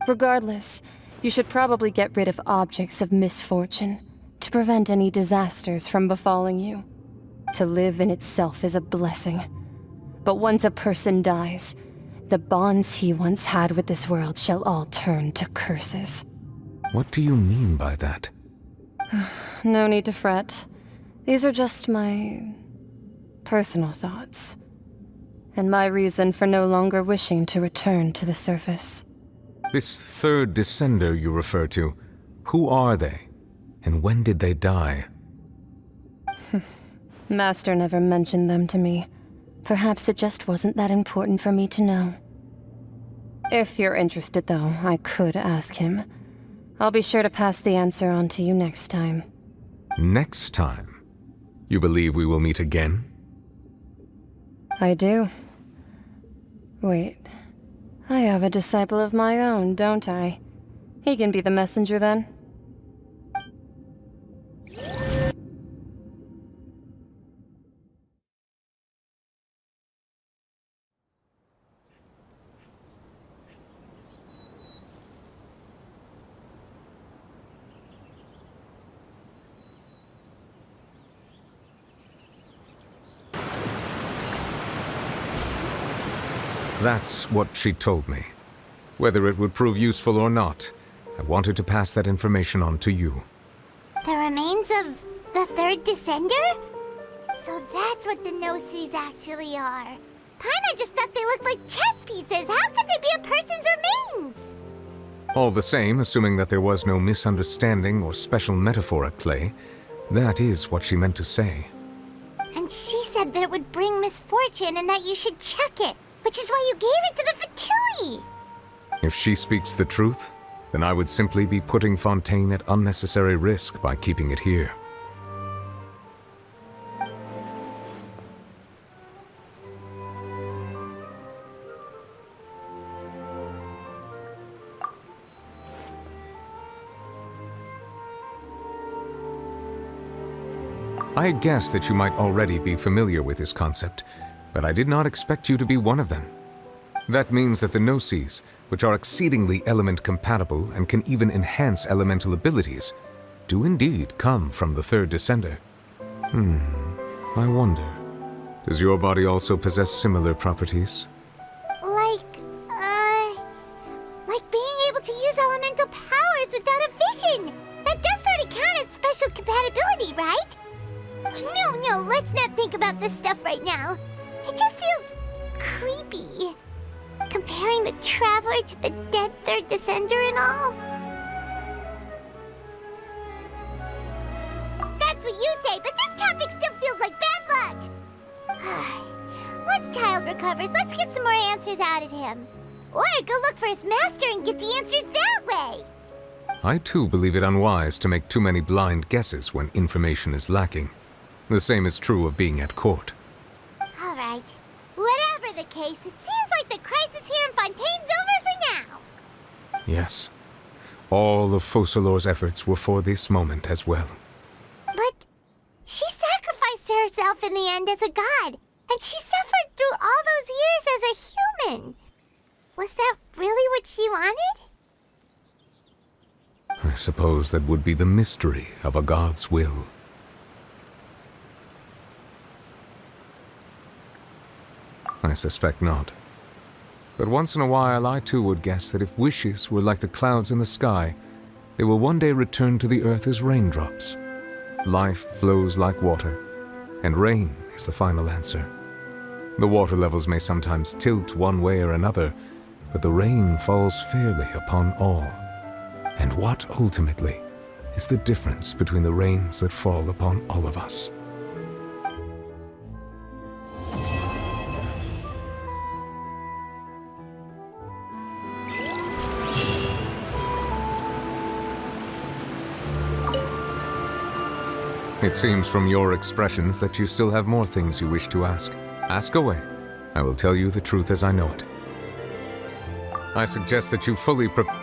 Regardless, you should probably get rid of objects of misfortune to prevent any disasters from befalling you. To live in itself is a blessing. But once a person dies, the bonds he once had with this world shall all turn to curses. What do you mean by that? No need to fret. These are just my personal thoughts, and my reason for no longer wishing to return to the surface. This third Descender you refer to, who are they? And when did they die? Master never mentioned them to me. Perhaps it just wasn't that important for me to know. If you're interested, though, I could ask him. I'll be sure to pass the answer on to you next time. Next time? You believe we will meet again? I do. Wait. I have a disciple of my own, don't I? He can be the messenger then. That's what she told me. Whether it would prove useful or not, I wanted to pass that information on to you. The remains of the third Descender? So that's what the Gnosis actually are. Paimon just thought they looked like chess pieces. How could they be a person's remains? All the same, assuming that there was no misunderstanding or special metaphor at play, that is what she meant to say. And she said that it would bring misfortune and that you should check it, which is why you gave it to the Fatui. If she speaks the truth, then I would simply be putting Fontaine at unnecessary risk by keeping it here. I had guessed that you might already be familiar with this concept, but I did not expect you to be one of them. That means that the Gnosis, which are exceedingly element-compatible and can even enhance elemental abilities, do indeed come from the third Descender. I wonder, does your body also possess similar properties? Like being able to use elemental powers without a vision! That does sort of count as special compatibility, right? No, let's not think about this stuff right now. It just feels creepy. Comparing the Traveler to the dead third Descender and all. That's what you say, but this topic still feels like bad luck. Once Child recovers, let's get some more answers out of him. Or go look for his master and get the answers that way. I too believe it unwise to make too many blind guesses when information is lacking. The same is true of being at court. All right. Whatever the case, it seems like the crisis here in Fontaine's over for Yes. All of Focalor's efforts were for this moment as well. But she sacrificed herself in the end as a god, and she suffered through all those years as a human. Was that really what she wanted? I suppose that would be the mystery of a god's will. I suspect not. But once in a while, I too would guess that if wishes were like the clouds in the sky, they will one day return to the earth as raindrops. Life flows like water, and rain is the final answer. The water levels may sometimes tilt one way or another, but the rain falls fairly upon all. And what, ultimately, is the difference between the rains that fall upon all of us? It seems from your expressions that you still have more things you wish to ask. Ask away. I will tell you the truth as I know it. I suggest that you fully prepare.